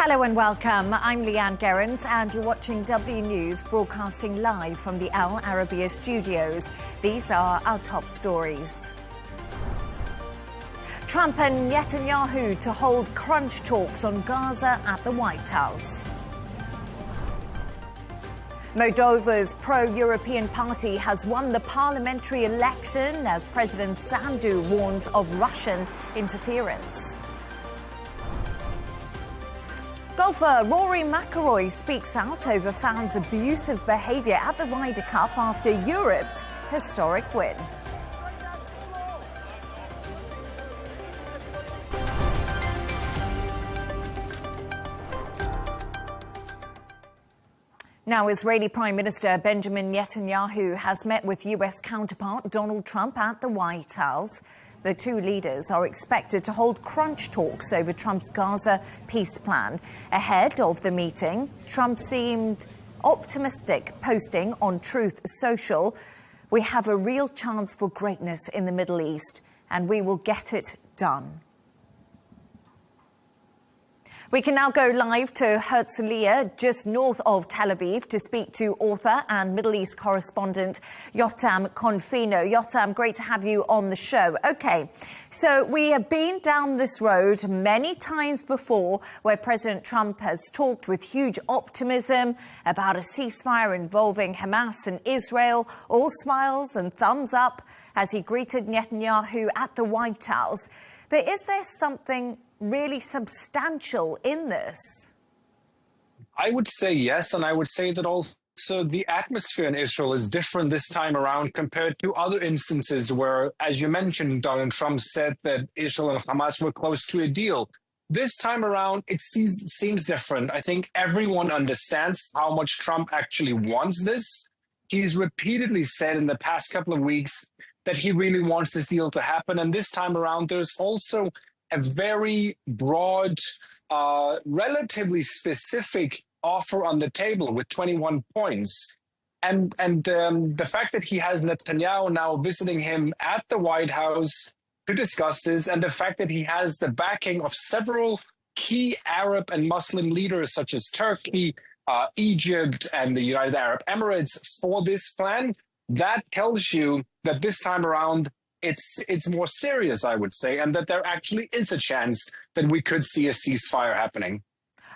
Hello and welcome. I'm Leigh Ann Gerrans and you're watching W News, broadcasting live from the Al Arabiya studios. These are our top stories. Trump and Netanyahu to hold crunch talks on Gaza at the White House. Moldova's pro-European party has won the parliamentary election as President Sandu warns of Russian interference. Golfer Rory McIlroy speaks out over fans' abusive behaviour at the Ryder Cup after Europe's historic win. Now, Israeli Prime Minister Benjamin Netanyahu has met with US counterpart Donald Trump at the White House. The two leaders are expected to hold crunch talks over Trump's Gaza peace plan. Ahead of the meeting, Trump seemed optimistic, posting on Truth Social, "We have a real chance for greatness in the Middle East, and we will get it done." We can now go live to Herzliya, just north of Tel Aviv, to speak to author and Middle East correspondent Yotam Confino. Yotam, great to have you on the show. OK, so we have been down this road many times before where President Trump has talked with huge optimism about a ceasefire involving Hamas and Israel, all smiles and thumbs up as he greeted Netanyahu at the White House. But is there something really substantial in this? I would say yes, and I would say that also the atmosphere in Israel is different this time around compared to other instances where, as you mentioned, Donald Trump said that Israel and Hamas were close to a deal. This time around, it seems different. I think everyone understands how much Trump actually wants this. He's repeatedly said in the past couple of weeks that he really wants this deal to happen. And this time around, there's also a very broad, relatively specific offer on the table with 21 points. And the fact that he has Netanyahu now visiting him at the White House to discuss this, and the fact that he has the backing of several key Arab and Muslim leaders such as Turkey, Egypt, and the United Arab Emirates for this plan, that tells you that this time around, it's more serious, I would say, and that there actually is a chance that we could see a ceasefire happening.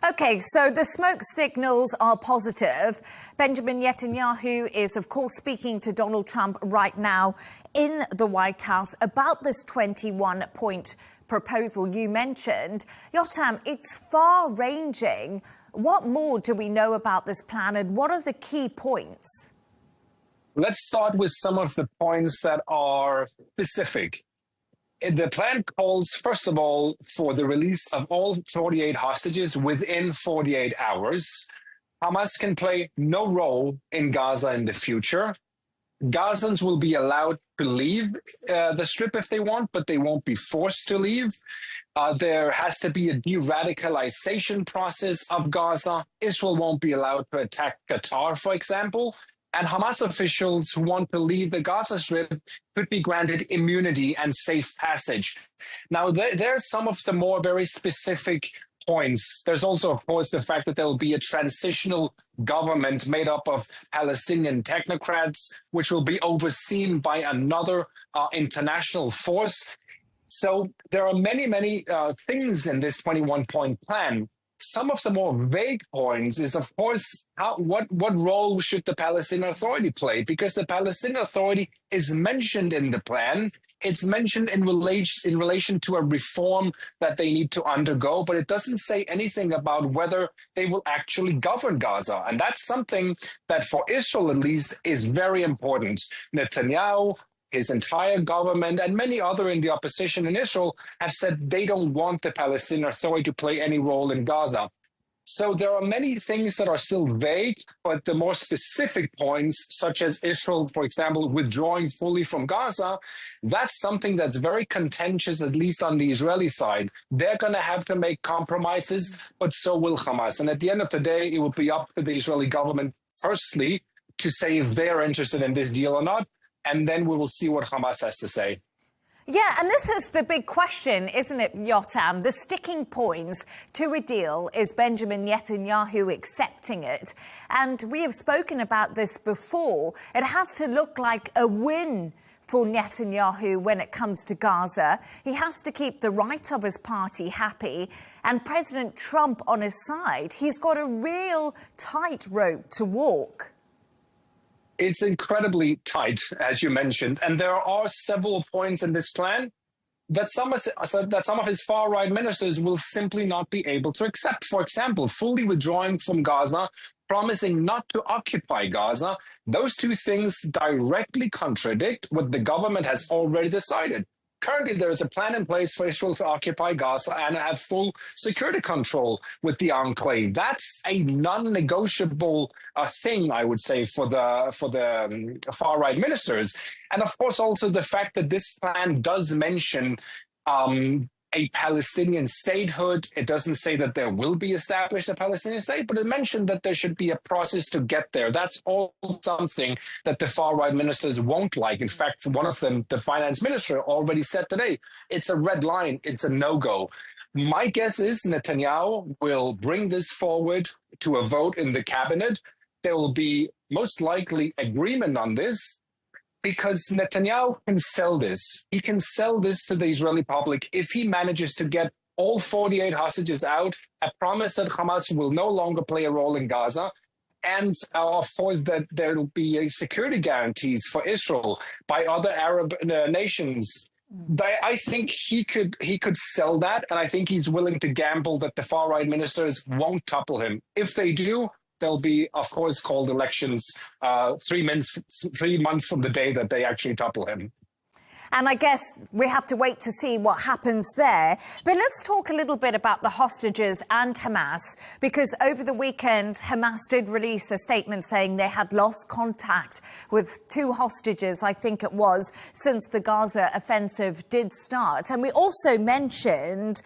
OK, so the smoke signals are positive. Benjamin Netanyahu is, of course, speaking to Donald Trump right now in the White House about this 21-point proposal you mentioned. Yotam, it's far-ranging. What more do we know about this plan, and what are the key points? Let's start with some of the points that are specific. The plan calls, first of all, for the release of all 48 hostages within 48 hours. Hamas can play no role in Gaza in the future. Gazans will be allowed to leave the Strip if they want, but they won't be forced to leave. There has to be a de-radicalization process of Gaza. Israel won't be allowed to attack Qatar, for example. And Hamas officials who want to leave the Gaza Strip could be granted immunity and safe passage. Now, there's some of the more very specific points. There's also, of course, the fact that there will be a transitional government made up of Palestinian technocrats, which will be overseen by another international force. So there are many, many things in this 21-point plan. Some of the more vague points is, of course, what role should the Palestinian Authority play? Because the Palestinian Authority is mentioned in the plan. It's mentioned in relation to a reform that they need to undergo, but it doesn't say anything about whether they will actually govern Gaza. And that's something that, for Israel at least, is very important. Netanyahu, his entire government, and many other in the opposition in Israel have said they don't want the Palestinian Authority to play any role in Gaza. So there are many things that are still vague, but the more specific points, such as Israel, for example, withdrawing fully from Gaza, that's something that's very contentious, at least on the Israeli side. They're going to have to make compromises, but so will Hamas. And at the end of the day, it will be up to the Israeli government, firstly, to say if they're interested in this deal or not. And then we will see what Hamas has to say. Yeah, and this is the big question, isn't it, Yotam? The sticking points to a deal is Benjamin Netanyahu accepting it. And we have spoken about this before. It has to look like a win for Netanyahu when it comes to Gaza. He has to keep the right of his party happy. And President Trump on his side, he's got a real tightrope to walk. It's incredibly tight, as you mentioned, and there are several points in this plan that some of his far-right ministers will simply not be able to accept. For example, fully withdrawing from Gaza, promising not to occupy Gaza. Those two things directly contradict what the government has already decided. Currently, there is a plan in place for Israel to occupy Gaza and have full security control with the enclave. That's a non-negotiable thing, I would say, for the far-right ministers. And of course, also the fact that this plan does mention a Palestinian statehood. It doesn't say that there will be established a Palestinian state, but it mentioned that there should be a process to get there. That's all something that the far-right ministers won't like. In fact, one of them, the finance minister, already said today, it's a red line, it's a no-go. My guess is Netanyahu will bring this forward to a vote in the cabinet. There will be most likely agreement on this, because Netanyahu can sell this. He can sell this to the Israeli public if he manages to get all 48 hostages out, a promise that Hamas will no longer play a role in Gaza, and of course that there will be security guarantees for Israel by other Arab nations. I think he could sell that, and I think he's willing to gamble that the far-right ministers won't topple him. If they do, there'll be, of course, called elections 3 months from the day that they actually topple him. And I guess we have to wait to see what happens there. But let's talk a little bit about the hostages and Hamas, because over the weekend, Hamas did release a statement saying they had lost contact with 2 hostages, I think it was, since the Gaza offensive did start. And we also mentioned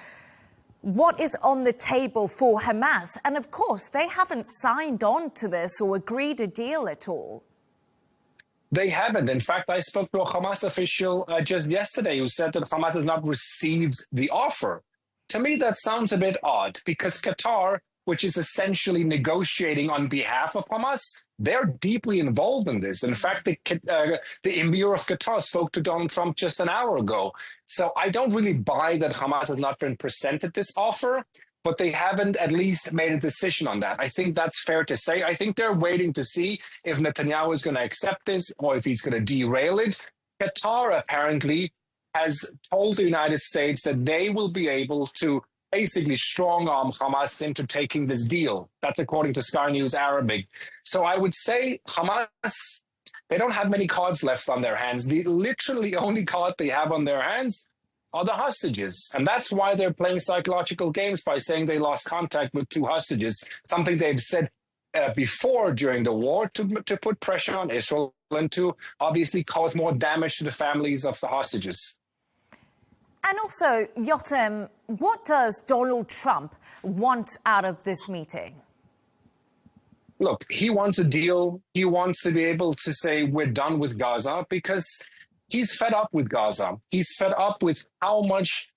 what is on the table for Hamas. And of course, they haven't signed on to this or agreed a deal at all. They haven't. In fact, I spoke to a Hamas official just yesterday who said that Hamas has not received the offer. To me, that sounds a bit odd, because Qatar, which is essentially negotiating on behalf of Hamas, they're deeply involved in this. In fact, the Emir of Qatar spoke to Donald Trump just an hour ago. So I don't really buy that Hamas has not been presented this offer, but they haven't at least made a decision on that. I think that's fair to say. I think they're waiting to see if Netanyahu is going to accept this or if he's going to derail it. Qatar apparently has told the United States that they will be able to basically strong-arm Hamas into taking this deal. That's according to Sky News Arabic. So I would say Hamas, they don't have many cards left on their hands. The literally only card they have on their hands are the hostages. And that's why they're playing psychological games by saying they lost contact with 2 hostages, something they've said before during the war to put pressure on Israel and to obviously cause more damage to the families of the hostages. And also, Yotam, what does Donald Trump want out of this meeting? Look, he wants a deal. He wants to be able to say we're done with Gaza, because he's fed up with Gaza. He's fed up with how much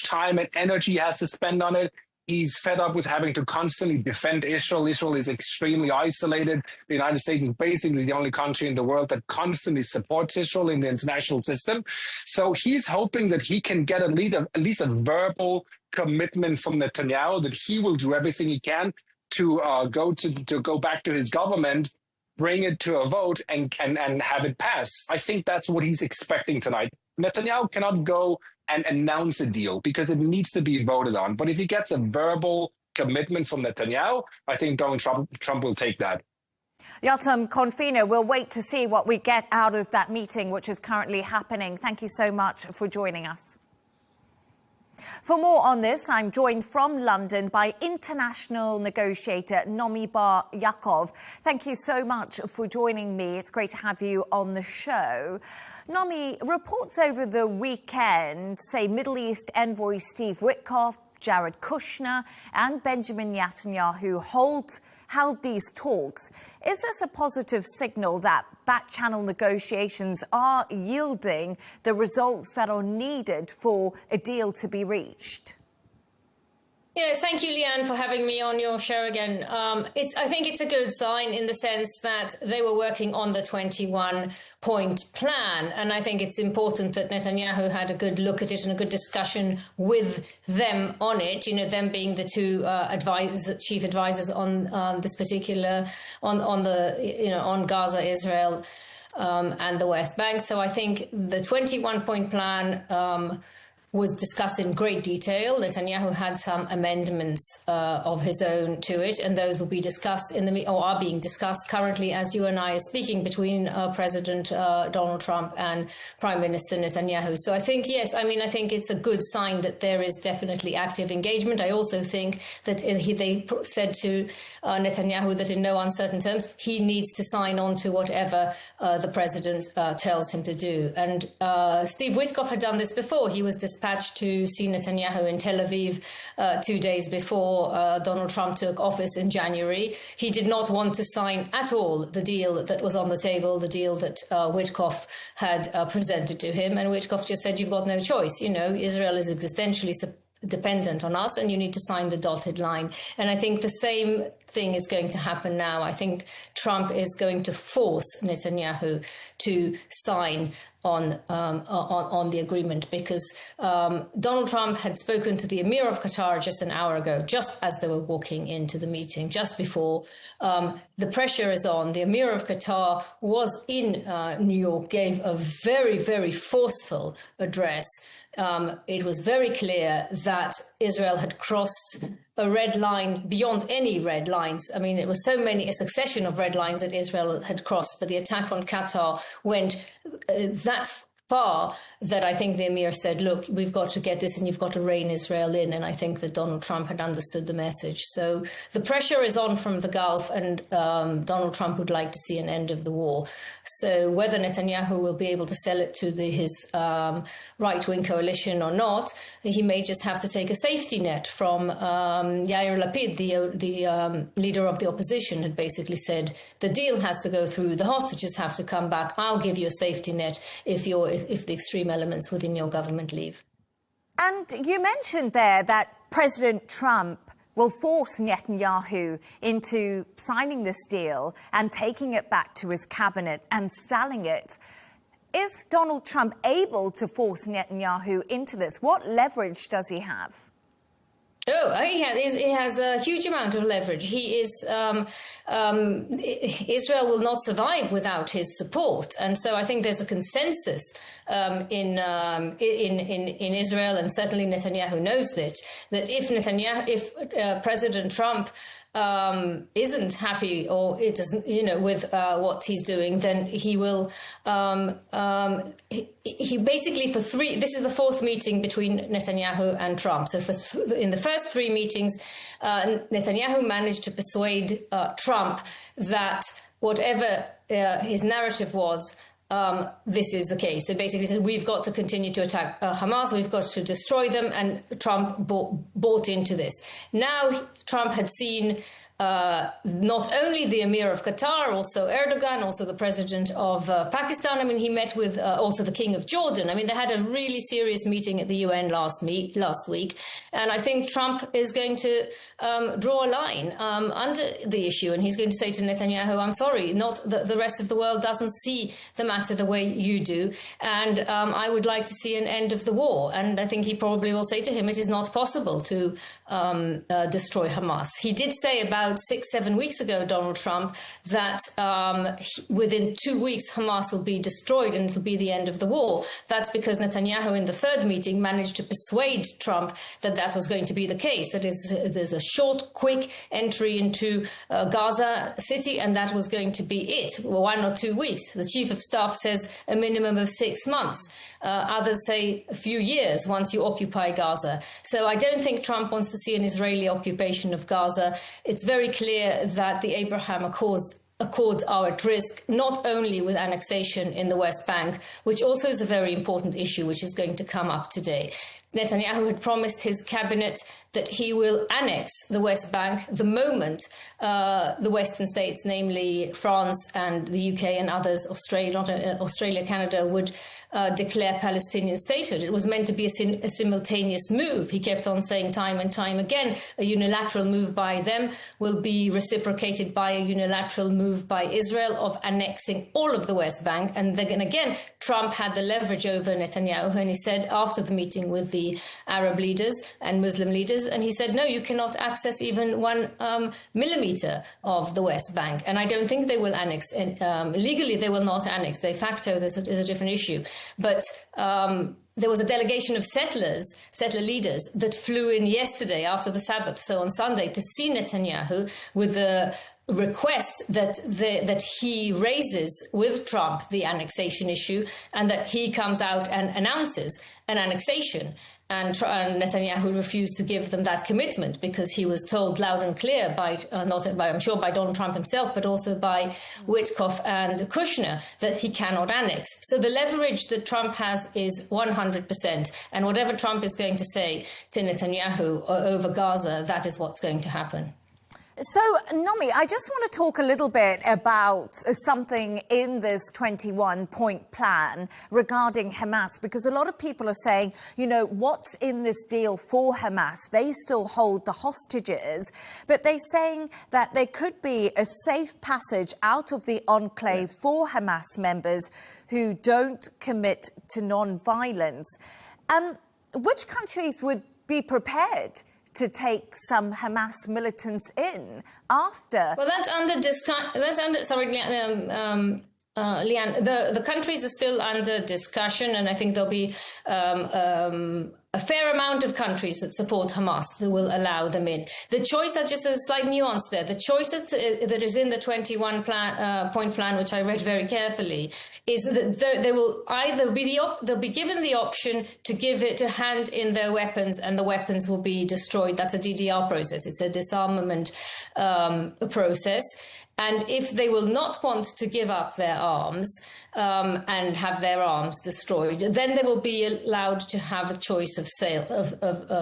time and energy he has to spend on it. He's fed up with having to constantly defend Israel. Israel is extremely isolated. The United States is basically the only country in the world that constantly supports Israel in the international system. So he's hoping that he can get at least a verbal commitment from Netanyahu that he will do everything he can to go back to his government, bring it to a vote, and have it pass. I think that's what he's expecting tonight. Netanyahu cannot go and announce a deal because it needs to be voted on. But if he gets a verbal commitment from Netanyahu, I think Donald Trump will take that. Yotam Confino, we'll wait to see what we get out of that meeting, which is currently happening. Thank you so much for joining us. For more on this, I'm joined from London by international negotiator Nomi Bar Yaakov. Thank you so much for joining me. It's great to have you on the show. Nomi, reports over the weekend say Middle East envoy Steve Witkoff Jared Kushner and Benjamin Netanyahu held these talks. Is this a positive signal that back-channel negotiations are yielding the results that are needed for a deal to be reached? Yes, thank you, Leigh Ann, for having me on your show again. I think it's a good sign in the sense that they were working on the 21-point plan. And I think it's important that Netanyahu had a good look at it and a good discussion with them on it, you know, them being the two chief advisors on this particular, on Gaza, Israel, and the West Bank. So I think the 21-point plan was discussed in great detail. Netanyahu had some amendments of his own to it, and those will be discussed or are being discussed currently as you and I are speaking between President Donald Trump and Prime Minister Netanyahu. So I think, yes, I think it's a good sign that there is definitely active engagement. I also think that they said to Netanyahu that in no uncertain terms, he needs to sign on to whatever the president tells him to do. And Steve Witkoff had done this before. He was dispatched to see Netanyahu in Tel Aviv 2 days before Donald Trump took office in January. He did not want to sign at all the deal that was on the table, the deal that Witkoff had presented to him. And Witkoff just said, you've got no choice. You know, Israel is existentially dependent on us, and you need to sign the dotted line. And I think the same thing is going to happen now. I think Trump is going to force Netanyahu to sign on the agreement, because Donald Trump had spoken to the Emir of Qatar just an hour ago, just as they were walking into the meeting, just before. The pressure is on. The Emir of Qatar was in New York, gave a very, very forceful address. It was very clear that Israel had crossed a red line beyond any red lines. I mean, it was a succession of red lines that Israel had crossed, but the attack on Qatar went that far that I think the Emir said, look, we've got to get this and you've got to rein Israel in. And I think that Donald Trump had understood the message. So the pressure is on from the Gulf, and Donald Trump would like to see an end of the war. So whether Netanyahu will be able to sell it to his right-wing coalition or not, he may just have to take a safety net from Yair Lapid, the leader of the opposition, had basically said, the deal has to go through, the hostages have to come back, I'll give you a safety net if the extreme elements within your government leave. And you mentioned there that President Trump will force Netanyahu into signing this deal and taking it back to his cabinet and selling it. Is Donald Trump able to force Netanyahu into this? What leverage does he have? Oh, he has a huge amount of leverage. Israel will not survive without his support, and so I think there's a consensus in Israel, and certainly Netanyahu knows that if President Trump isn't happy or it doesn't, with what he's doing, then he will. He basically this is the fourth meeting between Netanyahu and Trump. So in the first three meetings, Netanyahu managed to persuade Trump that whatever his narrative was, this is the case. So basically said, we've got to continue to attack Hamas, we've got to destroy them, and Trump bought into this. Now Trump had seen not only the Emir of Qatar, also Erdogan, also the president of Pakistan. I mean, he met with also the King of Jordan. I mean, they had a really serious meeting at the UN last week. And I think Trump is going to draw a line under the issue. And he's going to say to Netanyahu, I'm sorry, not the rest of the world doesn't see the matter the way you do. And I would like to see an end of the war. And I think he probably will say to him, it is not possible to destroy Hamas. He did say about 6-7 weeks ago, Donald Trump, that within 2 weeks Hamas will be destroyed and it'll be the end of the war. That's because Netanyahu in the third meeting managed to persuade Trump that that was going to be the case. That is, there's a short, quick entry into Gaza city, and that was going to be it, 1 or 2 weeks. The chief of staff says a minimum of 6 months. Others say a few years once you occupy Gaza. So I don't think Trump wants to see an Israeli occupation of Gaza. It's very clear that the Abraham Accords are at risk, not only with annexation in the West Bank, which also is a very important issue, which is going to come up today. Netanyahu had promised his cabinet that he will annex the West Bank the moment the Western states, namely France and the UK and others, Australia, Canada, would declare Palestinian statehood. It was meant to be a simultaneous move. He kept on saying time and time again, a unilateral move by them will be reciprocated by a unilateral move by Israel of annexing all of the West Bank. And then again, Trump had the leverage over Netanyahu, and he said after the meeting with the Arab leaders and Muslim leaders, and he said, no, you cannot access even 1 millimeter of the West Bank. And I don't think they will annex. Legally, they will not annex. De facto, there's a different issue. But there was a delegation of settler leaders that flew in yesterday after the Sabbath, so on Sunday, to see Netanyahu with the request that he raises with Trump the annexation issue, and that he comes out and announces an annexation. And Netanyahu refused to give them that commitment because he was told loud and clear I'm sure by Donald Trump himself, but also by Witkoff and Kushner, that he cannot annex. So the leverage that Trump has is 100%. And whatever Trump is going to say to Netanyahu over Gaza, that is what's going to happen. So, Nomi, I just want to talk a little bit about something in this 21-point plan regarding Hamas, because a lot of people are saying, you know, what's in this deal for Hamas? They still hold the hostages, but they're saying that there could be a safe passage out of the enclave for Hamas members who don't commit to non-violence. Which countries would be prepared to take some Hamas militants in after? Well, that's under discussion. Sorry, Leigh Ann, the countries are still under discussion, and I think there'll be a fair amount of countries that support Hamas that will allow them in. The choice, that's just a slight nuance there, the choice that is in the 21-point plan, which I read very carefully, is that they will either they'll be given the option to hand in their weapons, and the weapons will be destroyed. That's a DDR process. It's a disarmament process. And if they will not want to give up their arms and have their arms destroyed, then they will be allowed to have a choice of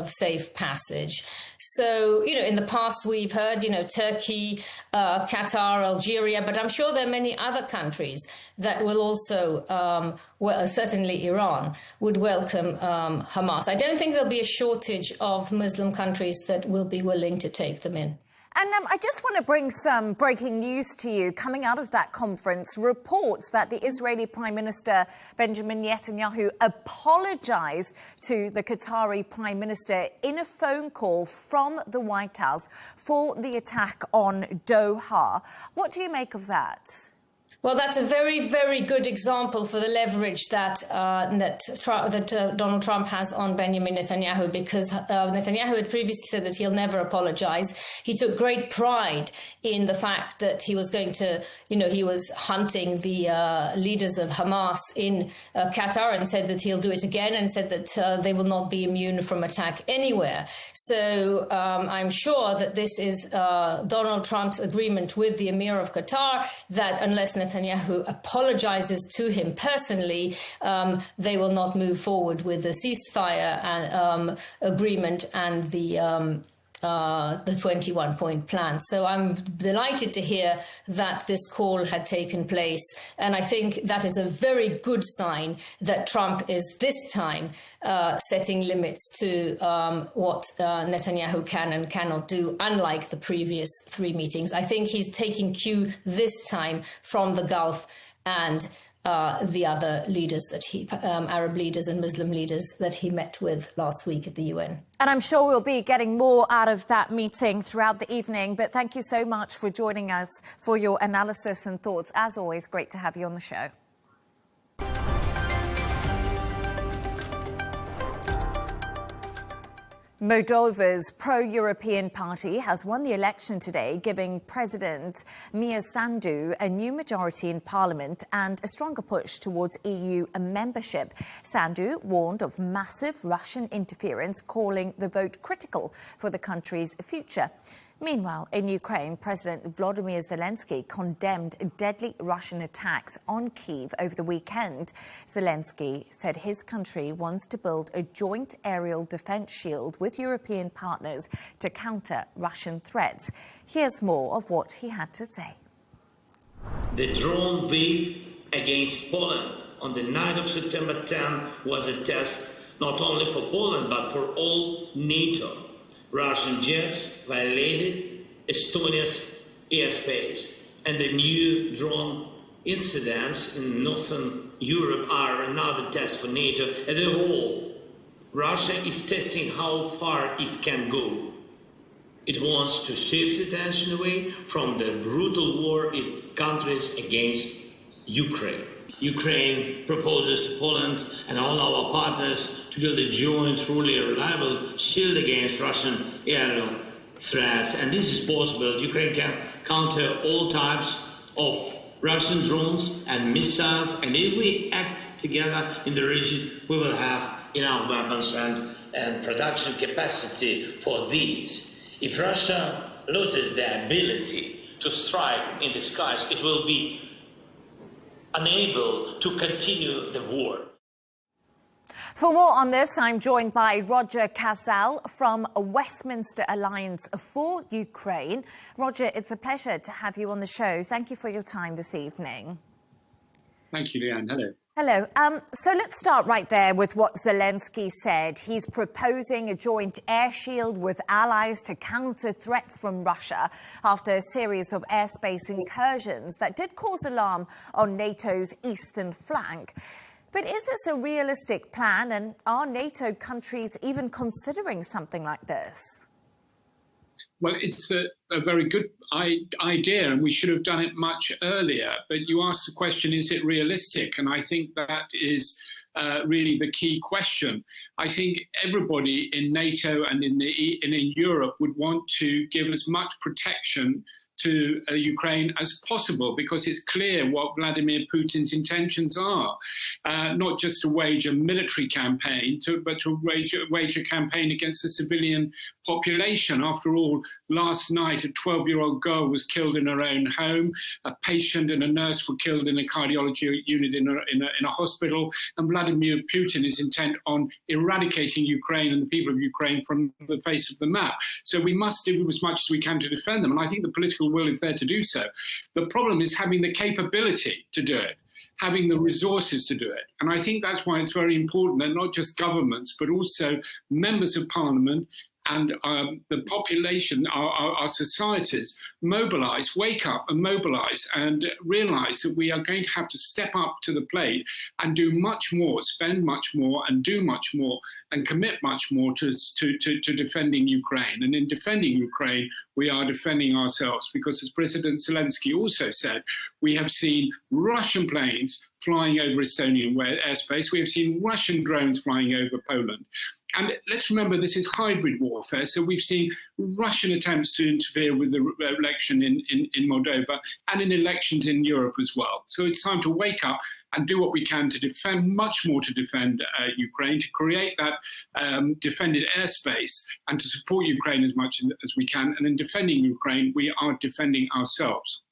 safe passage. So, you know, in the past we've heard, you know, Turkey, Qatar, Algeria, but I'm sure there are many other countries that will also, certainly Iran, would welcome Hamas. I don't think there'll be a shortage of Muslim countries that will be willing to take them in. And I just want to bring some breaking news to you. Coming out of that conference, reports that the Israeli Prime Minister Benjamin Netanyahu apologized to the Qatari Prime Minister in a phone call from the White House for the attack on Doha. What do you make of that? Well, that's a very, very good example for the leverage that Donald Trump has on Benjamin Netanyahu, because Netanyahu had previously said that he'll never apologize. He took great pride in the fact that he was going to, you know, he was hunting the leaders of Hamas in Qatar, and said that he'll do it again, and said that they will not be immune from attack anywhere. So I'm sure that this is Donald Trump's agreement with the Emir of Qatar, that unless Netanyahu apologizes to him personally, they will not move forward with the ceasefire and, agreement and the 21-point plan. So I'm delighted to hear that this call had taken place. And I think that is a very good sign that Trump is this time setting limits to what Netanyahu can and cannot do, unlike the previous 3 meetings. I think he's taking cue this time from the Gulf and the other leaders that Arab leaders and Muslim leaders that he met with last week at the UN. And I'm sure we'll be getting more out of that meeting throughout the evening. But thank you so much for joining us for your analysis and thoughts. As always, great to have you on the show. Moldova's pro-European party has won the election today, giving President Mia Sandu a new majority in parliament and a stronger push towards EU membership. Sandu warned of massive Russian interference, calling the vote critical for the country's future. Meanwhile, in Ukraine, President Volodymyr Zelensky condemned deadly Russian attacks on Kyiv over the weekend. Zelensky said his country wants to build a joint aerial defence shield with European partners to counter Russian threats. Here's more of what he had to say. The drone wave against Poland on the night of September 10 was a test not only for Poland but for all NATO. Russian jets violated Estonia's airspace, and the new drone incidents in northern Europe are another test for NATO as a whole. Russia is testing how far it can go. It wants to shift attention away from the brutal war it countries against Ukraine. Ukraine proposes to Poland and all our partners to build a joint, truly reliable shield against Russian aerial threats. And this is possible. Ukraine can counter all types of Russian drones and missiles. And if we act together in the region, we will have enough weapons and production capacity for these. If Russia loses the ability to strike in the skies, it will be unable to continue the war. For more on this, I'm joined by Roger Casal from Westminster Alliance for Ukraine. Roger, it's a pleasure to have you on the show. Thank you for your time this evening. Thank you, Leigh Ann. Hello. Hello. So let's start right there with what Zelensky said. He's proposing a joint air shield with allies to counter threats from Russia after a series of airspace incursions that did cause alarm on NATO's eastern flank. But is this a realistic plan, and are NATO countries even considering something like this? Well, it's a very good idea, and we should have done it much earlier. But you asked the question, is it realistic? And I think that is really the key question. I think everybody in NATO and in Europe would want to give as much protection to Ukraine as possible, because it's clear what Vladimir Putin's intentions are, not just to wage a military campaign, but to wage a campaign against the civilian population. After all, last night a 12-year-old girl was killed in her own home, a patient and a nurse were killed in a cardiology unit in a hospital, and Vladimir Putin is intent on eradicating Ukraine and the people of Ukraine from the face of the map. So we must do as much as we can to defend them, and I think the political will is there to do so. The problem is having the capability to do it, having the resources to do it. And I think that's why it's very important that not just governments, but also members of parliament and the population, our societies, mobilise, wake up and mobilise and realise that we are going to have to step up to the plate and do much more, spend much more and do much more and commit much more to defending Ukraine. And in defending Ukraine, we are defending ourselves, because as President Zelensky also said, we have seen Russian planes flying over Estonian airspace. We have seen Russian drones flying over Poland. And let's remember, this is hybrid warfare. So we've seen Russian attempts to interfere with the election in Moldova and in elections in Europe as well. So it's time to wake up and do what we can to defend, much more to defend Ukraine, to create that defended airspace and to support Ukraine as much as we can. And in defending Ukraine, we are defending ourselves.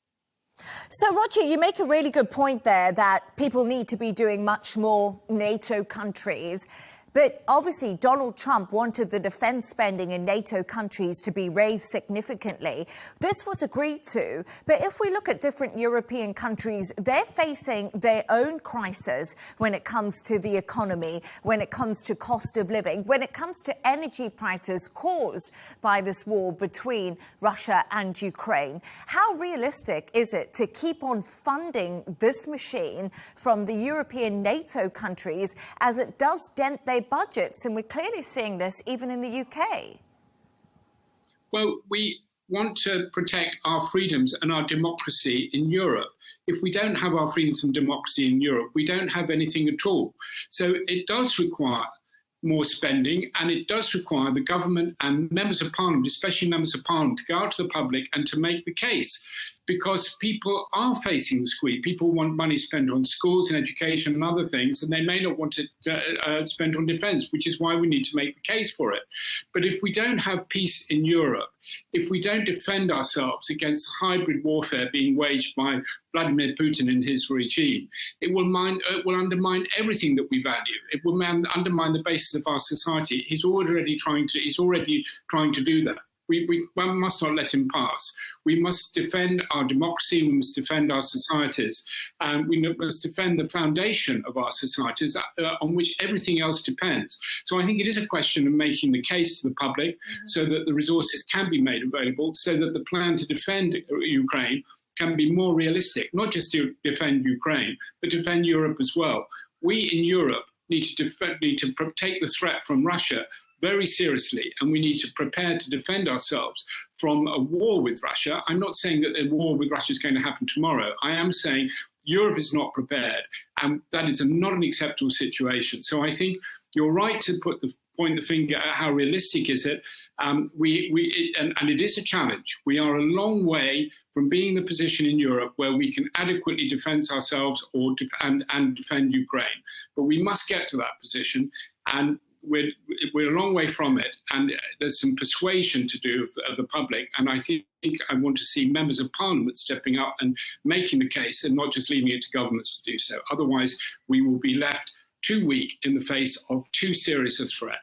So, Roger, you make a really good point there that people need to be doing much more, NATO countries. But obviously, Donald Trump wanted the defence spending in NATO countries to be raised significantly. This was agreed to. But if we look at different European countries, they're facing their own crisis when it comes to the economy, when it comes to cost of living, when it comes to energy prices caused by this war between Russia and Ukraine. How realistic is it to keep on funding this machine from the European NATO countries as it does dent their budgets? And we're clearly seeing this even in the UK. Well, we want to protect our freedoms and our democracy in Europe. If we don't have our freedoms and democracy in Europe, we don't have anything at all. So it does require more spending, and it does require the government and members of parliament, especially members of parliament, to go out to the public and to make the case. because people are facing the squeeze. People want money spent on schools and education and other things, and they may not want it spent on defence, which is why we need to make the case for it. But if we don't have peace in Europe, if we don't defend ourselves against hybrid warfare being waged by Vladimir Putin and his regime, it will undermine everything that we value. It will undermine the basis of our society. He's already trying to do that. We must not let him pass. We must defend our democracy, we must defend our societies, and we must defend the foundation of our societies on which everything else depends. So I think it is a question of making the case to the public so that the resources can be made available, so that the plan to defend Ukraine can be more realistic, not just to defend Ukraine, but defend Europe as well. We in Europe need to take the threat from Russia very seriously, and we need to prepare to defend ourselves from a war with Russia. I'm not saying that a war with Russia is going to happen tomorrow. I am saying Europe is not prepared, and that is not an acceptable situation. So I think you're right to point the finger at how realistic is it. And it is a challenge. We are a long way from being in the position in Europe where we can adequately defend ourselves and defend Ukraine. But we must get to that position, and we're a long way from it, and there's some persuasion to do of the public. And I think I want to see members of parliament stepping up and making the case, and not just leaving it to governments to do so. Otherwise, we will be left too weak in the face of too serious a threat.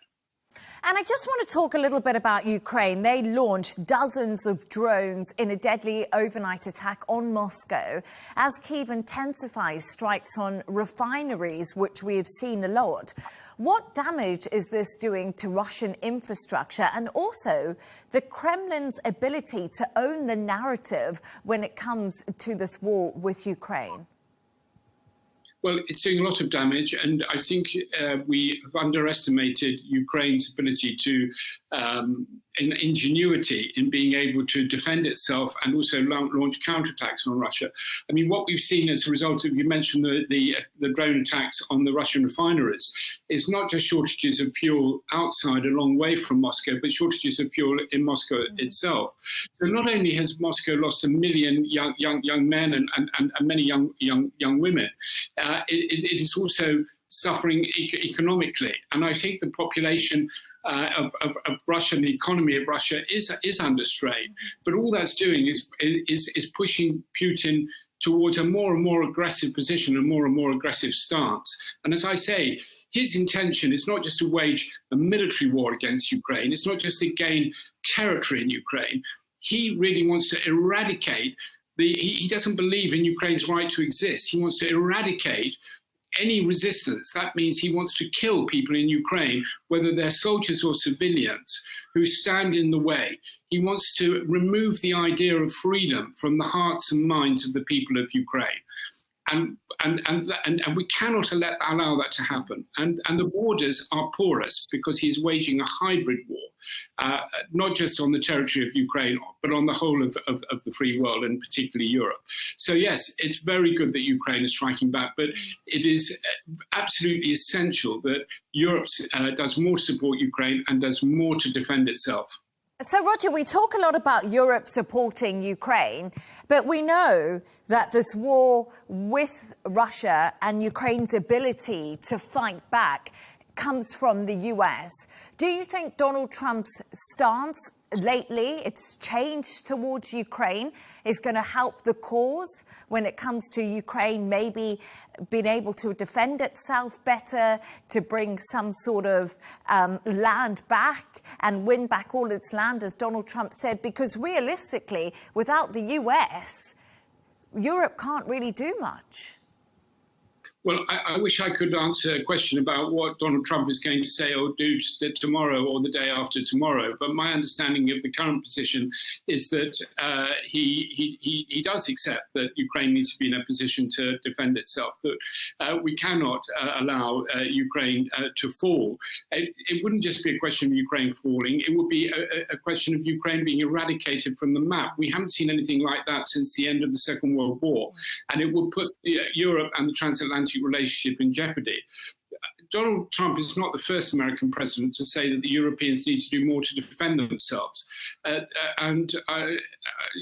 And I just want to talk a little bit about Ukraine. They launched dozens of drones in a deadly overnight attack on Moscow as Kyiv intensifies strikes on refineries, which we have seen a lot. What damage is this doing to Russian infrastructure and also the Kremlin's ability to own the narrative when it comes to this war with Ukraine? Well, it's doing a lot of damage, and I think we have underestimated Ukraine's ability to ingenuity in being able to defend itself and also launch counterattacks on Russia. I mean, what we've seen as a result of, you mentioned the drone attacks on the Russian refineries, is not just shortages of fuel outside a long way from Moscow, but shortages of fuel in Moscow itself. So not only has Moscow lost 1 million young men and many young women, it is also suffering economically. And I think the population of Russia and the economy of Russia is under strain. But all that's doing is pushing Putin towards a more and more aggressive position, a more and more aggressive stance. And as I say, his intention is not just to wage a military war against Ukraine. It's not just to gain territory in Ukraine. He really wants to eradicate he doesn't believe in Ukraine's right to exist. He wants to eradicate any resistance. That means he wants to kill people in Ukraine, whether they're soldiers or civilians, who stand in the way. He wants to remove the idea of freedom from the hearts and minds of the people of Ukraine. And we cannot allow that to happen. And the borders are porous because he's waging a hybrid war, not just on the territory of Ukraine, but on the whole of the free world, and particularly Europe. So yes, it's very good that Ukraine is striking back, but it is absolutely essential that Europe does more to support Ukraine and does more to defend itself. So, Roger, we talk a lot about Europe supporting Ukraine, but we know that this war with Russia and Ukraine's ability to fight back comes from the US. Do you think Donald Trump's stance lately, it's changed towards Ukraine, is going to help the cause when it comes to Ukraine maybe being able to defend itself better, to bring some sort of land back and win back all its land, as Donald Trump said? Because realistically, without the US, Europe can't really do much. Well, I wish I could answer a question about what Donald Trump is going to say or do tomorrow or the day after tomorrow. But my understanding of the current position is that he does accept that Ukraine needs to be in a position to defend itself, that we cannot allow Ukraine to fall. It wouldn't just be a question of Ukraine falling. It would be a question of Ukraine being eradicated from the map. We haven't seen anything like that since the end of the Second World War. And it would put Europe and the transatlantic relationship in jeopardy. Donald Trump is not the first American president to say that the Europeans need to do more to defend themselves.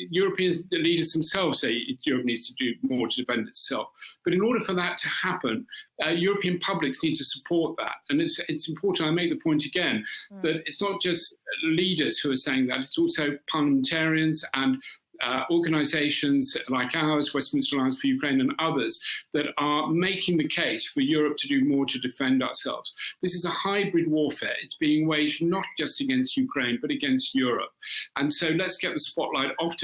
European leaders themselves say Europe needs to do more to defend itself. But in order for that to happen, European publics need to support that. And it's important, I make the point again, that it's not just leaders who are saying that, it's also parliamentarians and organisations like ours, Westminster Alliance for Ukraine and others, that are making the case for Europe to do more to defend ourselves. This is a hybrid warfare. It's being waged not just against Ukraine, but against Europe. And so let's get the spotlight off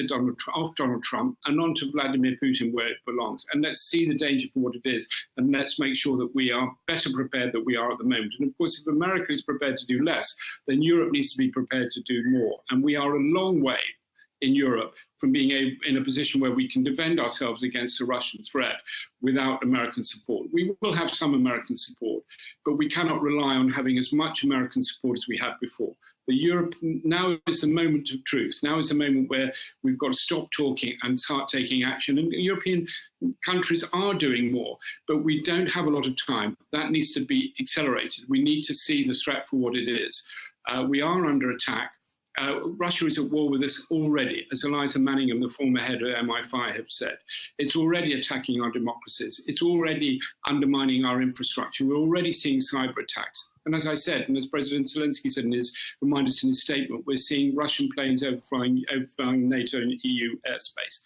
Donald Trump and onto Vladimir Putin where it belongs. And let's see the danger for what it is. And let's make sure that we are better prepared than we are at the moment. And of course, if America is prepared to do less, then Europe needs to be prepared to do more. And we are a long way in Europe from being in a position where we can defend ourselves against a Russian threat without American support. We will have some American support, but we cannot rely on having as much American support as we had before. Now is the moment of truth. Now is the moment where we've got to stop talking and start taking action. And European countries are doing more, but we don't have a lot of time. That needs to be accelerated. We need to see the threat for what it is. We are under attack. Russia is at war with us already, as Eliza Manningham, the former head of MI5, have said. It's already attacking our democracies. It's already undermining our infrastructure. We're already seeing cyber attacks. And as I said, and as President Zelensky said reminded us in his statement, we're seeing Russian planes overflying NATO and EU airspace.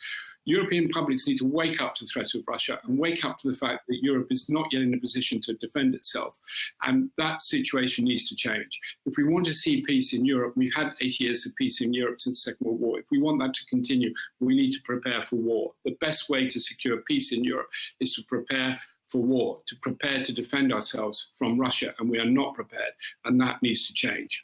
European publics need to wake up to the threat of Russia and wake up to the fact that Europe is not yet in a position to defend itself. And that situation needs to change. If we want to see peace in Europe, we've had 80 years of peace in Europe since the Second World War. If we want that to continue, we need to prepare for war. The best way to secure peace in Europe is to prepare for war, to prepare to defend ourselves from Russia. And we are not prepared. And that needs to change.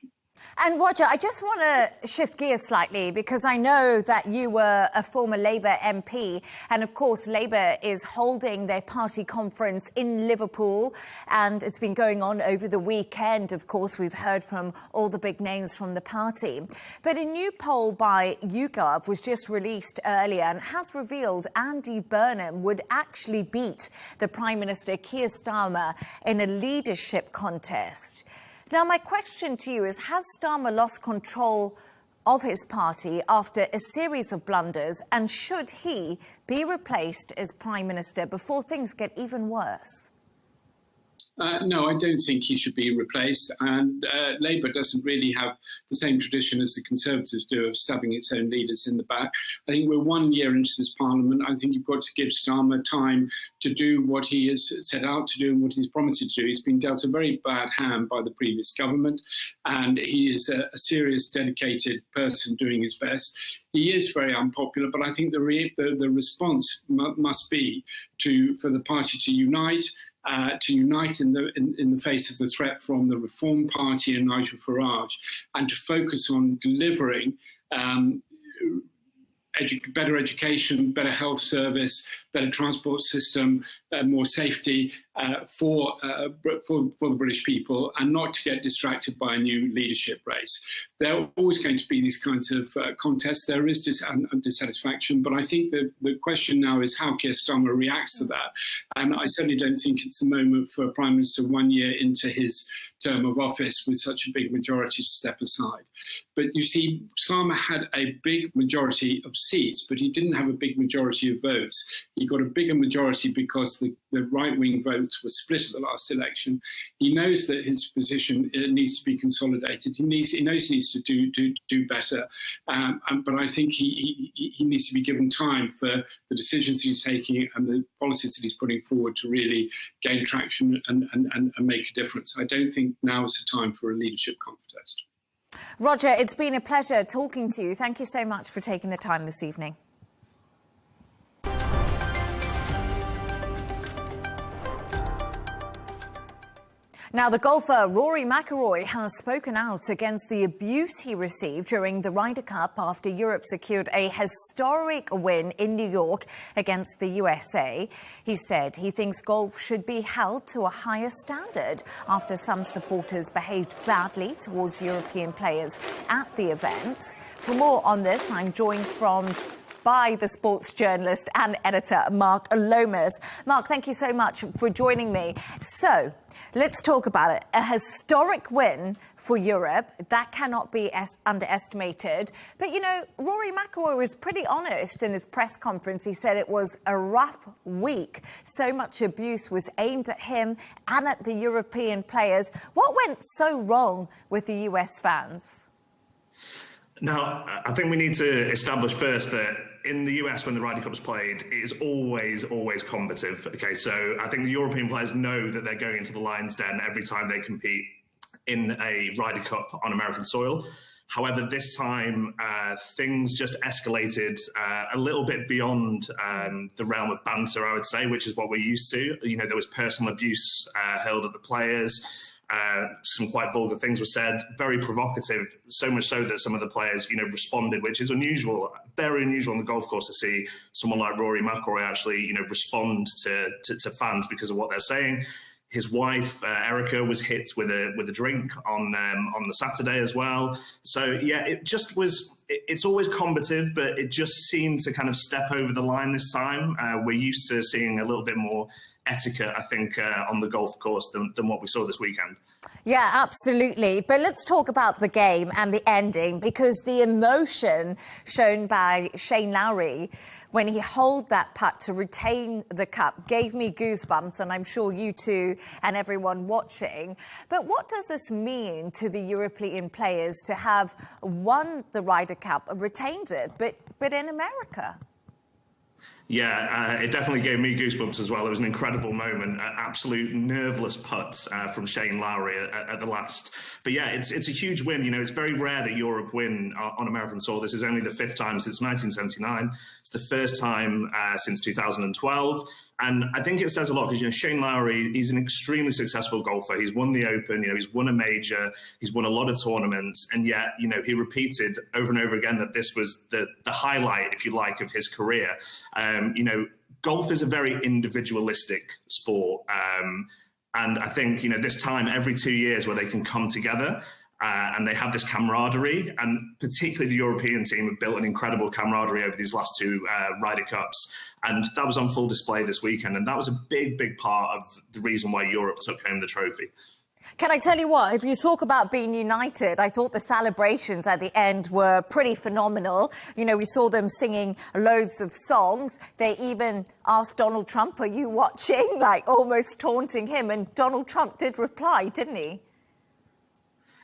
And Roger, I just want to shift gears slightly because I know that you were a former Labour MP and of course Labour is holding their party conference in Liverpool and it's been going on over the weekend. Of course, we've heard from all the big names from the party. But a new poll by YouGov was just released earlier and has revealed Andy Burnham would actually beat the Prime Minister Keir Starmer in a leadership contest. Now, my question to you is, has Starmer lost control of his party after a series of blunders, and should he be replaced as Prime Minister before things get even worse? No, I don't think he should be replaced. And Labour doesn't really have the same tradition as the Conservatives do of stabbing its own leaders in the back. I think we're 1 year into this Parliament. I think you've got to give Starmer time to do what he has set out to do and what he's promised to do. He's been dealt a very bad hand by the previous government, and he is a serious, dedicated person doing his best. He is very unpopular, but I think the response must be for the party to unite in the face of the threat from the Reform Party and Nigel Farage, and to focus on delivering better education, better health service, better transport system, more safety for the British people, and not to get distracted by a new leadership race. There are always going to be these kinds of contests. There is dissatisfaction, but I think that the question now is how Keir Starmer reacts to that. And I certainly don't think it's the moment for a Prime Minister 1 year into his term of office with such a big majority to step aside. But you see, Starmer had a big majority of seats, but he didn't have a big majority of votes. He got a bigger majority because the right-wing votes were split at the last election. He knows that his position needs to be consolidated. He knows he needs to do better. But I think he needs to be given time for the decisions he's taking and the policies that he's putting forward to really gain traction and make a difference. I don't think now is the time for a leadership contest. Roger, it's been a pleasure talking to you. Thank you so much for taking the time this evening. Now, the golfer Rory McIlroy has spoken out against the abuse he received during the Ryder Cup after Europe secured a historic win in New York against the USA. He said he thinks golf should be held to a higher standard after some supporters behaved badly towards European players at the event. For more on this, I'm joined by the sports journalist and editor Mark Lomas. Mark, thank you so much for joining me. So, let's talk about it. A historic win for Europe. That cannot be underestimated. But, you know, Rory McIlroy was pretty honest in his press conference. He said it was a rough week. So much abuse was aimed at him and at the European players. What went so wrong with the US fans? Now, I think we need to establish first that in the US, when the Ryder Cup is played, it is always combative. Okay, so I think the European players know that they're going into the lion's den every time they compete in a Ryder Cup on American soil. However, this time things just escalated a little bit beyond the realm of banter, I would say, which is what we're used to. You know, there was personal abuse hurled at the players. Some quite vulgar things were said, very provocative, so much so that some of the players, you know, responded, which is unusual, very unusual on the golf course to see someone like Rory McIlroy actually, you know, respond to fans because of what they're saying. His wife, Erica, was hit with a drink on the Saturday as well. So, yeah, it just was, it's always combative, but it just seemed to kind of step over the line this time. We're used to seeing a little bit more etiquette, I think, on the golf course than what we saw this weekend. Yeah, absolutely. But let's talk about the game and the ending, because the emotion shown by Shane Lowry when he held that putt to retain the cup gave me goosebumps, and I'm sure you too and everyone watching. But what does this mean to the European players to have won the Ryder Cup and retained it, but in America? Yeah, it definitely gave me goosebumps as well. It was an incredible moment, an absolute nerveless putt from Shane Lowry at the last. But yeah, it's a huge win. You know, it's very rare that Europe win on American soil. This is only the 5th time since 1979. It's the first time since 2012. And I think it says a lot because, you know, Shane Lowry, he's an extremely successful golfer. He's won the Open, you know, he's won a major, he's won a lot of tournaments. And yet, you know, he repeated over and over again that this was the highlight, if you like, of his career. You know, golf is a very individualistic sport. And I think, you know, this time every 2 years where they can come together and they have this camaraderie, and particularly the European team have built an incredible camaraderie over these last 2 Ryder Cups. And that was on full display this weekend. And that was a big part of the reason why Europe took home the trophy. Can I tell you what, if you talk about being united, I thought the celebrations at the end were pretty phenomenal. You know, we saw them singing loads of songs. They even asked Donald Trump, "Are you watching?" like almost taunting him. And Donald Trump did reply, didn't he?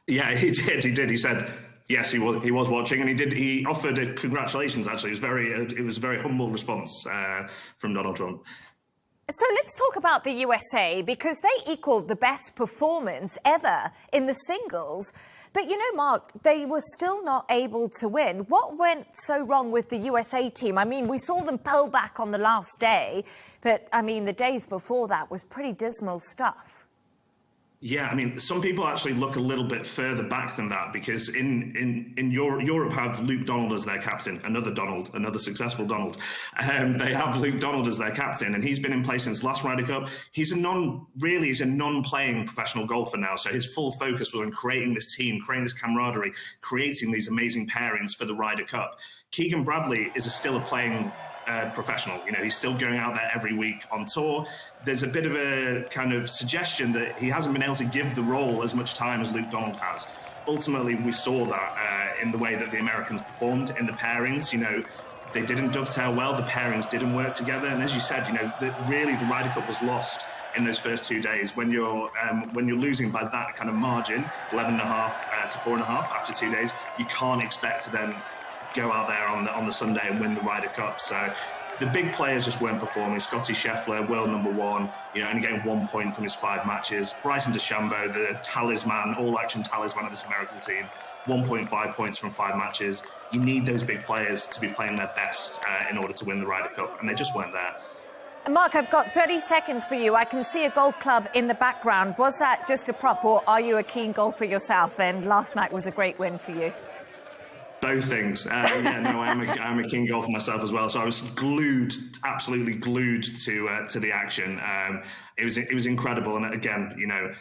Yeah, he did. He said, yes, he was watching, and he offered congratulations, actually. It was a very humble response from Donald Trump. So let's talk about the USA, because they equalled the best performance ever in the singles. But, you know, Mark, they were still not able to win. What went so wrong with the USA team? I mean, we saw them pull back on the last day, but, I mean, the days before that was pretty dismal stuff. Yeah, I mean, some people actually look a little bit further back than that, because in Europe have Luke Donald as their captain, another successful Donald. They have Luke Donald as their captain, and he's been in place since last Ryder Cup. He's a non-playing professional golfer now, so his full focus was on creating this team, creating this camaraderie, creating these amazing pairings for the Ryder Cup. Keegan Bradley is still a playing professional. You know, he's still going out there every week on tour. There's a bit of a kind of suggestion that he hasn't been able to give the role as much time as Luke Donald has. Ultimately, we saw that in the way that the Americans performed in the pairings. You know, they didn't dovetail well. The pairings didn't work together. And as you said, you know, really the Ryder Cup was lost in those first 2 days when you're losing by that kind of margin, 11.5 to 4.5 after 2 days. You can't expect to then go out there on the Sunday and win the Ryder Cup. So the big players just weren't performing. Scottie Scheffler, world #1, you know, only getting 1 point from his 5 matches. Bryson DeChambeau, the talisman, all-action talisman of this American team, 1.5 points from 5 matches. You need those big players to be playing their best in order to win the Ryder Cup, and they just weren't there. Mark, I've got 30 seconds for you. I can see a golf club in the background. Was that just a prop, or are you a keen golfer yourself? And last night was a great win for you. Both things. Yeah, no, I'm a keen golfer myself as well. So I was absolutely glued to the action. It was incredible. And again, you know,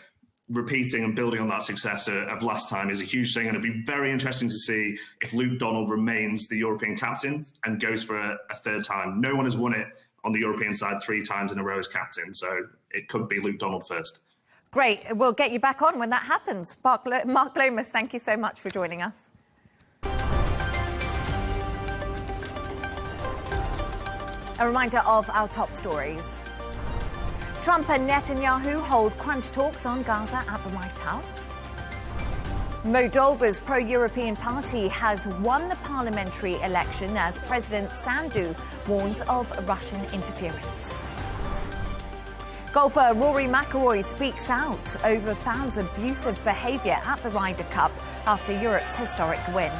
repeating and building on that success of last time is a huge thing, and it'll be very interesting to see if Luke Donald remains the European captain and goes for a third time. No one has won it on the European side 3 times in a row as captain, so it could be Luke Donald first. Great. We'll get you back on when that happens. Mark Lomas, thank you so much for joining us. A reminder of our top stories. Trump and Netanyahu hold crunch talks on Gaza at the White House. Moldova's pro-European party has won the parliamentary election as President Sandu warns of Russian interference. Golfer Rory McIlroy speaks out over fans' abusive behaviour at the Ryder Cup after Europe's historic win.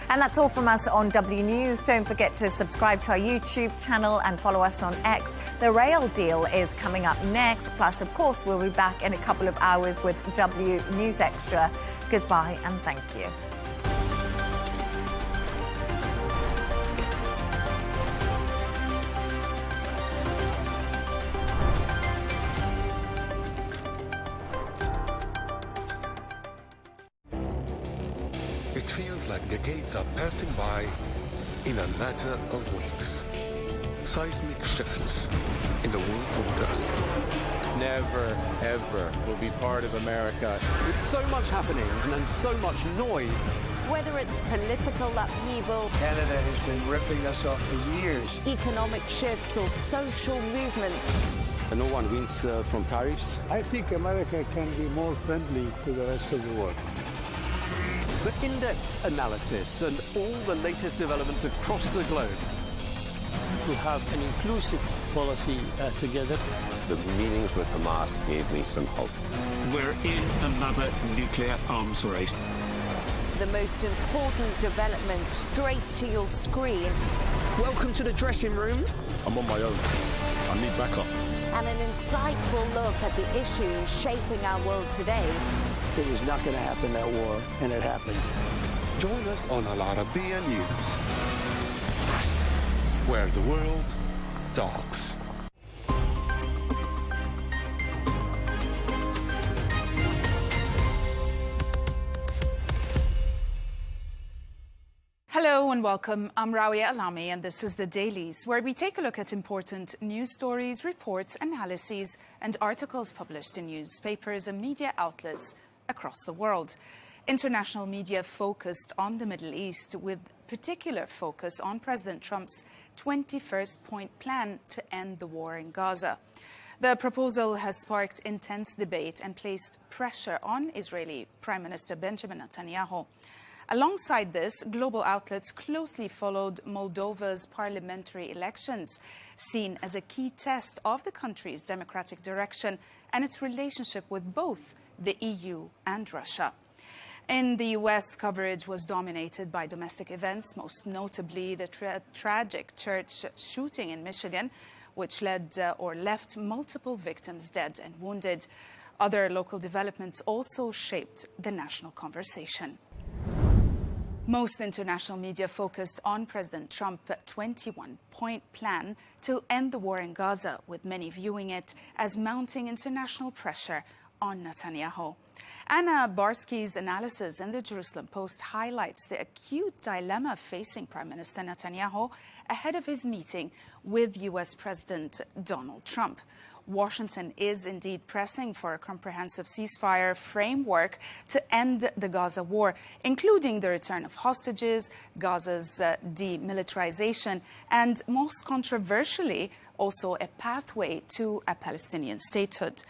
And that's all from us on W News. Don't forget to subscribe to our YouTube channel and follow us on X. The Rail deal is coming up next. Plus, of course, we'll be back in a couple of hours with W News Extra. Goodbye and thank you. It feels like decades are passing by in a matter of weeks. Seismic shifts in the world order. Never, ever will be part of America. With so much happening and so much noise. Whether it's political upheaval, Canada has been ripping us off for years. Economic shifts or social movements. And no one wins from tariffs. I think America can be more friendly to the rest of the world. The in-depth analysis and all the latest developments across the globe. To have an inclusive policy together. The meetings with Hamas gave me some hope. We're in another nuclear arms race. The most important development straight to your screen. Welcome to the dressing room. I'm on my own. I need backup. And an insightful look at the issues shaping our world today. It was not going to happen, that war, and it happened. Join us on Arabiya News, where the world talks. Hello and welcome. I'm Rawiya Alami and this is the Dailies, where we take a look at important news stories, reports, analyses and articles published in newspapers and media outlets across the world. International media focused on the Middle East, with particular focus on President Trump's 21st point plan to end the war in Gaza. The proposal has sparked intense debate and placed pressure on Israeli Prime Minister Benjamin Netanyahu. Alongside this, global outlets closely followed Moldova's parliamentary elections, seen as a key test of the country's democratic direction and its relationship with both the EU and Russia. In the US, coverage was dominated by domestic events, most notably the tragic church shooting in Michigan, which left multiple victims dead and wounded. Other local developments also shaped the national conversation. Most international media focused on President Trump's 21-point plan to end the war in Gaza, with many viewing it as mounting international pressure on Netanyahu. Anna Barsky's analysis in the Jerusalem Post highlights the acute dilemma facing Prime Minister Netanyahu ahead of his meeting with US President Donald Trump. Washington is indeed pressing for a comprehensive ceasefire framework to end the Gaza war, including the return of hostages, Gaza's demilitarization, and most controversially, also a pathway to a Palestinian statehood.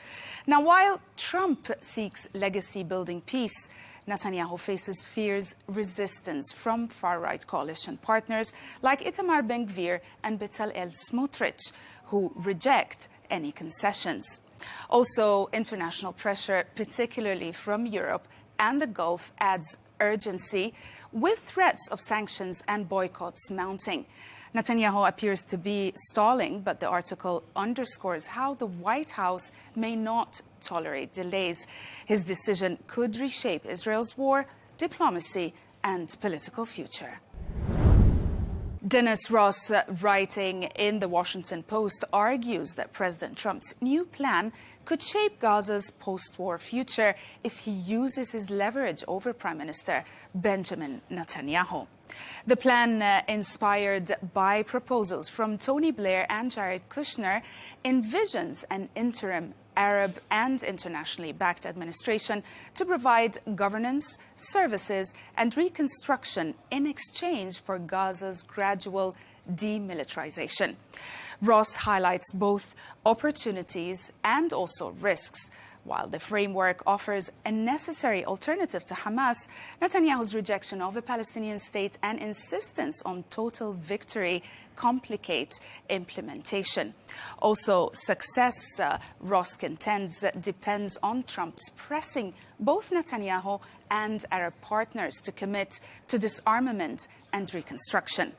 Now, while Trump seeks legacy-building peace, Netanyahu faces fierce resistance from far-right coalition partners like Itamar Ben-Gvir and Bezalel Smotrich, who reject any concessions. Also, international pressure, particularly from Europe and the Gulf, adds urgency, with threats of sanctions and boycotts mounting. Netanyahu appears to be stalling, but the article underscores how the White House may not tolerate delays. His decision could reshape Israel's war, diplomacy, and political future. Dennis Ross, writing in the Washington Post, argues that President Trump's new plan could shape Gaza's post-war future if he uses his leverage over Prime Minister Benjamin Netanyahu. The plan, inspired by proposals from Tony Blair and Jared Kushner, envisions an interim Arab and internationally backed administration to provide governance, services and reconstruction in exchange for Gaza's gradual demilitarization. Ross highlights both opportunities and also risks. While the framework offers a necessary alternative to Hamas, Netanyahu's rejection of a Palestinian state and insistence on total victory complicate implementation. Also, success, Ross contends, depends on Trump's pressing both Netanyahu and Arab partners to commit to disarmament and reconstruction.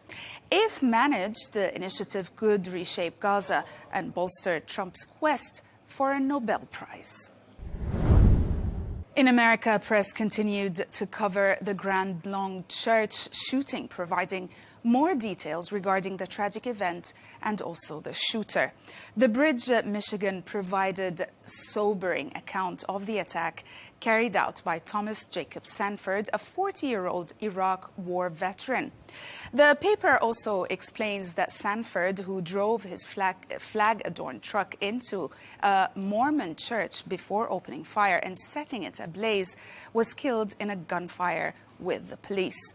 If managed, the initiative could reshape Gaza and bolster Trump's quest for a Nobel Prize. In America, press continued to cover the Grand Blanc Church shooting, providing more details regarding the tragic event and also the shooter. The Bridge, Michigan, provided sobering account of the attack carried out by Thomas Jacob Sanford, a 40-year-old Iraq War veteran. The paper also explains that Sanford, who drove his flag-adorned truck into a Mormon church before opening fire and setting it ablaze, was killed in a gunfire with the police.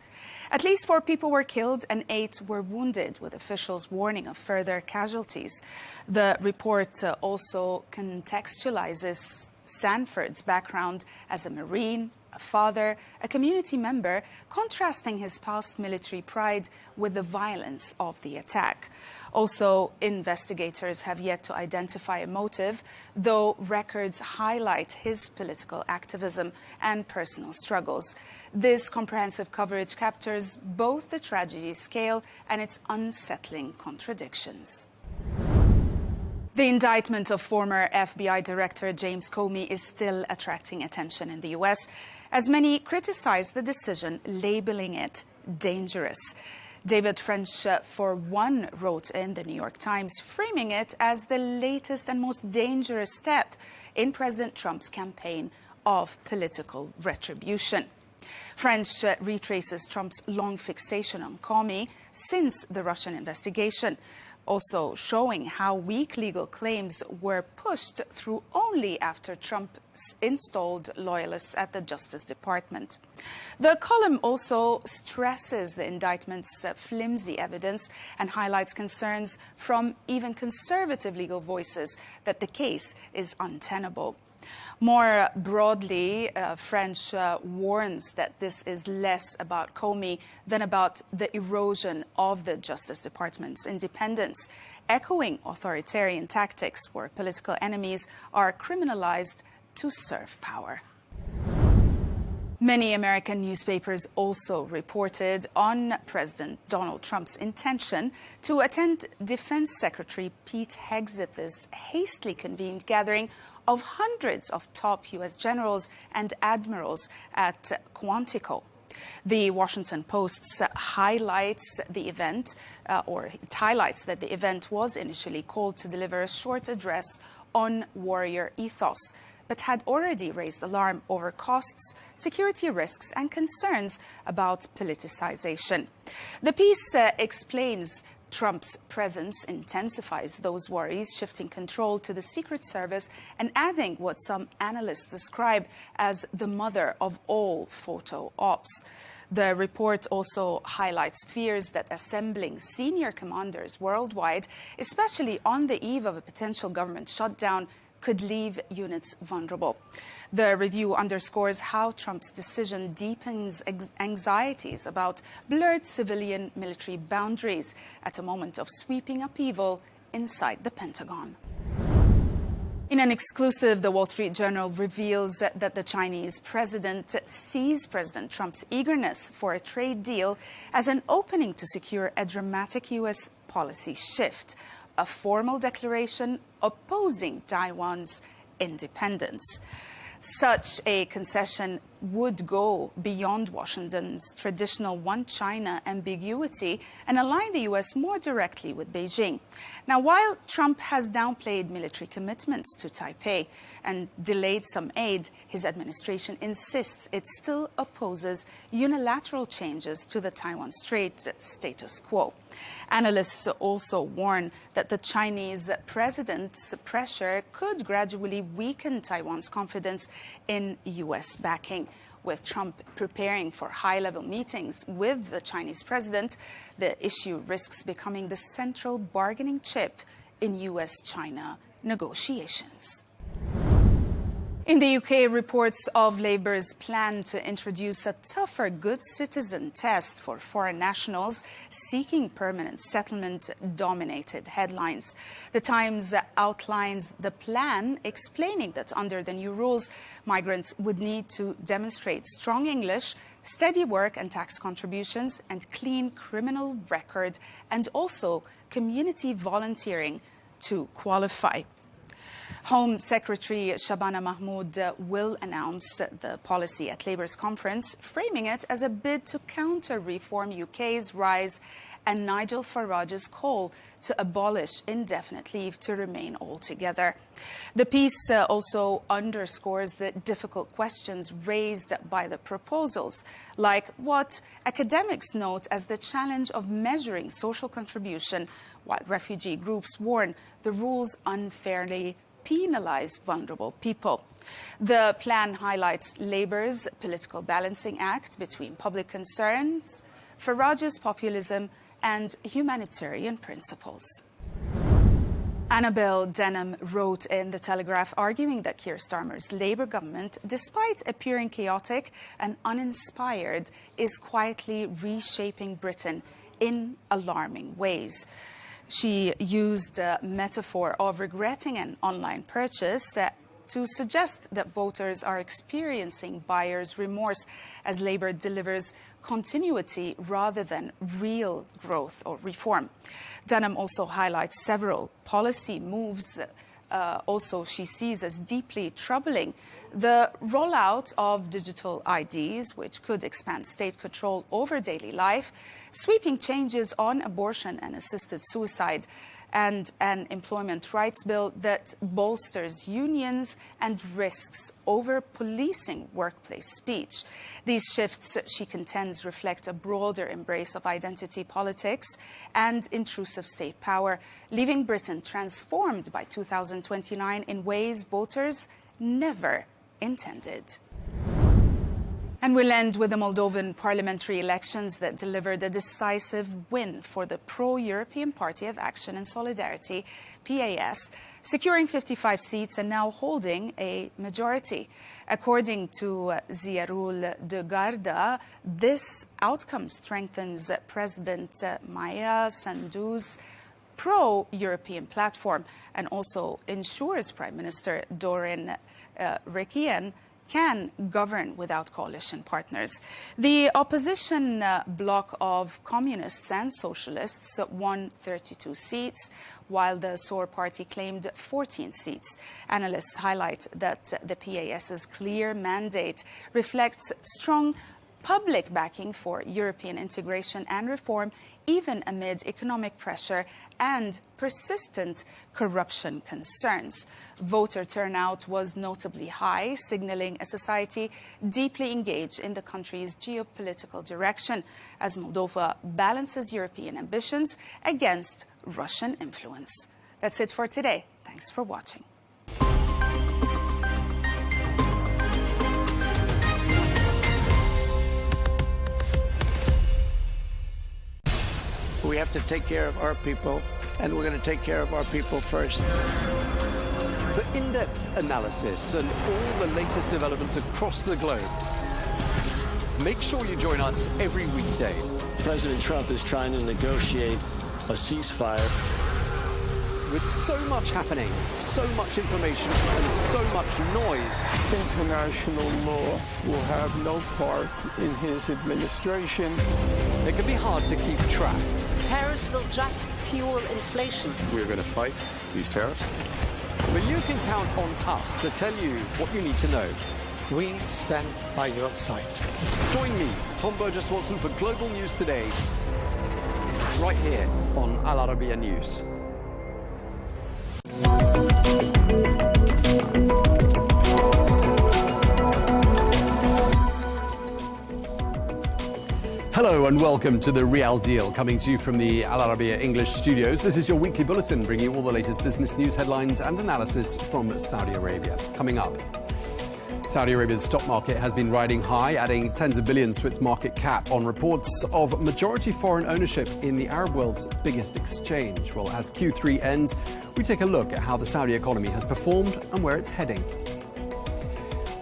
At least 4 people were killed and 8 were wounded, with officials warning of further casualties. The report also contextualizes Sanford's background as a Marine, a father, a community member, contrasting his past military pride with the violence of the attack. Also, investigators have yet to identify a motive, though records highlight his political activism and personal struggles. This comprehensive coverage captures both the tragedy's scale and its unsettling contradictions. The indictment of former FBI Director James Comey is still attracting attention in the U.S., as many criticize the decision, labeling it dangerous. David French, for one, wrote in the New York Times, framing it as the latest and most dangerous step in President Trump's campaign of political retribution. French retraces Trump's long fixation on Comey since the Russian investigation, also showing how weak legal claims were pushed through only after Trump installed loyalists at the Justice Department. The column also stresses the indictment's flimsy evidence and highlights concerns from even conservative legal voices that the case is untenable. More broadly, French warns that this is less about Comey than about the erosion of the Justice Department's independence, echoing authoritarian tactics where political enemies are criminalized to serve power. Many American newspapers also reported on President Donald Trump's intention to attend Defense Secretary Pete Hegseth's hastily convened gathering of hundreds of top U.S. generals and admirals at Quantico. The Washington Post highlights the event, it highlights that the event was initially called to deliver a short address on warrior ethos, but had already raised alarm over costs, security risks, and concerns about politicization. The piece explains Trump's presence intensifies those worries, shifting control to the Secret Service and adding what some analysts describe as the mother of all photo ops. The report also highlights fears that assembling senior commanders worldwide, especially on the eve of a potential government shutdown, could leave units vulnerable. The review underscores how Trump's decision deepens anxieties about blurred civilian-military boundaries at a moment of sweeping upheaval inside the Pentagon. In an exclusive, the Wall Street Journal reveals that the Chinese president sees President Trump's eagerness for a trade deal as an opening to secure a dramatic U.S. policy shift, a formal declaration opposing Taiwan's independence. Such a concession would go beyond Washington's traditional one China ambiguity and align the U.S. more directly with Beijing. Now, while Trump has downplayed military commitments to Taipei and delayed some aid, his administration insists it still opposes unilateral changes to the Taiwan Strait status quo. Analysts also warn that the Chinese president's pressure could gradually weaken Taiwan's confidence in U.S. backing. With Trump preparing for high-level meetings with the Chinese president, the issue risks becoming the central bargaining chip in U.S.-China negotiations. In the UK, reports of Labour's plan to introduce a tougher good citizen test for foreign nationals seeking permanent settlement dominated headlines. The Times outlines the plan, explaining that under the new rules, migrants would need to demonstrate strong English, steady work and tax contributions, and clean criminal record, and also community volunteering to qualify. Home Secretary Shabana Mahmood will announce the policy at Labour's conference, framing it as a bid to counter Reform UK's rise and Nigel Farage's call to abolish indefinite leave to remain altogether. The piece also underscores the difficult questions raised by the proposals, like what academics note as the challenge of measuring social contribution, while refugee groups warn the rules unfairly penalise vulnerable people. The plan highlights Labour's political balancing act between public concerns, Farage's populism and humanitarian principles. Annabel Denham wrote in The Telegraph arguing that Keir Starmer's Labour government, despite appearing chaotic and uninspired, is quietly reshaping Britain in alarming ways. She used the metaphor of regretting an online purchase to suggest that voters are experiencing buyer's remorse as Labour delivers continuity rather than real growth or reform. Dunham also highlights several policy moves also she sees as deeply troubling. The rollout of digital IDs, which could expand state control over daily life, sweeping changes on abortion and assisted suicide, and an employment rights bill that bolsters unions and risks over policing workplace speech. These shifts, she contends, reflect a broader embrace of identity politics and intrusive state power, leaving Britain transformed by 2029 in ways voters never intended. And we'll end with the Moldovan parliamentary elections that delivered a decisive win for the pro-European Party of Action and Solidarity, PAS, securing 55 seats and now holding a majority. According to Ziarul de Garda, this outcome strengthens President Maia Sandu's pro-European platform and also ensures Prime Minister Dorin Rekian can govern without coalition partners. The opposition bloc of communists and socialists won 32 seats, while the SOR party claimed 14 seats. Analysts highlight that the PAS's clear mandate reflects strong public backing for European integration and reform, even amid economic pressure and persistent corruption concerns. Voter turnout was notably high, signaling a society deeply engaged in the country's geopolitical direction as Moldova balances European ambitions against Russian influence. That's it for today. Thanks for watching. We have to take care of our people, and we're going to take care of our people first. For in-depth analysis and all the latest developments across the globe, make sure you join us every weekday. President Trump is trying to negotiate a ceasefire. With so much happening, so much information, and so much noise, international law will have no part in his administration. It can be hard to keep track. Tariffs will just fuel inflation. We're going to fight these tariffs. But you can count on us to tell you what you need to know. We stand by your side. Join me, Tom Burges Watson, for Global News Today, right here on Al Arabiya News. Hello and welcome to The Real Deal, coming to you from the Al Arabiya English studios. This is your weekly bulletin, bringing you all the latest business news, headlines and analysis from Saudi Arabia. Coming up, Saudi Arabia's stock market has been riding high, adding tens of billions to its market cap on reports of majority foreign ownership in the Arab world's biggest exchange. Well, as Q3 ends, we take a look at how the Saudi economy has performed and where it's heading.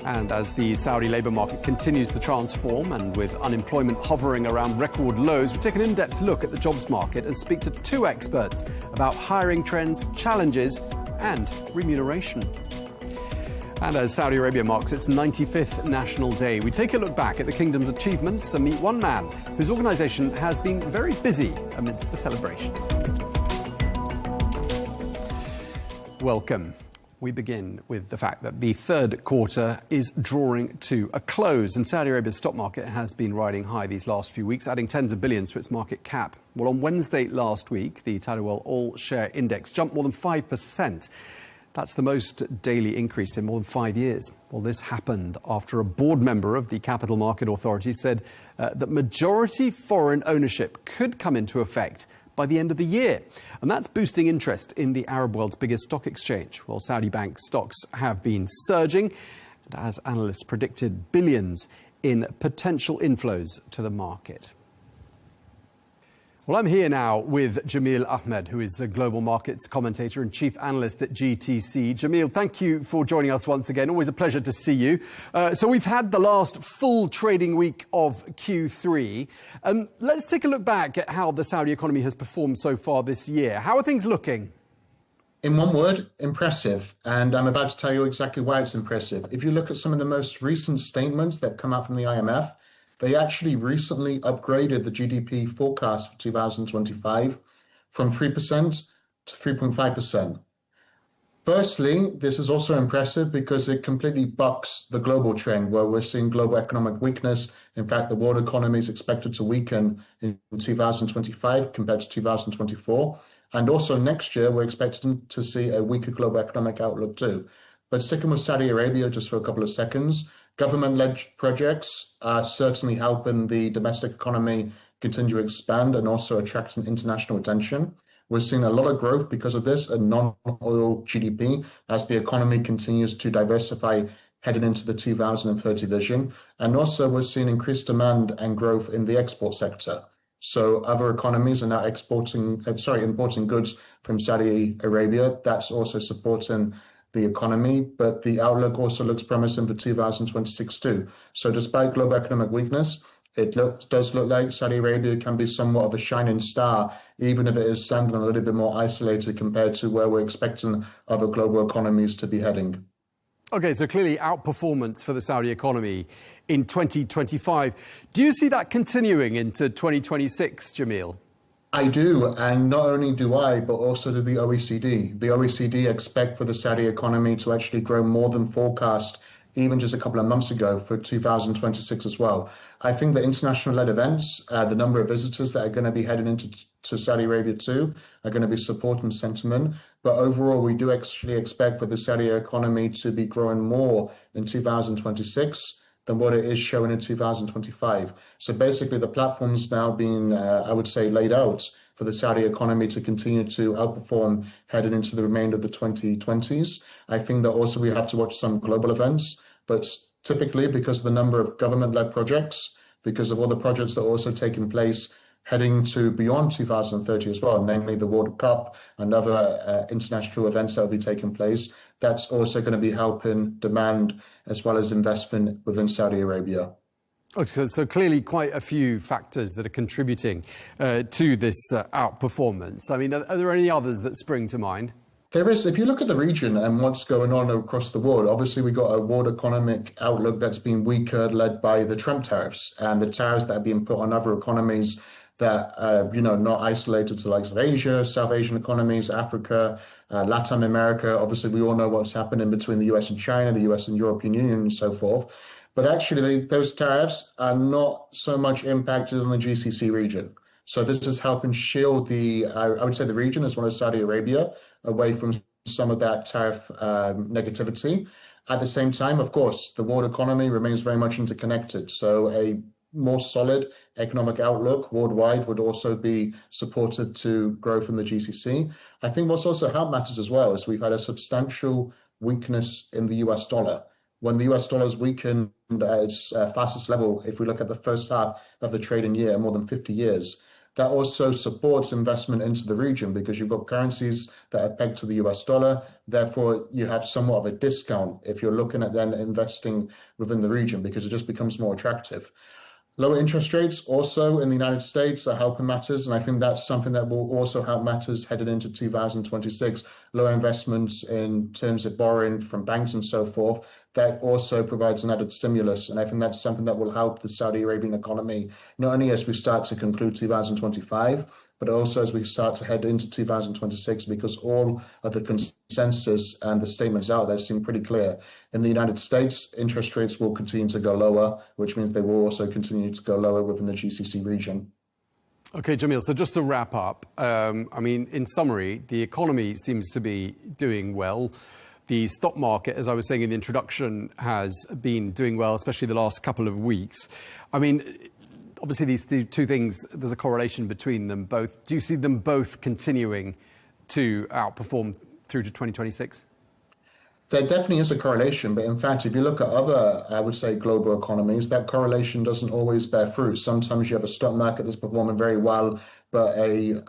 And as the Saudi labour market continues to transform and with unemployment hovering around record lows, we take an in-depth look at the jobs market and speak to two experts about hiring trends, challenges and remuneration. And as Saudi Arabia marks its 95th National Day, we take a look back at the kingdom's achievements and meet one man whose organisation has been very busy amidst the celebrations. Welcome. We begin with the fact that the third quarter is drawing to a close, and Saudi Arabia's stock market has been riding high these last few weeks, adding tens of billions to its market cap. Well, on Wednesday last week, the Tadawul All-Share Index jumped more than 5%. That's the most daily increase in more than 5 years. Well, this happened after a board member of the Capital Market Authority said that majority foreign ownership could come into effect by the end of the year. And that's boosting interest in the Arab world's biggest stock exchange. Well, Saudi bank stocks have been surging, and as analysts predicted, billions in potential inflows to the market. Well, I'm here now with Jamil Ahmed, who is a global markets commentator and chief analyst at GTC. Jamil, thank you for joining us once again. Always a pleasure to see you. So we've had the last full trading week of Q3. Let's take a look back at how the Saudi economy has performed so far this year. How are things looking? In one word, impressive. And I'm about to tell you exactly why it's impressive. If you look at some of the most recent statements that have come out from the IMF, they actually recently upgraded the GDP forecast for 2025 from 3% to 3.5%. Firstly, this is also impressive because it completely bucks the global trend where we're seeing global economic weakness. In fact, the world economy is expected to weaken in 2025 compared to 2024. And also next year, we're expecting to see a weaker global economic outlook too. But sticking with Saudi Arabia just for a couple of seconds, government-led projects are certainly helping the domestic economy continue to expand and also attracting international attention. We're seeing a lot of growth because of this in non-oil GDP as the economy continues to diversify heading into the 2030 vision. And also we're seeing increased demand and growth in the export sector. So other economies are now importing goods from Saudi Arabia. That's also supporting the economy, but the outlook also looks promising for 2026 too. So despite global economic weakness, it does look like Saudi Arabia can be somewhat of a shining star, even if it is standing a little bit more isolated compared to where we're expecting other global economies to be heading. OK, so clearly outperformance for the Saudi economy in 2025. Do you see that continuing into 2026, Jamil? I do, and not only do I, but also do the OECD. The OECD expect for the Saudi economy to actually grow more than forecast even just a couple of months ago for 2026 as well. I think the international-led events, the number of visitors that are going to be heading into Saudi Arabia too, are going to be supporting sentiment. But overall, we do actually expect for the Saudi economy to be growing more in 2026 than what it is showing in 2025. So basically the platform's now being, I would say, laid out for the Saudi economy to continue to outperform heading into the remainder of the 2020s. I think that also we have to watch some global events, but typically because of the number of government-led projects, because of all the projects that are also taking place heading to beyond 2030 as well, namely the World Cup and other international events that will be taking place. That's also going to be helping demand as well as investment within Saudi Arabia. Okay, so clearly quite a few factors that are contributing to this outperformance. I mean, are there any others that spring to mind? There is. If you look at the region and what's going on across the world, obviously we got a world economic outlook that's been weaker, led by the Trump tariffs and the tariffs that have been put on other economies that, not isolated to the likes of Asia, South Asian economies, Africa, Latin America. Obviously, we all know what's happening between the US and China, the US and European Union and so forth. But actually, those tariffs are not so much impacted on the GCC region. So this is helping shield I would say the region, as well as Saudi Arabia, away from some of that tariff negativity. At the same time, of course, the world economy remains very much interconnected. So a more solid economic outlook worldwide would also be supportive to growth in the GCC. I think what's also helped matters as well is we've had a substantial weakness in the US dollar. When the US dollar is weakened at its fastest level, if we look at the first half of the trading year, more than 50 years, that also supports investment into the region because you've got currencies that are pegged to the US dollar. Therefore, you have somewhat of a discount if you're looking at then investing within the region because it just becomes more attractive. Lower interest rates also in the United States are helping matters, and I think that's something that will also help matters headed into 2026. Lower investments in terms of borrowing from banks and so forth, that also provides an added stimulus, and I think that's something that will help the Saudi Arabian economy, not only as we start to conclude 2025, but also as we start to head into 2026, because all of the consensus and the statements out there seem pretty clear. In the United States, interest rates will continue to go lower, which means they will also continue to go lower within the GCC region. Okay, Jamil, so just to wrap up, in summary, the economy seems to be doing well. The stock market, as I was saying in the introduction, has been doing well, especially the last couple of weeks. Obviously, these two things, there's a correlation between them both. Do you see them both continuing to outperform through to 2026? There definitely is a correlation, but in fact, if you look at other, I would say, global economies, that correlation doesn't always bear fruit. Sometimes you have a stock market that's performing very well, but a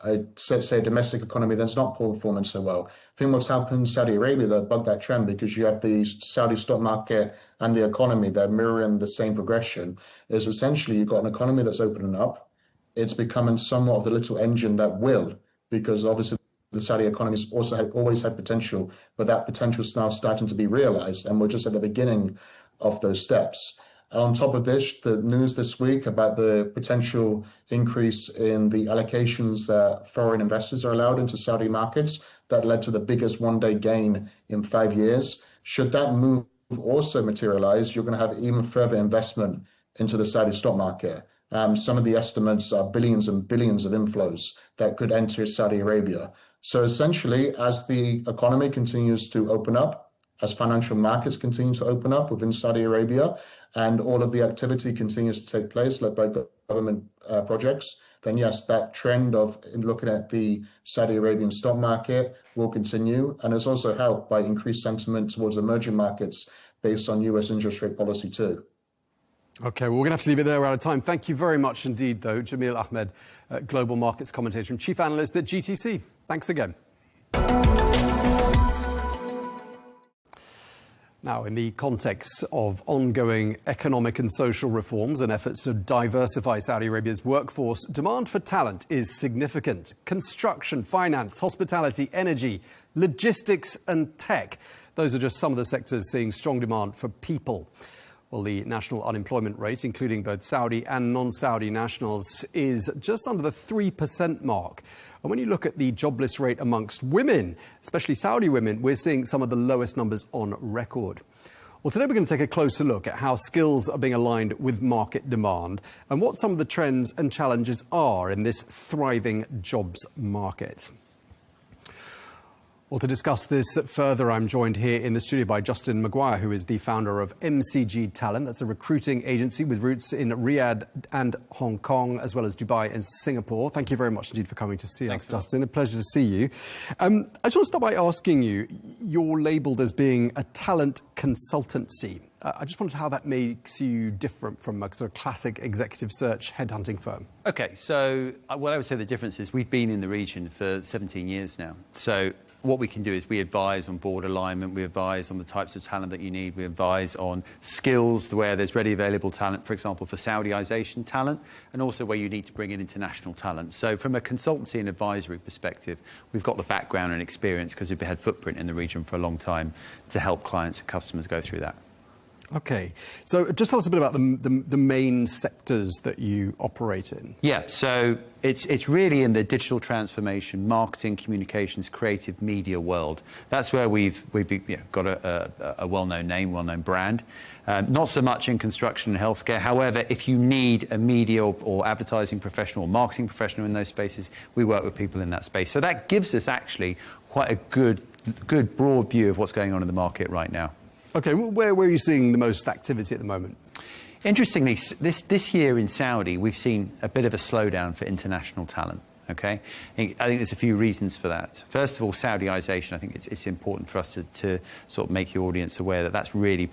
domestic economy that's not performing so well. I think what's happened in Saudi Arabia that bugged that trend, because you have the Saudi stock market and the economy, they're mirroring the same progression, is essentially you've got an economy that's opening up. It's becoming somewhat of the little engine that will, because obviously the Saudi economy has also always had potential, but that potential is now starting to be realized, and we're just at the beginning of those steps. On top of this, the news this week about the potential increase in the allocations that foreign investors are allowed into Saudi markets, that led to the biggest one-day gain in 5 years. Should that move also materialize, you're going to have even further investment into the Saudi stock market. Some of the estimates are billions and billions of inflows that could enter Saudi Arabia. So essentially, as the economy continues to open up, as financial markets continue to open up within Saudi Arabia, and all of the activity continues to take place led by government projects, then yes, that trend of looking at the Saudi Arabian stock market will continue. And it's also helped by increased sentiment towards emerging markets based on US interest rate policy too. OK, well, we're going to have to leave it there. We're out of time. Thank you very much indeed, though, Jamil Ahmed, Global Markets Commentator and Chief Analyst at GTC. Thanks again. Now, in the context of ongoing economic and social reforms and efforts to diversify Saudi Arabia's workforce, demand for talent is significant. Construction, finance, hospitality, energy, logistics and tech. Those are just some of the sectors seeing strong demand for people. Well, the national unemployment rate, including both Saudi and non-Saudi nationals, is just under the 3% mark. And when you look at the jobless rate amongst women, especially Saudi women, we're seeing some of the lowest numbers on record. Well, today we're going to take a closer look at how skills are being aligned with market demand and what some of the trends and challenges are in this thriving jobs market. Well, to discuss this further, I'm joined here in the studio by Justin Maguire, who is the founder of MCG Talent. That's a recruiting agency with roots in Riyadh and Hong Kong, as well as Dubai and Singapore. Thank you very much indeed for coming to see us, Justin. A pleasure to see you. I just want to start by asking you, you're labelled as being a talent consultancy. I just wondered how that makes you different from a sort of classic executive search headhunting firm. OK, so what I would say the difference is we've been in the region for 17 years now. So what we can do is we advise on board alignment, we advise on the types of talent that you need, we advise on skills where there's ready available talent, for example, for Saudiization talent, and also where you need to bring in international talent. So from a consultancy and advisory perspective, we've got the background and experience because we've had footprint in the region for a long time to help clients and customers go through that. Okay, so just tell us a bit about the main sectors that you operate in. Yeah, so it's really in the digital transformation, marketing, communications, creative media world. That's where we've got a well-known name, well-known brand. Not so much in construction and healthcare. However, if you need a media or advertising professional or marketing professional in those spaces, we work with people in that space. So that gives us actually quite a good broad view of what's going on in the market right now. Okay, where are you seeing the most activity at the moment? Interestingly, this year in Saudi, we've seen a bit of a slowdown for international talent. Okay, I think there's a few reasons for that. First of all, Saudiization. I think it's important for us to sort of make your audience aware that that's really,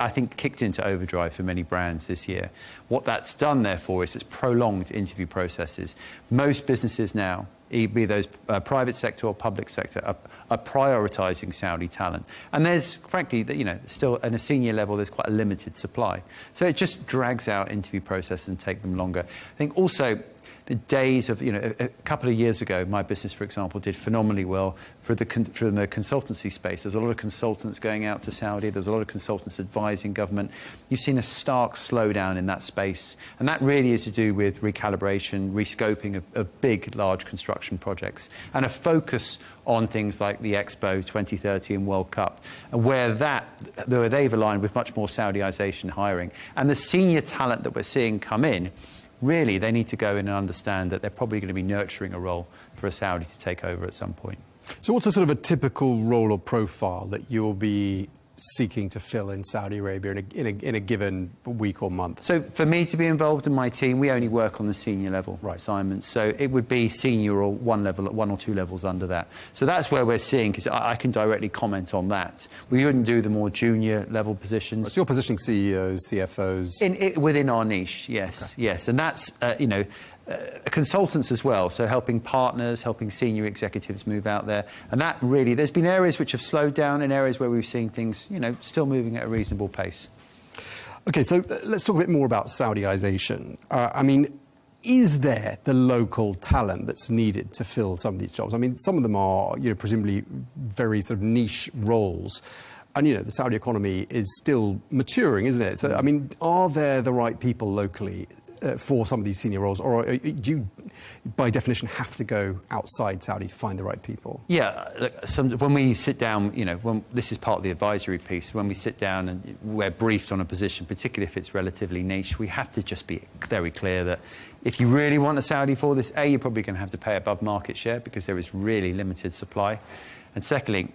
I think, kicked into overdrive for many brands this year. What that's done, therefore, is it's prolonged interview processes. Most businesses now, be those private sector or public sector, are prioritising Saudi talent. And there's, frankly, still at a senior level, there's quite a limited supply. So it just drags out interview processes and take them longer. I think also the days of, a couple of years ago, my business, for example, did phenomenally well from the consultancy space. There's a lot of consultants going out to Saudi. There's a lot of consultants advising government. You've seen a stark slowdown in that space. And that really is to do with recalibration, rescoping of big, large construction projects, and a focus on things like the Expo 2030 and World Cup, and where they've aligned with much more Saudiization hiring. And the senior talent that we're seeing come in, really, they need to go in and understand that they're probably going to be nurturing a role for a Saudi to take over at some point. So what's a sort of a typical role or profile that you'll be seeking to fill in Saudi Arabia in a given week or month? So for me to be involved in my team, we only work on the senior level assignments. So it would be senior or one or two levels under that. So that's where we're seeing, because I can directly comment on that. We wouldn't do the more junior level positions. So you're positioning CEOs, CFOs? Within our niche, yes. Okay. Yes, and that's, consultants as well, so helping partners, helping senior executives move out there. And that really, there's been areas which have slowed down and areas where we've seen things, still moving at a reasonable pace. OK, so let's talk a bit more about Saudiization. Is there the local talent that's needed to fill some of these jobs? I mean, some of them are, presumably very sort of niche roles. And, the Saudi economy is still maturing, isn't it? So, are there the right people locally for some of these senior roles, or do you, by definition, have to go outside Saudi to find the right people? Yeah, when we sit down, this is part of the advisory piece, when we sit down and we're briefed on a position, particularly if it's relatively niche, we have to just be very clear that if you really want a Saudi for this, you're probably going to have to pay above market share because there is really limited supply. And secondly,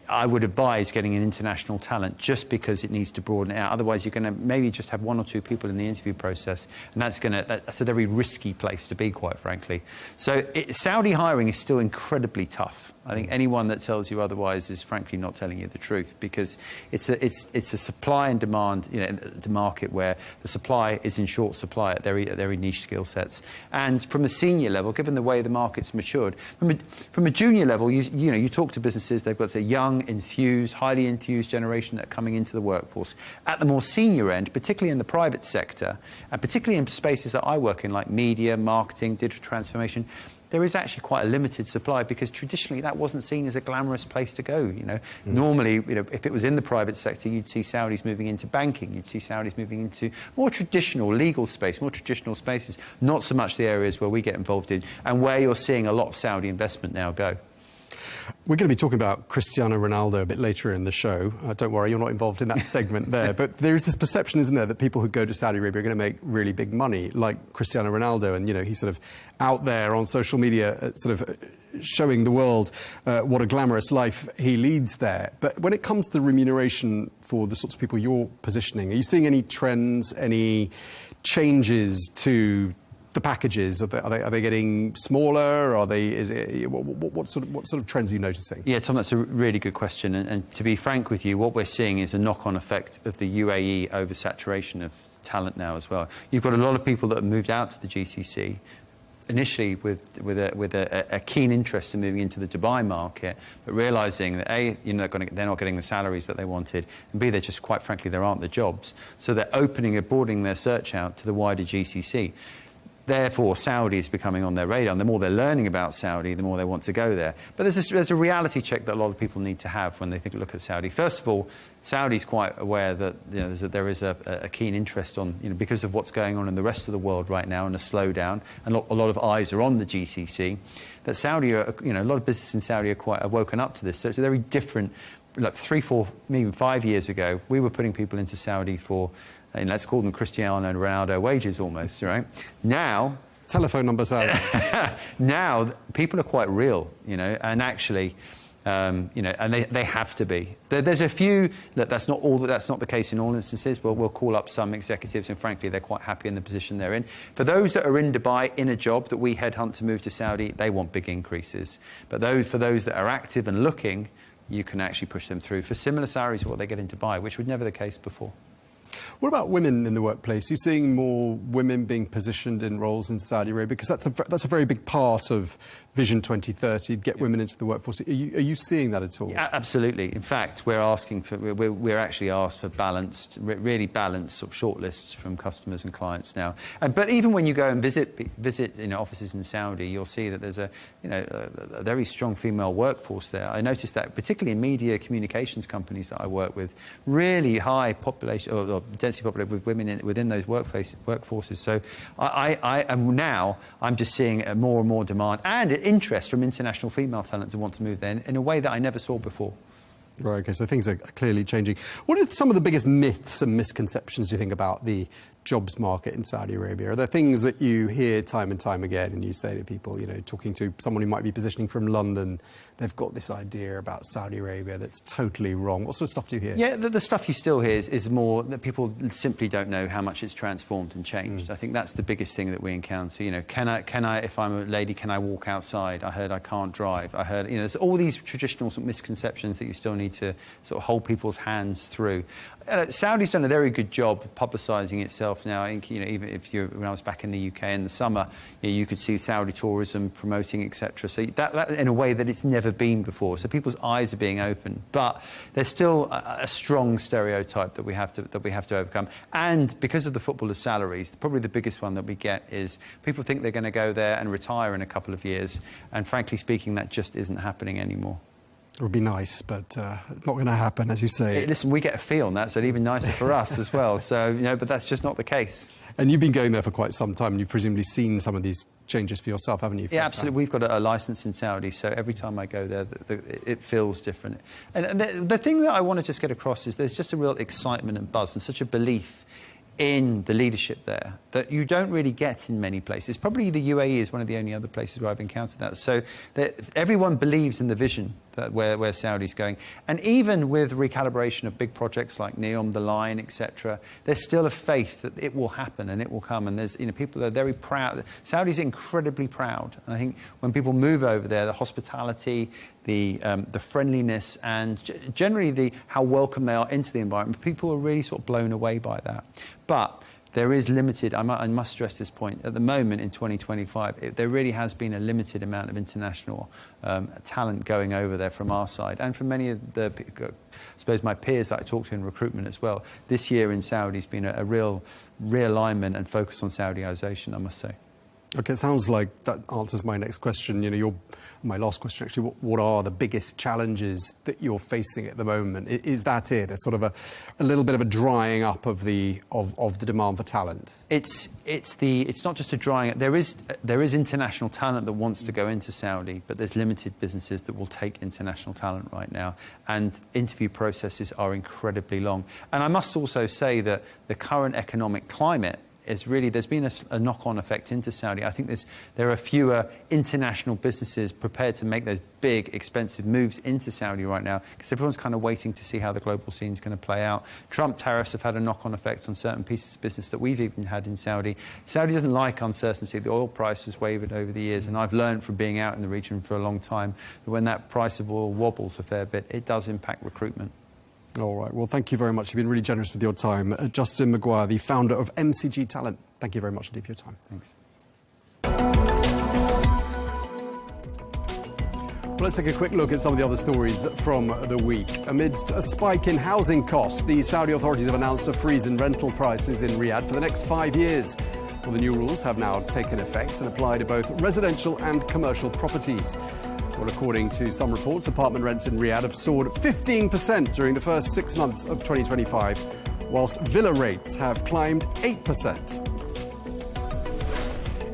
I would advise getting an international talent just because it needs to broaden it out. Otherwise, you're going to maybe just have one or two people in the interview process, and that's a very risky place to be, quite frankly. So Saudi hiring is still incredibly tough. I think anyone that tells you otherwise is frankly not telling you the truth, because it's a supply and demand, the market where the supply is in short supply at very niche skill sets. And from a senior level, given the way the market's matured, from a junior level, you talk to businesses, they've got a young, enthused, highly enthused generation that are coming into the workforce. At the more senior end, particularly in the private sector, and particularly in spaces that I work in, like media, marketing, digital transformation, there is actually quite a limited supply, because traditionally that wasn't seen as a glamorous place to go. Normally, if it was in the private sector, you'd see Saudis moving into banking, you'd see Saudis moving into more traditional legal space, more traditional spaces, not so much the areas where we get involved in, and where you're seeing a lot of Saudi investment now go. We're going to be talking about Cristiano Ronaldo a bit later in the show. Don't worry, you're not involved in that segment there. But there is this perception, isn't there, that people who go to Saudi Arabia are going to make really big money, like Cristiano Ronaldo. And, he's sort of out there on social media sort of showing the world what a glamorous life he leads there. But when it comes to the remuneration for the sorts of people you're positioning, are you seeing any trends, any changes to the packages? Are they getting smaller? What sort of trends are you noticing? Yeah, Tom, that's a really good question. And to be frank with you, what we're seeing is a knock-on effect of the UAE oversaturation of talent now as well. You've got a lot of people that have moved out to the GCC, initially with a keen interest in moving into the Dubai market, but realising that A, they're not getting the salaries that they wanted, and B, they're just, quite frankly, there aren't the jobs. So they're broadening their search out to the wider GCC. Therefore, Saudi is becoming on their radar, and the more they're learning about Saudi, the more they want to go there. But there's a reality check that a lot of people need to have when they look at Saudi. First of all, Saudi's quite aware that there is a keen interest on, because of what's going on in the rest of the world right now and a slowdown, and a lot of eyes are on the GCC, that Saudi, a lot of businesses in Saudi are woken up to this. So it's a very different, like 3, 4, maybe 5 years ago, we were putting people into Saudi for, let's call them Cristiano and Ronaldo wages almost, right? Now... Telephone numbers out. Now, people are quite real, and actually... and they have to be. There's a few that's not the case in all instances, but we'll call up some executives, and frankly, they're quite happy in the position they're in. For those that are in Dubai in a job that we headhunt to move to Saudi, they want big increases. But for those that are active and looking, you can actually push them through for similar salaries to what they get in Dubai, which was never the case before. What about women in the workplace? Are you seeing more women being positioned in roles in Saudi Arabia? Because that's a very big part of Vision 2030, get women into the workforce. Are you seeing that at all? Yeah, absolutely. In fact, we're actually asked for really balanced sort of shortlists from customers and clients now. But even when you go and visit offices in Saudi, you'll see that there's a very strong female workforce there. I noticed that particularly in media communications companies that I work with, really high population or density populated with women within those workforces. So I'm just seeing more and more demand and interest from international female talent to want to move there in a way that I never saw before. Right, OK, so things are clearly changing. What are some of the biggest myths and misconceptions you think about the jobs market in Saudi Arabia? Are there things that you hear time and time again and you say to people, talking to someone who might be positioning from London, they've got this idea about Saudi Arabia that's totally wrong? What sort of stuff do you hear? Yeah, the stuff you still hear is more that people simply don't know how much it's transformed and changed. I think that's the biggest thing that we encounter. Can I, if I'm a lady, can I walk outside? I heard I can't drive. I heard, there's all these traditional sort of misconceptions that you still need to sort of hold people's hands through. Saudi's done a very good job of publicising itself now. I think, even when I was back in the UK in the summer, you could see Saudi tourism promoting, etc. So that in a way that it's never been before. So people's eyes are being opened, but there's still a strong stereotype that we have to overcome. And because of the footballers' salaries, probably the biggest one that we get is people think they're going to go there and retire in a couple of years. And frankly speaking, that just isn't happening anymore. It would be nice, but not going to happen, as you say. Listen, we get a fee on that, so it's even nicer for us as well. So, but that's just not the case. And you've been going there for quite some time, and you've presumably seen some of these changes for yourself, haven't you? Yeah, absolutely. We've got a licence in Saudi, so every time I go there, it feels different. And the thing that I want to just get across is there's just a real excitement and buzz and such a belief in the leadership there that you don't really get in many places. Probably the UAE is one of the only other places where I've encountered that. So that everyone believes in the vision that where Saudi's going. And even with recalibration of big projects like NEOM, the line, etc., there's still a faith that it will happen and it will come. And there's people are very proud. Saudi's incredibly proud. And I think when people move over there, the hospitality, the friendliness, and generally how welcome they are into the environment, people are really sort of blown away by that. But there is limited, I must stress this point, at the moment in 2025, there really has been a limited amount of international talent going over there from our side and from many of I suppose, my peers that I talk to in recruitment as well. This year in Saudi has been a real realignment and focus on Saudiization, I must say. OK, it sounds like that answers my next question. My last question, actually, what are the biggest challenges that you're facing at the moment? Is that it? A sort of a little bit of a drying up of the demand for talent? It's not just a drying up. There is international talent that wants to go into Saudi, but there's limited businesses that will take international talent right now. And interview processes are incredibly long. And I must also say that the current economic climate is really, there's been a knock-on effect into Saudi. I think there are fewer international businesses prepared to make those big, expensive moves into Saudi right now because everyone's kind of waiting to see how the global scene is going to play out. Trump tariffs have had a knock-on effect on certain pieces of business that we've even had in Saudi. Saudi doesn't like uncertainty. The oil price has wavered over the years, and I've learned from being out in the region for a long time that when that price of oil wobbles a fair bit, it does impact recruitment. All right. Well, thank you very much. You've been really generous with your time. Justin Maguire, the founder of MCG Talent. Thank you very much indeed for your time. Thanks. Well, let's take a quick look at some of the other stories from the week. Amidst a spike in housing costs, the Saudi authorities have announced a freeze in rental prices in Riyadh for the next 5 years. Well, the new rules have now taken effect and apply to both residential and commercial properties. Well, according to some reports, apartment rents in Riyadh have soared 15% during the first 6 months of 2025, whilst villa rates have climbed 8%.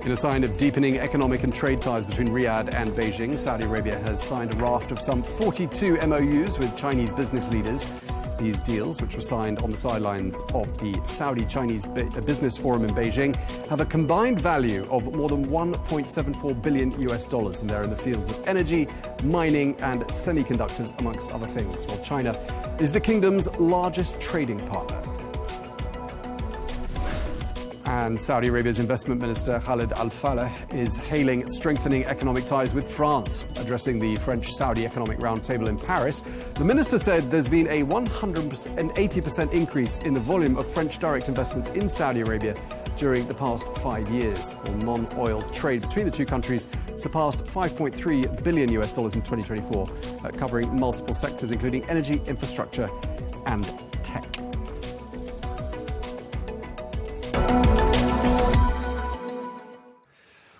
In a sign of deepening economic and trade ties between Riyadh and Beijing, Saudi Arabia has signed a raft of some 42 MOUs with Chinese business leaders. These deals, which were signed on the sidelines of the Saudi-Chinese Business Forum in Beijing, have a combined value of more than $1.74 billion, and they're in the fields of energy, mining and semiconductors, amongst other things. While China is the kingdom's largest trading partner. And Saudi Arabia's investment minister Khalid Al-Faleh is hailing strengthening economic ties with France. Addressing the French-Saudi Economic Roundtable in Paris, the minister said there's been a 180% increase in the volume of French direct investments in Saudi Arabia during the past 5 years. While non-oil trade between the two countries surpassed $5.3 billion in 2024, covering multiple sectors including energy, infrastructure and tech.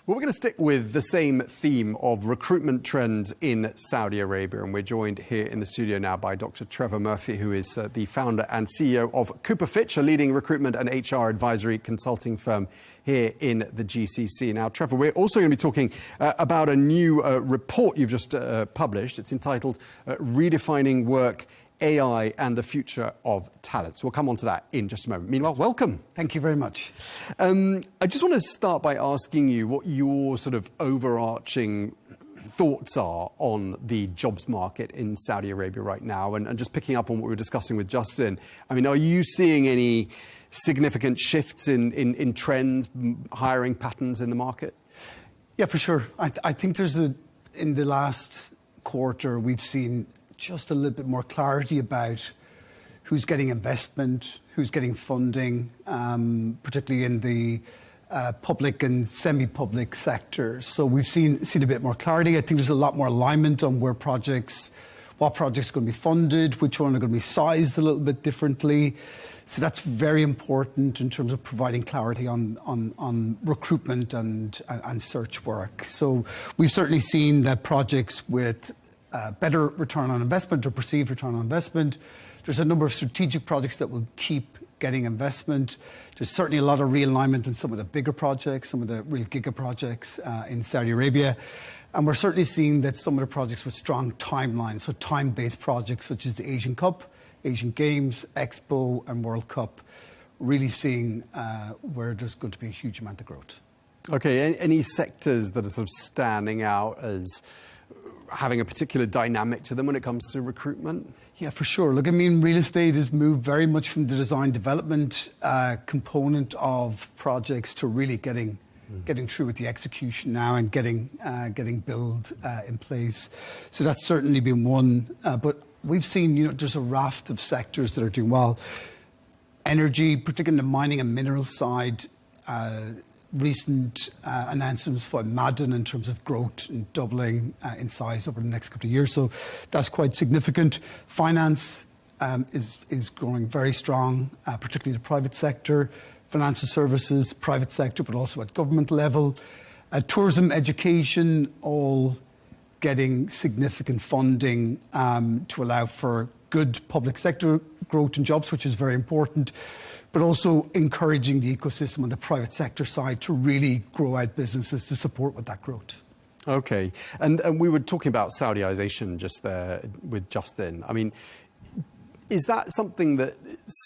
Well, we're going to stick with the same theme of recruitment trends in Saudi Arabia, and we're joined here in the studio now by Dr. Trevor Murphy, who is the founder and CEO of Cooper Fitch, a leading recruitment and HR advisory consulting firm here in the GCC. Now, Trevor, we're also going to be talking about a new report you've just published. It's entitled Redefining Work, AI and the Future of Talent. So we'll come on to that in just a moment. Meanwhile, welcome. Thank you very much. I just want to start by asking you what your sort of overarching thoughts are on the jobs market in Saudi Arabia right now, and just picking up on what we were discussing with Justin. I mean, are you seeing any significant shifts in trends, hiring patterns in the market? Yeah, for sure. I think in the last quarter, we've seen just a little bit more clarity about who's getting investment, who's getting funding, particularly in the public and semi-public sectors. So we've seen a bit more clarity. I think there's a lot more alignment on what projects are going to be funded, which one are going to be sized a little bit differently. So that's very important in terms of providing clarity on recruitment and search work. So we've certainly seen that projects with better return on investment or perceived return on investment. There's a number of strategic projects that will keep getting investment. There's certainly a lot of realignment in some of the bigger projects, some of the real giga projects in Saudi Arabia. And we're certainly seeing that some of the projects with strong timelines, so time-based projects such as the Asian Cup, Asian Games, Expo and World Cup, really seeing where there's going to be a huge amount of growth. Okay, any sectors that are sort of standing out as having a particular dynamic to them when it comes to recruitment? Yeah, for sure. Look, I mean, real estate has moved very much from the design development component of projects to really getting through with the execution now and getting build in place. So that's certainly been one. But we've seen, there's a raft of sectors that are doing well. Energy, particularly in the mining and mineral side, recent announcements for Madden in terms of growth and doubling in size over the next couple of years. So that's quite significant. Finance is growing very strong, particularly in the private sector. Financial services, private sector, but also at government level. Tourism, education, all getting significant funding to allow for good public sector growth and jobs, which is very important, but also encouraging the ecosystem on the private sector side to really grow out businesses to support with that growth. Okay. And we were talking about Saudization just there with Justin. I mean, is that something that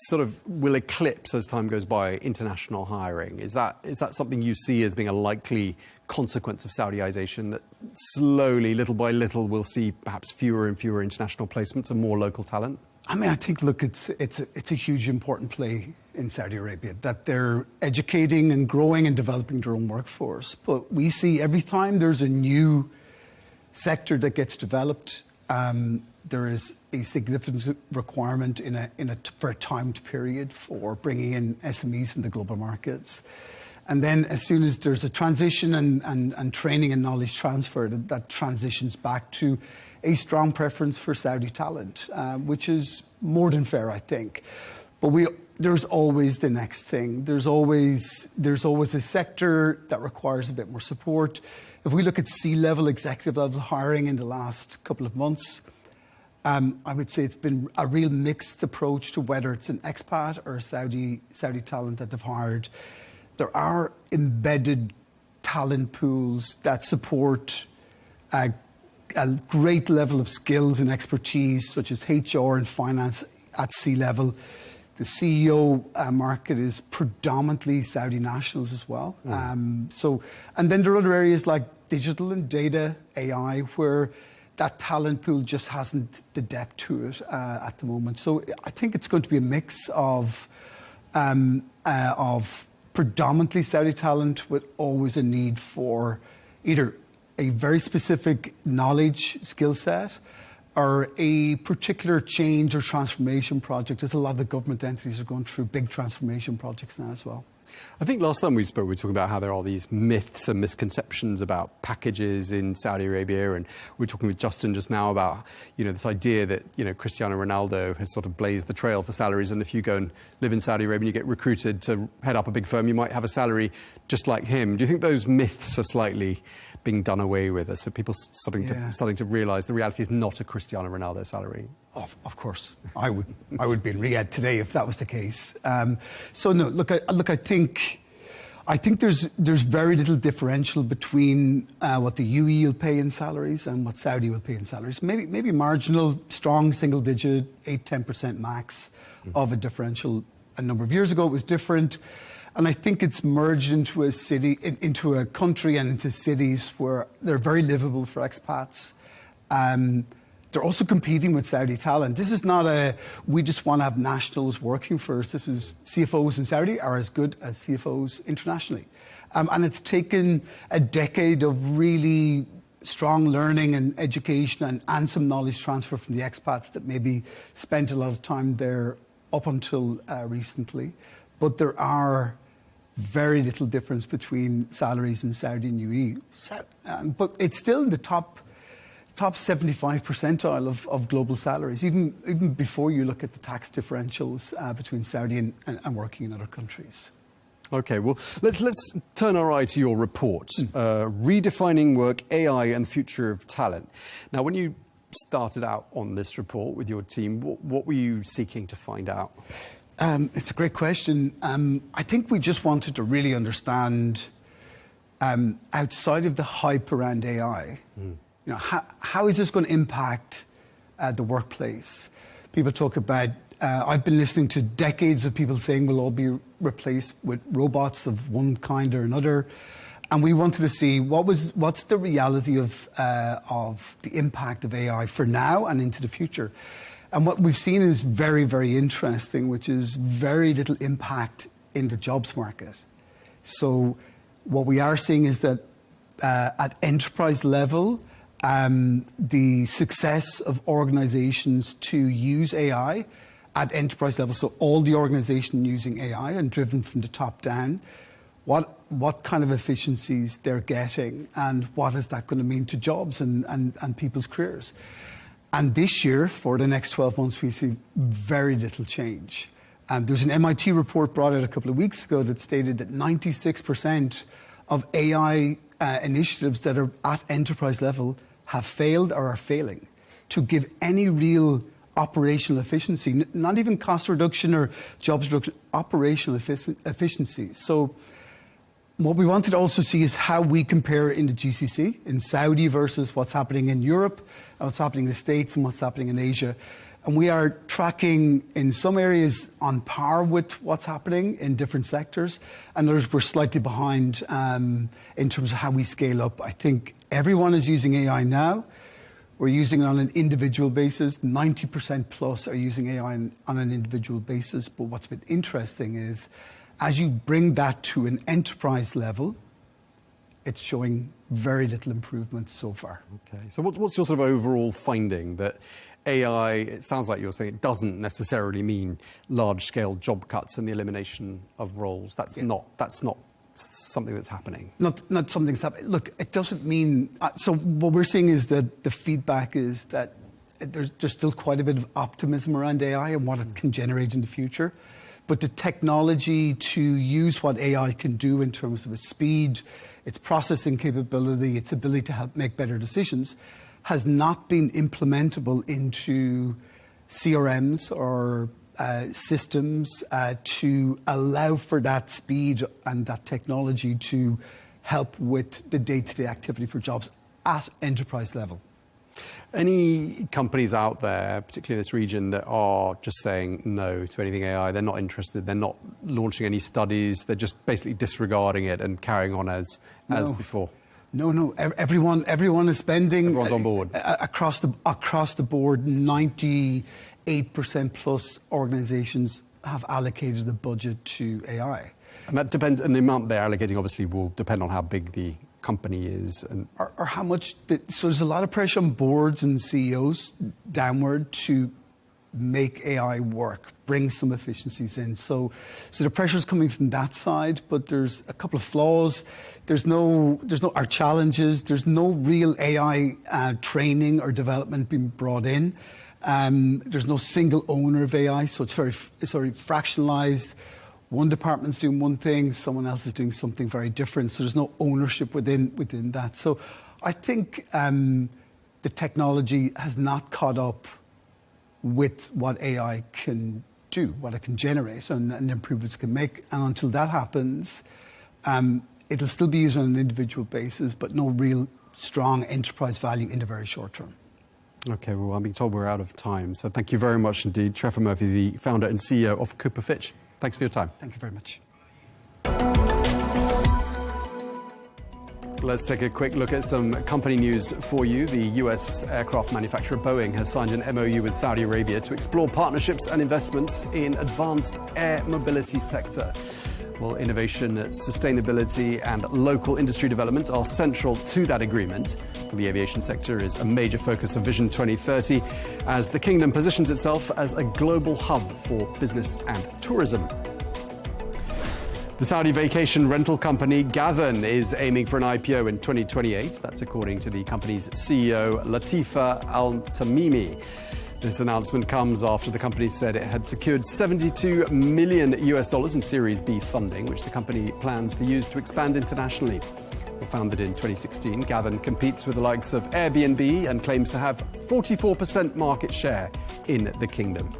sort of will eclipse as time goes by international hiring? Is that something you see as being a likely consequence of Saudization, that slowly, little by little, we'll see perhaps fewer and fewer international placements and more local talent? I mean, I think, look, it's a huge important play in Saudi Arabia that they're educating and growing and developing their own workforce. But we see every time there's a new sector that gets developed, there is a significant requirement for a timed period for bringing in SMEs from the global markets. And then as soon as there's a transition and training and knowledge transfer, that transitions back to a strong preference for Saudi talent, which is more than fair, I think. But there's always the next thing. There's always a sector that requires a bit more support. If we look at C-level, executive level hiring in the last couple of months, I would say it's been a real mixed approach to whether it's an expat or a Saudi talent that they've hired. There are embedded talent pools that support a great level of skills and expertise, such as HR and finance at C-level. The CEO market is predominantly Saudi nationals as well. And then there are other areas like digital and data, AI, where that talent pool just hasn't the depth to it at the moment. So I think it's going to be a mix of predominantly Saudi talent with always a need for either a very specific knowledge skill set or a particular change or transformation project, as a lot of the government entities are going through big transformation projects now as well. I think last time we spoke, we were talking about how there are these myths and misconceptions about packages in Saudi Arabia, and we were talking with Justin just now about, this idea that, Cristiano Ronaldo has sort of blazed the trail for salaries, and if you go and live in Saudi Arabia and you get recruited to head up a big firm, you might have a salary just like him. Do you think those myths are slightly being done away with? So people starting to realise the reality is not a Cristiano Ronaldo salary? Of course, I would be in Riyadh today if that was the case. I think there's very little differential between what the UAE will pay in salaries and what Saudi will pay in salaries. Maybe marginal, strong single digit, 8-10% max of a differential. A number of years ago, it was different. And I think it's merged into into a country and into cities where they're very livable for expats. They're also competing with Saudi talent. This is not we just want to have nationals working for us. This is CFOs in Saudi are as good as CFOs internationally. And it's taken a decade of really strong learning and education and some knowledge transfer from the expats that maybe spent a lot of time there up until recently. But there are very little difference between salaries in Saudi and UAE. But it's still in the top 75 percentile of global salaries, even before you look at the tax differentials between Saudi and working in other countries. OK, well, let's turn our eye to your report, Redefining Work, AI and the Future of Talent. Now, when you started out on this report with your team, what were you seeking to find out? It's a great question. I think we just wanted to really understand, outside of the hype around AI, how is this going to impact the workplace? People talk about, I've been listening to decades of people saying we'll all be replaced with robots of one kind or another. And we wanted to see what's the reality of the impact of AI for now and into the future. And what we've seen is very, very interesting, which is very little impact in the jobs market. So what we are seeing is that at enterprise level, the success of organizations to use AI at enterprise level, so all the organization using AI and driven from the top down, what kind of efficiencies they're getting and what is that going to mean to jobs and people's careers. And this year, for the next 12 months, we see very little change. There's an MIT report brought out a couple of weeks ago that stated that 96% of AI initiatives that are at enterprise level have failed or are failing to give any real operational efficiency, not even cost reduction or jobs reduction, operational efficiency. So what we wanted to also see is how we compare in the GCC, in Saudi versus what's happening in Europe, what's happening in the States and what's happening in Asia. And we are tracking in some areas on par with what's happening in different sectors. And others we're slightly behind in terms of how we scale up. I think everyone is using AI now. We're using it on an individual basis. 90% plus are using AI on an individual basis. But what's been interesting is as you bring that to an enterprise level, it's showing very little improvement so far. OK, so what's your sort of overall finding that AI, it sounds like you're saying it doesn't necessarily mean large-scale job cuts and the elimination of roles. That's not something that's happening. Not something that's happening. Look, it doesn't mean... so what we're seeing is that the feedback is that there's still quite a bit of optimism around AI and what it can generate in the future. But the technology to use what AI can do in terms of its speed, its processing capability, its ability to help make better decisions, has not been implementable into CRMs or systems to allow for that speed and that technology to help with the day-to-day activity for jobs at enterprise level. Any companies out there, particularly in this region, that are just saying no to anything AI? They're not interested. They're not launching any studies. They're just basically disregarding it and carrying on as before. No. Everyone is spending. Everyone's on board across the board. 98% plus organisations have allocated the budget to AI, and that depends. And the amount they're allocating obviously will depend on how big the company is and or how much. So there's a lot of pressure on boards and CEOs downward to make AI work, bring some efficiencies in. So the pressure's coming from that side, but there's a couple of flaws. There's no our challenges. There's no real AI training or development being brought in. There's no single owner of AI, so it's very fractionalized. One department's doing one thing, someone else is doing something very different. So there's no ownership within that. So I think the technology has not caught up with what AI can do, what it can generate, and improvements it can make. And until that happens, it'll still be used on an individual basis, but no real strong enterprise value in the very short term. Okay, well, I'm being told we're out of time. So thank you very much indeed, Trevor Murphy, the founder and CEO of Cooper Fitch. Thanks for your time. Thank you very much. Let's take a quick look at some company news for you. The US aircraft manufacturer Boeing has signed an MOU with Saudi Arabia to explore partnerships and investments in advanced air mobility sector. Well, innovation, sustainability and local industry development are central to that agreement. The aviation sector is a major focus of Vision 2030 as the kingdom positions itself as a global hub for business and tourism. The Saudi vacation rental company Gavan is aiming for an IPO in 2028. That's according to the company's CEO, Latifa Al-Tamimi. This announcement comes after the company said it had secured $72 million in Series B funding, which the company plans to use to expand internationally. Well, founded in 2016, Gavan competes with the likes of Airbnb and claims to have 44% market share in the kingdom.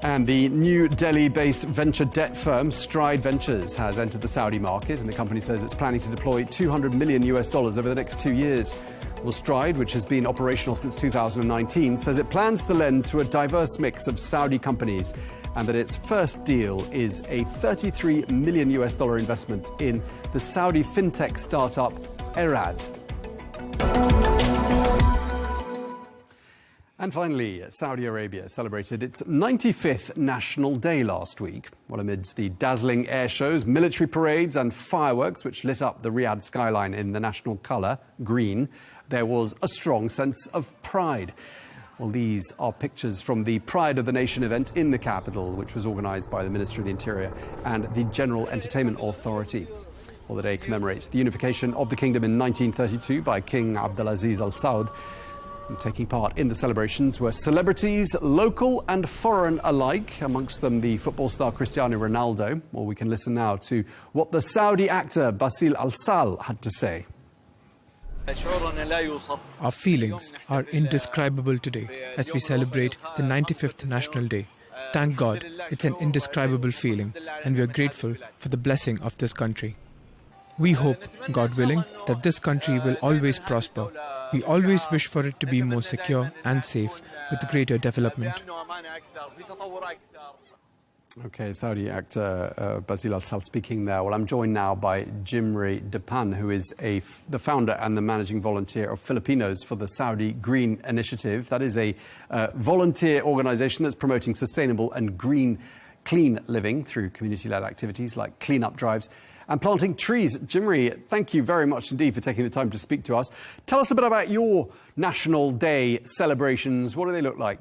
And the New Delhi-based venture debt firm Stride Ventures has entered the Saudi market, and the company says it's planning to deploy $200 million over the next 2 years. Well, Stride, which has been operational since 2019, says it plans to lend to a diverse mix of Saudi companies and that its first deal is a $33 million investment in the Saudi fintech startup Erad. And finally, Saudi Arabia celebrated its 95th National Day last week. Well, amidst the dazzling air shows, military parades and fireworks which lit up the Riyadh skyline in the national colour, green, there was a strong sense of pride. Well, these are pictures from the Pride of the Nation event in the capital, which was organised by the Ministry of the Interior and the General Entertainment Authority. Well, the day commemorates the unification of the kingdom in 1932 by King Abdulaziz Al Saud. And taking part in the celebrations were celebrities, local and foreign alike, amongst them the football star Cristiano Ronaldo. Well, we can listen now to what the Saudi actor Basil Al-Sal had to say. Our feelings are indescribable today as we celebrate the 95th National Day. Thank God, it's an indescribable feeling, and we are grateful for the blessing of this country. We hope, God willing, that this country will always prosper. We always wish for it to be more secure and safe with greater development. Okay, Saudi actor Basil Al-Sal speaking there. Well, I'm joined now by Jimri Depan, who is the founder and the managing volunteer of Filipinos for the Saudi Green Initiative. That is a volunteer organisation that's promoting sustainable and clean living through community-led activities like clean-up drives and planting trees. Jimri, thank you very much indeed for taking the time to speak to us. Tell us a bit about your National Day celebrations. What do they look like?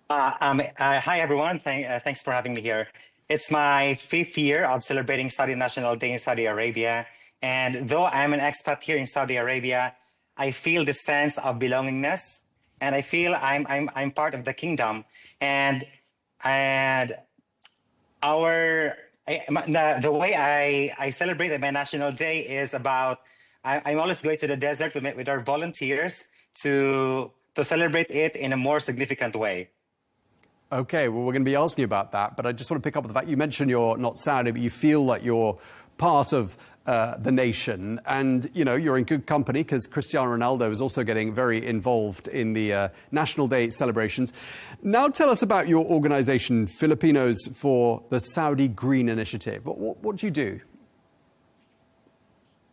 Hi, everyone. Thanks for having me here. It's my 5th year of celebrating Saudi National Day in Saudi Arabia. And though I'm an expat here in Saudi Arabia, I feel the sense of belongingness, and I feel I'm part of the kingdom. And the way I celebrate my National Day is about I'm always going to the desert with our volunteers to celebrate it in a more significant way. Okay, well, we're going to be asking you about that, but I just want to pick up on the fact you mentioned you're not Saudi, but you feel like you're part of the nation, and you're in good company because Cristiano Ronaldo is also getting very involved in the National Day celebrations. Now tell us about your organization, Filipinos for the Saudi Green Initiative. What do you do?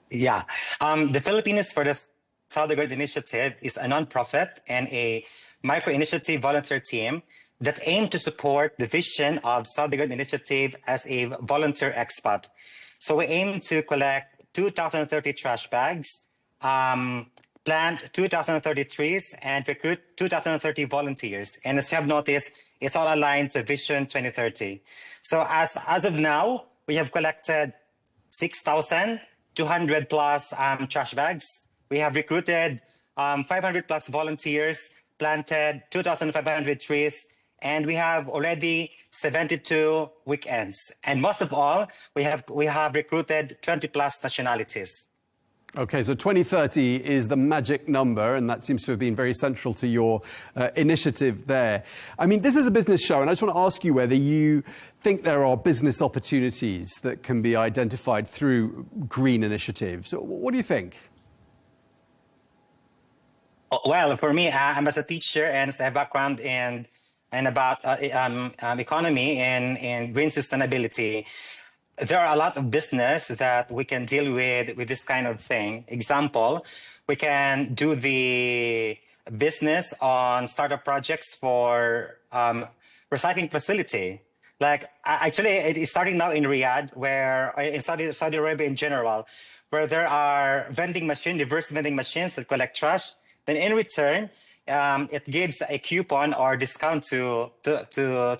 Yeah, the Filipinos for the Saudi Green Initiative is a non-profit and a micro-initiative volunteer team that aim to support the vision of Saudi Green Initiative as a volunteer expat. So we aim to collect 2,030 trash bags, plant 2,030 trees, and recruit 2,030 volunteers. And as you have noticed, it's all aligned to Vision 2030. So as of now, we have collected 6,200 plus trash bags. We have recruited 500 plus volunteers, planted 2,500 trees, and we have already 72 weekends. And most of all, we have recruited 20 plus nationalities. Okay, so 2030 is the magic number, and that seems to have been very central to your initiative there. I mean, this is a business show, and I just want to ask you whether you think there are business opportunities that can be identified through green initiatives. What do you think? Well, for me, I'm as a teacher and I have background in about economy and green sustainability. There are a lot of business that we can deal with this kind of thing. Example, we can do the business on startup projects for recycling facility. Like actually, it is starting now in Riyadh, where in Saudi Arabia in general, where there are diverse vending machines that collect trash. Then in return, it gives a coupon or discount to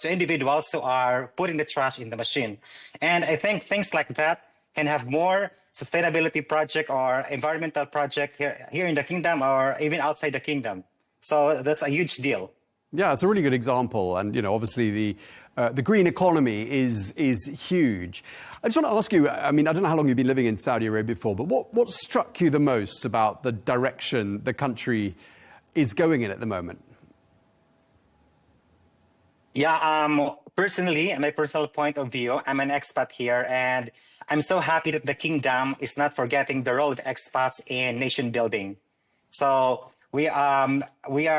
individuals who are putting the trash in the machine. And I think things like that can have more sustainability project or environmental project here in the kingdom or even outside the kingdom. So that's a huge deal. Yeah, it's a really good example. And, obviously the green economy is huge. I just want to ask you, I mean, I don't know how long you've been living in Saudi Arabia for, but what struck you the most about the direction the country is going in at the moment? Yeah, personally, my personal point of view, I'm an expat here, and I'm so happy that the kingdom is not forgetting the role of expats in nation building. So we are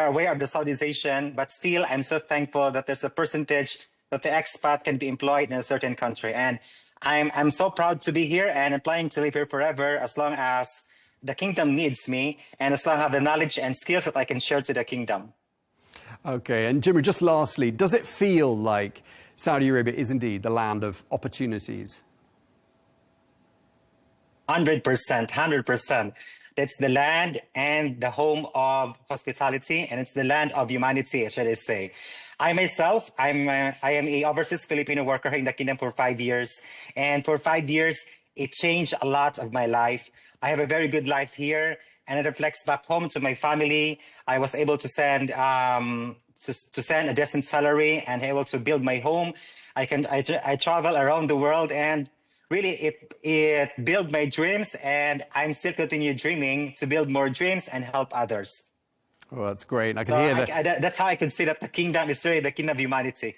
aware of the Saudization, but still, I'm so thankful that there's a percentage that the expat can be employed in a certain country. And I'm so proud to be here, and I'm planning to live here forever as long as the kingdom needs me, and as long as I have the knowledge and skills that I can share to the kingdom. Okay, and Jimmy, just lastly, does it feel like Saudi Arabia is indeed the land of opportunities? 100%. It's the land and the home of hospitality, and it's the land of humanity, should I say. I myself, I am a overseas Filipino worker in the kingdom for 5 years, and for 5 years, it changed a lot of my life. I have a very good life here, and it reflects back home to my family. I was able to send a decent salary and able to build my home. I travel around the world, and really it built my dreams, and I'm still continue dreaming to build more dreams and help others. Oh, that's great. I can hear that. That's how I can see that the kingdom is really the kingdom of humanity.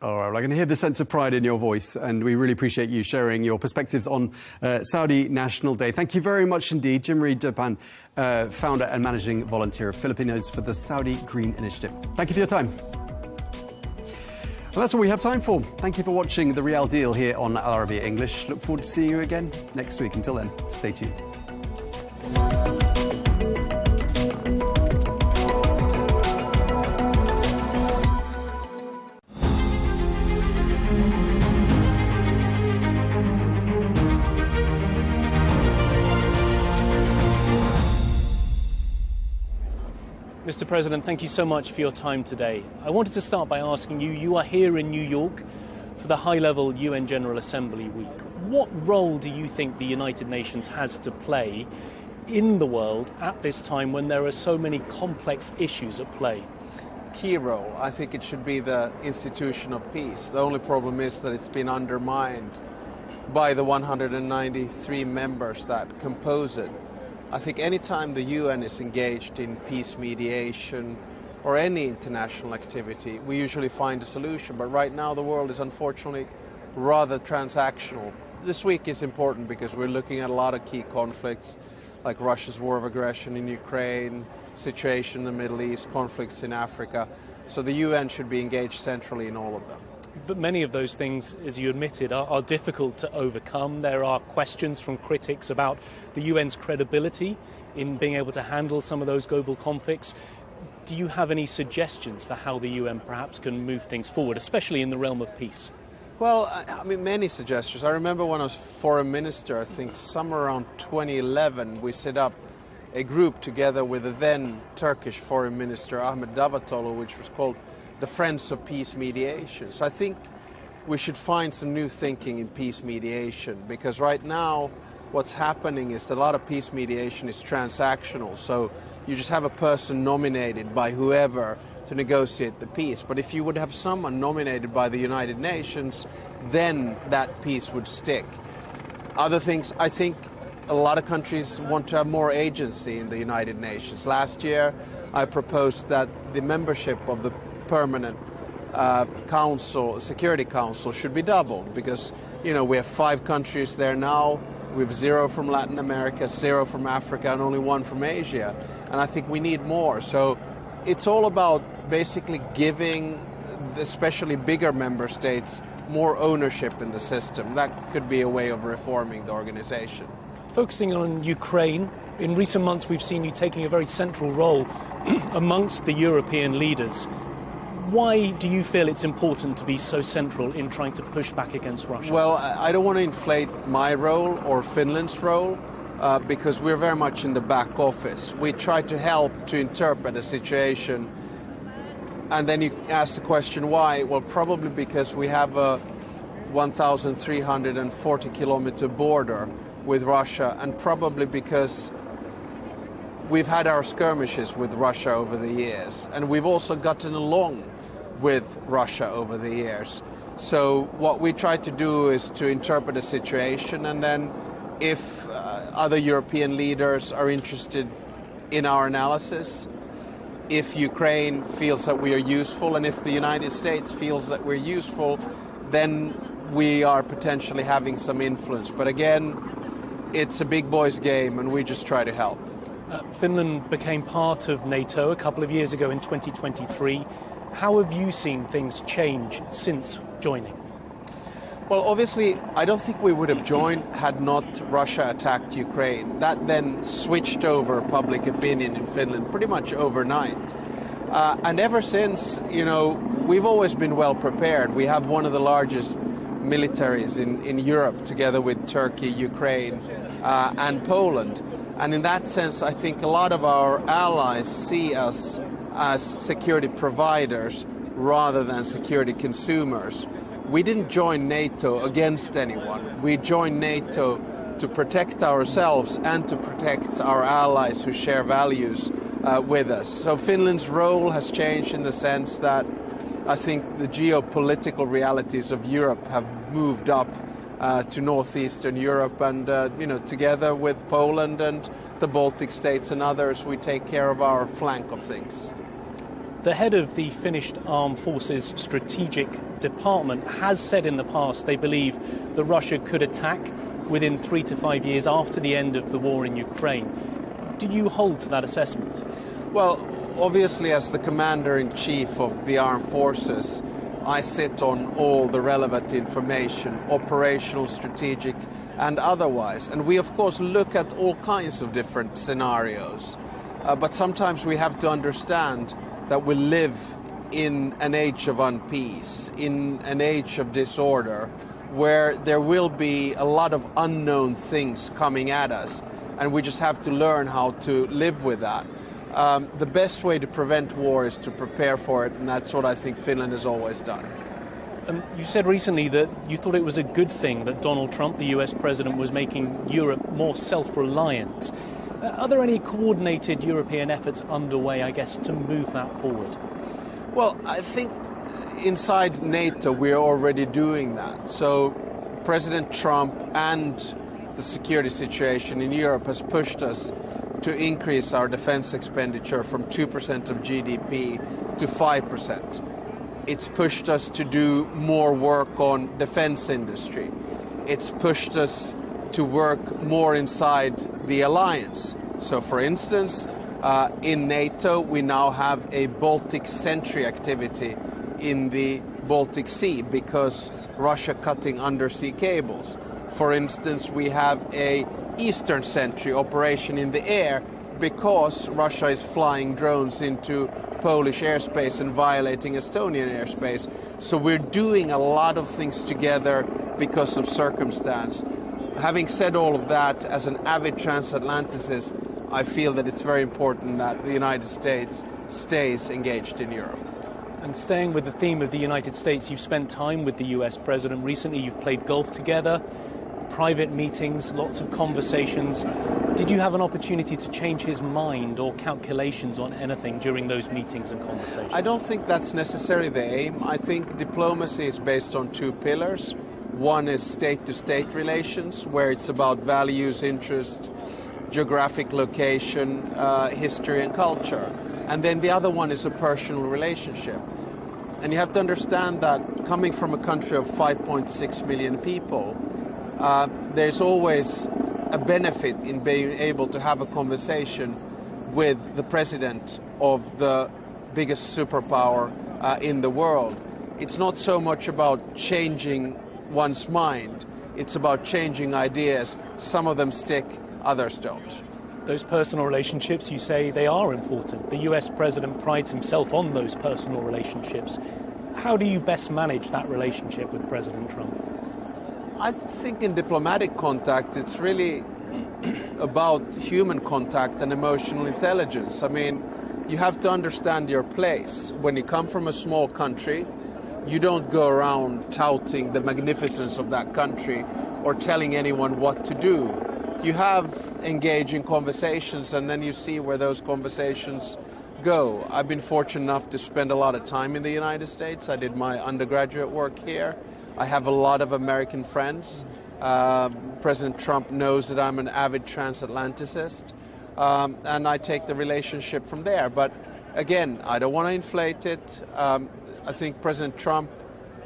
All right, well, I can hear the sense of pride in your voice, and we really appreciate you sharing your perspectives on Saudi National Day. Thank you very much indeed, Jimri Depan, founder and managing volunteer of Filipinos for the Saudi Green Initiative. Thank you for your time. Well, that's all we have time for. Thank you for watching The Real Deal here on Arabiya English. Look forward to seeing you again next week. Until then, stay tuned. Mr. President, thank you so much for your time today. I wanted to start by asking you, you are here in New York for the high-level UN General Assembly week. What role do you think the United Nations has to play in the world at this time when there are so many complex issues at play? Key role. I think it should be the institution of peace. The only problem is that it's been undermined by the 193 members that compose it. I think any time the UN is engaged in peace mediation or any international activity, we usually find a solution. But right now the world is unfortunately rather transactional. This week is important because we're looking at a lot of key conflicts, like Russia's war of aggression in Ukraine, situation in the Middle East, conflicts in Africa. So the UN should be engaged centrally in all of them. But many of those things, as you admitted, are difficult to overcome. There are questions from critics about the UN's credibility in being able to handle some of those global conflicts. Do you have any suggestions for how the UN perhaps can move things forward, especially in the realm of peace? Well, I mean, many suggestions. I remember when I was foreign minister, I think somewhere around 2011, we set up a group together with the then Turkish foreign minister, Ahmet Davutoglu, which was called the Friends of Peace Mediation. So I think we should find some new thinking in peace mediation, because right now what's happening is that a lot of peace mediation is transactional. So you just have a person nominated by whoever to negotiate the peace. But if you would have someone nominated by the United Nations, then that peace would stick. Other things, I think a lot of countries want to have more agency in the United Nations. Last year, I proposed that the membership of the permanent Security Council should be doubled, because, you know, we have 5 countries there now. We have 0 from Latin America, 0 from Africa, and only 1 from Asia. And I think we need more. So it's all about basically giving especially bigger member states more ownership in the system. That could be a way of reforming the organization. Focusing on Ukraine, in recent months we've seen you taking a very central role amongst the European leaders. Why do you feel it's important to be so central in trying to push back against Russia? Well, I don't want to inflate my role or Finland's role, because we're very much in the back office. We try to help to interpret a situation. And then you ask the question why? Well, probably because we have a 1,340-kilometer border with Russia, and probably because we've had our skirmishes with Russia over the years, and we've also gotten along with Russia over the years. So what we try to do is to interpret a situation, and then if other European leaders are interested in our analysis, if Ukraine feels that we are useful, and if the United States feels that we're useful, then we are potentially having some influence. But again, it's a big boys game, and we just try to help. Finland became part of NATO a couple of years ago in 2023. How have you seen things change since joining? Well, obviously, I don't think we would have joined had not Russia attacked Ukraine. That then switched over public opinion in Finland pretty much overnight. And ever since, you know, we've always been well prepared. We have one of the largest militaries in Europe, together with Turkey, Ukraine, and Poland. And in that sense, I think a lot of our allies see us as security providers rather than security consumers. We didn't join NATO against anyone. We joined NATO to protect ourselves and to protect our allies who share values with us. So Finland's role has changed in the sense that I think the geopolitical realities of Europe have moved up to northeastern Europe, and you know, together with Poland and the Baltic states and others, we take care of our flank of things. The head of the Finnish Armed Forces Strategic Department has said in the past they believe that Russia could attack within 3 to 5 years after the end of the war in Ukraine. Do you hold to that assessment? Well, obviously, as the Commander-in-Chief of the Armed Forces, I sit on all the relevant information, operational, strategic, and otherwise. And we, of course, look at all kinds of different scenarios. But sometimes we have to understand that we live in an age of unpeace, in an age of disorder, where there will be a lot of unknown things coming at us, and we just have to learn how to live with that. The best way to prevent war is to prepare for it, and that's what I think Finland has always done. You said recently that you thought it was a good thing that Donald Trump, the US president, was making Europe more self-reliant. Are there any coordinated European efforts underway, I guess, to move that forward? Well, I think inside NATO we're already doing that. So President Trump and the security situation in Europe has pushed us to increase our defense expenditure from 2% of GDP to 5%. It's pushed us to do more work on defense industry. It's pushed us to work more inside the alliance. So, for instance, in NATO, we now have a Baltic sentry activity in the Baltic Sea because Russia cutting undersea cables. For instance, we have a Eastern sentry operation in the air because Russia is flying drones into Polish airspace and violating Estonian airspace. So we're doing a lot of things together because of circumstance. Having said all of that, as an avid transatlanticist, I feel that it's very important that the United States stays engaged in Europe. And staying with the theme of the United States, you've spent time with the US president recently. You've played golf together, private meetings, lots of conversations. Did you have an opportunity to change his mind or calculations on anything during those meetings and conversations? I don't think that's necessarily the aim. I think diplomacy is based on two pillars. One is state-to-state relations, where it's about values, interest, geographic location, history and culture. And then the other one is a personal relationship. And you have to understand that coming from a country of 5.6 million people, there's always a benefit in being able to have a conversation with the president of the biggest superpower in the world. It's not so much about changing one's mind, it's about changing ideas. Some of them stick, others don't. Those personal relationships, you say they are important. The US president prides himself on those personal relationships. How do you best manage that relationship with President Trump? I think in diplomatic contact, it's really about human contact and emotional intelligence. I mean, you have to understand your place. When you come from a small country, you don't go around touting the magnificence of that country or telling anyone what to do. You have engaging conversations and then you see where those conversations go. I've been fortunate enough to spend a lot of time in the United States. I did my undergraduate work here. I have a lot of American friends. President Trump knows that I'm an avid transatlanticist, and I take the relationship from there. But again, I don't want to inflate it. I think President Trump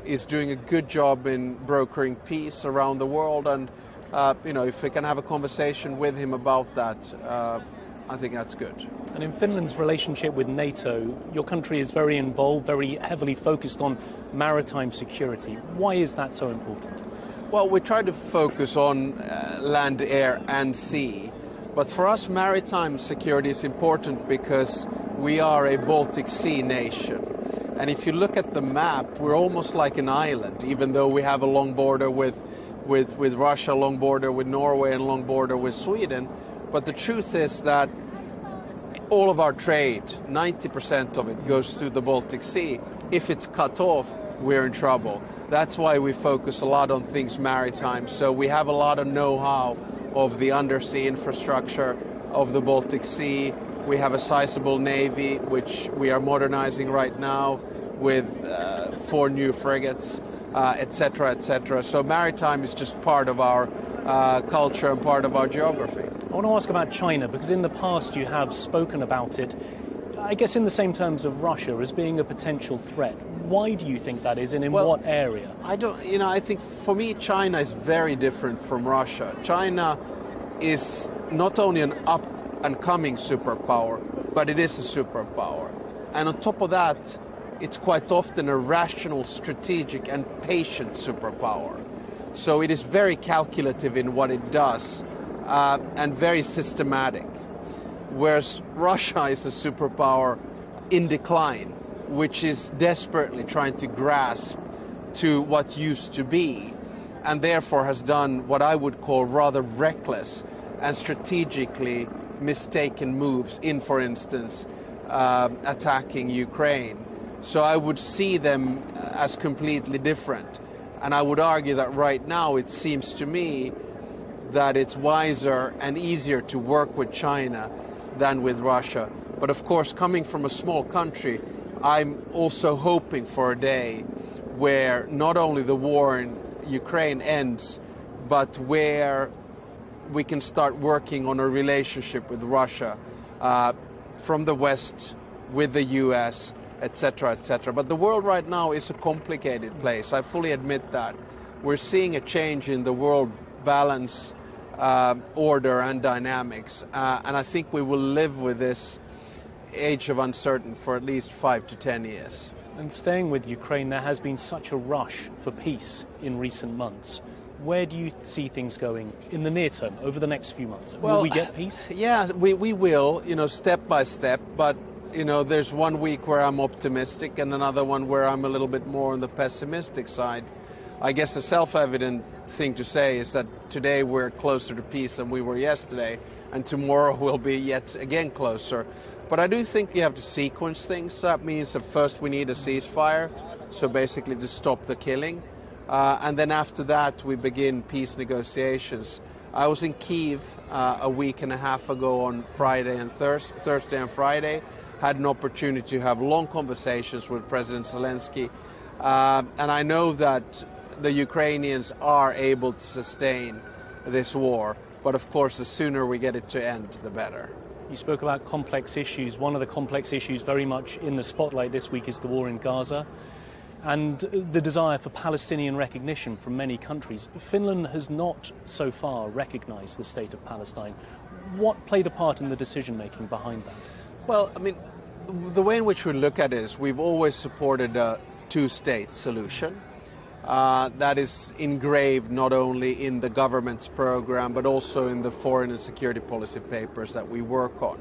is doing a good job in brokering peace around the world, and if we can have a conversation with him about that, I think that's good. And in Finland's relationship with NATO, your country is very involved, very heavily focused on maritime security. Why is that so important? Well, we try to focus on land, air and sea. But for us, maritime security is important because we are a Baltic Sea nation. And if you look at the map, we're almost like an island, even though we have a long border with Russia, a long border with Norway and a long border with Sweden. But the truth is that all of our trade, 90% of it, goes through the Baltic Sea. If it's cut off, we're in trouble. That's why we focus a lot on things maritime. So we have a lot of know-how of the undersea infrastructure of the Baltic Sea. We have a sizable navy, which we are modernizing right now with 4 new frigates, etc., etc. So maritime is just part of our culture and part of our geography. I want to ask about China, because in the past you have spoken about it, I guess in the same terms of Russia, as being a potential threat. Why do you think that is, and in what area? I think for me China is very different from Russia. China is not only an up and coming superpower, but it is a superpower. And on top of that, it's quite often a rational, strategic and patient superpower. So it is very calculative in what it does and very systematic. Whereas Russia is a superpower in decline, which is desperately trying to grasp to what used to be, and therefore has done what I would call rather reckless and strategically mistaken moves in, for instance, attacking Ukraine. So I would see them as completely different. And I would argue that right now it seems to me that it's wiser and easier to work with China than with Russia. But of course, coming from a small country, I'm also hoping for a day where not only the war in Ukraine ends, but where we can start working on a relationship with Russia from the West, with the US, etc., etc. But the world right now is a complicated place. I fully admit that. We're seeing a change in the world balance, order and dynamics. And I think we will live with this age of uncertainty for at least 5 to 10 years. And staying with Ukraine, there has been such a rush for peace in recent months. Where do you see things going in the near term, over the next few months? Will we get peace? Yeah, we will, step by step. But, there's 1 week where I'm optimistic and another one where I'm a little bit more on the pessimistic side. I guess the self-evident thing to say is that today we're closer to peace than we were yesterday, and tomorrow we'll be yet again closer. But I do think you have to sequence things. So that means that first we need a ceasefire, so basically to stop the killing. And then after that, we begin peace negotiations. I was in Kyiv a week and a half ago on Friday and Thursday and Friday. Had an opportunity to have long conversations with President Zelensky. And I know that the Ukrainians are able to sustain this war. But of course, the sooner we get it to end, the better. You spoke about complex issues. One of the complex issues very much in the spotlight this week is the war in Gaza and the desire for Palestinian recognition from many countries. Finland has not so far recognised the state of Palestine. What played a part in the decision-making behind that? Well, I mean, the way in which we look at it is we've always supported a two-state solution. That is engraved not only in the government's program, but also in the foreign and security policy papers that we work on.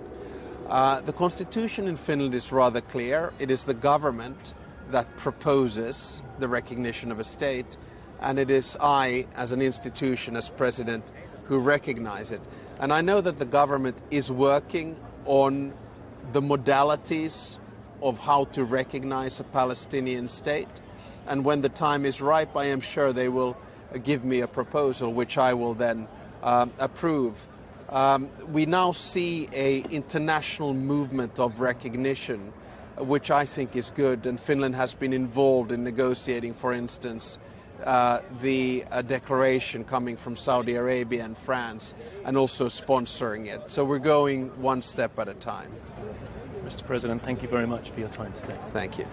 The constitution in Finland is rather clear. It is the government that proposes the recognition of a state, and it is I, as an institution, as president, who recognize it. And I know that the government is working on the modalities of how to recognize a Palestinian state. And when the time is ripe, I am sure they will give me a proposal which I will then approve. We now see an international movement of recognition, which I think is good, and Finland has been involved in negotiating, for instance, the declaration coming from Saudi Arabia and France, and also sponsoring it. So we're going one step at a time. Mr. President, thank you very much for your time today. Thank you.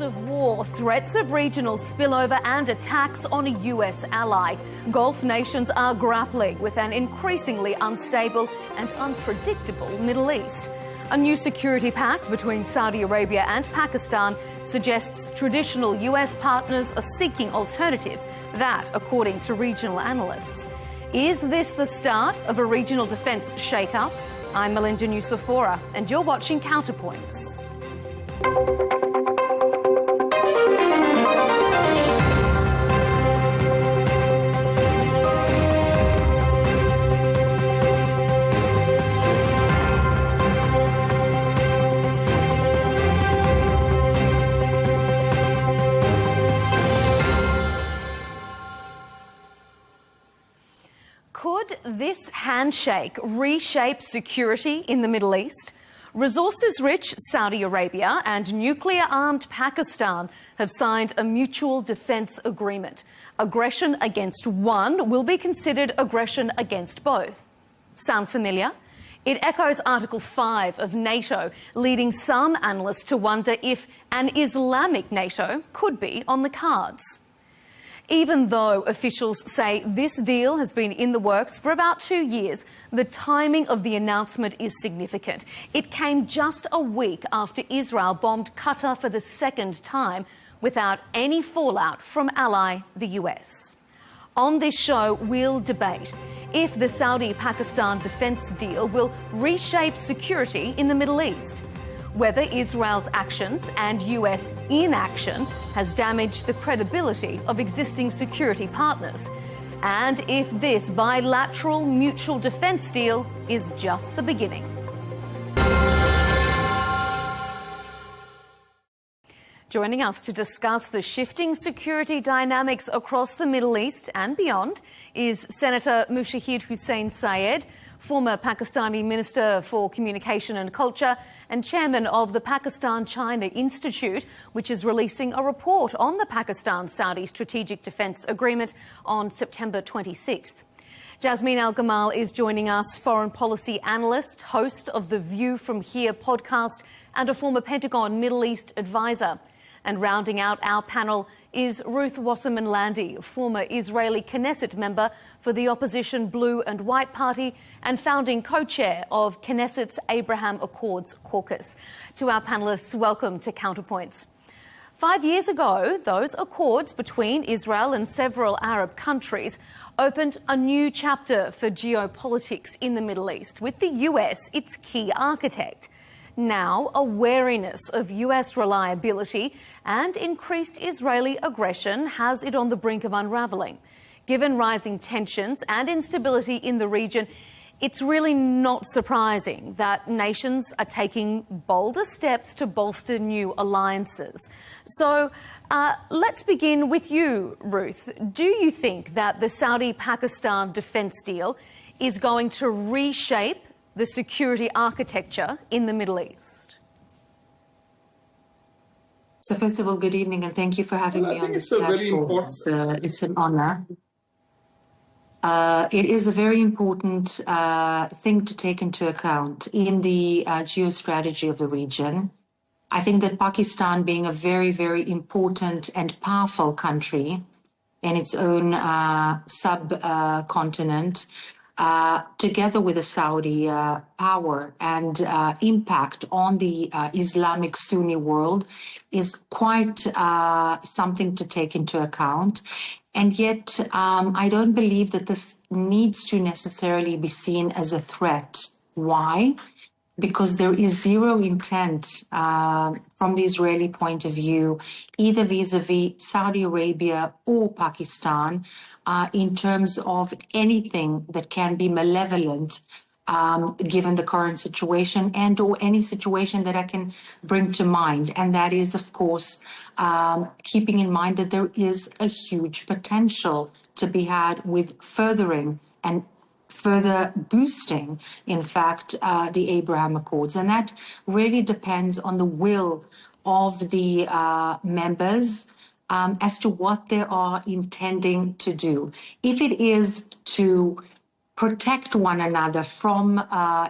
Of war, threats of regional spillover and attacks on a US ally. Gulf nations are grappling with an increasingly unstable and unpredictable Middle East. A new security pact between Saudi Arabia and Pakistan suggests traditional US partners are seeking alternatives. That, according to regional analysts. Is this the start of a regional defence shake-up? I'm Melinda Nucifora, and you're watching Counterpoints. Could this handshake reshape security in the Middle East? Resources-rich Saudi Arabia and nuclear-armed Pakistan have signed a mutual defence agreement. Aggression against one will be considered aggression against both. Sound familiar? It echoes Article 5 of NATO, leading some analysts to wonder if an Islamic NATO could be on the cards. Even though officials say this deal has been in the works for about 2 years, the timing of the announcement is significant. It came just a week after Israel bombed Qatar for the second time without any fallout from ally the US. On this show, we'll debate if the Saudi-Pakistan defence deal will reshape security in the Middle East. whether Israel's actions and US inaction has damaged the credibility of existing security partners, and if this bilateral mutual defence deal is just the beginning. Joining us to discuss the shifting security dynamics across the Middle East and beyond is Senator Mushahid Hussain Syed, former Pakistani Minister for Communication and Culture and chairman of the Pakistan-China Institute, which is releasing a report on the Pakistan-Saudi Strategic Defence Agreement on September 26th. Jasmine Al-Gamal is joining us, foreign policy analyst, host of the View from Here podcast and a former Pentagon Middle East advisor. And rounding out our panel is Ruth Wasserman-Landi, former Israeli Knesset member for the opposition Blue and White Party and founding co-chair of Knesset's Abraham Accords caucus. To our panellists, welcome to Counterpoints. 5 years ago, those accords between Israel and several Arab countries opened a new chapter for geopolitics in the Middle East, with the US its key architect. Now, a wariness of US reliability and increased Israeli aggression has it on the brink of unravelling. Given rising tensions and instability in the region, it's really not surprising that nations are taking bolder steps to bolster new alliances. So let's begin with you, Ruth. Do you think that the Saudi-Pakistan defence deal is going to reshape the security architecture in the Middle East? So first of all, good evening and thank you for having me on this platform. It's an honor. It is a very important thing to take into account in the geostrategy of the region. I think that Pakistan, being a very, very important and powerful country in its own subcontinent, together with the Saudi power and impact on the Islamic Sunni world, is quite something to take into account. And yet, I don't believe that this needs to necessarily be seen as a threat. Why? Because there is zero intent from the Israeli point of view, either vis-a-vis Saudi Arabia or Pakistan, in terms of anything that can be malevolent, given the current situation and or any situation that I can bring to mind. And that is, of course, keeping in mind that there is a huge potential to be had with furthering and further boosting, in fact, the Abraham Accords. And that really depends on the will of the members as to what they are intending to do. If it is to protect one another from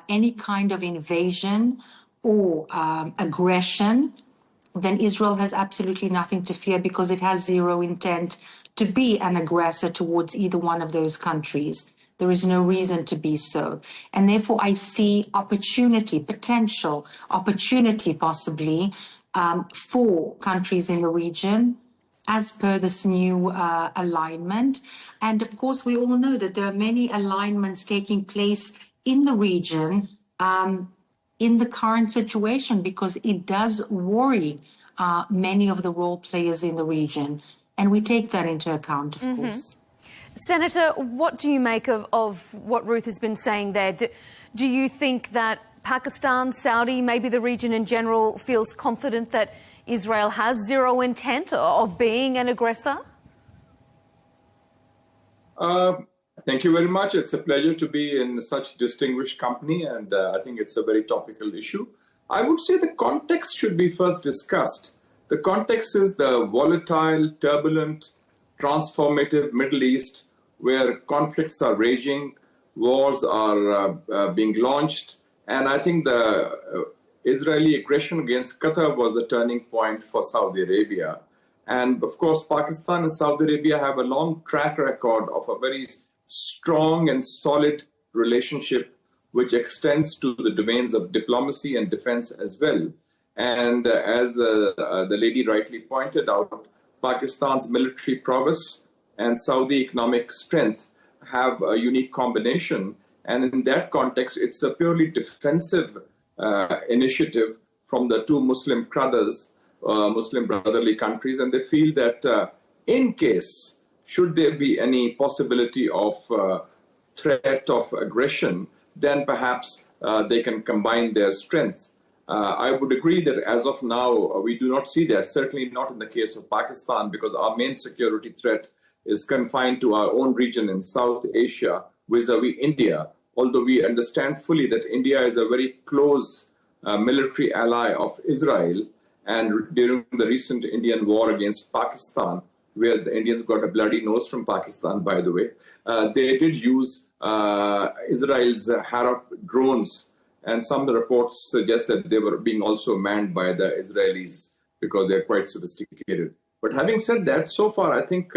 any kind of invasion or aggression, then Israel has absolutely nothing to fear because it has zero intent to be an aggressor towards either one of those countries. There is no reason to be so. And therefore, I see opportunity, potential opportunity possibly for countries in the region as per this new alignment. And of course, we all know that there are many alignments taking place in the region in the current situation because it does worry many of the role players in the region. And we take that into account, of course. Senator, what do you make of what Ruth has been saying there? Do you think that Pakistan, Saudi, maybe the region in general, feels confident that Israel has zero intent of being an aggressor? Thank you very much. It's a pleasure to be in such distinguished company, and I think it's a very topical issue. I would say the context should be first discussed. The context is the volatile, turbulent, transformative Middle East, where conflicts are raging, wars are being launched, and I think the Israeli aggression against Qatar was the turning point for Saudi Arabia. And of course, Pakistan and Saudi Arabia have a long track record of a very strong and solid relationship, which extends to the domains of diplomacy and defense as well. And as the lady rightly pointed out, Pakistan's military prowess and Saudi economic strength have a unique combination. And in that context, it's a purely defensive initiative from the two Muslim brothers, Muslim brotherly countries, and they feel that in case, should there be any possibility of threat of aggression, then perhaps they can combine their strengths. I would agree that as of now, we do not see that, certainly not in the case of Pakistan, because our main security threat is confined to our own region in South Asia vis-a-vis India, although we understand fully that India is a very close military ally of Israel. And during the recent Indian war against Pakistan, where the Indians got a bloody nose from Pakistan, by the way, they did use Israel's Harop drones. And some of the reports suggest that they were being also manned by the Israelis because they're quite sophisticated. But having said that, so far, I think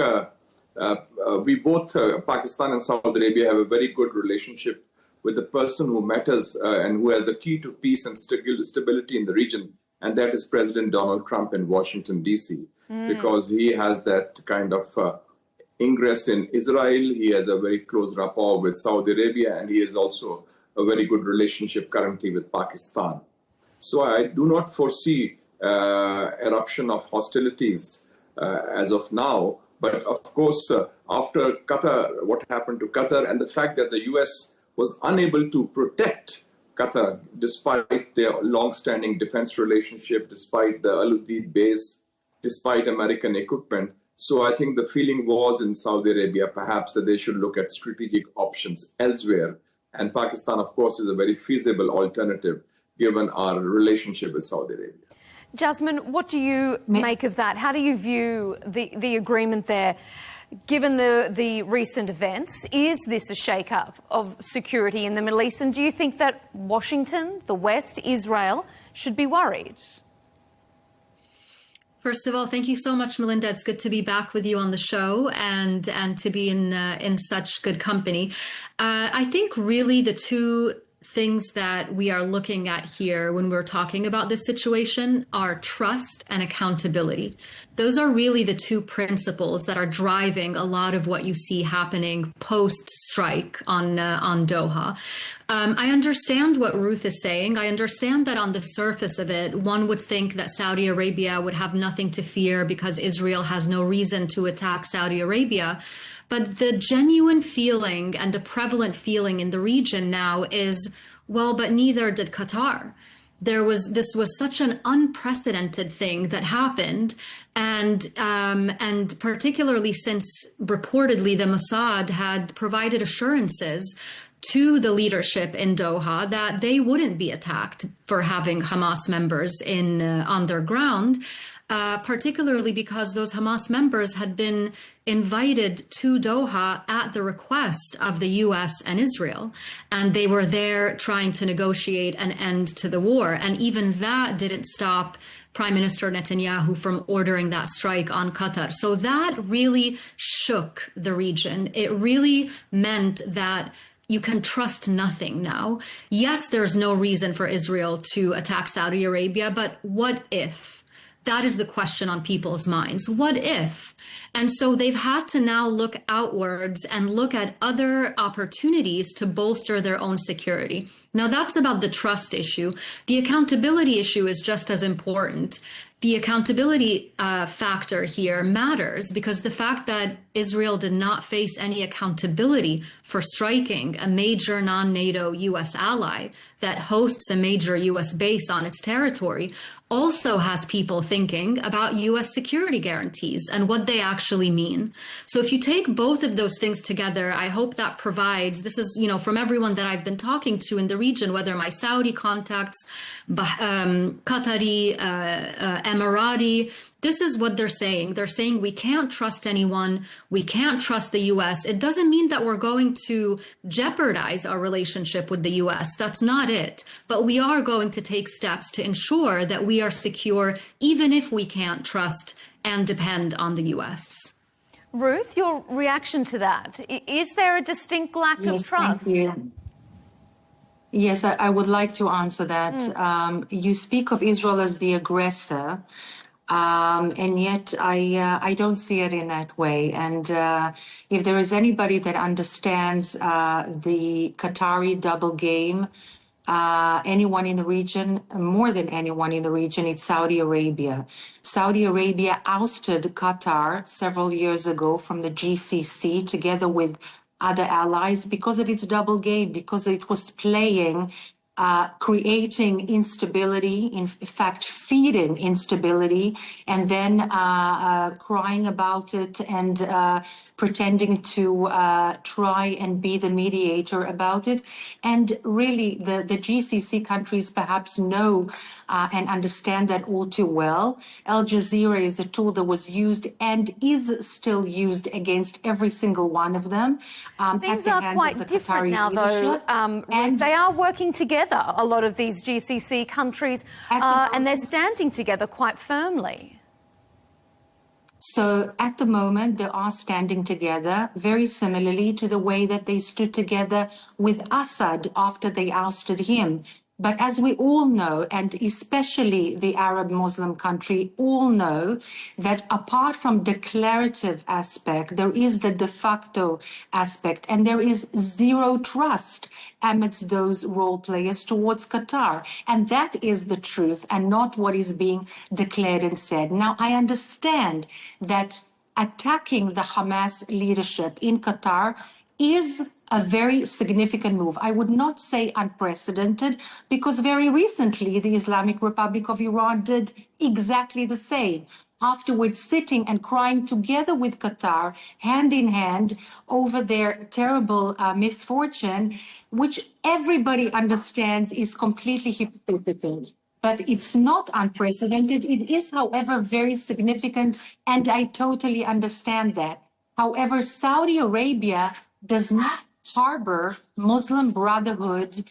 we both, Pakistan and Saudi Arabia, have a very good relationship with the person who matters and who has the key to peace and stability in the region. And that is President Donald Trump in Washington, D.C., because he has that kind of ingress in Israel. He has a very close rapport with Saudi Arabia, and he has also a very good relationship currently with Pakistan. So I do not foresee eruption of hostilities as of now. But of course, after Qatar, what happened to Qatar, and the fact that the US was unable to protect Qatar, despite their long-standing defense relationship, despite the Al Udeid base, despite American equipment. So I think the feeling was in Saudi Arabia, perhaps, that they should look at strategic options elsewhere. And Pakistan, of course, is a very feasible alternative, given our relationship with Saudi Arabia. Jasmine, what do you make of that? How do you view the agreement there? Given the recent events, is this a shake-up of security in the Middle East? And do you think that Washington, the West, Israel, should be worried? First of all, thank you so much, Melinda. It's good to be back with you on the show and to be in such good company. I think really the two things that we are looking at here when we're talking about this situation are trust and accountability. Those are really the two principles that are driving a lot of what you see happening post-strike on Doha. I understand what Ruth is saying. I understand that on the surface of it, one would think that Saudi Arabia would have nothing to fear because Israel has no reason to attack Saudi Arabia. But the genuine feeling and the prevalent feeling in the region now is, well, but neither did Qatar. This was such an unprecedented thing that happened, and particularly since reportedly the Mossad had provided assurances to the leadership in Doha that they wouldn't be attacked for having Hamas members on their ground. Particularly because those Hamas members had been invited to Doha at the request of the US and Israel. And they were there trying to negotiate an end to the war. And even that didn't stop Prime Minister Netanyahu from ordering that strike on Qatar. So that really shook the region. It really meant that you can trust nothing now. Yes, there's no reason for Israel to attack Saudi Arabia, but what if? That is the question on people's minds. What if? And so they've had to now look outwards and look at other opportunities to bolster their own security. Now, that's about the trust issue. The accountability issue is just as important. The accountability factor here matters because the fact that Israel did not face any accountability for striking a major non-NATO U.S. ally that hosts a major U.S. base on its territory also has people thinking about U.S. security guarantees and what they actually mean. So if you take both of those things together, I hope that provides, this is, from everyone that I've been talking to in the region, whether my Saudi contacts, Qatari, Emirati, this is what they're saying. They're saying we can't trust anyone. We can't trust the U.S. It doesn't mean that we're going to jeopardize our relationship with the U.S. That's not it. But we are going to take steps to ensure that we are secure, even if we can't trust and depend on the U.S. Ruth, your reaction to that? Is there a distinct lack of trust? Thank you. Yes, I would like to answer that. You speak of Israel as the aggressor. And yet I don't see it in that way. And if there is anybody that understands the Qatari double game anyone in the region, more than anyone in the region, it's Saudi Arabia. Saudi Arabia ousted Qatar several years ago from the GCC together with other allies because of its double game, because it was playing, creating instability, in fact, feeding instability, and then crying about it and pretending to try and be the mediator about it. And really, the GCC countries perhaps know and understand that all too well. Al Jazeera is a tool that was used and is still used against every single one of them. Things are quite different now, though. And they are working together, a lot of these GCC countries, and they're standing together quite firmly. So at the moment, they are standing together very similarly to the way that they stood together with Assad after they ousted him. But as we all know, and especially the Arab Muslim country all know, that apart from declarative aspect, there is the de facto aspect, and there is zero trust amidst those role players towards Qatar. And that is the truth and not what is being declared and said. Now, I understand that attacking the Hamas leadership in Qatar is a very significant move. I would not say unprecedented, because very recently the Islamic Republic of Iran did exactly the same. Afterwards, sitting and crying together with Qatar, hand in hand, over their terrible misfortune, which everybody understands is completely hypocritical. But it's not unprecedented. It is, however, very significant, and I totally understand that. However, Saudi Arabia does not harbor Muslim Brotherhood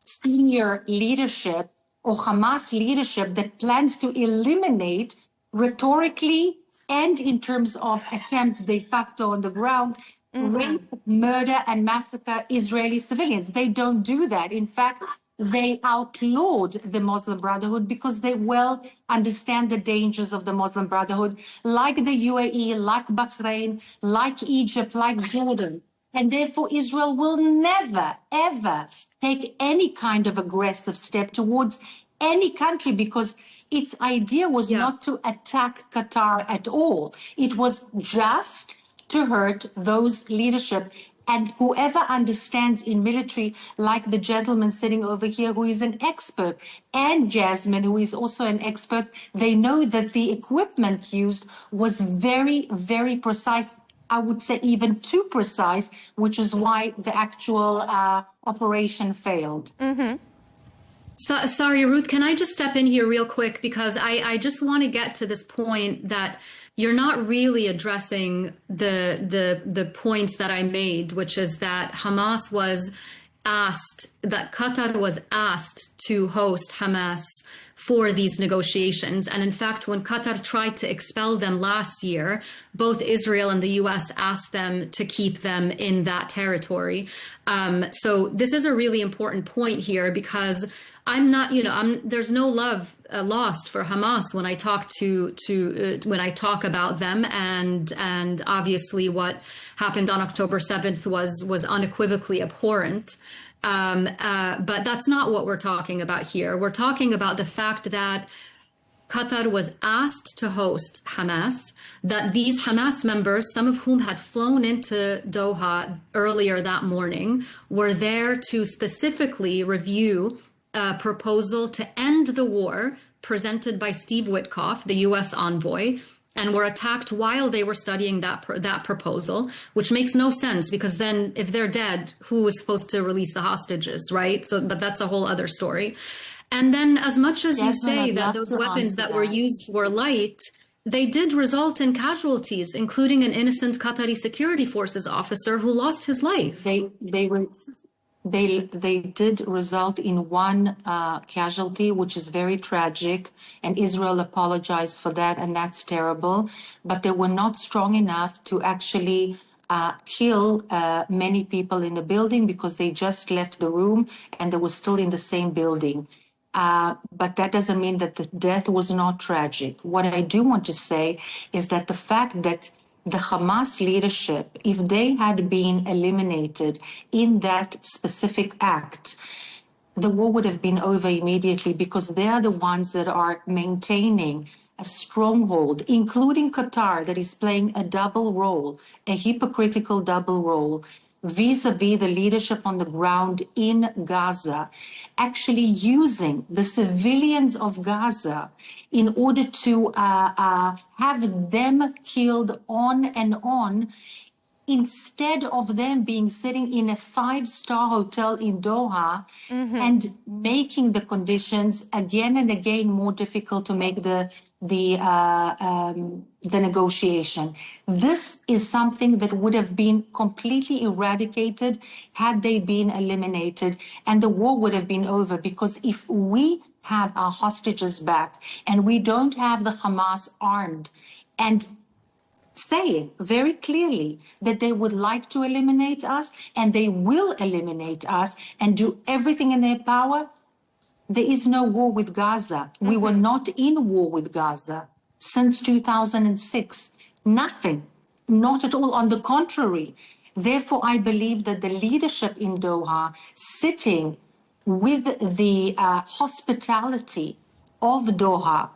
senior leadership or Hamas leadership that plans to eliminate rhetorically and in terms of attempts de facto on the ground, rape, murder, and massacre Israeli civilians. They don't do that. In fact, they outlawed the Muslim Brotherhood because they well understand the dangers of the Muslim Brotherhood, like the UAE, like Bahrain, like Egypt, like Jordan. And therefore, Israel will never, ever take any kind of aggressive step towards any country, because its idea was not to attack Qatar at all. It was just to hurt those leadership. And whoever understands in military, like the gentleman sitting over here, who is an expert, and Jasmine, who is also an expert, they know that the equipment used was very, very precise. I would say even too precise, which is why the actual operation failed. So, sorry, Ruth, can I just step in here real quick? Because I just want to get to this point that you're not really addressing the points that I made, which is that Hamas was asked, that Qatar was asked to host Hamas for these negotiations. And in fact, when Qatar tried to expel them last year, both Israel and the US asked them to keep them in that territory. So this is a really important point here, because I'm not, there's no love lost for Hamas when I talk when I talk about them, and obviously what happened on October 7th was unequivocally abhorrent. But that's not what we're talking about here. We're talking about the fact that Qatar was asked to host Hamas, that these Hamas members, some of whom had flown into Doha earlier that morning, were there to specifically review a proposal to end the war presented by Steve Witkoff, the U.S. envoy, and were attacked while they were studying that proposal, which makes no sense, because then if they're dead, who was supposed to release the hostages, right? So, but that's a whole other story. And then, as much as you say that those weapons that were used were light, they did result in casualties, including an innocent Qatari security forces officer who lost his life. They did result in one casualty, which is very tragic, and Israel apologized for that, and that's terrible. But they were not strong enough to actually kill many people in the building, because they just left the room and they were still in the same building. But that doesn't mean that the death was not tragic. What I do want to say is that the fact that the Hamas leadership, if they had been eliminated in that specific act, the war would have been over immediately, because they are the ones that are maintaining a stronghold, including Qatar, that is playing a double role, a hypocritical double role, vis-a-vis the leadership on the ground in Gaza, actually using the civilians of Gaza in order to have them killed on and on, instead of them being sitting in a 5-star hotel in Doha and making the conditions again and again more difficult to make the negotiation. This is something that would have been completely eradicated had they been eliminated, and the war would have been over. Because if we have our hostages back and we don't have the Hamas armed and saying very clearly that they would like to eliminate us and they will eliminate us and do everything in their power, there is no war with Gaza. We were not in war with Gaza since 2006. Nothing, not at all. On the contrary. Therefore, I believe that the leadership in Doha, sitting with the hospitality of Doha,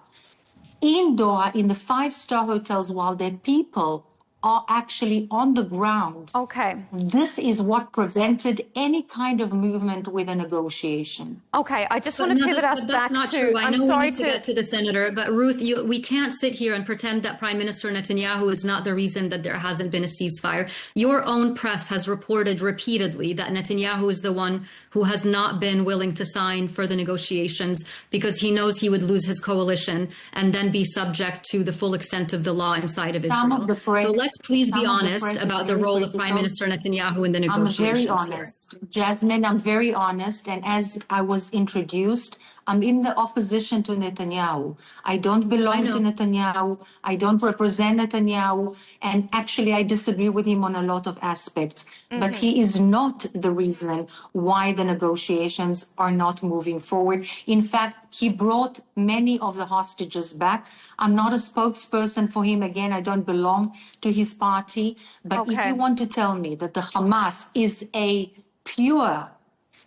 in Doha, in the 5-star hotels, while their people are actually on the ground. Okay. This is what prevented any kind of movement with a negotiation. Okay, I just want to pivot us back to... That's not true. I know we need to get to the senator, but Ruth, we can't sit here and pretend that Prime Minister Netanyahu is not the reason that there hasn't been a ceasefire. Your own press has reported repeatedly that Netanyahu is the one who has not been willing to sign for the negotiations because he knows he would lose his coalition and then be subject to the full extent of the law inside of Israel. So let's please be honest about the role of Prime Minister Netanyahu in the negotiations. I'm very honest. Jasmine, I'm very honest. And as I was introduced, I'm in the opposition to Netanyahu. I don't belong to Netanyahu. I don't represent Netanyahu. And actually, I disagree with him on a lot of aspects. But he is not the reason why the negotiations are not moving forward. In fact, he brought many of the hostages back. I'm not a spokesperson for him. Again, I don't belong to his party. But if you want to tell me that the Hamas is a pure,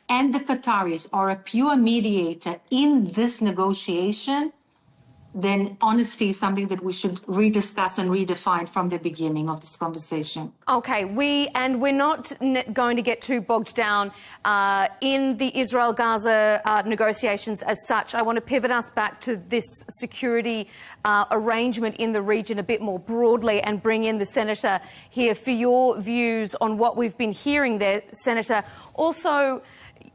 and the Qataris are a pure mediator in this negotiation, then honesty is something that we should rediscuss and redefine from the beginning of this conversation. Okay, we're not going to get too bogged down in the Israel-Gaza negotiations as such. I want to pivot us back to this security arrangement in the region a bit more broadly and bring in the Senator here for your views on what we've been hearing there, Senator. Also,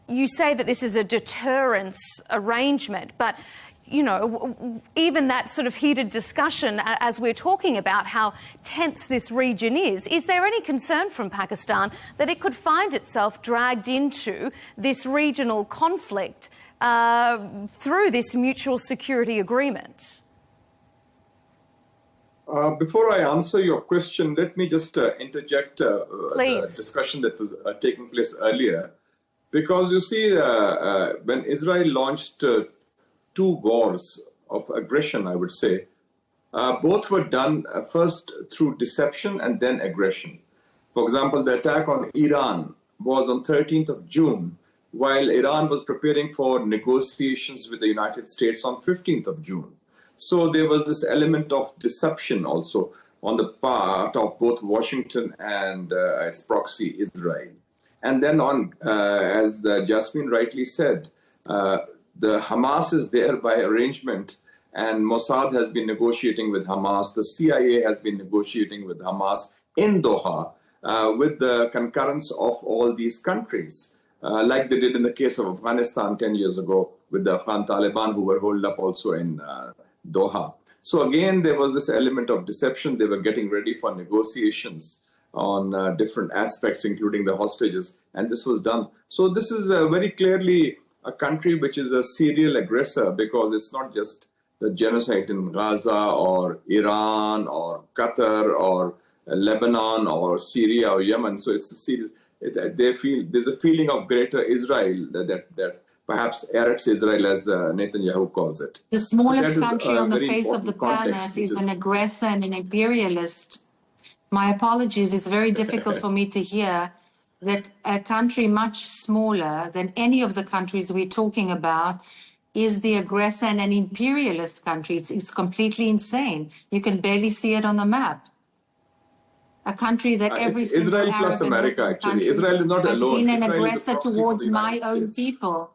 you say that this is a deterrence arrangement, but you know, even that sort of heated discussion as we're talking about how tense this region is there any concern from Pakistan that it could find itself dragged into this regional conflict through this mutual security agreement? Before I answer your question, let me just interject the discussion that was taking place earlier. Because you see, when Israel launched 2 wars of aggression, I would say, both were done first through deception and then aggression. For example, the attack on Iran was on 13th of June, while Iran was preparing for negotiations with the United States on 15th of June. So there was this element of deception also on the part of both Washington and its proxy, Israel. And then on, as Jasmine rightly said, the Hamas is there by arrangement, and Mossad has been negotiating with Hamas. The CIA has been negotiating with Hamas in Doha with the concurrence of all these countries, like they did in the case of Afghanistan 10 years ago with the Afghan Taliban, who were holed up also in Doha. So again, there was this element of deception. They were getting ready for negotiations on different aspects, including the hostages, and this was done. So this is very clearly a country which is a serial aggressor, because it's not just the genocide in Gaza or Iran or Qatar or Lebanon or Syria or Yemen. So it's a serious, there's a feeling of greater Israel that perhaps Eretz Israel, as Netanyahu calls it. The smallest country on the face of the planet is an aggressor and an imperialist. My apologies. It's very difficult for me to hear that a country much smaller than any of the countries we're talking about is the aggressor and an imperialist country. It's completely insane. You can barely see it on the map. A country that every it's single Israel Arab plus and America, Muslim actually. country Israel is not has alone. been an Israel is a aggressor proxy for towards the my United own States. people.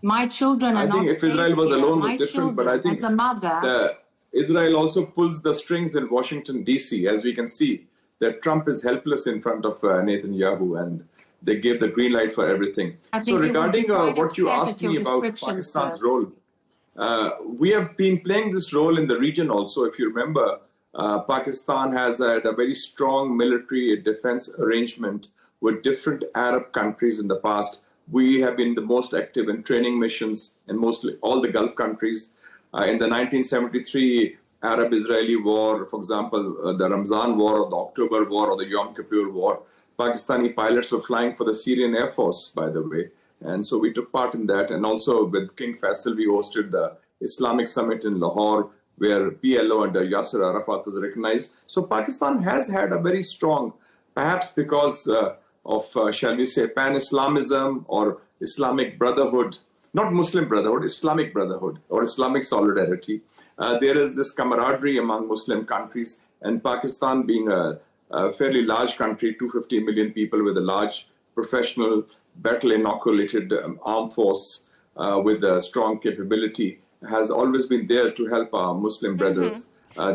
My children are I not think if safe Israel was here. alone, My it's different, but I children, think as a mother, Israel also pulls the strings in Washington, D.C., as we can see, that Trump is helpless in front of Netanyahu, and they gave the green light for everything. So regarding what you asked me about Pakistan's role, we have been playing this role in the region also. If you remember, Pakistan has had a very strong military defense arrangement with different Arab countries in the past. We have been the most active in training missions in mostly all the Gulf countries. In the 1973 Arab-Israeli war, for example, the Ramzan war or the October war or the Yom Kippur war, Pakistani pilots were flying for the Syrian Air Force, by the way. And so we took part in that. And also with King Faisal, we hosted the Islamic Summit in Lahore, where PLO under Yasser Arafat was recognized. So Pakistan has had a very strong, perhaps because of, shall we say, pan-Islamism or Islamic Brotherhood, not Muslim Brotherhood, Islamic Brotherhood or Islamic solidarity. There is this camaraderie among Muslim countries, and Pakistan being a fairly large country, 250 million people with a large professional battle-inoculated armed force with a strong capability, has always been there to help our Muslim brothers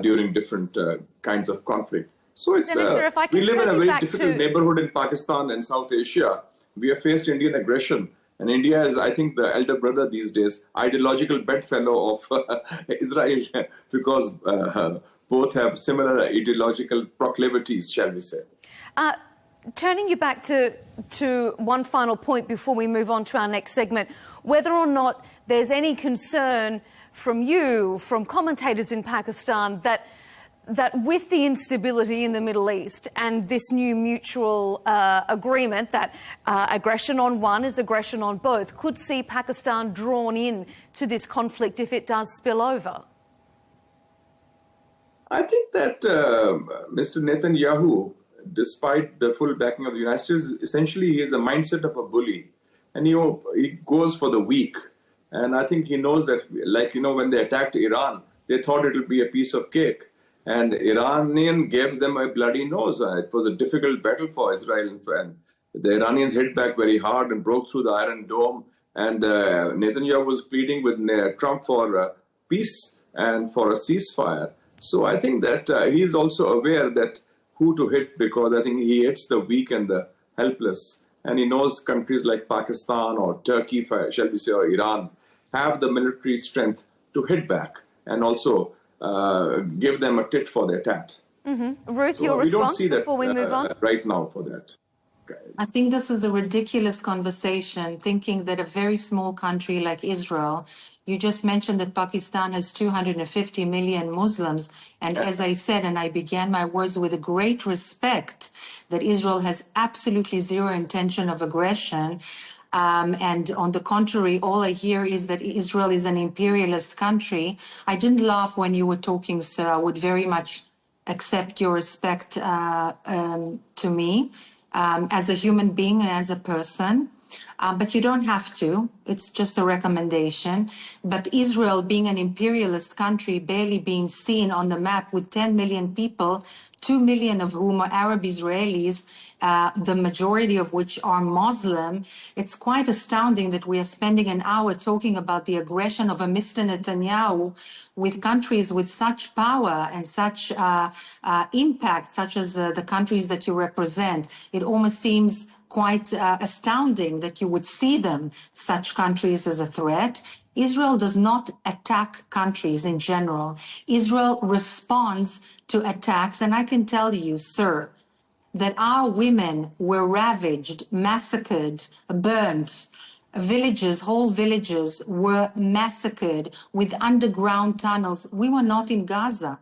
during different kinds of conflict. So it's Senator, if I can we live in a very back difficult to... neighborhood in Pakistan and South Asia. We have faced Indian aggression. And India is, I think, the elder brother these days, ideological bedfellow of Israel, because both have similar ideological proclivities, shall we say. Turning you back to one final point before we move on to our next segment, whether or not there's any concern from you, from commentators in Pakistan, that with the instability in the Middle East and this new mutual agreement that aggression on one is aggression on both, could see Pakistan drawn in to this conflict if it does spill over? I think that Mr. Netanyahu, despite the full backing of the United States, essentially he has a mindset of a bully. And he goes for the weak. And I think he knows that, like, when they attacked Iran, they thought it would be a piece of cake. And Iranian gave them a bloody nose. It was a difficult battle for Israel. And the Iranians hit back very hard and broke through the Iron Dome. And Netanyahu was pleading with Trump for peace and for a ceasefire. So I think that he is also aware that who to hit, because I think he hits the weak and the helpless. And he knows countries like Pakistan or Turkey, shall we say, or Iran, have the military strength to hit back and also give them a tit for their tat. Ruth, So your we don't response see that, before we move on? right now for that. I think this is a ridiculous conversation, thinking that a very small country like Israel, you just mentioned that Pakistan has 250 million Muslims. And as I said, and I began my words with a great respect, that Israel has absolutely zero intention of aggression. And on the contrary, all I hear is that Israel is an imperialist country. I didn't laugh when you were talking, sir. I would very much accept your respect to me as a human being and as a person. But you don't have to. It's just a recommendation. But Israel, being an imperialist country, barely being seen on the map with 10 million people, 2 million of whom are Arab Israelis, the majority of which are Muslim, it's quite astounding that we are spending an hour talking about the aggression of a Mr. Netanyahu with countries with such power and such impact, such as the countries that you represent. It almost seems quite astounding that you would see them, such countries, as a threat. Israel does not attack countries in general. Israel responds to attacks. And I can tell you, sir, that our women were ravaged, massacred, burnt. Villages, whole villages were massacred with underground tunnels. We were not in Gaza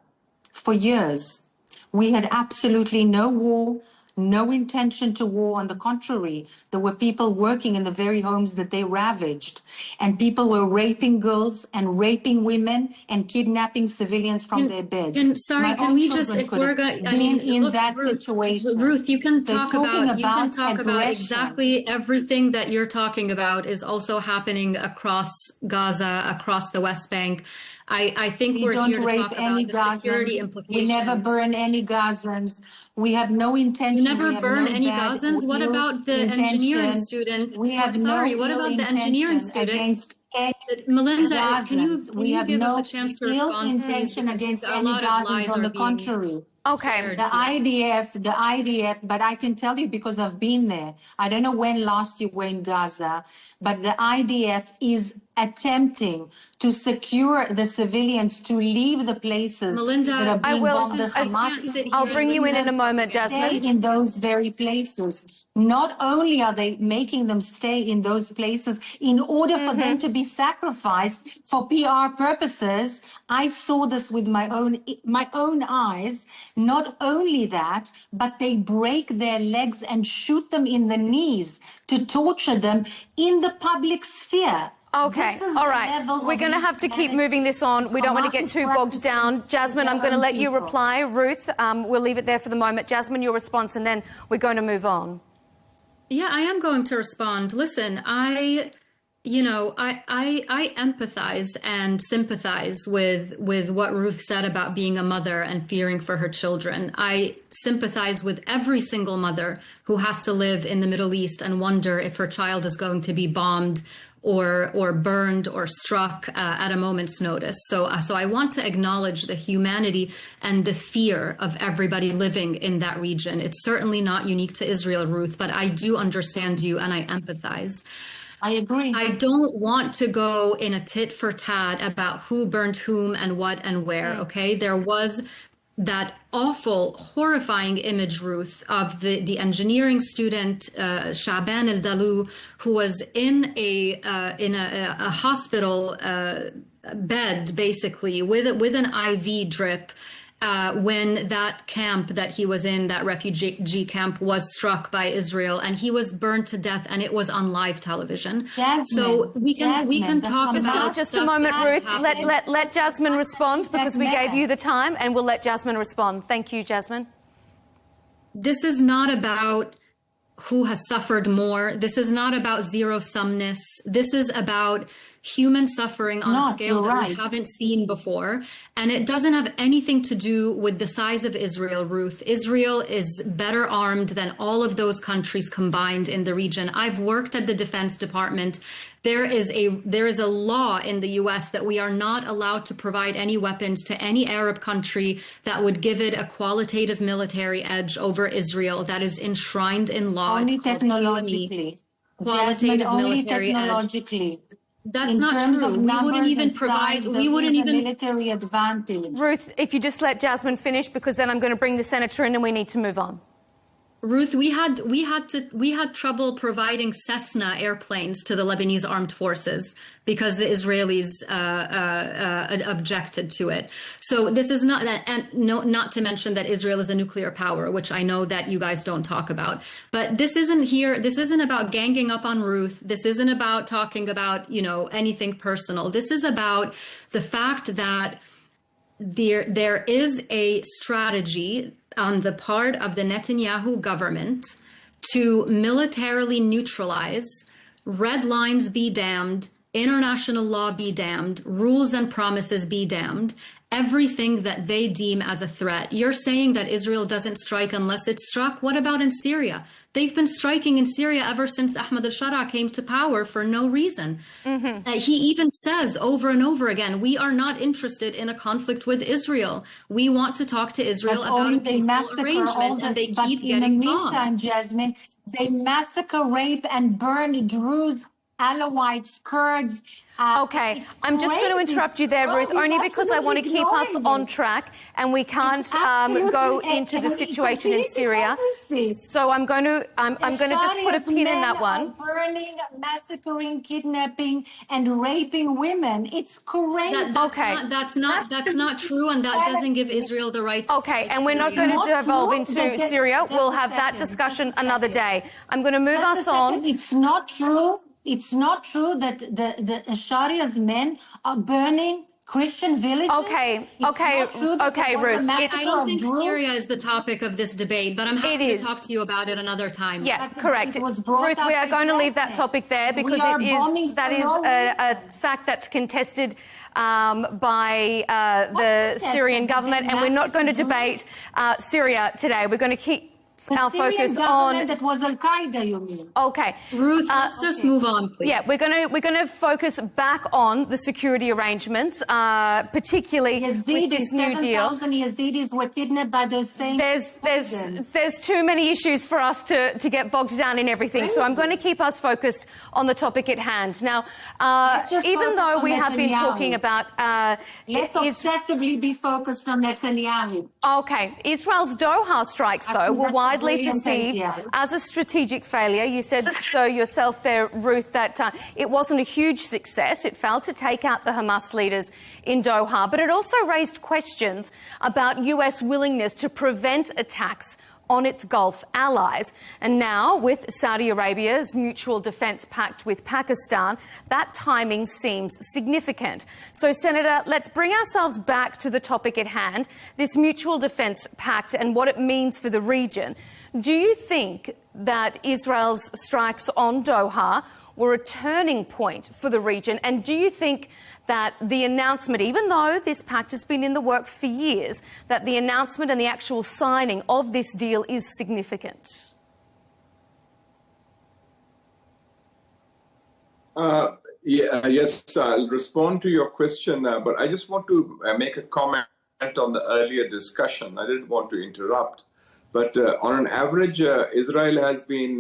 for years. We had absolutely no war, no intention to war. On the contrary, there were people working in the very homes that they ravaged, and people were raping girls and raping women and kidnapping civilians from their beds. Sorry, can we just, if we're going, I mean, in look, that Ruth, situation. Ruth, you can So talk talking about, you can talk about aggression. exactly everything that you're talking about is also happening across Gaza, across the West Bank. I think We we're don't here to rape talk any about the security Gazans. implications. We never burn any Gazans. We have no intention. You never we have burn no any bad Gazans? What ill about the engineering intention. student? We have Sorry, no what ill about the engineering intention student? against any Melinda, can you Gazans. We have give us no a chance to ill respond, please? intention Because against a any lot of Gazans. lies On are the being contrary. shared The here. IDF, but I can tell you because I've been there. I don't know when last you were in Gaza, but the IDF is attempting to secure the civilians to leave the places Melinda, that are being bombed. The I'll bring you in a moment, Jasmine. Stay in those very places. Not only are they making them stay in those places in order for them to be sacrificed for PR purposes. I saw this with my own eyes. Not only that, but they break their legs and shoot them in the knees to torture them in the public sphere. Okay, all right. We're going to have to keep moving this on. We don't want to get too bogged down. Jasmine, I'm going to let you reply. Ruth, we'll leave it there for the moment. Jasmine, your response, and then we're going to move on. Yeah, I am going to respond. Listen, I empathize and sympathize with what Ruth said about being a mother and fearing for her children. I sympathize with every single mother who has to live in the Middle East and wonder if her child is going to be bombed or burned or struck at a moment's notice. So I want to acknowledge the humanity and the fear of everybody living in that region. It's certainly not unique to Israel, Ruth, but I do understand you and I empathize. I agree. I don't want to go in a tit for tat about who burned whom and what and where, okay? There was that awful, horrifying image, Ruth, of the engineering student, Shaban al-Dalu, who was in a hospital bed, basically, with an IV drip, when that camp that he was in, that refugee camp, was struck by Israel, and he was burned to death, and it was on live television. So we can talk about just a moment, Ruth. Let Jasmine respond, because we gave you the time, and we'll let Jasmine respond. Thank you, Jasmine. This is not about who has suffered more. This is not about zero-sumness. This is about human suffering on a scale that we haven't seen before. And it doesn't have anything to do with the size of Israel, Ruth. Israel is better armed than all of those countries combined in the region. I've worked at the Defense Department. There is a law in the US that we are not allowed to provide any weapons to any Arab country that would give it a qualitative military edge over Israel. That is enshrined in law. Only technologically. Qualitative only military technologically. edge. That's in not terms true. Of we wouldn't even provide. We wouldn't even military advantage. Ruth, if you just let Jasmine finish, because then I'm going to bring the senator in, and we need to move on. Ruth, we had trouble providing Cessna airplanes to the Lebanese armed forces because the Israelis objected to it. So this is not that, and not to mention that Israel is a nuclear power, which I know that you guys don't talk about. But this isn't here. This isn't about ganging up on Ruth. This isn't about talking about anything personal. This is about the fact that there is a strategy on the part of the Netanyahu government to militarily neutralize, red lines be damned, international law be damned, rules and promises be damned, everything that they deem as a threat. You're saying that Israel doesn't strike unless it's struck? What about in Syria? They've been striking in Syria ever since Ahmad al-Shara came to power for no reason. He even says over and over again, we are not interested in a conflict with Israel. We want to talk to Israel about a peaceful arrangement, and they keep getting bombed. But in the meantime, Jasmine, they massacre, rape, and burn Druze Alawites, Kurds. Okay, I'm just going to interrupt you there, Ruth, only because I want to keep us on track and we can't go into the situation in Syria. So I'm going to just put a pin in that one. Burning, massacring, kidnapping, and raping women. It's crazy. That's not true, and that doesn't give Israel the right to and we're not going to devolve into Syria. We'll have that discussion another day. I'm going to move us on. It's not true. It's not true that the Sharia's men are burning Christian villages. Okay, Ruth. I don't think Syria is the topic of this debate, but I'm happy to talk to you about it another time. Yeah, correct. Ruth, we are going to leave that topic there because that is a fact that's contested by the Syrian government, and we're not going to debate Syria today. We're going to keep our focus on that was Al Qaeda, you mean? Okay, Ruth, let's just move on, please. Yeah, we're going to focus back on the security arrangements, particularly with this new deal. 7,000 Yazidis were kidnapped by those same. There's too many issues for us to get bogged down in everything. So I'm going to keep us focused on the topic at hand. Now, even though we have been talking about, let's obsessively be focused on Netanyahu. Okay, Israel's Doha strikes though were widely perceived as a strategic failure. You said so yourself there, Ruth, that it wasn't a huge success. It failed to take out the Hamas leaders in Doha, but it also raised questions about US willingness to prevent attacks on its Gulf allies. And now, with Saudi Arabia's mutual defence pact with Pakistan, that timing seems significant. So, Senator, let's bring ourselves back to the topic at hand, this mutual defence pact and what it means for the region. Do you think that Israel's strikes on Doha were a turning point for the region? And do you think that the announcement, even though this pact has been in the work for years, that the announcement and the actual signing of this deal is significant? Yes, I'll respond to your question, but I just want to make a comment on the earlier discussion. I didn't want to interrupt, but on an average, Israel has been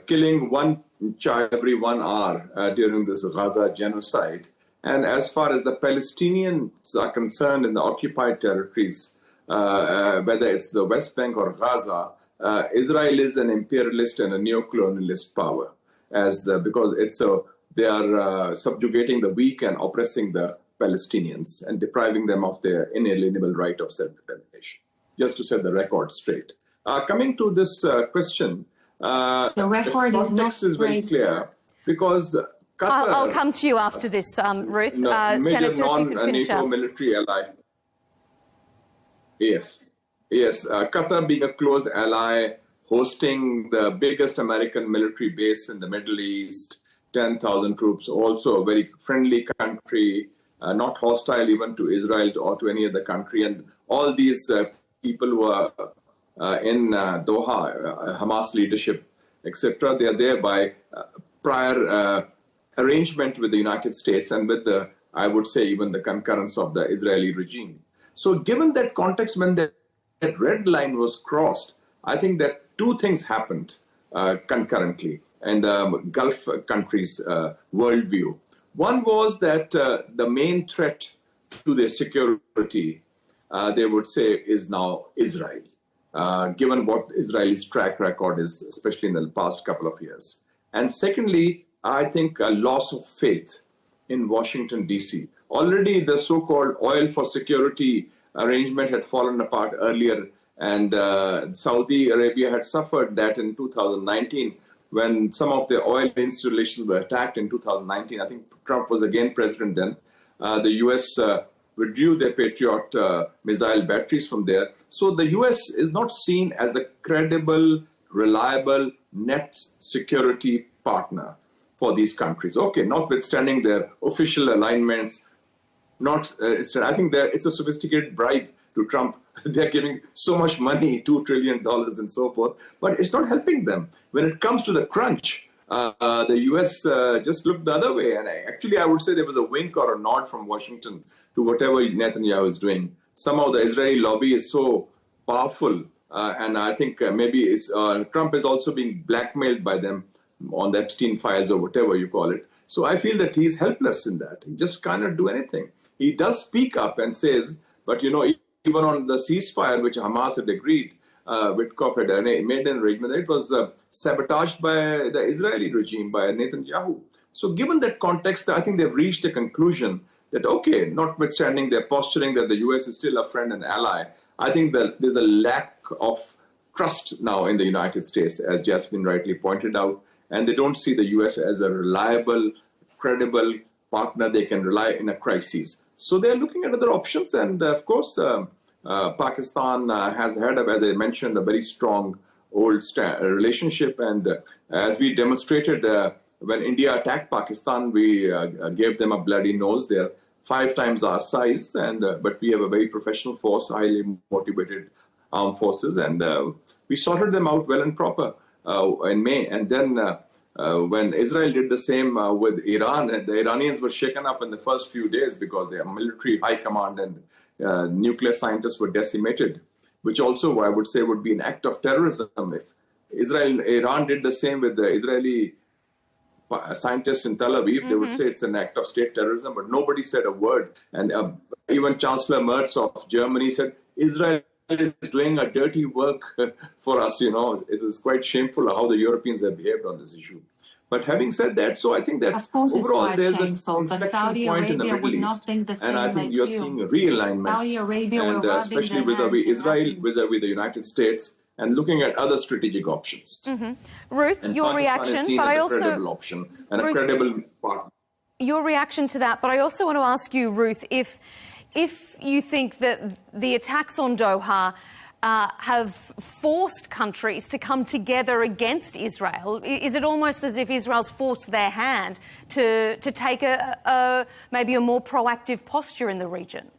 killing one child every 1 hour during this Gaza genocide. And as far as the Palestinians are concerned in the occupied territories, whether it's the West Bank or Gaza, Israel is an imperialist and a neo-colonialist power, because they are subjugating the weak and oppressing the Palestinians and depriving them of their inalienable right of self-determination. Just to set the record straight. Coming to this question, the record is very clear because Qatar, I'll come to you after this, Ruth. Major Senator, non-NATO military ally. Yes. Qatar being a close ally, hosting the biggest American military base in the Middle East, 10,000 troops, also a very friendly country, not hostile even to Israel or to any other country. And all these people who are in Doha, Hamas leadership, etc., they are there by prior arrangement with the United States and with the, I would say, even the concurrence of the Israeli regime. So given that context, when that red line was crossed, I think that two things happened concurrently in the Gulf countries' worldview. One was that the main threat to their security, they would say, is now Israel, given what Israel's track record is, especially in the past couple of years. And secondly, I think a loss of faith in Washington, D.C. Already the so-called oil for security arrangement had fallen apart earlier, and Saudi Arabia had suffered that in 2019 when some of the oil installations were attacked in 2019. I think Trump was again president then. The U.S. withdrew their Patriot missile batteries from there. So the U.S. is not seen as a credible, reliable, net security partner for these countries. Okay, notwithstanding their official alignments, I think it's a sophisticated bribe to Trump. They're giving so much money, $2 trillion and so forth, but it's not helping them. When it comes to the crunch, the U.S. just looked the other way. And I would say there was a wink or a nod from Washington to whatever Netanyahu is doing. Somehow the Israeli lobby is so powerful, and I think maybe Trump is also being blackmailed by them on the Epstein files or whatever you call it. So I feel that he's helpless in that. He just cannot do anything. He does speak up and says, but you know, even on the ceasefire which Hamas had agreed, Witkoff had made an arrangement, it was sabotaged by the Israeli regime, by Netanyahu. So given that context, I think they've reached a conclusion that, okay, notwithstanding their posturing that the US is still a friend and ally, I think that there's a lack of trust now in the United States, as Jasmine rightly pointed out, and they don't see the US as a reliable, credible partner they can rely in a crisis. So they're looking at other options, and of course, Pakistan has had, as I mentioned, a very strong old relationship, and as we demonstrated when India attacked Pakistan, we gave them a bloody nose. They're 5 times our size, and but we have a very professional force, highly motivated armed forces, and we sorted them out well and proper in May. And then when Israel did the same with Iran, the Iranians were shaken up in the first few days because their military high command and nuclear scientists were decimated, which also I would say would be an act of terrorism. If Iran did the same with the Israeli scientists in Tel Aviv, they would say it's an act of state terrorism, but nobody said a word. And even Chancellor Merz of Germany said, Israel is doing a dirty work for us, you know. It is quite shameful how the Europeans have behaved on this issue. But having said that, so I think that of course overall it's there's shameful, an but inflection Saudi point in the Arabia Middle would not East, think the same and I think like you're you. seeing realignments, Saudi Arabia and will especially vis-a-vis Israel, vis-a-vis the United States, and looking at other strategic options. Ruth, And your Pakistan reaction, is seen but as I a also credible option and Ruth, a credible partner. Your reaction to that, but I also want to ask you, Ruth, if you think that the attacks on Doha have forced countries to come together against Israel. Is it almost as if Israel's forced their hand to take maybe a more proactive posture in the region?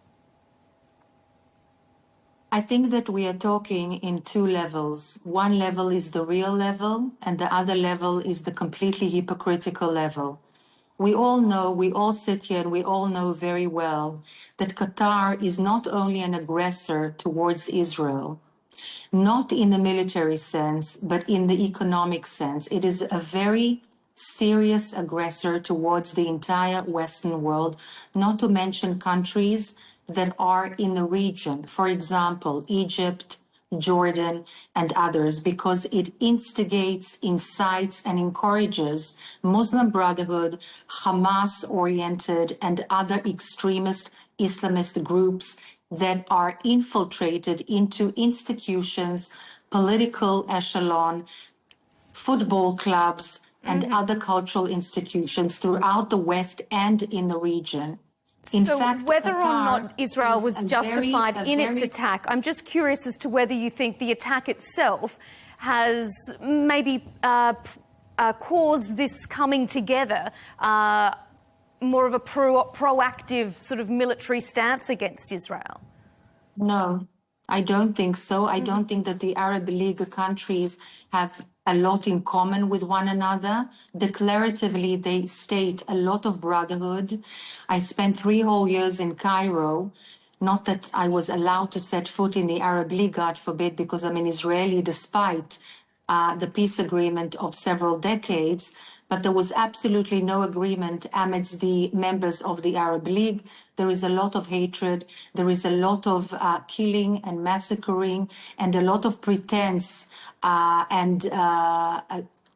I think that we are talking in 2 levels. One level is the real level, and the other level is the completely hypocritical level. We all know, we all sit here and we all know very well that Qatar is not only an aggressor towards Israel, not in the military sense, but in the economic sense. It is a very serious aggressor towards the entire Western world, not to mention countries that are in the region. For example, Egypt, Jordan, and others, because it instigates, incites, and encourages Muslim Brotherhood, Hamas-oriented, and other extremist Islamist groups that are infiltrated into institutions, political echelon, football clubs, and other cultural institutions throughout the West and in the region. In fact, whether or Qatar not Israel was justified in its attack, I'm just curious as to whether you think the attack itself has maybe caused this coming together, more of a proactive sort of military stance against Israel. No, I don't think so. I don't think that the Arab League countries have a lot in common with one another. Declaratively, they state a lot of brotherhood. I spent 3 whole years in Cairo. Not that I was allowed to set foot in the Arab League, God forbid, because I'm an Israeli, despite the peace agreement of several decades. But there was absolutely no agreement amidst the members of the Arab League. There is a lot of hatred. There is a lot of killing and massacring and a lot of pretense and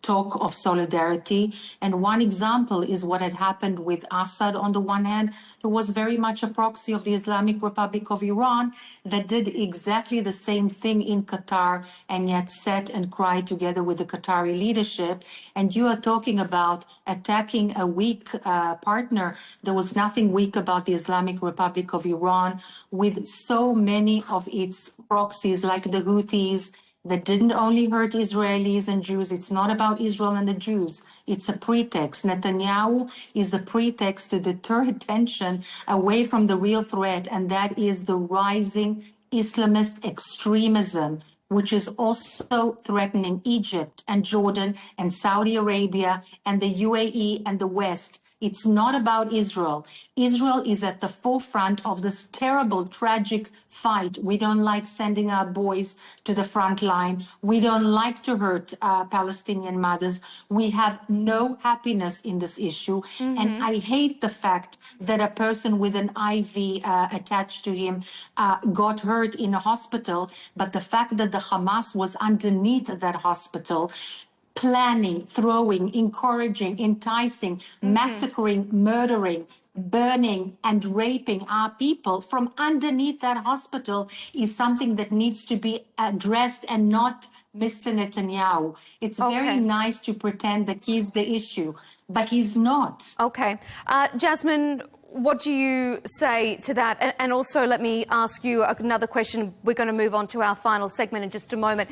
talk of solidarity. And one example is what had happened with Assad on the one hand, who was very much a proxy of the Islamic Republic of Iran that did exactly the same thing in Qatar and yet sat and cried together with the Qatari leadership. And you are talking about attacking a weak partner. There was nothing weak about the Islamic Republic of Iran with so many of its proxies like the Houthis, that didn't only hurt Israelis and Jews. It's not about Israel and the Jews. It's a pretext. Netanyahu is a pretext to deter attention away from the real threat, and that is the rising Islamist extremism, which is also threatening Egypt and Jordan and Saudi Arabia and the UAE and the West. It's not about Israel. Israel is at the forefront of this terrible, tragic fight. We don't like sending our boys to the front line. We don't like to hurt Palestinian mothers. We have no happiness in this issue. And I hate the fact that a person with an IV attached to him got hurt in a hospital, but the fact that the Hamas was underneath that hospital, planning, throwing, encouraging, enticing, massacring, murdering, burning, and raping our people from underneath that hospital is something that needs to be addressed, and not Mr. Netanyahu. It's very nice to pretend that he's the issue, but he's not. Okay. Jasmine, what do you say to that? And also, let me ask you another question. We're going to move on to our final segment in just a moment.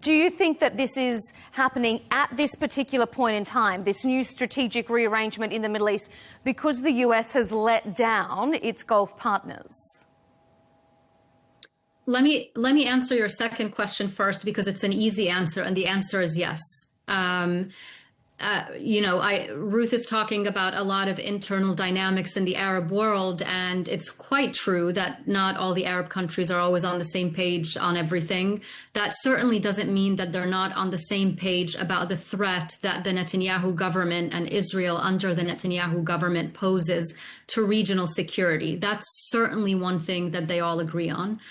Do you think that this is happening at this particular point in time, this new strategic rearrangement in the Middle East, because the US has let down its Gulf partners? Let me answer your second question first, because it's an easy answer, and the answer is yes. Ruth is talking about a lot of internal dynamics in the Arab world, and it's quite true that not all the Arab countries are always on the same page on everything. That certainly doesn't mean that they're not on the same page about the threat that the Netanyahu government and Israel under the Netanyahu government poses to regional security. That's certainly one thing that they all agree on.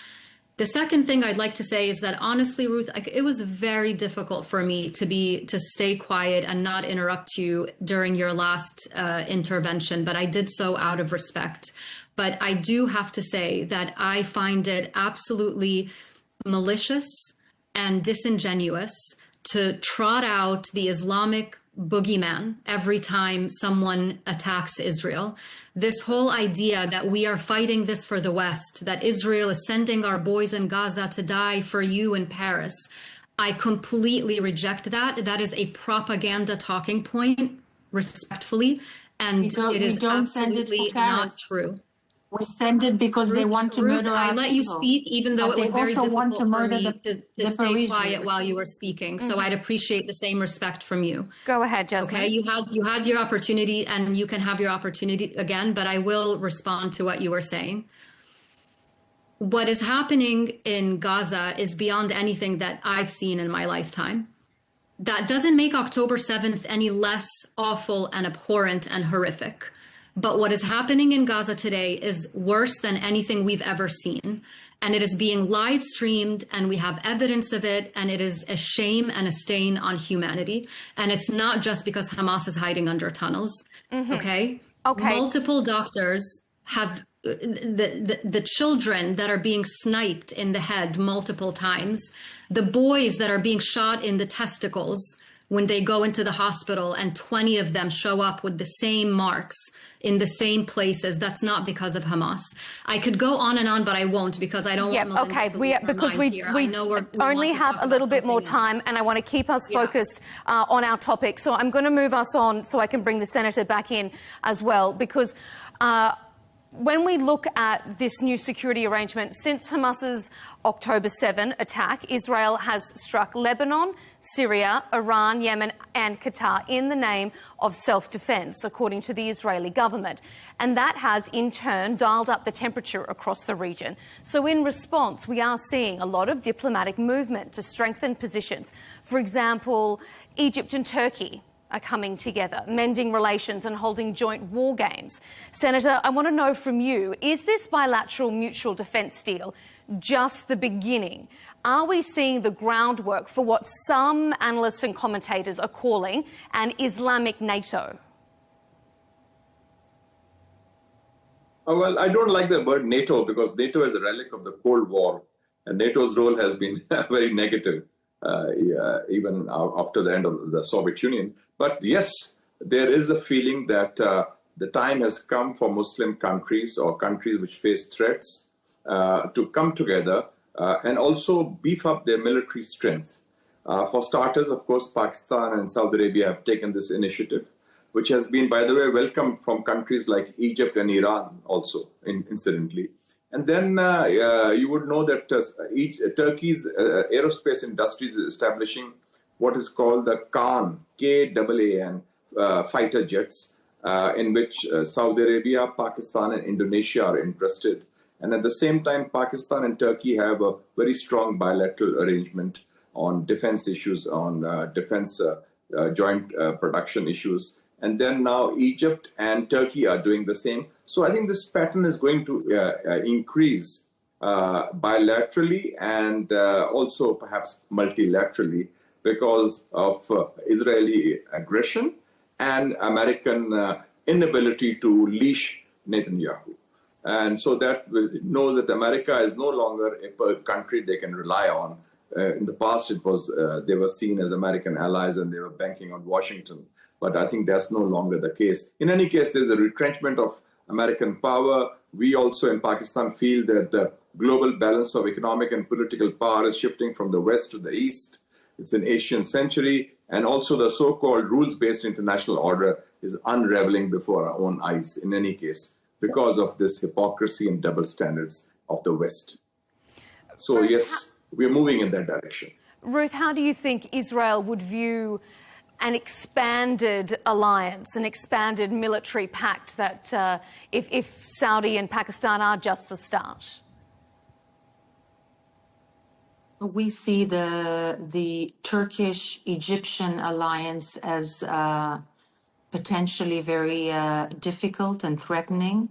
The second thing I'd like to say is that, honestly, Ruth, it was very difficult for me to stay quiet and not interrupt you during your last intervention, but I did so out of respect. But I do have to say that I find it absolutely malicious and disingenuous to trot out the Islamic boogeyman every time someone attacks Israel. This whole idea that we are fighting this for the West, that Israel is sending our boys in Gaza to die for you in Paris, I completely reject that. That is a propaganda talking point, respectfully, and it is absolutely not true. We send it because they want to murder our people. I let you speak, even though it was very difficult for me to stay quiet while you were speaking. So I'd appreciate the same respect from you. Go ahead, Jasmine. Okay, you had your opportunity, and you can have your opportunity again, but I will respond to what you were saying. What is happening in Gaza is beyond anything that I've seen in my lifetime. That doesn't make October 7th any less awful and abhorrent and horrific. But what is happening in Gaza today is worse than anything we've ever seen. And it is being live streamed, and we have evidence of it. And it is a shame and a stain on humanity. And it's not just because Hamas is hiding under tunnels. Okay? Multiple doctors have the children that are being sniped in the head multiple times, the boys that are being shot in the testicles when they go into the hospital, and 20 of them show up with the same marks in the same places. That's not because of Hamas. I could go on and on, but I won't, because I don't want Melinda to lose her because mind we here. I know we only have a little bit more time, and I want to keep us focused on our topic. So I'm going to move us on so I can bring the Senator back in as well, because when we look at this new security arrangement, since Hamas's October 7 attack, Israel has struck Lebanon, Syria, Iran, Yemen and Qatar in the name of self-defense, according to the Israeli government. And that has, in turn, dialed up the temperature across the region. So in response, we are seeing a lot of diplomatic movement to strengthen positions. For example, Egypt and Turkey are coming together, mending relations and holding joint war games. Senator, I want to know from you, is this bilateral mutual defence deal just the beginning? Are we seeing the groundwork for what some analysts and commentators are calling an Islamic NATO? Well, I don't like the word NATO, because NATO is a relic of the Cold War, and NATO's role has been very negative, even after the end of the Soviet Union. But yes, there is a feeling that the time has come for Muslim countries or countries which face threats to come together and also beef up their military strength. For starters, of course, Pakistan and Saudi Arabia have taken this initiative, which has been, by the way, welcomed from countries like Egypt and Iran also, incidentally. And then you would know that Turkey's aerospace industries is establishing what is called the Khan, K-A-A-N, fighter jets, in which Saudi Arabia, Pakistan, and Indonesia are interested. And at the same time, Pakistan and Turkey have a very strong bilateral arrangement on defense issues, on defense joint production issues. And then now Egypt and Turkey are doing the same. So I think this pattern is going to increase bilaterally and also perhaps multilaterally because of Israeli aggression and American inability to leash Netanyahu. And so that knows that America is no longer a country they can rely on. In the past, it was they were seen as American allies and they were banking on Washington. But I think that's no longer the case. In any case, there's a retrenchment of American power. We also in Pakistan feel that the global balance of economic and political power is shifting from the west to the east. It's an Asian century. And also the so-called rules-based international order is unraveling before our own eyes in any case, because of this hypocrisy and double standards of the West. So yes, we're moving in that direction. Ruth, how do you think Israel would view an expanded alliance, an expanded military pact that if Saudi and Pakistan are just the start? We see the Turkish-Egyptian alliance as potentially very difficult and threatening.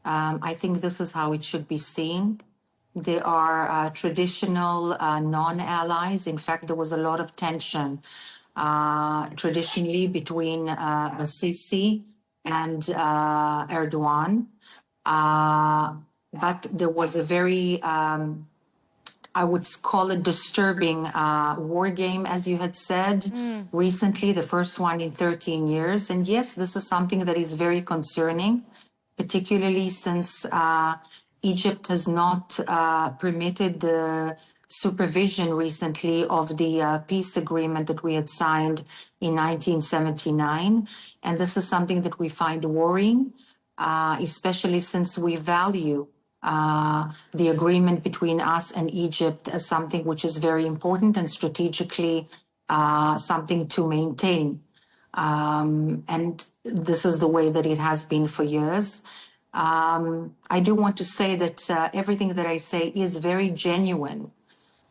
I think this is how it should be seen. They are traditional non-allies. In fact, there was a lot of tension traditionally between Sisi and Erdogan. But there was a very, I would call it disturbing war game, as you had said recently, the first one in 13 years. And yes, this is something that is very concerning, particularly since Egypt has not permitted the supervision recently of the peace agreement that we had signed in 1979. And this is something that we find worrying, especially since we value the agreement between us and Egypt as something which is very important and strategically something to maintain. And this is the way that it has been for years. I do want to say that everything that I say is very genuine.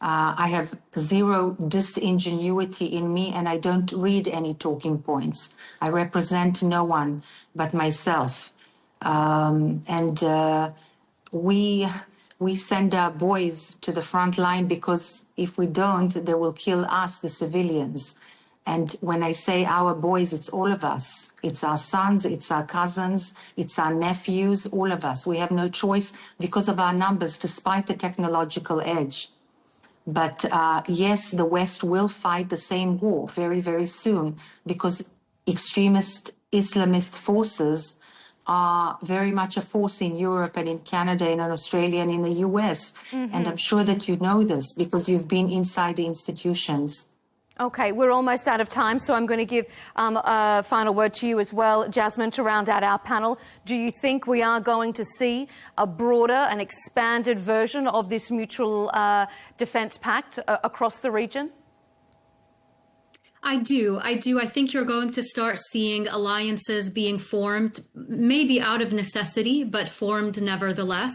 I have zero disingenuity in me, and I don't read any talking points. I represent no one but myself. We send our boys to the front line because if we don't, they will kill us, the civilians. And when I say our boys, it's all of us. It's our sons, it's our cousins, it's our nephews, all of us. We have no choice because of our numbers, despite the technological edge. But yes, the West will fight the same war very, very soon because extremist Islamist forces are very much a force in Europe and in Canada and in Australia and in the US. And I'm sure that you know this because you've been inside the institutions. Okay, we're almost out of time, so I'm going to give a final word to you as well, Jasmine, to round out our panel. Do you think we are going to see a broader and expanded version of this mutual defence pact across the region? I do. I think you're going to start seeing alliances being formed, maybe out of necessity, but formed nevertheless,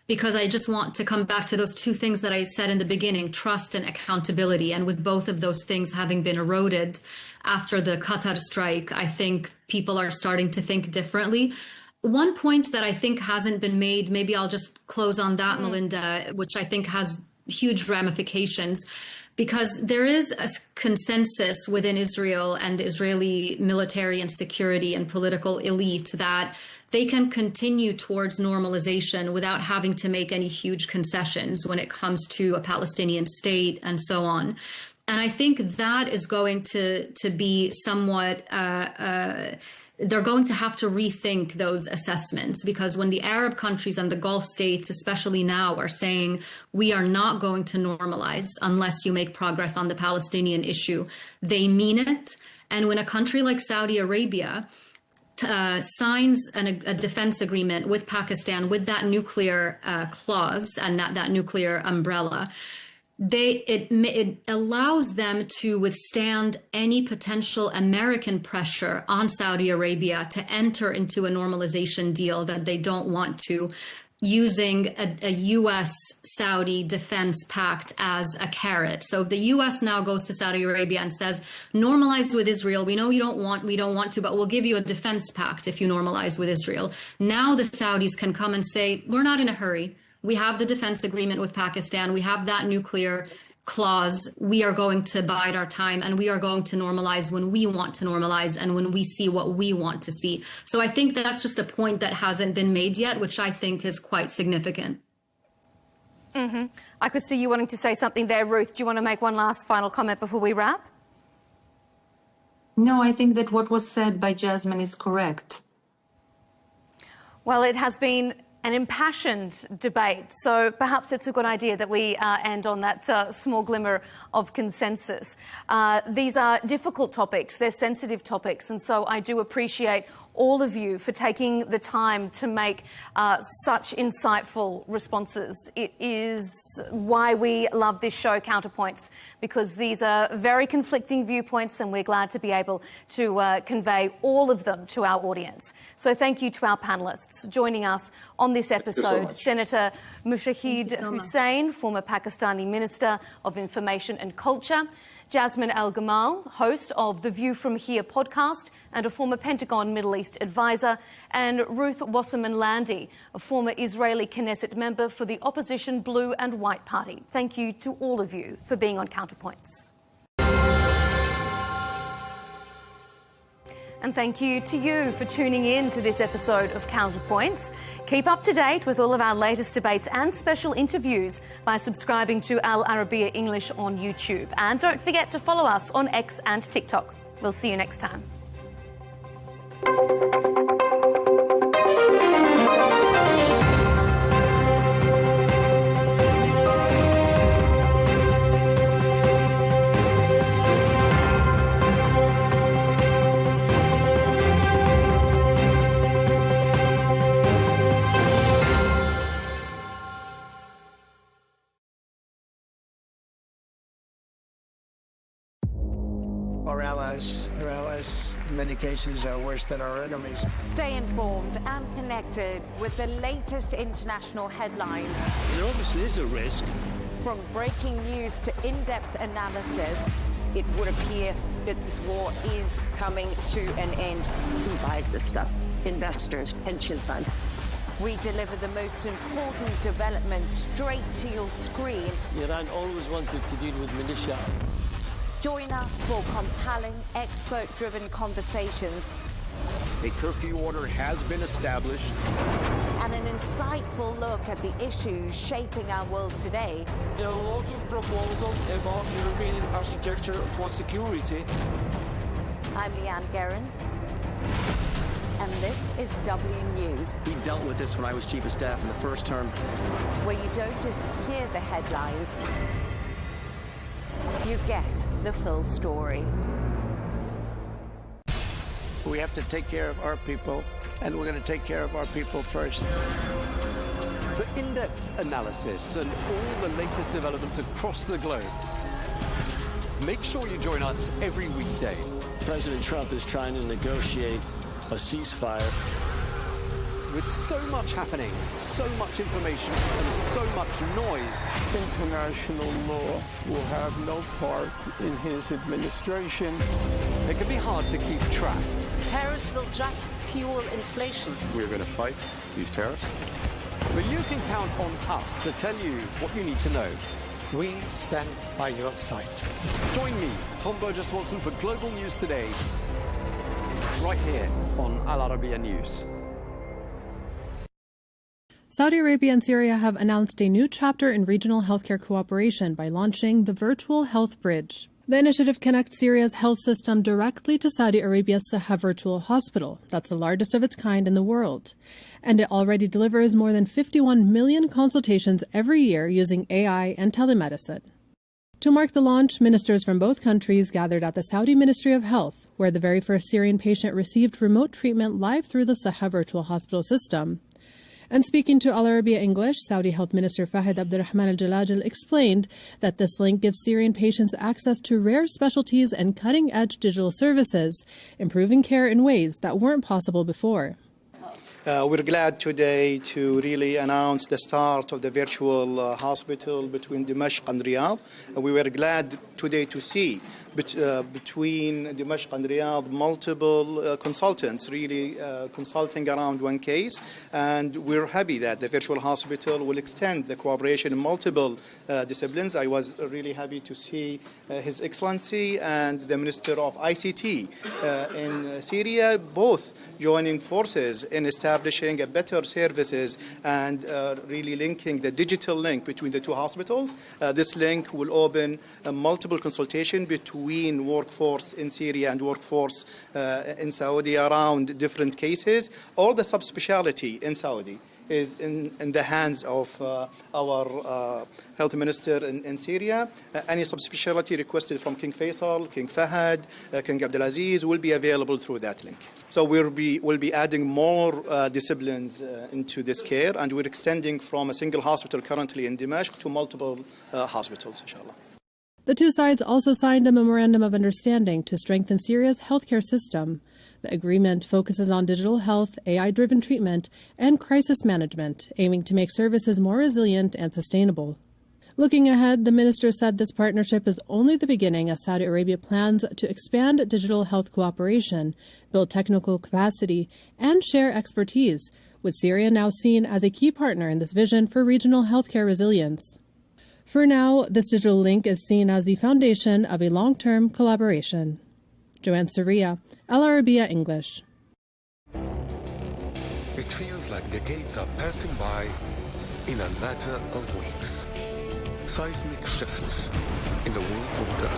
because I just want to come back to those two things that I said in the beginning, trust and accountability. And with both of those things having been eroded after the Qatar strike, I think people are starting to think differently. One point that I think hasn't been made, maybe I'll just close on that, Melinda, which I think has huge ramifications. Because there is a consensus within Israel and the Israeli military and security and political elite that they can continue towards normalization without having to make any huge concessions when it comes to a Palestinian state and so on. And I think that is going to be somewhat they're going to have to rethink those assessments, because when the Arab countries and the Gulf states, especially now, are saying we are not going to normalize unless you make progress on the Palestinian issue, they mean it. And when a country like Saudi Arabia signs a defense agreement with Pakistan with that nuclear clause and that nuclear umbrella, it allows them to withstand any potential American pressure on Saudi Arabia to enter into a normalization deal that they don't want to, using a U.S.-Saudi defense pact as a carrot. So if the U.S. now goes to Saudi Arabia and says, normalize with Israel, we know we don't want to, but we'll give you a defense pact if you normalize with Israel. Now the Saudis can come and say, we're not in a hurry. We have the defense agreement with Pakistan. We have that nuclear clause. We are going to bide our time, and we are going to normalize when we want to normalize and when we see what we want to see. So I think that's just a point that hasn't been made yet, which I think is quite significant. Mm-hmm. I could see you wanting to say something there, Ruth. Do you want to make one last final comment before we wrap? No, I think that what was said by Jasmine is correct. Well, it has been an impassioned debate, so perhaps it's a good idea that we end on that small glimmer of consensus. These are difficult topics, they're sensitive topics, and so I do appreciate all of you for taking the time to make such insightful responses. It is why we love this show, Counterpoints, because these are very conflicting viewpoints, and we're glad to be able to convey all of them to our audience. So thank you to our panellists. Joining us on this episode, Senator Mushahid Hussain, former Pakistani Minister of Information and Culture, Jasmine Al-Gamal, host of the View From Here podcast and a former Pentagon Middle East advisor, and Ruth Wasserman-Landy, a former Israeli Knesset member for the opposition Blue and White Party. Thank you to all of you for being on Counterpoints. And thank you to you for tuning in to this episode of Counterpoints. Keep up to date with all of our latest debates and special interviews by subscribing to Al Arabiya English on YouTube. And don't forget to follow us on X and TikTok. We'll see you next time. Our allies, in many cases, are worse than our enemies. Stay informed and connected with the latest international headlines. There obviously is a risk. From breaking news to in-depth analysis, it would appear that this war is coming to an end. Who buys this stuff? Investors, pension funds. We deliver the most important developments straight to your screen. Iran always wanted to deal with militia. Join us for compelling, expert-driven conversations. A curfew order has been established. And an insightful look at the issues shaping our world today. There are a lot of proposals about European architecture for security. I'm Leigh Ann Gerrans, and this is W News. We dealt with this when I was Chief of Staff in the first term. Where you don't just hear the headlines, you get the full story. We have to take care of our people, and we're going to take care of our people first. For in-depth analysis and all the latest developments across the globe, make sure you join us every weekday. President Trump is trying to negotiate a ceasefire. With so much happening, so much information, and so much noise, international law will have no part in his administration. It can be hard to keep track. Tariffs will just fuel inflation. We're going to fight these tariffs. But you can count on us to tell you what you need to know. We stand by your side. Join me, Tom Burges Watson, for Global News Today, right here on Al Arabiya News. Saudi Arabia and Syria have announced a new chapter in regional healthcare cooperation by launching the Virtual Health Bridge. The initiative connects Syria's health system directly to Saudi Arabia's Saha Virtual Hospital. That's the largest of its kind in the world. And it already delivers more than 51 million consultations every year using AI and telemedicine. To mark the launch, ministers from both countries gathered at the Saudi Ministry of Health, where the very first Syrian patient received remote treatment live through the Saha Virtual Hospital system. And speaking to Al Arabiya English, Saudi Health Minister Fahd Abdulrahman Al-Jalajal explained that this link gives Syrian patients access to rare specialties and cutting-edge digital services, improving care in ways that weren't possible before. We're glad today to really announce the start of the virtual hospital between Dimashq and Riyadh. We were glad today to see between Dimashq and Riyadh multiple consultants really consulting around one case, and we're happy that the virtual hospital will extend the cooperation in multiple disciplines. I was really happy to see His Excellency and the Minister of ICT in Syria both joining forces in establishing a better services and really linking the digital link between the two hospitals. This link will open multiple consultation between workforce in Syria and workforce in Saudi around different cases. All the subspecialty in Saudi is in the hands of our health minister in Syria. Any subspecialty requested from King Faisal, King Fahad, King Abdulaziz will be available through that link. So we'll be adding more disciplines into this care, and we're extending from a single hospital currently in Dimashq to multiple hospitals, inshallah. The two sides also signed a memorandum of understanding to strengthen Syria's healthcare system. The agreement focuses on digital health, AI-driven treatment, and crisis management, aiming to make services more resilient and sustainable. Looking ahead, the minister said this partnership is only the beginning as Saudi Arabia plans to expand digital health cooperation, build technical capacity, and share expertise, with Syria now seen as a key partner in this vision for regional healthcare resilience. For now, this digital link is seen as the foundation of a long-term collaboration. Joanne Saria, Al Arabiya English. It feels like decades are passing by in a matter of weeks. Seismic shifts in the world order.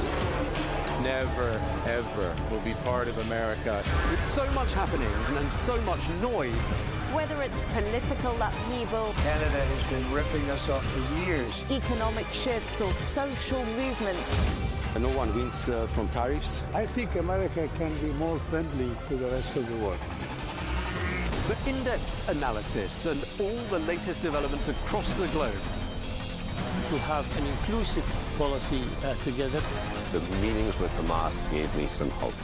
Never, ever will be part of America. With so much happening and so much noise. Whether it's political upheaval, Canada has been ripping us off for years. economic shifts or social movements, And no one wins from tariffs. I think America can be more friendly to the rest of the world. The in-depth analysis and all the latest developments across the globe. To have an inclusive policy together. The meetings with Hamas gave me some hope.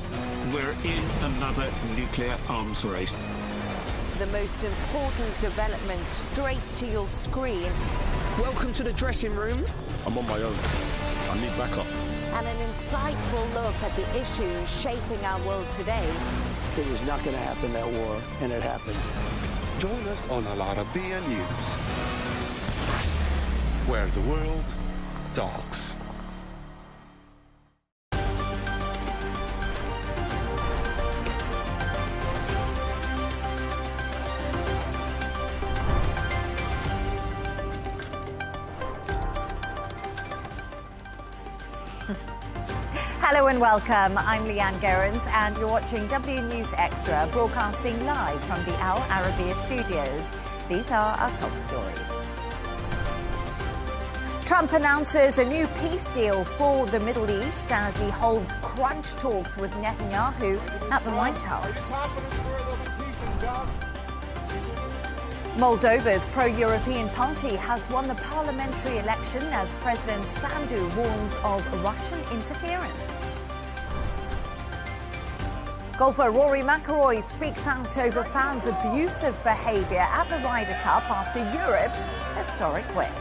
We're in another nuclear arms race. the most important development straight to your screen. Welcome to the dressing room. I'm on my own. I need backup. And an insightful look at the issues shaping our world today. It was not going to happen, that war, and it happened. Join us on Al Arabiya News, where the world talks. Hello and welcome. I'm Leigh Ann Gerrans and you're watching W News Extra, broadcasting live from the Al Arabiya studios. These are our top stories. Trump announces a new peace deal for the Middle East as he holds crunch talks with Netanyahu at the White House. Moldova's pro-European party has won the parliamentary election as President Sandu warns of Russian interference. Golfer Rory McIlroy speaks out over fans' abusive behaviour at the Ryder Cup after Europe's historic win.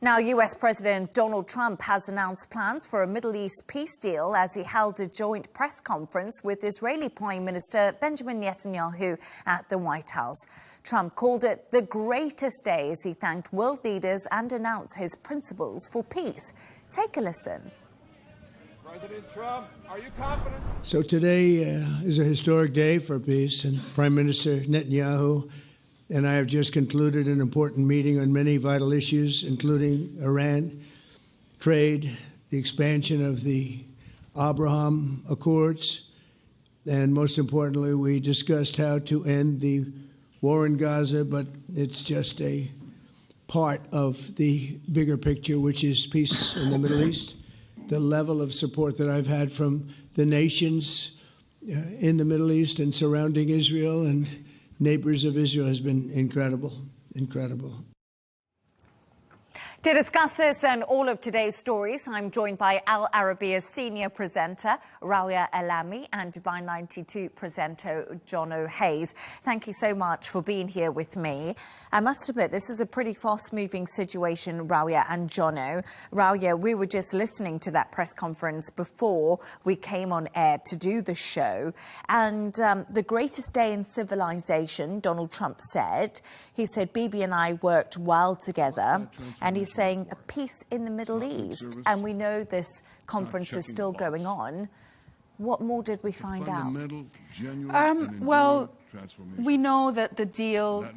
Now, US President Donald Trump has announced plans for a Middle East peace deal as he held a joint press conference with Israeli Prime Minister Benjamin Netanyahu at the White House. Trump called it the greatest day as he thanked world leaders and announced his principles for peace. Take a listen. President Trump, are you confident? So today is a historic day for peace, and Prime Minister Netanyahu and I have just concluded an important meeting on many vital issues, including Iran, trade, the expansion of the Abraham Accords, and most importantly, we discussed how to end the war in Gaza, but it's just a part of the bigger picture, which is peace in the Middle East. the level of support that I've had from the nations in the Middle East and surrounding Israel and neighbors of Israel has been incredible, incredible. To discuss this and all of today's stories, I'm joined by Al Arabiya's senior presenter, Rawia Alami, and Dubai 92 presenter, Jono Hayes. Thank you so much for being here with me. I must admit, this is a pretty fast-moving situation, Rawia and Jono. Rawia, we were just listening to that press conference before we came on air to do the show. And the greatest day in civilization, Donald Trump said. He said, Bibi and I worked well together. And he's saying a peace in the Middle East, and we know this conference is still going on. What more did we find out? Well, we know that the deal,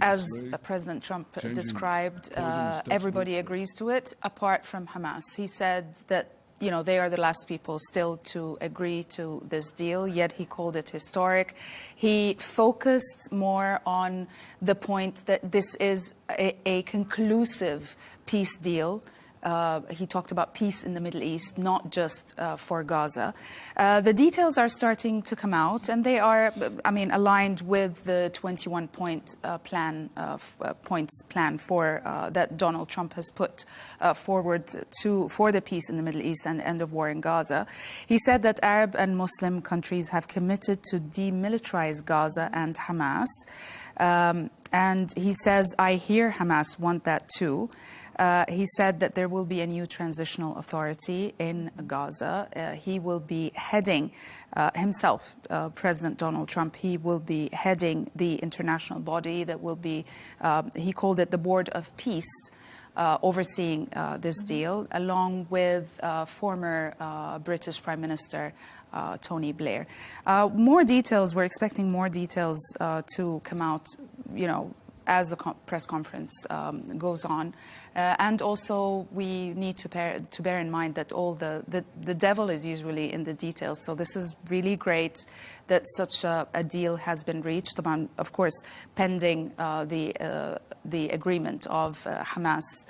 as President Trump described, everybody agrees to it, apart from Hamas. He said that, you know, they are the last people still to agree to this deal, yet he called it historic. He focused more on the point that this is a conclusive peace deal. He talked about peace in the Middle East, not just for Gaza. The details are starting to come out, and they are, I mean, aligned with the 21-point points plan for that Donald Trump has put forward for the peace in the Middle East and end of war in Gaza. He said that Arab and Muslim countries have committed to demilitarize Gaza and Hamas. And he says, I hear Hamas want that too. He said that there will be a new transitional authority in Gaza. He will be heading himself, President Donald Trump, he will be heading the international body that will be, he called it the Board of Peace, overseeing this deal, along with former British Prime Minister Tony Blair. More details, we're expecting more details to come out, you know, as the press conference goes on. And also, we need to bear in mind that all the devil is usually in the details. So this is really great that such a deal has been reached, of course, pending the agreement of Hamas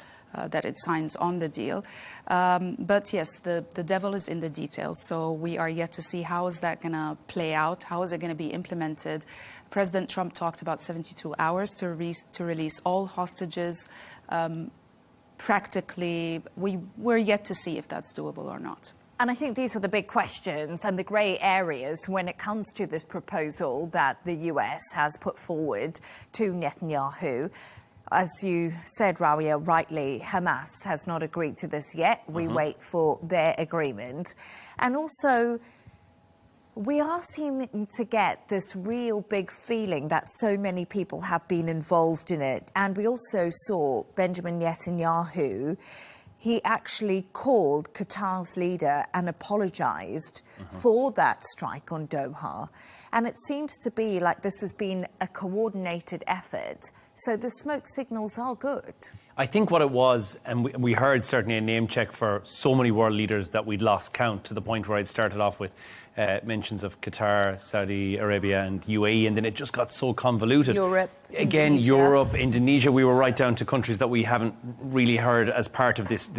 that it signs on the deal. But yes, the devil is in the details. So we are yet to see how is that going to play out, how is it going to be implemented. President Trump talked about 72 hours to release all hostages. Practically, we're yet to see if that's doable or not. And I think these are the big questions and the grey areas when it comes to this proposal that the US has put forward to Netanyahu. As you said, Rawia, rightly, Hamas has not agreed to this yet. We wait for their agreement. And also, we are seeming to get this real big feeling that so many people have been involved in it. And we also saw Benjamin Netanyahu. He actually called Qatar's leader and apologized for that strike on Doha. And it seems to be like this has been a coordinated effort. So the smoke signals are good. I think what it was, and we heard certainly a name check for so many world leaders that we'd lost count, to the point where I'd started off with mentions of Qatar, Saudi Arabia and UAE, and then it just got so convoluted. Europe, again, Indonesia. Europe, Indonesia, we were right down to countries that we haven't really heard as part of this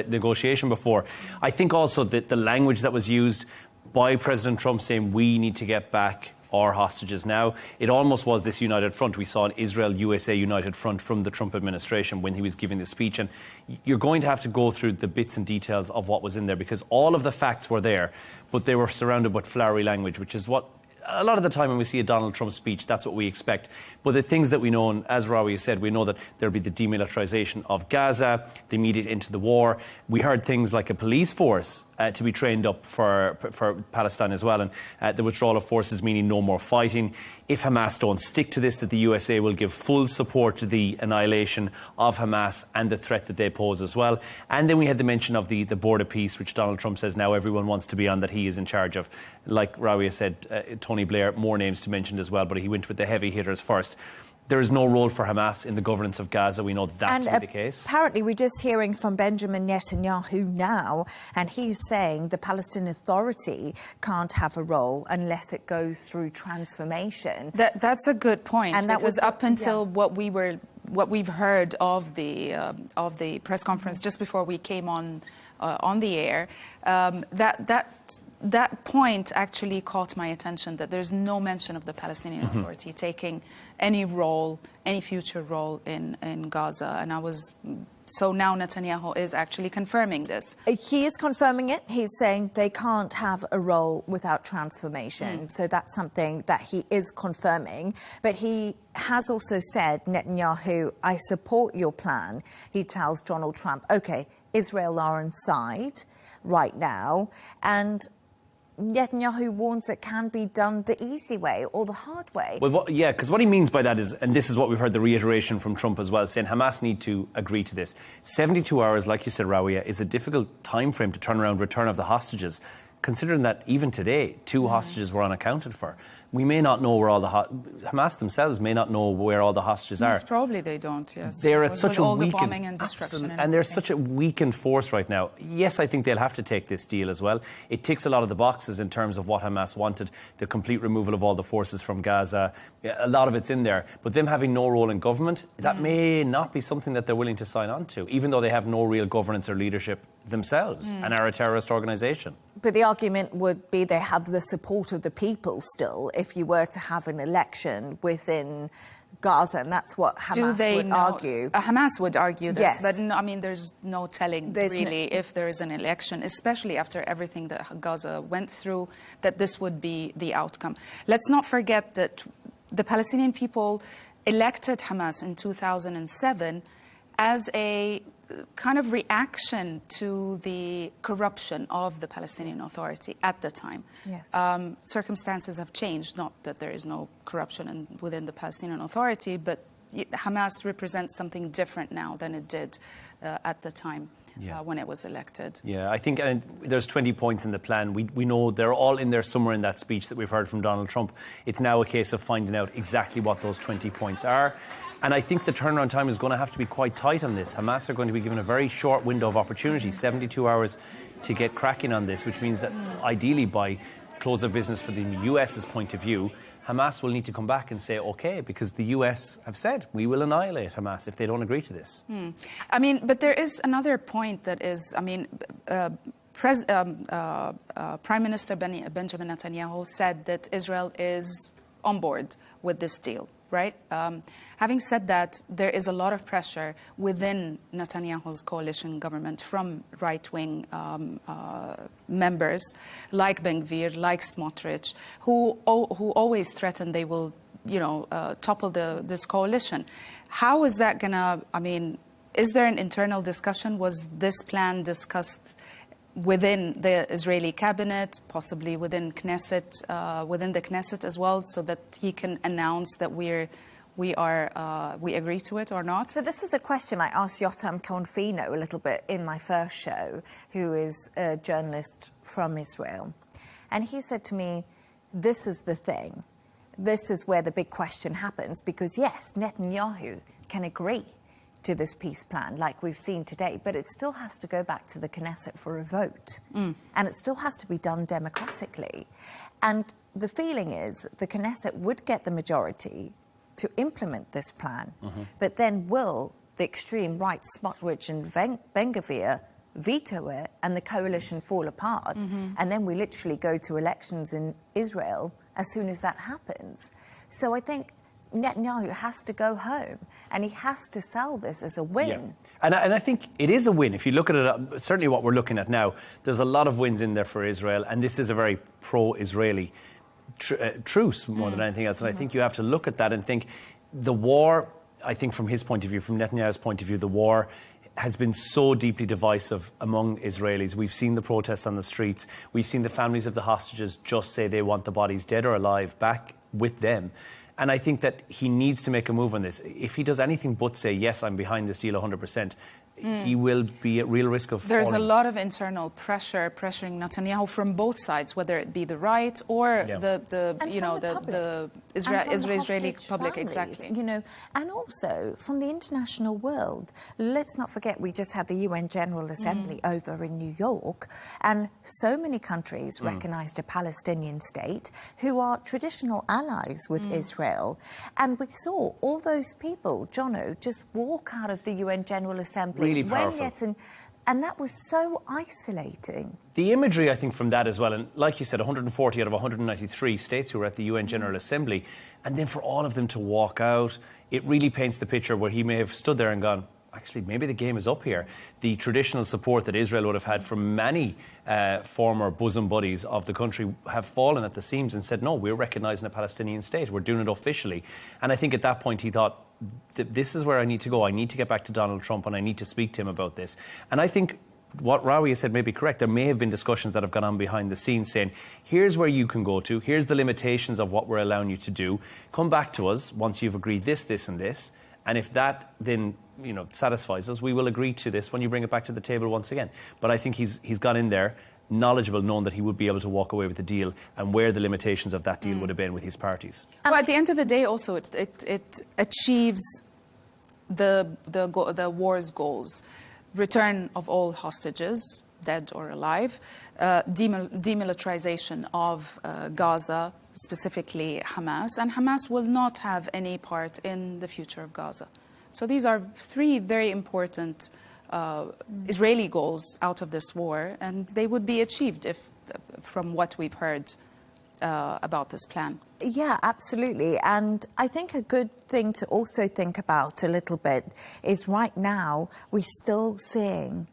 negotiation before. I think also that the language that was used by President Trump saying we need to get back our hostages now, it almost was this united front. We saw an Israel-USA united front from the Trump administration when he was giving the speech. And you're going to have to go through the bits and details of what was in there, because all of the facts were there, but they were surrounded with flowery language, which is what a lot of the time when we see a Donald Trump speech, that's what we expect. But the things that we know, and as Rawia said, we know that there'll be the demilitarization of Gaza, the immediate end to the war. We heard things like a police force to be trained up for Palestine as well, and the withdrawal of forces meaning no more fighting. If Hamas don't stick to this, that the USA will give full support to the annihilation of Hamas and the threat that they pose as well. And then we had the mention of the Board of Peace, which Donald Trump says now everyone wants to be on, that he is in charge of. Like Rawia said, Tony Blair, more names to mention as well, but he went with the heavy hitters first. There is no role for Hamas in the governance of Gaza. We know that's the case. Apparently, we're just hearing from Benjamin Netanyahu now, and he's saying the Palestinian Authority can't have a role unless it goes through transformation. That's a good point. And that was up until what we've heard of the press conference just before we came on on the air, that point actually caught my attention, that there's no mention of the Palestinian Authority taking any role, any future role in Gaza. And so now Netanyahu is actually confirming this. He is confirming it. He's saying they can't have a role without transformation. So that's something that he is confirming. But he has also said, Netanyahu, I support your plan. He tells Donald Trump, OK, Israel are on side right now. And Netanyahu warns it can be done the easy way or the hard way. Well, because what he means by that is, and this is what we've heard the reiteration from Trump as well, saying Hamas need to agree to this. 72 hours, like you said, Rawiya, is a difficult time frame to turn around return of the hostages, considering that even today, 2 hostages were unaccounted for. We may not know where all the Hamas themselves may not know where all the hostages are. Most probably they don't, yes. They're at such a all the weakened, bombing and destruction and they're such a weakened force right now. Yes, I think they'll have to take this deal as well. It ticks a lot of the boxes in terms of what Hamas wanted, the complete removal of all the forces from Gaza. A lot of it's in there. But them having no role in government, that may not be something that they're willing to sign on to, even though they have no real governance or leadership themselves and are a terrorist organisation. But the argument would be they have the support of the people still if you were to have an election within Gaza, and that's what Hamas would argue. Hamas would argue this, yes. But no, I mean, there's no telling really if there is an election, especially after everything that Gaza went through, that this would be the outcome. Let's not forget that the Palestinian people elected Hamas in 2007 as a kind of reaction to the corruption of the Palestinian Authority at the time. Yes. Circumstances have changed, not that there is no corruption within the Palestinian Authority, but Hamas represents something different now than it did at the time. When it was elected. Yeah, I think there's 20 points in the plan. We know they're all in there somewhere in that speech that we've heard from Donald Trump. It's now a case of finding out exactly what those 20 points are. And I think the turnaround time is going to have to be quite tight on this. Hamas are going to be given a very short window of opportunity, 72 hours to get cracking on this, which means that ideally by close of business for the US's point of view, Hamas will need to come back and say, OK, because the US have said, we will annihilate Hamas if they don't agree to this. I mean, but there is another point that is, I mean, Prime Minister Benjamin Netanyahu said that Israel is on board with this deal, right? Having said that, there is a lot of pressure within Netanyahu's coalition government from right-wing members like Ben Gvir, like Smotrich, who always threaten they will, topple this coalition. How is that gonna? I mean, is there an internal discussion? Was this plan discussed within the Israeli cabinet, possibly within Knesset, within the Knesset as well, so that he can announce that we agree to it or not? So this is a question I asked Yotam Confino a little bit in my first show, who is a journalist from Israel. And he said to me, this is the thing. This is where the big question happens, because yes, Netanyahu can agree to this peace plan like we've seen today, but it still has to go back to the Knesset for a vote. And it still has to be done democratically. And the feeling is that the Knesset would get the majority to implement this plan, but then will the extreme right, Smotrich and Ben Gvir, veto it and the coalition fall apart. And then we literally go to elections in Israel as soon as that happens. So I think Netanyahu has to go home and he has to sell this as a win. Yeah. And I think it is a win. If you look at it, certainly what we're looking at now, there's a lot of wins in there for Israel, and this is a very pro-Israeli truce more than anything else. And I think you have to look at that and think the war, I think from his point of view, from Netanyahu's point of view, the war has been so deeply divisive among Israelis. We've seen the protests on the streets. We've seen the families of the hostages just say they want the bodies, dead or alive, back with them. And I think that he needs to make a move on this. If he does anything but say, yes, I'm behind this deal 100%, he will be at real risk of There's falling. a lot of internal pressure pressuring Netanyahu from both sides, whether it be the right or the Israeli public, exactly. And also from the international world. Let's not forget we just had the UN General Assembly over in New York, and so many countries recognized a Palestinian state who are traditional allies with Israel. And we saw all those people, Jono, just walk out of the UN General Assembly. Really powerful. And that was so isolating. The imagery, I think, from that as well, and like you said, 140 out of 193 states who were at the UN General Assembly, and then for all of them to walk out, it really paints the picture where he may have stood there and gone, actually, maybe the game is up here. The traditional support that Israel would have had from many former bosom buddies of the country have fallen at the seams and said, no, we're recognising a Palestinian state. We're doing it officially. And I think at that point he thought, this is where I need to go. I need to get back to Donald Trump and I need to speak to him about this. And I think what Rawi said may be correct. There may have been discussions that have gone on behind the scenes saying, here's where you can go to. Here's the limitations of what we're allowing you to do. Come back to us once you've agreed this, this and this. And if that then, satisfies us, we will agree to this when you bring it back to the table once again. But I think he's gone in there knowledgeable, knowing that he would be able to walk away with the deal and where the limitations of that deal would have been with his parties. Well, at the end of the day, also, it achieves the war's goals. Return of all hostages, dead or alive, demilitarization of Gaza, specifically Hamas, and Hamas will not have any part in the future of Gaza. So these are three very important Israeli goals out of this war, and they would be achieved if, from what we've heard about this plan. Yeah, absolutely. And I think a good thing to also think about a little bit is right now we're still seeing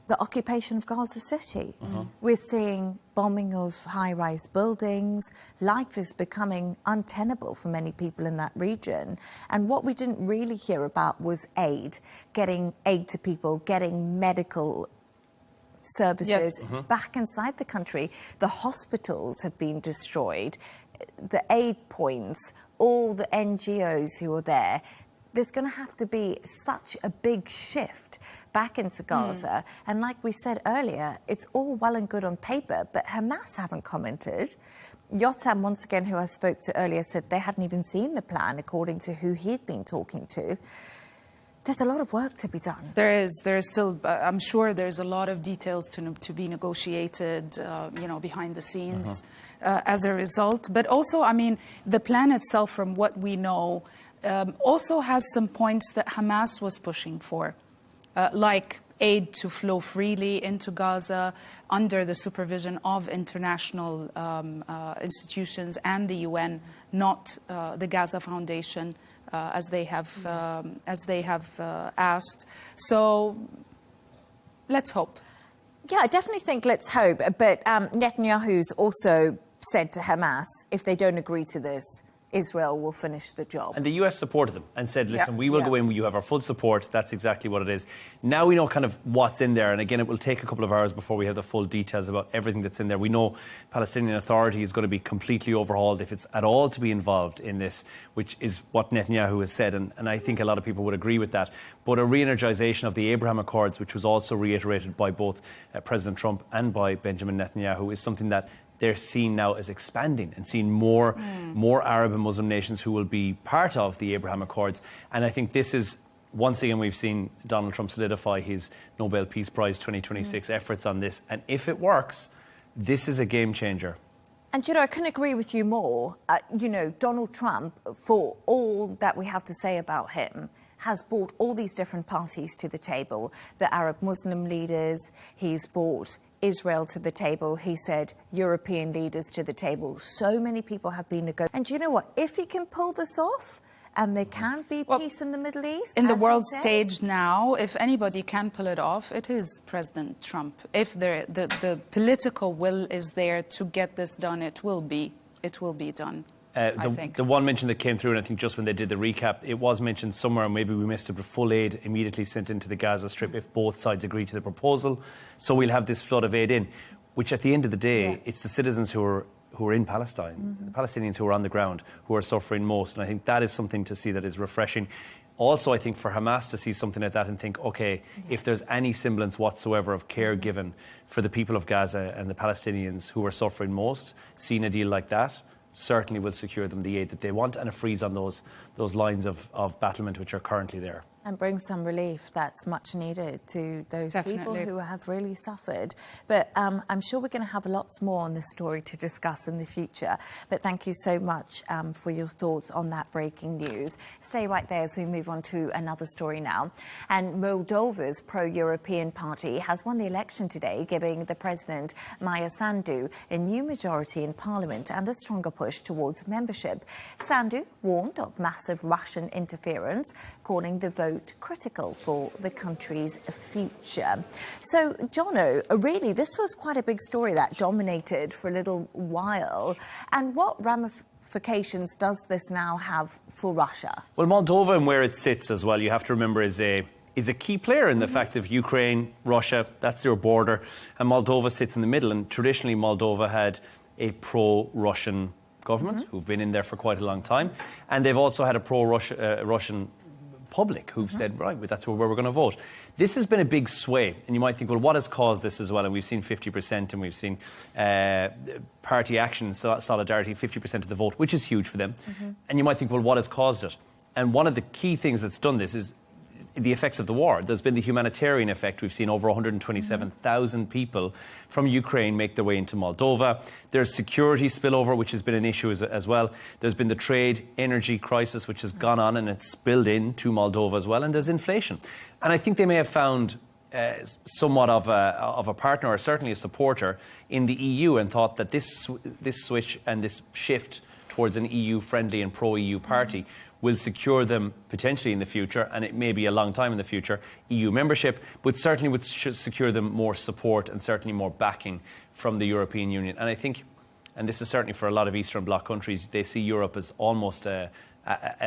the occupation of Gaza City. We're seeing bombing of high-rise buildings. Life is becoming untenable for many people in that region. And what we didn't really hear about was aid, getting aid to people, getting medical services back inside the country. The hospitals have been destroyed. The aid points, all the NGOs who are there. There's going to have to be such a big shift back into Gaza. And like we said earlier, it's all well and good on paper, but Hamas haven't commented. Yotam, once again, who I spoke to earlier, said they hadn't even seen the plan, according to who he'd been talking to. There's a lot of work to be done. There is still, I'm sure there's a lot of details to be negotiated, behind the scenes as a result. But also, I mean, the plan itself, from what we know, also has some points that Hamas was pushing for, like aid to flow freely into Gaza under the supervision of international institutions and the UN, not the Gaza Foundation, as they have asked. So let's hope. Yeah, I definitely think let's hope. But Netanyahu's also said to Hamas, if they don't agree to this, Israel will finish the job. And the US supported them and said, listen, we will go in, you have our full support. That's exactly what it is. Now we know kind of what's in there. And again, it will take a couple of hours before we have the full details about everything that's in there. We know Palestinian Authority is going to be completely overhauled if it's at all to be involved in this, which is what Netanyahu has said. And I think a lot of people would agree with that. But a re-energization of the Abraham Accords, which was also reiterated by both President Trump and by Benjamin Netanyahu, is something that they're seen now as expanding and seeing more Arab and Muslim nations who will be part of the Abraham Accords. And I think this is, once again, we've seen Donald Trump solidify his Nobel Peace Prize 2026 efforts on this. And if it works, this is a game changer. And, I couldn't agree with you more. Donald Trump, for all that we have to say about him, has brought all these different parties to the table. The Arab Muslim leaders, he's brought Israel to the table. He said European leaders to the table. So many people have been negotiating. And do you know what? If he can pull this off, and there can be peace in the Middle East, in the world stage now, if anybody can pull it off, it is President Trump. If the political will is there to get this done, it will be done. I think. The one mention that came through, and I think just when they did the recap, it was mentioned somewhere, and maybe we missed it, but full aid immediately sent into the Gaza Strip if both sides agree to the proposal. So we'll have this flood of aid in, which at the end of the day, it's the citizens who are in Palestine, the Palestinians who are on the ground, who are suffering most. And I think that is something to see that is refreshing. Also, I think for Hamas to see something like that and think, OK, if there's any semblance whatsoever of care given for the people of Gaza and the Palestinians who are suffering most, seeing a deal like that certainly will secure them the aid that they want and a freeze on those lines of battlement which are currently there. And bring some relief that's much needed to those people Definitely. who have really suffered. But I'm sure we're going to have lots more on this story to discuss in the future. But thank you so much for your thoughts on that breaking news. Stay right there as we move on to another story now. And Moldova's pro-European party has won the election today, giving the president, Maia Sandu, a new majority in parliament and a stronger push towards membership. Sandu warned of massive Russian interference, calling the vote critical for the country's future. So, Jono, really, this was quite a big story that dominated for a little while. And what ramifications does this now have for Russia? Well, Moldova and where it sits as well, you have to remember, is a key player in the fact of Ukraine, Russia, that's their border, and Moldova sits in the middle. And traditionally, Moldova had a pro-Russian government who've been in there for quite a long time, and they've also had a pro-Russian public who've said, right, that's where we're going to vote. This has been a big sway, and you might think, well, what has caused this as well? And we've seen 50%, and we've seen party action, solidarity, 50% of the vote, which is huge for them. And you might think, well, what has caused it? And one of the key things that's done this is the effects of the war. There's been the humanitarian effect. We've seen over 127,000 people from Ukraine make their way into Moldova. There's security spillover, which has been an issue as well. There's been the trade, energy crisis, which has gone on and it's spilled into Moldova as well. And there's inflation. And I think they may have found somewhat of a partner, or certainly a supporter, in the EU, and thought that this switch and this shift towards an EU-friendly and pro-EU party will secure them potentially in the future, and it may be a long time in the future, EU membership, but certainly would secure them more support and certainly more backing from the European Union. And I think, and this is certainly for a lot of Eastern Bloc countries, they see Europe as almost a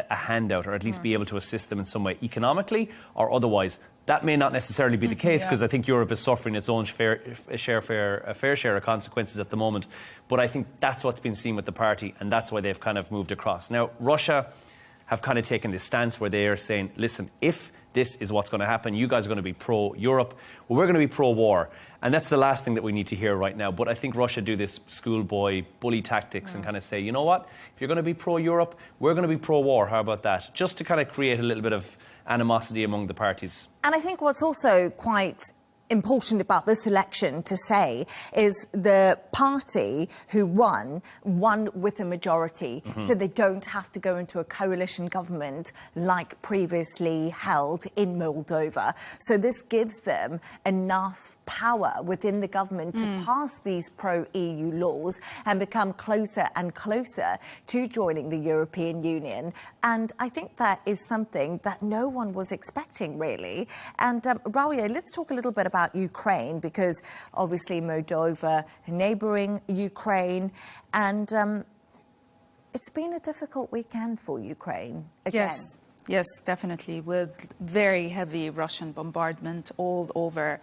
handout, or at least be able to assist them in some way, economically or otherwise. That may not necessarily be the case, because I think Europe is suffering its own fair share of consequences at the moment. But I think that's what's been seen with the party, and that's why they've kind of moved across. Now, Russia have kind of taken this stance where they are saying, listen, if this is what's going to happen, you guys are going to be pro-Europe, well, we're going to be pro-war. And that's the last thing that we need to hear right now. But I think Russia do this schoolboy bully tactics and kind of say, you know what, if you're going to be pro-Europe, we're going to be pro-war. How about that? Just to kind of create a little bit of animosity among the parties. And I think what's also quite important about this election to say is the party who won with a majority, so they don't have to go into a coalition government like previously held in Moldova. So this gives them enough power within the government to pass these pro-EU laws and become closer and closer to joining the European Union. And I think that is something that no one was expecting, really. And Raoul, let's talk a little bit about Ukraine, because obviously Moldova, neighbouring Ukraine, and it's been a difficult weekend for Ukraine again. Yes, definitely, with very heavy Russian bombardment all over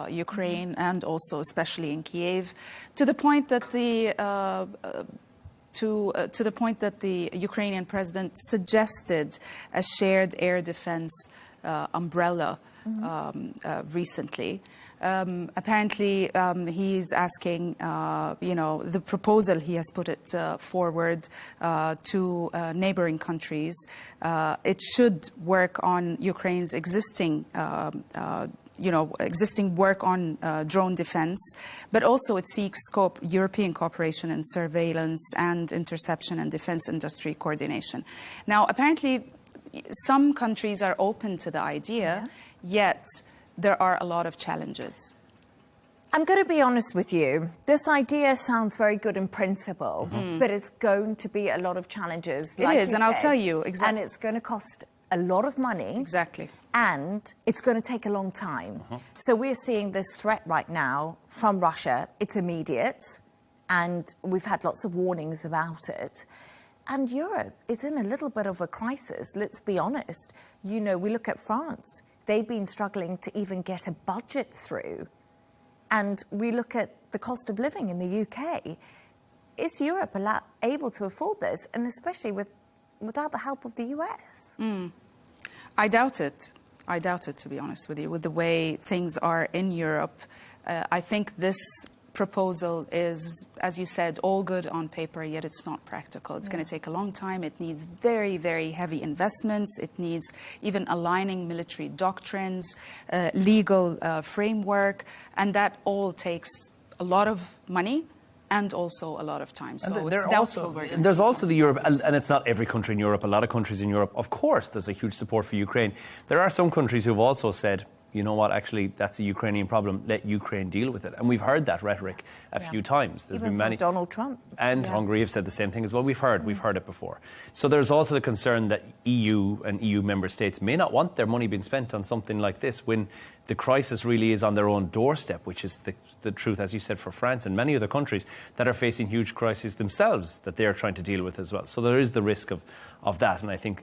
Ukraine, and also especially in Kiev, to the point that the Ukrainian president suggested a shared air defense umbrella recently. Apparently, he's asking, the proposal he has put it forward to neighboring countries. It should work on Ukraine's existing work on drone defense, but also it seeks European cooperation in surveillance and interception and defense industry coordination. Now, apparently, some countries are open to the idea, yet there are a lot of challenges. I'm going to be honest with you. This idea sounds very good in principle, but it's going to be a lot of challenges. It is, and I'll tell you exactly. And it's going to cost a lot of money. Exactly. And it's going to take a long time. So we're seeing this threat right now from Russia. It's immediate, and we've had lots of warnings about it. And Europe is in a little bit of a crisis, let's be honest. We look at France. They've been struggling to even get a budget through. And we look at the cost of living in the UK. Is Europe able to afford this, and especially without the help of the US? I doubt it. I doubt it, to be honest with you, with the way things are in Europe. I think this proposal is, as you said, all good on paper, yet it's not practical. It's going to take a long time. It needs very, very heavy investments. It needs even aligning military doctrines, legal framework, and that all takes a lot of money and also a lot of time. So it's doubtful. There's also the Europe, and it's not every country in Europe, a lot of countries in Europe, of course, there's a huge support for Ukraine. There are some countries who've also said, you know what, actually, that's a Ukrainian problem. Let Ukraine deal with it. And we've heard that rhetoric a few times. There's Even been many. Donald Trump. And Hungary have said the same thing as well. We've heard it before. So there's also the concern that EU and EU member states may not want their money being spent on something like this when the crisis really is on their own doorstep, which is the truth, as you said, for France and many other countries that are facing huge crises themselves that they are trying to deal with as well. So there is the risk of that. And I think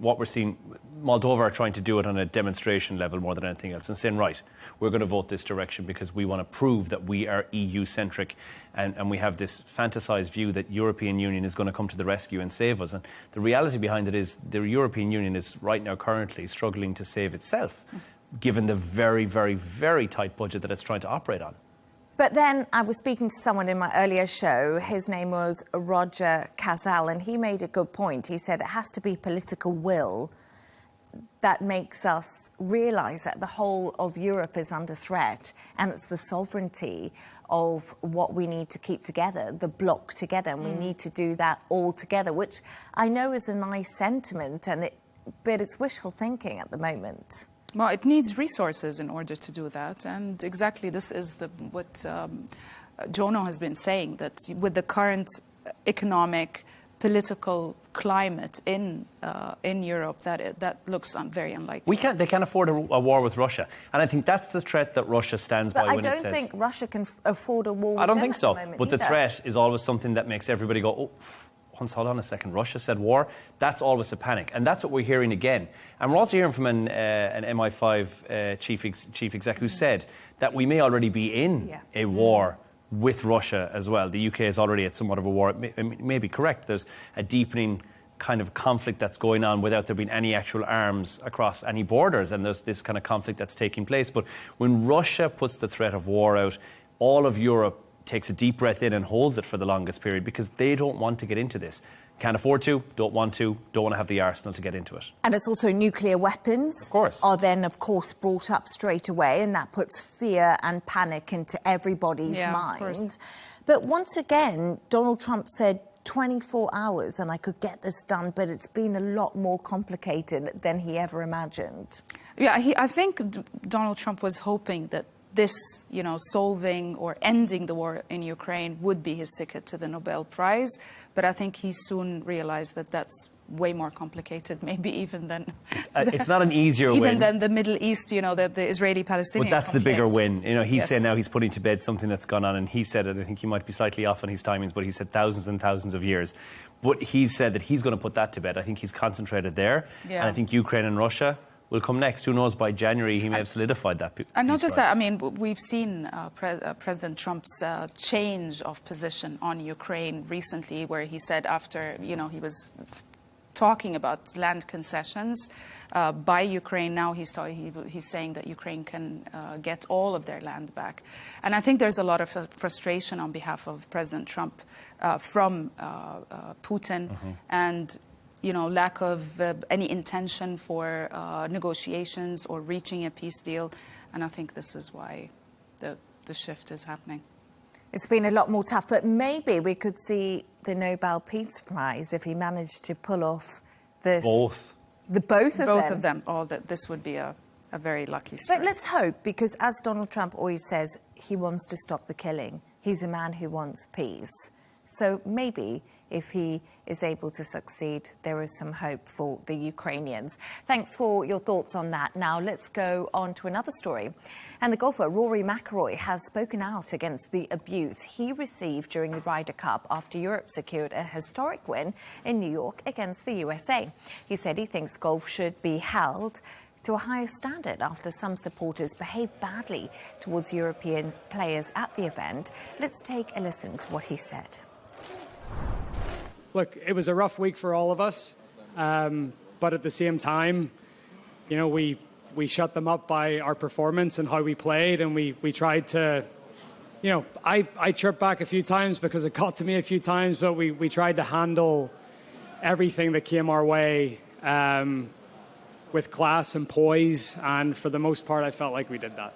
what we're seeing, Moldova are trying to do it on a demonstration level more than anything else and saying, right, we're going to vote this direction because we want to prove that we are EU-centric and we have this fantasized view that European Union is going to come to the rescue and save us. And the reality behind it is the European Union is right now currently struggling to save itself, given the very, very, very tight budget that it's trying to operate on. But then I was speaking to someone in my earlier show. His name was Roger Casal, and he made a good point. He said it has to be political will that makes us realise that the whole of Europe is under threat, and it's the sovereignty of what we need to keep together, the bloc together, and we need to do that all together, which I know is a nice sentiment, but it's wishful thinking at the moment. Well, it needs resources in order to do that, and exactly this is what Jono has been saying, that with the current economic, political climate in Europe, that looks very unlikely. They can't afford a war with Russia, and I think that's the threat that Russia stands by when it says. But I don't think Russia can afford a war with I don't them think at so, the moment but either. the threat is always something that makes everybody go, oh, hold on a second, Russia said war? That's always a panic. And that's what we're hearing again. And we're also hearing from an MI5 chief exec who said that we may already be in a war with Russia as well. The UK is already at somewhat of a war. It may be correct. There's a deepening kind of conflict that's going on without there being any actual arms across any borders. And there's this kind of conflict that's taking place. But when Russia puts the threat of war out, all of Europe takes a deep breath in and holds it for the longest period because they don't want to get into this. Can't afford to, don't want to have the arsenal to get into it. And it's also nuclear weapons. Of course. Are then, of course, brought up straight away, and that puts fear and panic into everybody's mind. But once again, Donald Trump said 24 hours and I could get this done, but it's been a lot more complicated than he ever imagined. Yeah, I think Donald Trump was hoping that this, solving or ending the war in Ukraine would be his ticket to the Nobel Prize. But I think he soon realized that that's way more complicated, maybe even than... It's not an easier even win. than the Middle East, the Israeli-Palestinian But that's conflict. the bigger win. He's saying now he's putting to bed something that's gone on, and he said it, I think he might be slightly off on his timings, but he said thousands and thousands of years. But he said that he's going to put that to bed. I think he's concentrated there. Yeah. And I think Ukraine and Russia will come next. Who knows, by January he may have solidified that. And not just that, we've seen President Trump's change of position on Ukraine recently, where he said after, he was talking about land concessions by Ukraine. Now he's saying that Ukraine can get all of their land back. And I think there's a lot of frustration on behalf of President Trump from Putin and lack of any intention for negotiations or reaching a peace deal. And I think this is why the shift is happening. It's been a lot more tough, but maybe we could see the Nobel Peace Prize if he managed to pull off this. Both of them. Oh, this would be a very lucky strike. But let's hope, because as Donald Trump always says, he wants to stop the killing. He's a man who wants peace. So maybe if he is able to succeed, there is some hope for the Ukrainians. Thanks for your thoughts on that. Now let's go on to another story. And the golfer Rory McIlroy has spoken out against the abuse he received during the Ryder Cup after Europe secured a historic win in New York against the USA. He said he thinks golf should be held to a higher standard after some supporters behaved badly towards European players at the event. Let's take a listen to what he said. Look, it was a rough week for all of us, but at the same time, we shut them up by our performance and how we played, and we tried to you know, I chirped back a few times because it got to me a few times, but we tried to handle everything that came our way with class and poise, and for the most part, I felt like we did that.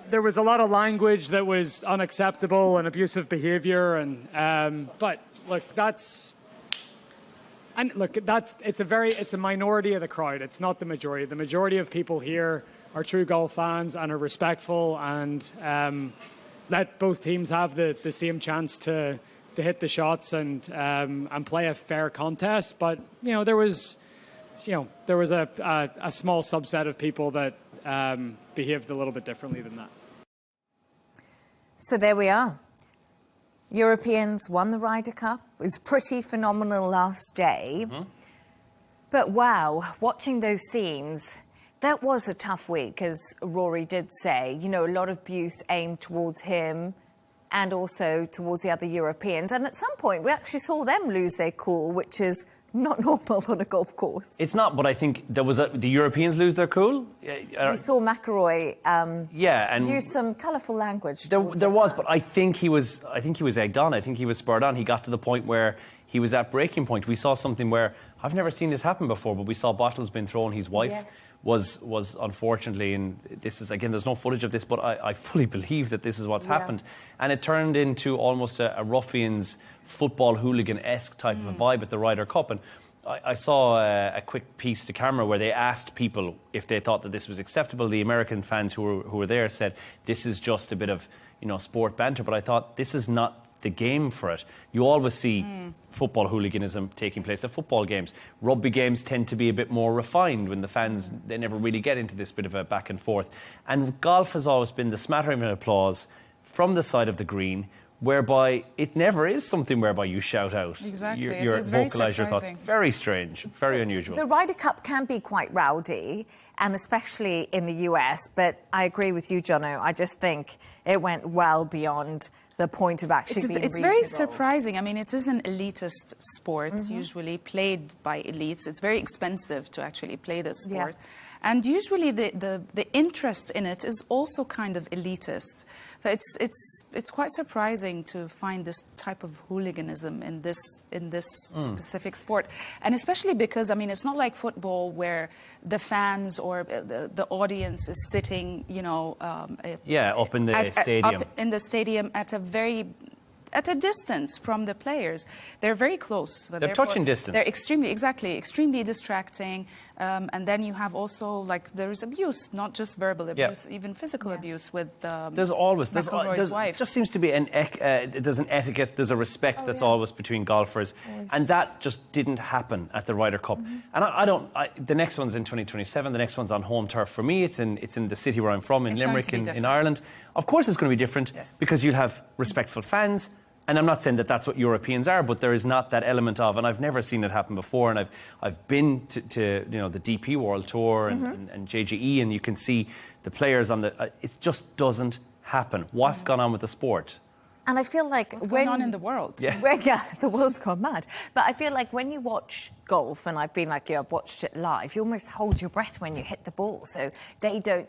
There was a lot of language that was unacceptable and abusive behavior, and but look, it's a minority of the crowd. It's not the majority. The majority of people here are true golf fans and are respectful, and let both teams have the same chance to hit the shots and play a fair contest. But there was a small subset of people that behaved a little bit differently than that. So there we are. Europeans won the Ryder Cup. It was pretty phenomenal last day. Mm-hmm. But wow, watching those scenes, that was a tough week, as Rory did say. A lot of abuse aimed towards him and also towards the other Europeans. And at some point, we actually saw them lose their cool, which is not normal on a golf course. It's not, but I think there was the Europeans lose their cool. We saw McIlroy use some colourful language. There was, but I think he was egged on. I think he was spurred on. He got to the point where he was at breaking point. We saw something where I've never seen this happen before, but we saw bottles being thrown. His wife was unfortunately, and this is, again, there's no footage of this, but I fully believe that this is what's happened. And it turned into almost a ruffians, football hooligan-esque type of a vibe at the Ryder Cup. And I saw a quick piece to camera where they asked people if they thought that this was acceptable. The American fans who were there said, this is just a bit of, sport banter. But I thought, this is not the game for it. You always see football hooliganism taking place at football games. Rugby games tend to be a bit more refined when the fans, they never really get into this bit of a back and forth. And golf has always been the smattering of applause from the side of the green, whereby it never is something whereby you shout out. Exactly. You vocalise your thoughts. Very strange, very unusual. The Ryder Cup can be quite rowdy, and especially in the US, but I agree with you, Jono. I just think it went well beyond the point of actually being It's very surprising. I mean, it is an elitist sport, usually played by elites. It's very expensive to actually play this sport. Yeah. And usually the interest in it is also kind of elitist. But it's quite surprising to find this type of hooliganism in this specific sport. And especially because, I mean, it's not like football where the fans or the audience is sitting, up in the stadium. Up in the stadium at a distance from the players. They're very close. So they're touching distance. They're extremely distracting. And then you have also, there is abuse, not just verbal abuse, even physical abuse with McIlroy's wife. It just seems to be there's an etiquette, there's a respect that's always between golfers. And that just didn't happen at the Ryder Cup. And the next one's in 2027, the next one's on home turf. For me, it's in the city where I'm from, in Limerick, in Ireland. Of course it's going to be different because you'll have respectful fans. And I'm not saying that that's what Europeans are, but there is not that element of, and I've never seen it happen before. And I've been to the DP World Tour and JGE, and you can see the players on it just doesn't happen. What's gone on with the sport? And I feel like what's going on in the world? The world's gone mad. But I feel like when you watch golf, and I've been I've watched it live, you almost hold your breath when you hit the ball. So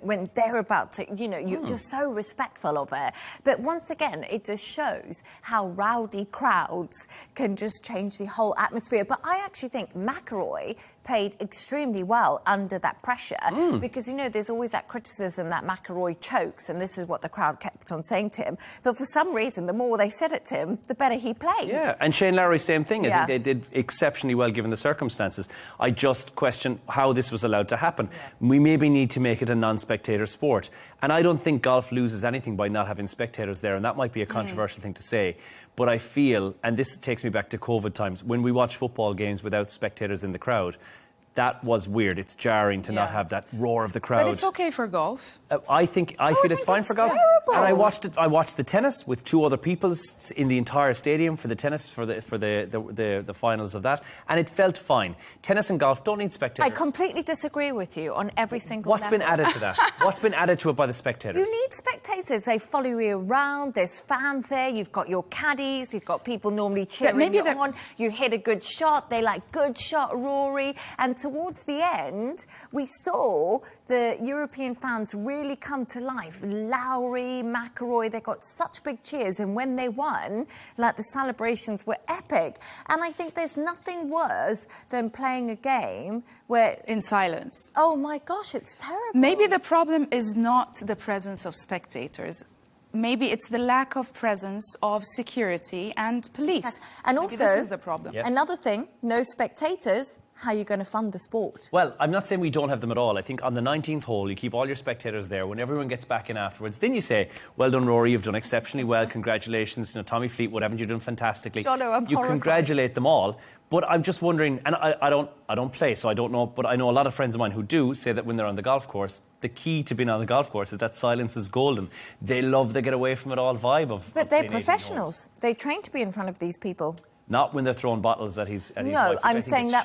when they're about to, you're so respectful of it. But once again, it just shows how rowdy crowds can just change the whole atmosphere. But I actually think McIlroy played extremely well under that pressure because, there's always that criticism that McIlroy chokes, and this is what the crowd kept on saying to him. But for some reason, the more they said it to him, the better he played. Yeah, and Shane Lowry, same thing. I think they did exceptionally well given the circumstances. I just question how this was allowed to happen. We maybe need to make it a non-spectator sport. And I don't think golf loses anything by not having spectators there, and that might be a controversial thing to say. But I feel, and this takes me back to COVID times, when we watch football games without spectators in the crowd, that was weird. It's jarring to not have that roar of the crowd. But it's okay for golf. I feel it's fine for golf. Terrible. And I watched the tennis with two other people in the entire stadium for the tennis for the finals of that, and it felt fine. Tennis and golf don't need spectators. I completely disagree with you on every single level. What's been added to that? What's been added to it by the spectators? You need spectators. They follow you around. There's fans there. You've got your caddies. You've got people normally cheering you on. You hit a good shot. They like, good shot, Rory. And to towards the end, we saw the European fans really come to life. Lowry, McIlroy, they got such big cheers. And when they won, like, the celebrations were epic. And I think there's nothing worse than playing a game where... in silence. Oh, my gosh, it's terrible. Maybe the problem is not the presence of spectators. Maybe it's the lack of presence of security and police. Yes. And Maybe also, this is the problem. Yep. Another thing, no spectators. How are you going to fund the sport? Well, I'm not saying we don't have them at all. I think on the 19th hole, you keep all your spectators there. When everyone gets back in afterwards, then you say, well done, Rory, you've done exceptionally well. Congratulations. You know, Tommy Fleetwood, haven't you done fantastically? Jono, I'm You horrified. congratulate them all. But I'm just wondering, and I don't play, so I don't know, but I know a lot of friends of mine who do say that when they're on the golf course, the key to being on the golf course is that silence is golden. They love the get away from it all vibe of... But they're professionals. They train to be in front of these people. Not when they're throwing bottles at his No, wife, I'm saying that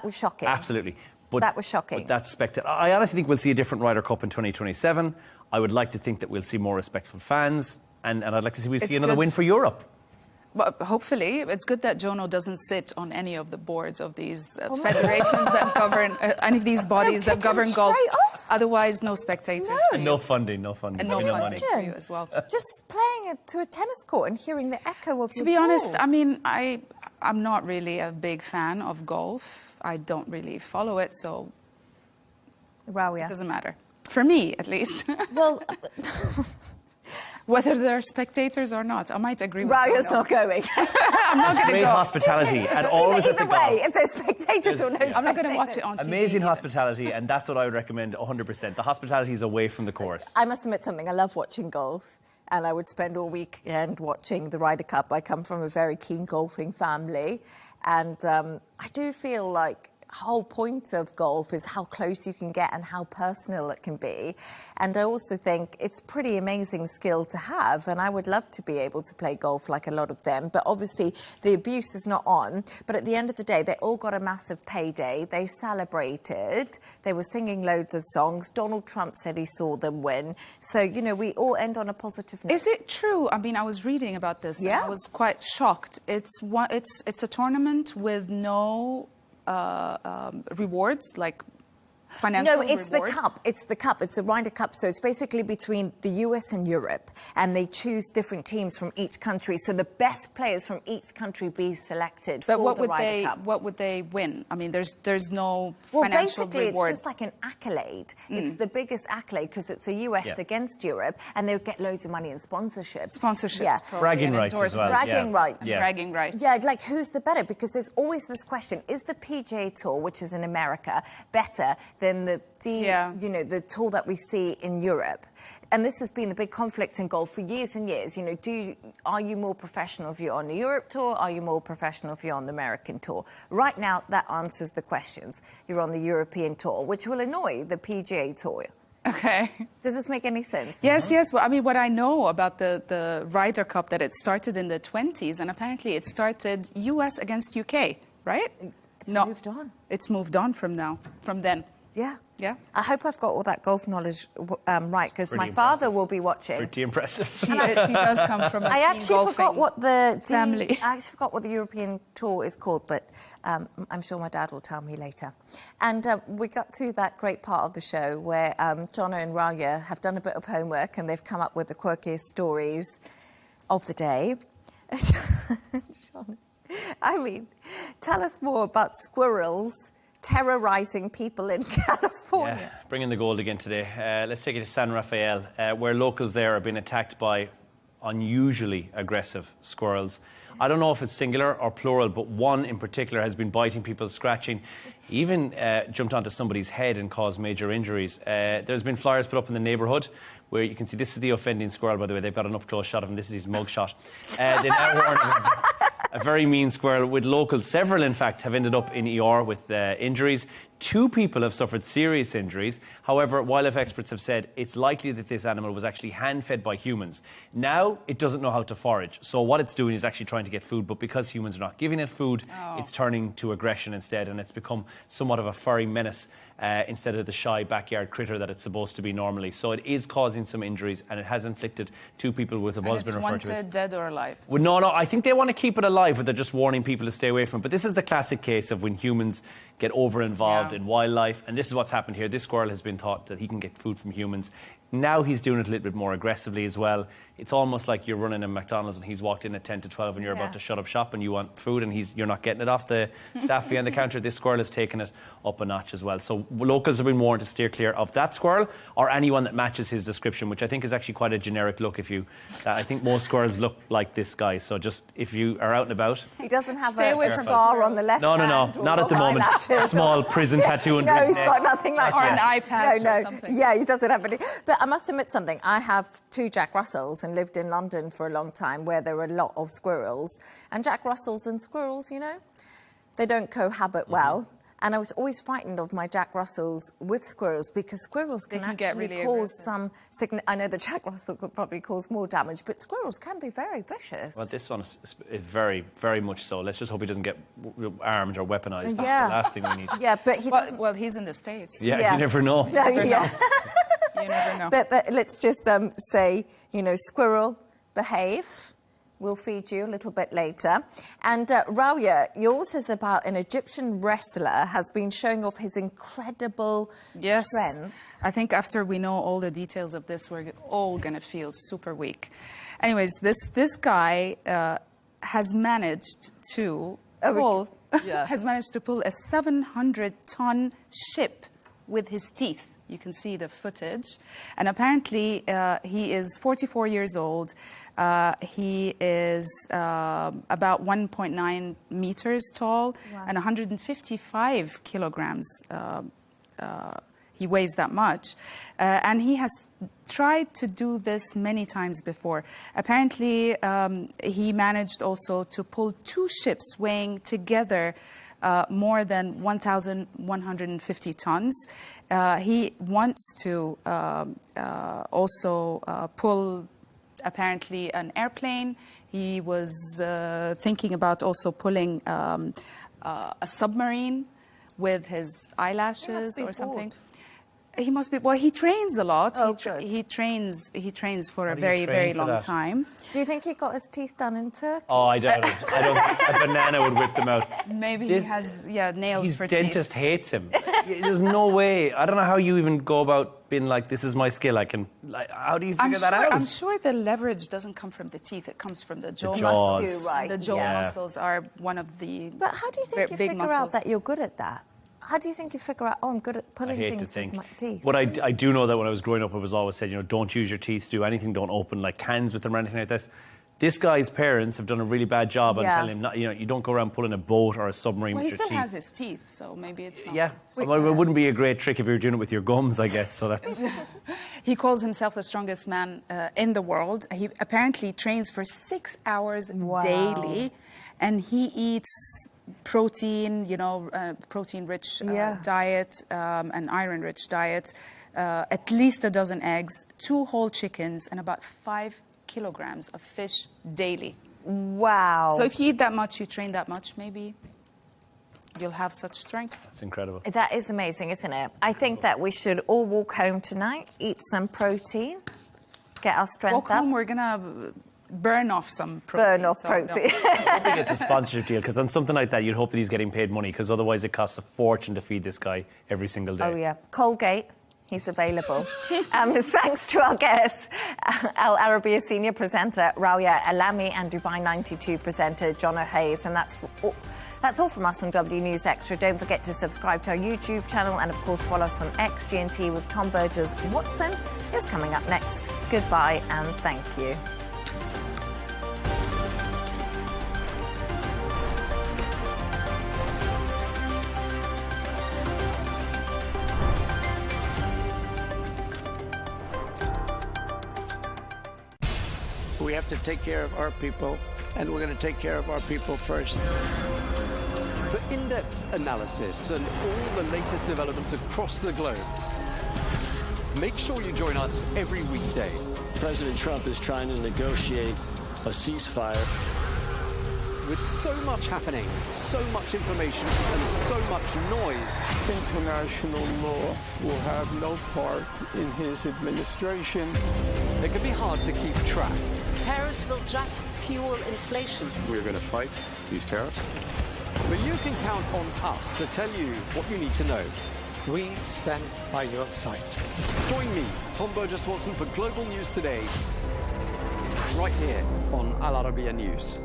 was shocking. Absolutely. But that was shocking. But that's spectacular. I honestly think we'll see a different Ryder Cup in 2027. I would like to think that we'll see more respectful fans, and I'd like to see see another win for Europe. Well, hopefully. It's good that Jono doesn't sit on any of the boards of these federations that govern, any of these bodies that govern golf. Otherwise, no spectators. And no funding. And no Maybe funding money. for you as well. Just playing it to a tennis court and hearing the echo of To be honest, I mean, I'm not really a big fan of golf. I don't really follow it, so it doesn't matter. For me, at least. Well... Whether there are spectators or not, I might agree with Raya's not going. I'm not going to Great go. hospitality, and always at the Either way, golf. if there's spectators or no spectators. I'm not going to watch it on TV. Amazing hospitality, and that's what I would recommend 100%. The hospitality is away from the course. I must admit something. I love watching golf, and I would spend all weekend watching the Ryder Cup. I come from a very keen golfing family, and I do feel like the whole point of golf is how close you can get and how personal it can be. And I also think it's pretty amazing skill to have, and I would love to be able to play golf like a lot of them. But obviously the abuse is not on. But at the end of the day, they all got a massive payday. They celebrated. They were singing loads of songs. Donald Trump said he saw them win. So, you know, we all end on a positive note. Is it true? I mean, I was reading about this. Yeah. And I was quite shocked. It's a tournament with no rewards, like financial it's reward? the cup. It's the cup. It's a Ryder Cup. So it's basically between the US and Europe, and they choose different teams from each country. So the best players from each country be selected But for the Ryder Cup. what would they win? I mean, there's no Well, financial basically, reward. it's just like an accolade. It's the biggest accolade because it's the US against Europe, and they'll get loads of money in sponsorships. Sponsorships, yeah. Bragging rights as well. Bragging rights. And bragging rights. Yeah, like who's the better? Because there's always this question: is the PGA Tour, which is in America, better than the the tour that we see in Europe? And this has been the big conflict in golf for years and years. You know, are you more professional if you're on the Europe tour? Are you more professional if you're on the American tour? Right now, that answers the questions. You're on the European tour, which will annoy the PGA Tour. Okay. Does this make any sense? Yes, yes. Well, I mean, what I know about the Ryder Cup, that it started in the 20s, and apparently it started US against UK, right? It's moved on. It's moved on from then. Yeah. Yeah. I hope I've got all that golf knowledge right, because my father will be watching. Pretty impressive. She does come from a I actually forgot what family. I actually forgot what the European tour is called, but I'm sure my dad will tell me later. And we got to that great part of the show where Jono and Raya have done a bit of homework and they've come up with the quirkiest stories of the day. I mean, tell us more about squirrels terrorizing people in California. Yeah, bringing the gold again today. Let's take it to San Rafael, where locals there are being attacked by unusually aggressive squirrels. I don't know if it's singular or plural, but one in particular has been biting people, scratching, even jumped onto somebody's head and caused major injuries. There's been flyers put up in the neighbourhood where you can see, this is the offending squirrel, by the way. They've got an up-close shot of him. This is his mug shot. They now warn a very mean squirrel, with locals, several in fact, have ended up in ER with injuries. 2 people have suffered serious injuries. However, wildlife experts have said it's likely that this animal was actually hand-fed by humans. Now, it doesn't know how to forage. So what it's doing is actually trying to get food, but because humans are not giving it food, it's turning to aggression instead, and it's become somewhat of a furry menace. instead of the shy backyard critter that it's supposed to be normally. So it is causing some injuries, and it has inflicted 2 people with what has been referred to as... wanted dead or alive? Well, no, I think they want to keep it alive, but they're just warning people to stay away from it. But this is the classic case of when humans get over-involved in wildlife, and this is what's happened here. This squirrel has been taught that he can get food from humans. Now he's doing it a little bit more aggressively as well. It's almost like you're running a McDonald's and he's walked in at 10 to 12 and you're about to shut up shop and you want food and you're not getting it off the staff behind the counter. This squirrel has taken it up a notch as well. So locals have been warned to steer clear of that squirrel or anyone that matches his description, which I think is actually quite a generic look. I think most squirrels look like this guy. So just if you are out and about... He doesn't have a scar on the left No, hand. not at the moment. A small prison tattoo under his neck. No, he's got nothing like that. Or an eye patch or something. Yeah, he doesn't have any. But I must admit something. I have 2 Jack Russells and lived in London for a long time where there were a lot of squirrels. And Jack Russells and squirrels, you know, they don't cohabit well. And I was always frightened of my Jack Russells with squirrels because squirrels can actually really cause some... I know the Jack Russell could probably cause more damage, but squirrels can be very vicious. Well, this one is very, very much so. Let's just hope he doesn't get armed or weaponised. Yeah. That's the last thing we need. Yeah, but he well, he's in the States. Yeah, you never know. No, You never know. But let's just say, you know, squirrel, behave. We'll feed you a little bit later. And Rauya, yours is about an Egyptian wrestler has been showing off his incredible strength. I think after we know all the details of this, we're all going to feel super weak. Anyways, this guy has managed to pull a 700-ton ship with his teeth. You can see the footage. And apparently, he is 44 years old. He is about 1.9 meters tall and 155 kilograms. He weighs that much. And he has tried to do this many times before. Apparently, he managed also to pull 2 ships weighing together more than 1,150 tons. He wants to also pull, apparently, an airplane. He was thinking about also pulling a submarine with his eyelashes or something. He must be. Well, he trains a lot. He trains for a very, very long time. Do you think he got his teeth done in Turkey? Oh, I don't. A banana would whip them out. Maybe he has nails for teeth. His dentist hates him. There's no way. I don't know how you even go about being like, this is my skill. I can. How do you figure that out? I'm sure the leverage doesn't come from the teeth. It comes from the jaw. The jaws. Must do, right. The jaw muscles are one of the. But how do you think you figure out that you're good at that? How do you think you figure out, I'm good at pulling things with my teeth? But I do know that when I was growing up, it was always said, don't use your teeth to do anything. Don't open like cans with them or anything like this. This guy's parents have done a really bad job on telling him, not, you don't go around pulling a boat or a submarine with your teeth. Well, he still has his teeth, so maybe it's not. Yeah, it wouldn't be a great trick if you were doing it with your gums, I guess. So that's. He calls himself the strongest man in the world. He apparently trains for 6 hours daily, and he eats protein, protein-rich diet, an iron-rich diet, at least a dozen eggs, 2 whole chickens, and about 5 kilograms of fish daily. Wow. So if you eat that much, you train that much, maybe you'll have such strength. That's incredible. That is amazing, isn't it? I think that we should all walk home tonight, eat some protein, get our strength up. Walk home, we're going to burn off some protein. Burn off protein. I think it's a sponsorship deal, because on something like that, you'd hope that he's getting paid money, because otherwise it costs a fortune to feed this guy every single day. Oh, yeah. Colgate. He's available. Thanks to our guests, Al Arabiya senior presenter Rauya Alami and Dubai 92 presenter John O'Hayes. And that's all from us on W News Extra. Don't forget to subscribe to our YouTube channel and, of course, follow us on X, GNT with Tom Burges Watson. Who's coming up next. Goodbye and thank you. We have to take care of our people, and we're going to take care of our people first. For in-depth analysis and all the latest developments across the globe, make sure you join us every weekday. President Trump is trying to negotiate a ceasefire. with so much happening, so much information and so much noise. International law will have no part in his administration. It can be hard to keep track. Tariffs will just fuel inflation. We're going to fight these tariffs. But you can count on us to tell you what you need to know. We stand by your side. Join me, Tom Burges Watson, for Global News Today, right here on Al Arabiya News.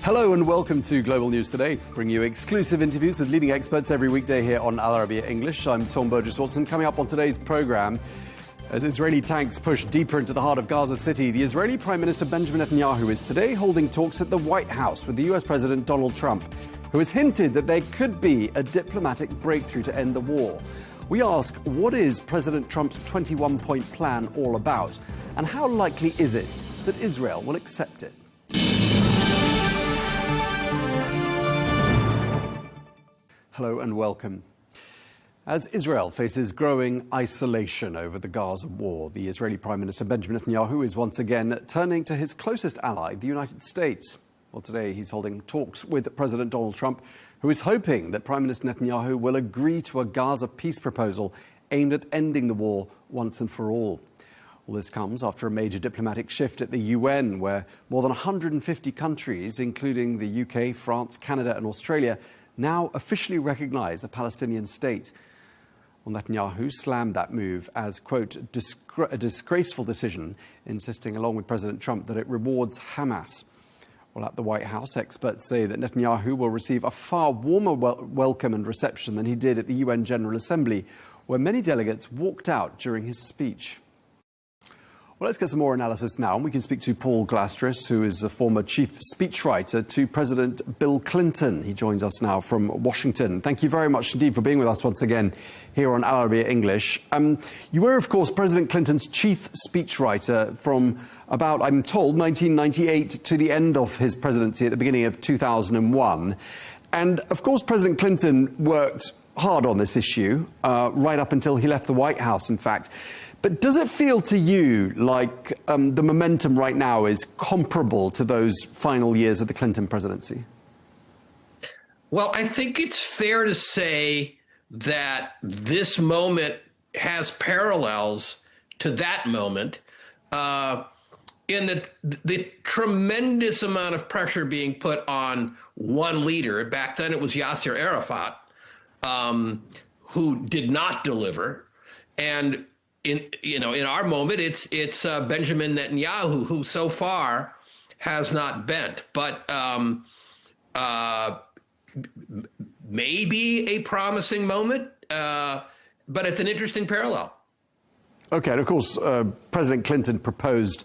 Hello and welcome to Global News Today, bringing you exclusive interviews with leading experts every weekday here on Al Arabiya English. I'm Tom Burges Watson. Coming up on today's programme, as Israeli tanks push deeper into the heart of Gaza City, the Israeli Prime Minister Benjamin Netanyahu is today holding talks at the White House with the US President Donald Trump, who has hinted that there could be a diplomatic breakthrough to end the war. We ask, what is President Trump's 21-point plan all about, and how likely is it that Israel will accept it? Hello and welcome. As Israel faces growing isolation over the Gaza war, the Israeli Prime Minister Benjamin Netanyahu is once again turning to his closest ally, the United States. Well, today he's holding talks with President Donald Trump, who is hoping that Prime Minister Netanyahu will agree to a Gaza peace proposal aimed at ending the war once and for all. Well, this comes after a major diplomatic shift at the UN, where more than 150 countries, including the UK, France, Canada and Australia, now officially recognise a Palestinian state. Well, Netanyahu slammed that move as, quote, a disgraceful decision, insisting, along with President Trump, that it rewards Hamas. Well, at the White House, experts say that Netanyahu will receive a far warmer welcome and reception than he did at the UN General Assembly, where many delegates walked out during his speech. Well, let's get some more analysis now. And we can speak to Paul Glastris, who is a former chief speechwriter to President Bill Clinton. He joins us now from Washington. Thank you very much indeed for being with us once again here on Al Arabiya English. You were, of course, President Clinton's chief speechwriter from about, I'm told, 1998 to the end of his presidency at the beginning of 2001. And, of course, President Clinton worked hard on this issue, right up until he left the White House, in fact. But does it feel to you like the momentum right now is comparable to those final years of the Clinton presidency? Well, I think it's fair to say that this moment has parallels to that moment in the tremendous amount of pressure being put on one leader. Back then it was Yasser Arafat, who did not deliver. And in our moment, it's Benjamin Netanyahu, who so far has not bent, but maybe a promising moment, but it's an interesting parallel. Okay, and of course, President Clinton proposed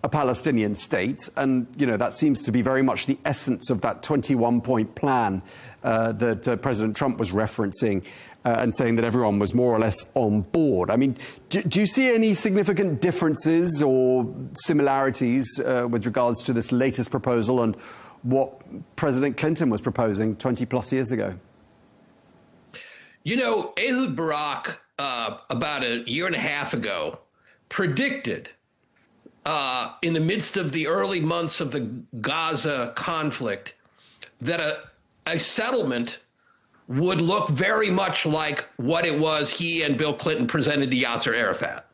a Palestinian state, and that seems to be very much the essence of that 21-point plan that President Trump was referencing. And saying that everyone was more or less on board. I mean, do you see any significant differences or similarities with regards to this latest proposal and what President Clinton was proposing 20 plus years ago? Ehud Barak, about a year and a half ago, predicted in the midst of the early months of the Gaza conflict that a settlement would look very much like what it was he and Bill Clinton presented to Yasser Arafat.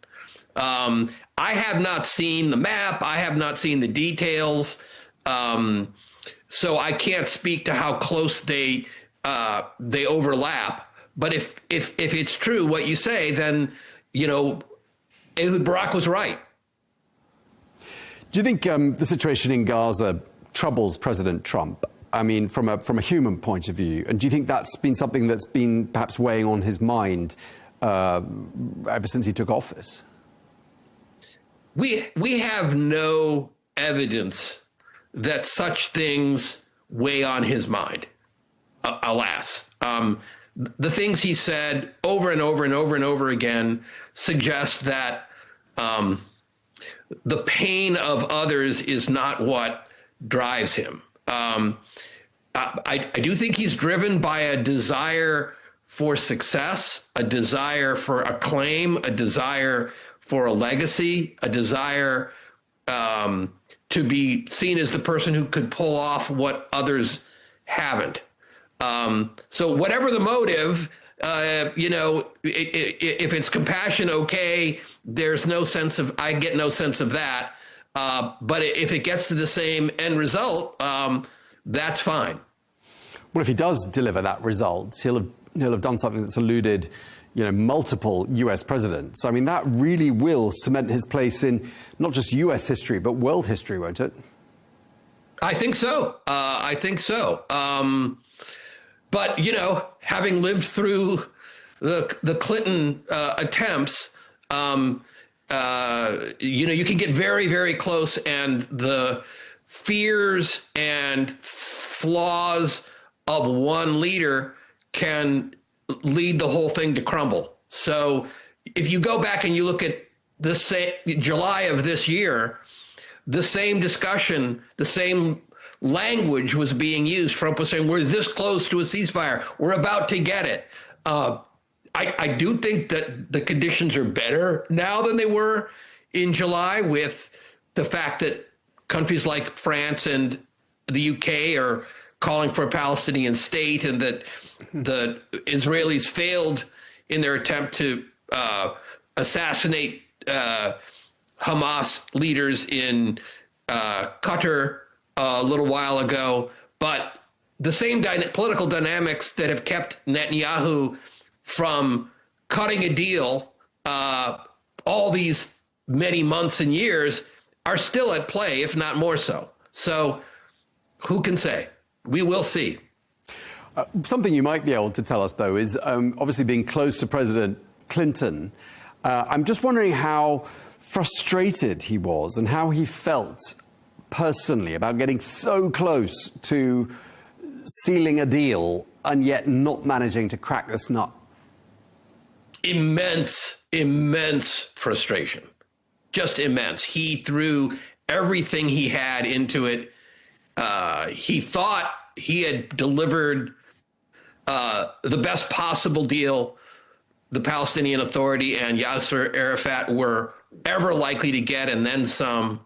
I have not seen the map. I have not seen the details. So I can't speak to how close they overlap. But if it's true what you say, then, Ehud Barak was right. Do you think the situation in Gaza troubles President Trump? I mean, from a human point of view, and do you think that's been something that's been perhaps weighing on his mind ever since he took office? We have no evidence that such things weigh on his mind, alas. The things he said over and over and over and over again suggest that the pain of others is not what drives him. I do think he's driven by a desire for success, a desire for acclaim, a desire for a legacy, a desire to be seen as the person who could pull off what others haven't. So whatever the motive, if it's compassion, okay, I get no sense of that. But if it gets to the same end result, that's fine. Well, if he does deliver that result, he'll have done something that's eluded, multiple US presidents. I mean, that really will cement his place in not just US history, but world history, won't it? I think so. But, having lived through the Clinton attempts, you can get very, very close, and the fears and flaws of one leader can lead the whole thing to crumble. So if you go back and you look at July of this year, the same discussion, the same language was being used. Trump was saying, we're this close to a ceasefire. We're about to get it. I do think that the conditions are better now than they were in July, with the fact that countries like France and the UK are calling for a Palestinian state, and that the Israelis failed in their attempt to assassinate Hamas leaders in Qatar a little while ago. But the same political dynamics that have kept Netanyahu from cutting a deal all these many months and years are still at play, if not more so. So who can say? We will see. Something you might be able to tell us, though, is obviously being close to President Clinton. I'm just wondering how frustrated he was and how he felt personally about getting so close to sealing a deal and yet not managing to crack this nut. Immense frustration. Just immense. He threw everything he had into it. He thought he had delivered the best possible deal the Palestinian Authority and Yasser Arafat were ever likely to get, and then some.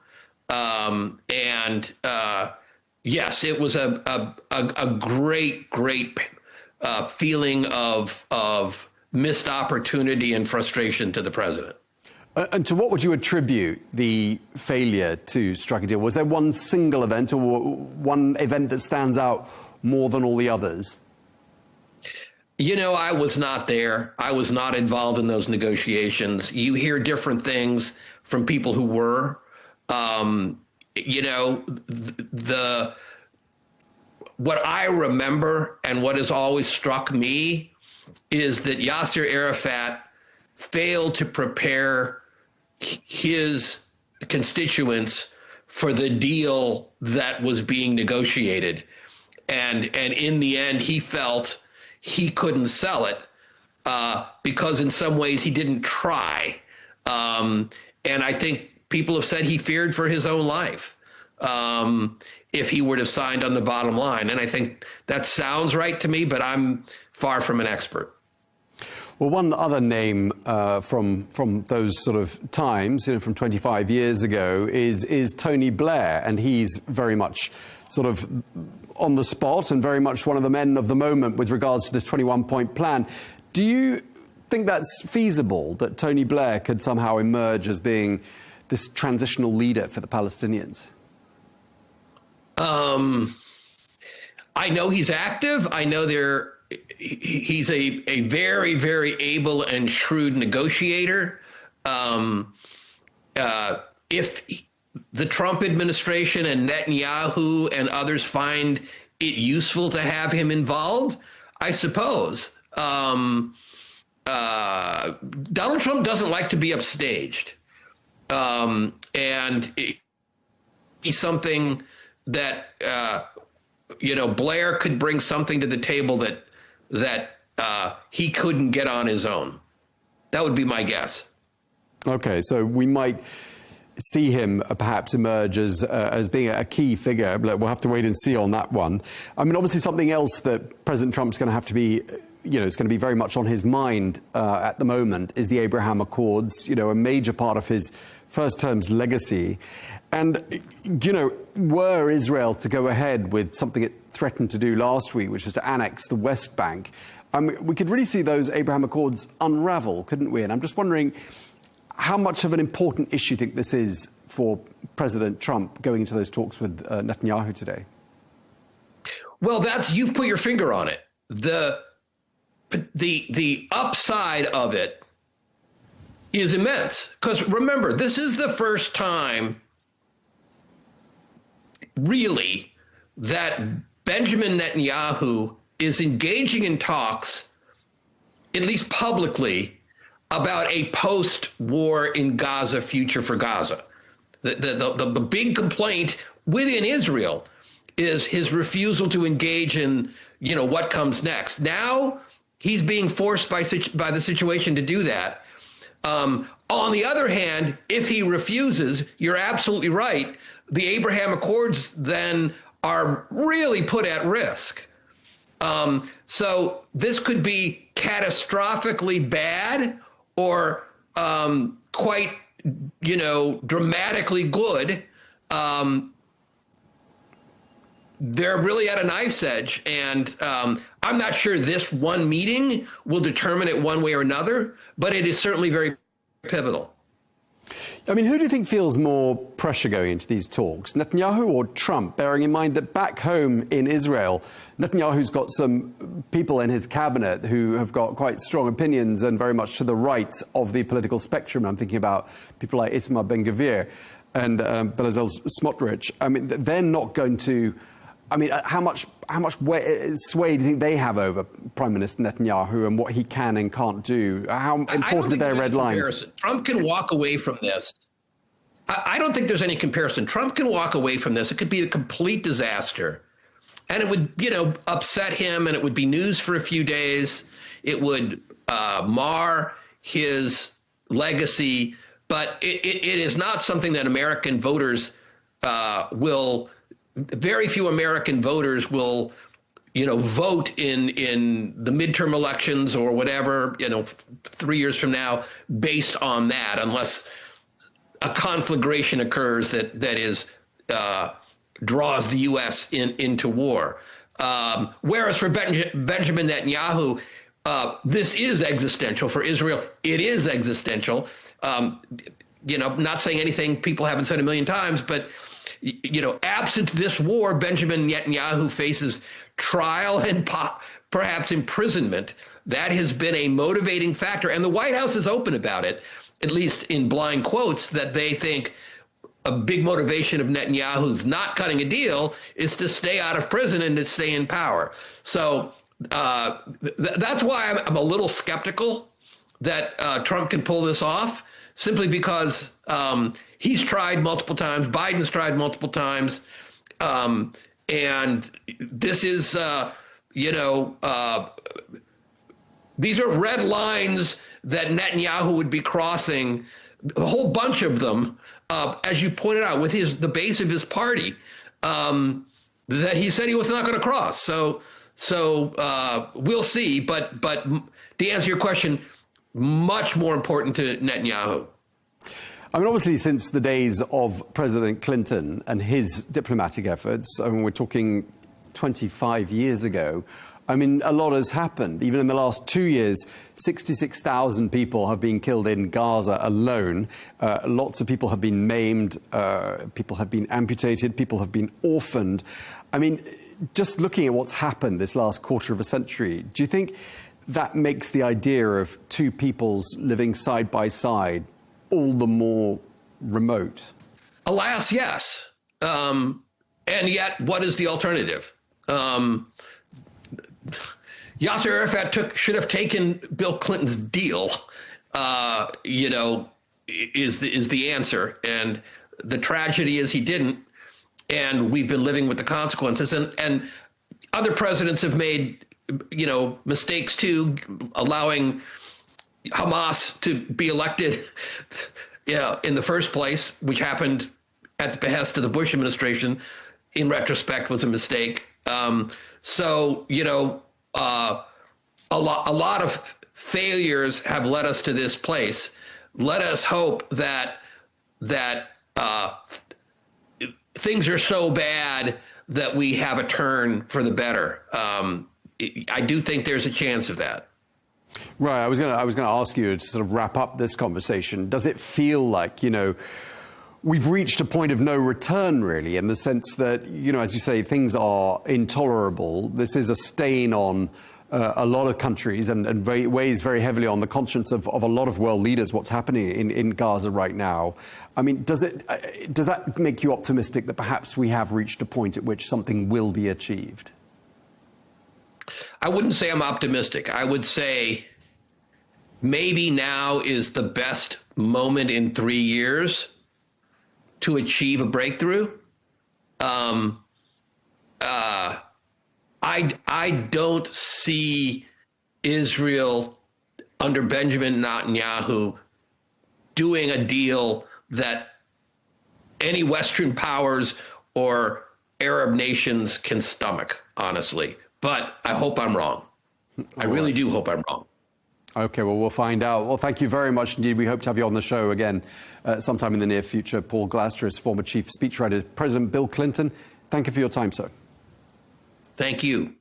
Yes, it was a great feeling of missed opportunity and frustration to the president. And to what would you attribute the failure to strike a deal? Was there one single event or one event that stands out more than all the others? I was not there. I was not involved in those negotiations. You hear different things from people who were. What I remember and what has always struck me is that Yasser Arafat failed to prepare his constituents for the deal that was being negotiated. And in the end, he felt he couldn't sell it because in some ways he didn't try. And I think people have said he feared for his own life if he would have signed on the bottom line. And I think that sounds right to me, but I'm far from an expert. Well, one other name from those sort of times, from 25 years ago, is Tony Blair, and he's very much sort of on the spot and very much one of the men of the moment with regards to this 21-point plan. Do you think that's feasible, that Tony Blair could somehow emerge as being this transitional leader for the Palestinians? I know he's active. I know he's a very, very able and shrewd negotiator. If the Trump administration and Netanyahu and others find it useful to have him involved, I suppose. Donald Trump doesn't like to be upstaged. And he's something that, Blair could bring something to the table that he couldn't get on his own. That would be my guess. Okay, so we might see him perhaps emerge as being a key figure. We'll have to wait and see on that one. I mean, obviously something else that President Trump's going to have to be, is going to be very much on his mind at the moment is the Abraham Accords, a major part of his first term's legacy. And, were Israel to go ahead with something it threatened to do last week, which was to annex the West Bank, we could really see those Abraham Accords unravel, couldn't we? And I'm just wondering how much of an important issue you think this is for President Trump going into those talks with Netanyahu today? Well, you've put your finger on it. The upside of it is immense. Because remember, this is the first time, really, that Benjamin Netanyahu is engaging in talks, at least publicly, about a post-war in Gaza future for Gaza. The big complaint within Israel is his refusal to engage in, what comes next. Now he's being forced by the situation to do that. On the other hand, if he refuses, you're absolutely right. The Abraham Accords then are really put at risk. So this could be catastrophically bad or quite, dramatically good. They're really at a knife's edge. And I'm not sure this one meeting will determine it one way or another, but it is certainly very pivotal. I mean, who do you think feels more pressure going into these talks, Netanyahu or Trump, bearing in mind that back home in Israel, Netanyahu's got some people in his cabinet who have got quite strong opinions and very much to the right of the political spectrum. I'm thinking about people like Itamar Ben-Gvir and Bezalel Smotrich. I mean, they're not going to... I mean, how much sway do you think they have over Prime Minister Netanyahu and what he can and can't do? How important are their red lines? Trump can walk away from this. I don't think there's any comparison. Trump can walk away from this. It could be a complete disaster. And it would, upset him, and it would be news for a few days. It would mar his legacy. But it is not something that American voters will... Very few American voters will, vote in the midterm elections or whatever, 3 years from now based on that, unless a conflagration occurs that draws the U.S. into war. Whereas for Benjamin Netanyahu, this is existential. For Israel, it is existential. Not saying anything people haven't said a million times, but absent this war, Benjamin Netanyahu faces trial and perhaps imprisonment. That has been a motivating factor. And the White House is open about it, at least in blind quotes, that they think a big motivation of Netanyahu's not cutting a deal is to stay out of prison and to stay in power. So that's why I'm a little skeptical that Trump can pull this off, simply because he's tried multiple times. Biden's tried multiple times. And this is, these are red lines that Netanyahu would be crossing, a whole bunch of them, as you pointed out, with the base of his party, that he said he was not going to cross. So we'll see. But to answer your question, much more important to Netanyahu. I mean, obviously, since the days of President Clinton and his diplomatic efforts, I mean, we're talking 25 years ago, I mean, a lot has happened. Even in the last 2 years, 66,000 people have been killed in Gaza alone. Lots of people have been maimed, people have been amputated, people have been orphaned. I mean, just looking at what's happened this last quarter of a century, do you think that makes the idea of two peoples living side by side all the more remote? Alas, yes. And yet, what is the alternative? Yasser Arafat should have taken Bill Clinton's deal, is the answer. And the tragedy is he didn't. And we've been living with the consequences. And other presidents have made, mistakes too, allowing Hamas to be elected in the first place, which happened at the behest of the Bush administration, in retrospect was a mistake. So, a lot of failures have led us to this place. Let us hope that things are so bad that we have a turn for the better. I do think there's a chance of that. Right. I was going to ask you to sort of wrap up this conversation. Does it feel like, we've reached a point of no return, really, in the sense that, as you say, things are intolerable. This is a stain on a lot of countries and weighs very heavily on the conscience of a lot of world leaders, what's happening in Gaza right now. I mean, does that make you optimistic that perhaps we have reached a point at which something will be achieved? I wouldn't say I'm optimistic. I would say maybe now is the best moment in 3 years to achieve a breakthrough. I don't see Israel under Benjamin Netanyahu doing a deal that any Western powers or Arab nations can stomach, honestly. But I hope I'm wrong. I really do hope I'm wrong. Okay, well, we'll find out. Well, thank you very much indeed. We hope to have you on the show again sometime in the near future. Paul Glaster, former chief speechwriter, President Bill Clinton. Thank you for your time, sir. Thank you.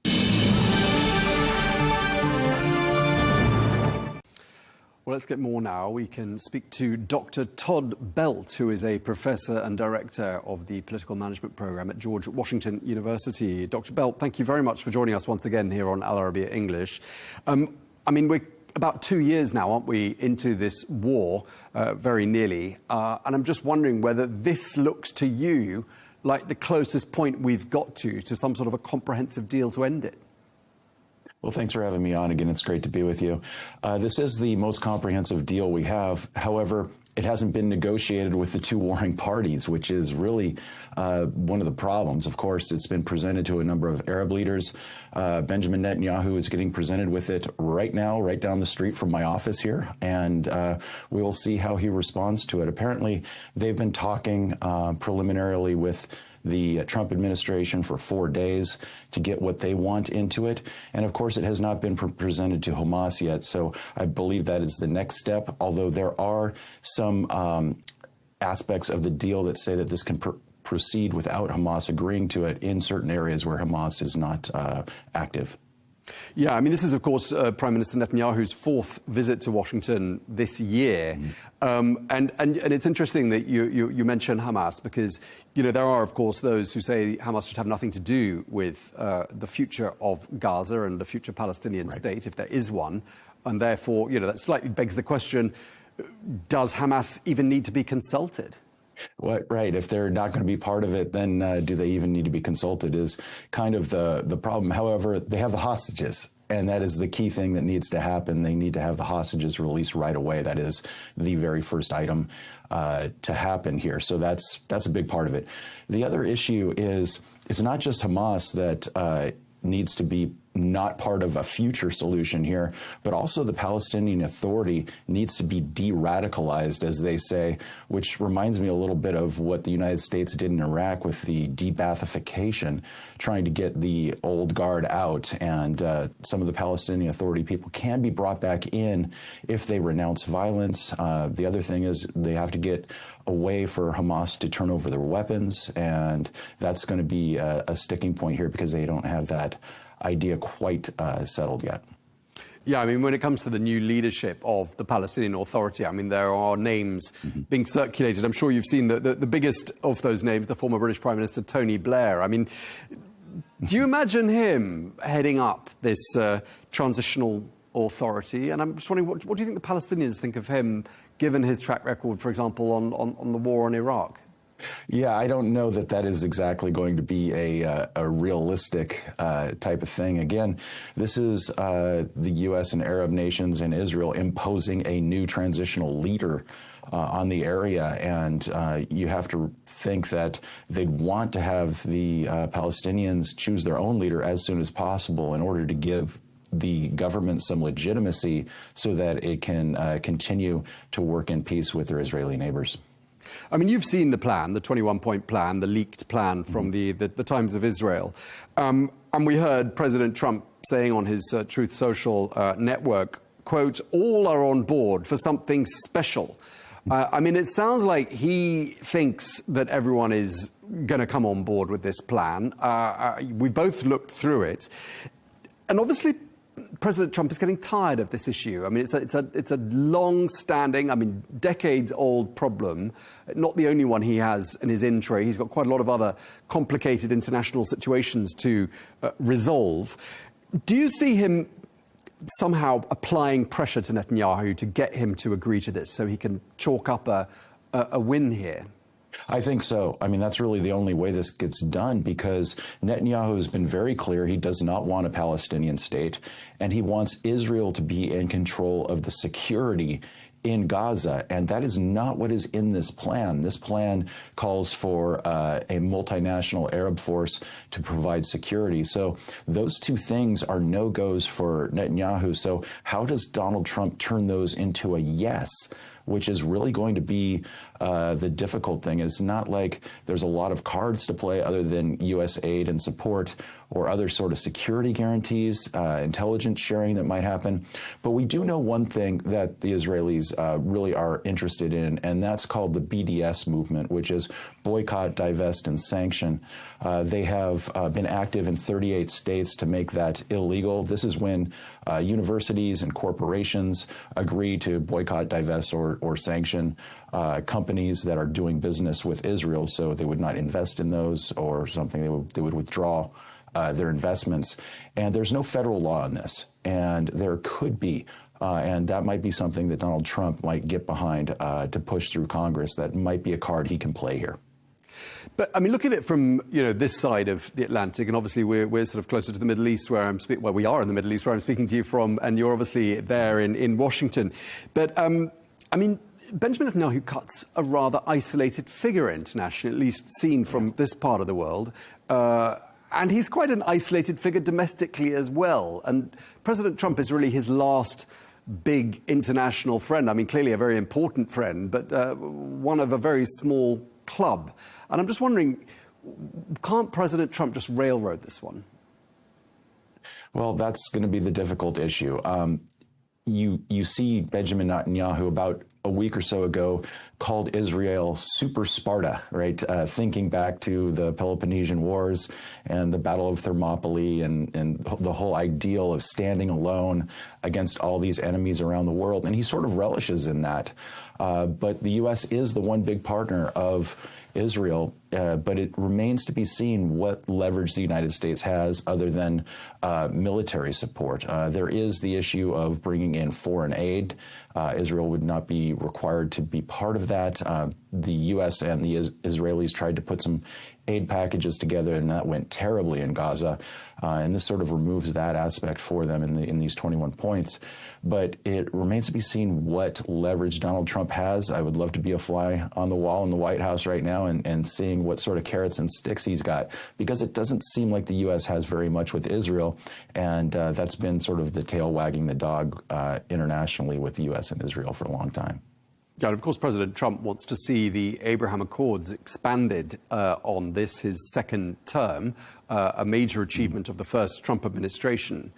Well, let's get more now. We can speak to Dr. Todd Belt, who is a professor and director of the political management program at George Washington University. Dr. Belt, thank you very much for joining us once again here on Al Arabiya English. We're about 2 years now, aren't we, into this war, very nearly. And I'm just wondering whether this looks to you like the closest point we've got to some sort of a comprehensive deal to end it. Well, thanks for having me on again. It's great to be with you. This is the most comprehensive deal we have. However, it hasn't been negotiated with the two warring parties, which is really one of the problems. Of course, it's been presented to a number of Arab leaders. Benjamin Netanyahu is getting presented with it right now, right down the street from my office here, and we will see how he responds to it. Apparently, they've been talking preliminarily with the Trump administration for 4 days to get what they want into it. And of course, it has not been presented to Hamas yet. So I believe that is the next step, although there are some aspects of the deal that say that this can proceed without Hamas agreeing to it in certain areas where Hamas is not active. Yeah, I mean, this is, of course, Prime Minister Netanyahu's fourth visit to Washington this year. And it's interesting that you mention Hamas because, there are, of course, those who say Hamas should have nothing to do with the future of Gaza and the future Palestinian state, if there is one. And therefore, that slightly begs the question, does Hamas even need to be consulted? Right. If they're not going to be part of it, then do they even need to be consulted is kind of the problem. However, they have the hostages, and that is the key thing that needs to happen. They need to have the hostages released right away. That is the very first item to happen here. So that's a big part of it. The other issue is it's not just Hamas that needs to be not part of a future solution here, but also the Palestinian Authority needs to be de-radicalized, as they say, which reminds me a little bit of what the United States did in Iraq with the de-Baathification, trying to get the old guard out, and some of the Palestinian Authority people can be brought back in if they renounce violence. The other thing is they have to get a way for Hamas to turn over their weapons, and that's going to be a sticking point here because they don't have that idea quite settled yet. Yeah, I mean, when it comes to the new leadership of the Palestinian Authority, I mean, there are names being circulated. I'm sure you've seen the biggest of those names, the former British Prime Minister Tony Blair. I mean, do you imagine him heading up this transitional authority? And I'm just wondering, what do you think the Palestinians think of him, given his track record, for example, on the war in Iraq? Yeah, I don't know that is exactly going to be a realistic type of thing. Again, this is the U.S. and Arab nations and Israel imposing a new transitional leader on the area, and you have to think that they'd want to have the Palestinians choose their own leader as soon as possible in order to give the government some legitimacy so that it can continue to work in peace with their Israeli neighbors. I mean, you've seen the plan, the 21-point plan, the leaked plan from the Times of Israel. And we heard President Trump saying on his Truth Social network, quote, all are on board for something special. I mean, it sounds like he thinks that everyone is going to come on board with this plan. We both looked through it. And obviously, President Trump is getting tired of this issue. I mean, it's a long-standing, I mean, decades-old problem. Not the only one he has in his in tray. He's got quite a lot of other complicated international situations to resolve. Do you see him somehow applying pressure to Netanyahu to get him to agree to this so he can chalk up a win here? I think so. I mean, that's really the only way this gets done, because Netanyahu has been very clear he does not want a Palestinian state, and he wants Israel to be in control of the security in Gaza, and that is not what is in this plan. This plan calls for a multinational Arab force to provide security. So those two things are no-goes for Netanyahu. So how does Donald Trump turn those into a yes, which is really going to be the difficult thing? It's not like there's a lot of cards to play other than U.S. aid and support or other sort of security guarantees, intelligence sharing that might happen. But we do know one thing that the Israelis really are interested in, and that's called the BDS movement, which is boycott, divest, and sanction. They have been active in 38 states to make that illegal. This is when universities and corporations agree to boycott, divest, or sanction companies that are doing business with Israel, so they would not invest in those or something. They would withdraw their investments. And there's no federal law on this, and there could be. And that might be something that Donald Trump might get behind to push through Congress. That might be a card he can play here. But, I mean, look at it from, this side of the Atlantic, and obviously we're sort of closer to the Middle East where we are in the Middle East where I'm speaking to you from, and you're obviously there in Washington. But, I mean, Benjamin Netanyahu cuts a rather isolated figure internationally, at least seen from this part of the world. And he's quite an isolated figure domestically as well. And President Trump is really his last big international friend. I mean, clearly a very important friend, but one of a very small club. And I'm just wondering, can't President Trump just railroad this one? Well, that's going to be the difficult issue. You see Benjamin Netanyahu about a week or so ago called Israel Super Sparta, right? Thinking back to the Peloponnesian Wars and the Battle of Thermopylae and the whole ideal of standing alone against all these enemies around the world. And he sort of relishes in that. But the U.S. is the one big partner of Israel, but it remains to be seen what leverage the United States has other than military support. There is the issue of bringing in foreign aid. Israel would not be required to be part of that. The U.S. and the Israelis tried to put some aid packages together, and that went terribly in Gaza. And this sort of removes that aspect for them in these 21 points. But it remains to be seen what leverage Donald Trump has. I would love to be a fly on the wall in the White House right now and seeing what sort of carrots and sticks he's got, because it doesn't seem like the U.S. has very much with Israel. And that's been sort of the tail wagging the dog internationally with the U.S. and Israel for a long time. Yeah, and of course, President Trump wants to see the Abraham Accords expanded on this, his second term, a major achievement of the first Trump administration.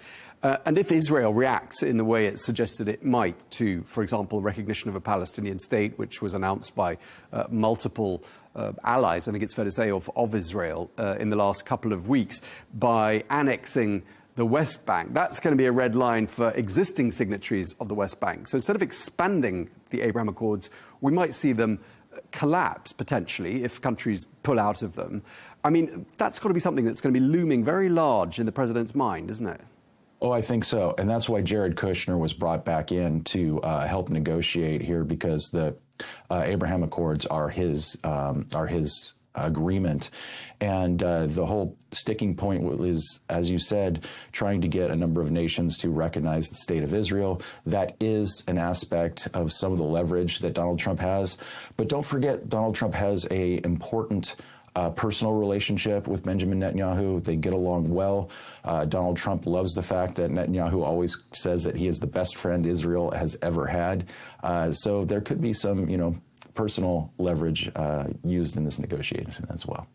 And if Israel reacts in the way it suggested it might to, for example, recognition of a Palestinian state, which was announced by multiple allies, I think it's fair to say, of Israel in the last couple of weeks, by annexing the West Bank, that's going to be a red line for existing signatories of the West Bank. So instead of expanding the Abraham Accords, we might see them collapse, potentially, if countries pull out of them. I mean, that's got to be something that's going to be looming very large in the president's mind, isn't it? Oh, I think so. And that's why Jared Kushner was brought back in to help negotiate here, because the Abraham Accords are his agreement. And the whole sticking point is, as you said, trying to get a number of nations to recognize the state of Israel. That is an aspect of some of the leverage that Donald Trump has. But don't forget, Donald Trump has an important personal relationship with Benjamin Netanyahu. They get along well. Donald Trump loves the fact that Netanyahu always says that he is the best friend Israel has ever had. So there could be some, personal leverage used in this negotiation as well.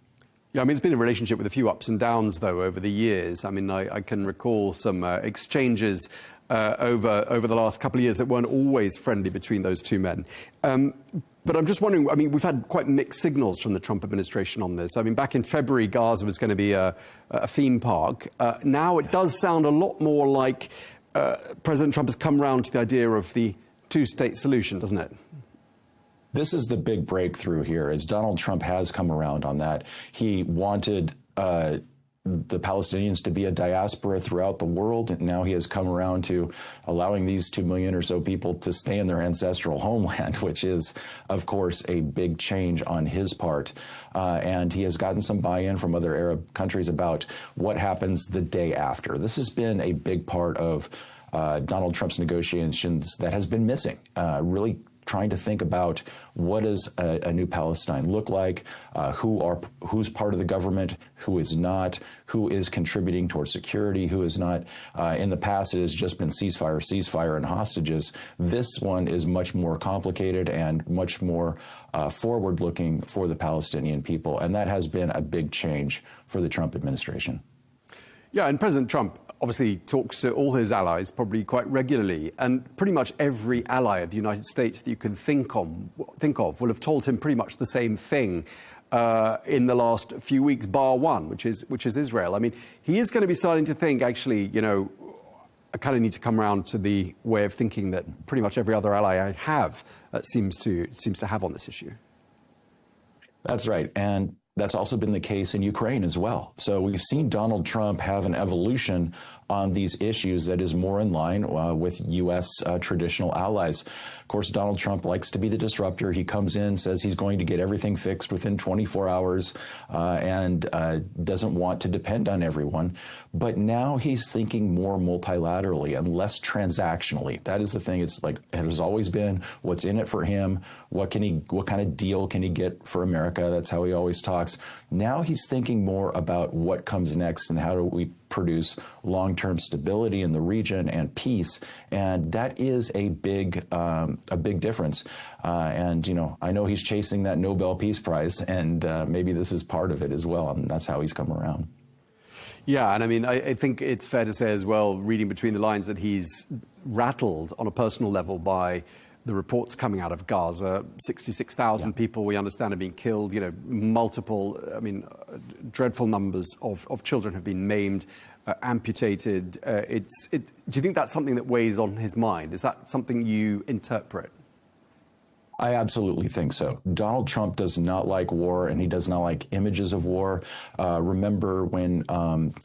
Yeah, I mean, it's been a relationship with a few ups and downs, though, over the years. I mean, I can recall some exchanges over the last couple of years that weren't always friendly between those two men. But I'm just wondering, I mean, we've had quite mixed signals from the Trump administration on this. I mean, back in February, Gaza was going to be a theme park. Now it does sound a lot more like President Trump has come around to the idea of the two-state solution, doesn't it? This is the big breakthrough here, as Donald Trump has come around on that. He wanted the Palestinians to be a diaspora throughout the world, and now he has come around to allowing these 2 million or so people to stay in their ancestral homeland, which is, of course, a big change on his part. And he has gotten some buy-in from other Arab countries about what happens the day after. This has been a big part of Donald Trump's negotiations that has been missing, really trying to think about what does a new Palestine look like, who's part of the government, who is not, who is contributing towards security, who is not. In the past, it has just been ceasefire, and hostages. This one is much more complicated and much more forward-looking for the Palestinian people, and that has been a big change for the Trump administration. Yeah, and President Trump obviously talks to all his allies probably quite regularly, and pretty much every ally of the United States that you can think of will have told him pretty much the same thing in the last few weeks, bar one, which is Israel. I mean, he is going to be starting to think, actually, I kind of need to come around to the way of thinking that pretty much every other ally I have seems to have on this issue. That's right, and that's also been the case in Ukraine as well. So we've seen Donald Trump have an evolution on these issues that is more in line with U.S. Traditional allies. Of course, Donald Trump likes to be the disruptor. He comes in, says he's going to get everything fixed within 24 hours and doesn't want to depend on everyone. But now he's thinking more multilaterally and less transactionally. That is the thing. It's like it has always been, what's in it for him? What kind of deal can he get for America? That's how he always talks. Now he's thinking more about what comes next and how do we produce long-term stability in the region and peace, and that is a big difference. And I know he's chasing that Nobel Peace Prize, and maybe this is part of it as well, and that's how he's come around. Yeah, and I mean, I think it's fair to say as well, reading between the lines, that he's rattled on a personal level by the reports coming out of Gaza. 66,000 people, we understand, have been killed. Multiple, dreadful numbers of children have been maimed, amputated. Do you think that's something that weighs on his mind? Is that something you interpret? I absolutely think so. Donald Trump does not like war, and he does not like images of war. Remember when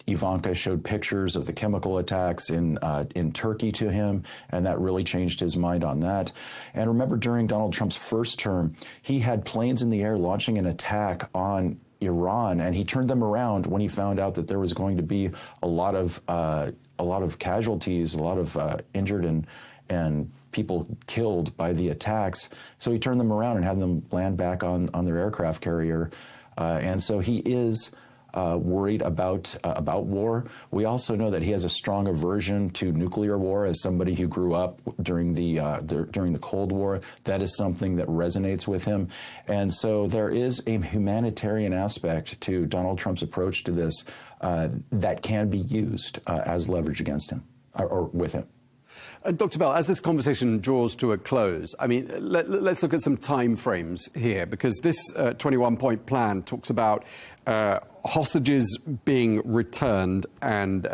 Ivanka showed pictures of the chemical attacks in Turkey to him, and that really changed his mind on that. And remember during Donald Trump's first term, he had planes in the air launching an attack on Iran, and he turned them around when he found out that there was going to be a lot of casualties, a lot of injured and people killed by the attacks. So he turned them around and had them land back on their aircraft carrier. And so he is worried about war. We also know that he has a strong aversion to nuclear war. As somebody who grew up during the Cold War, that is something that resonates with him. And so there is a humanitarian aspect to Donald Trump's approach to this that can be used as leverage against him or with him. Dr. Bell, as this conversation draws to a close, I mean, let's look at some time frames here, because this 21-point plan talks about hostages being returned and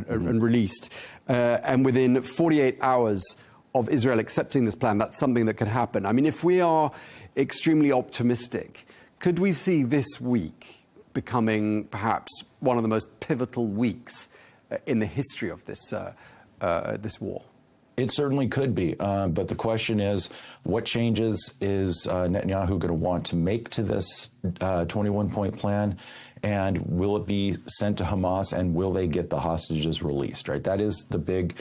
released, and within 48 hours of Israel accepting this plan, that's something that could happen. I mean, if we are extremely optimistic, could we see this week becoming perhaps one of the most pivotal weeks in the history of this war? It certainly could be, but the question is, what changes is Netanyahu going to want to make to this 21-point plan, and will it be sent to Hamas, and will they get the hostages released? Right, that is the big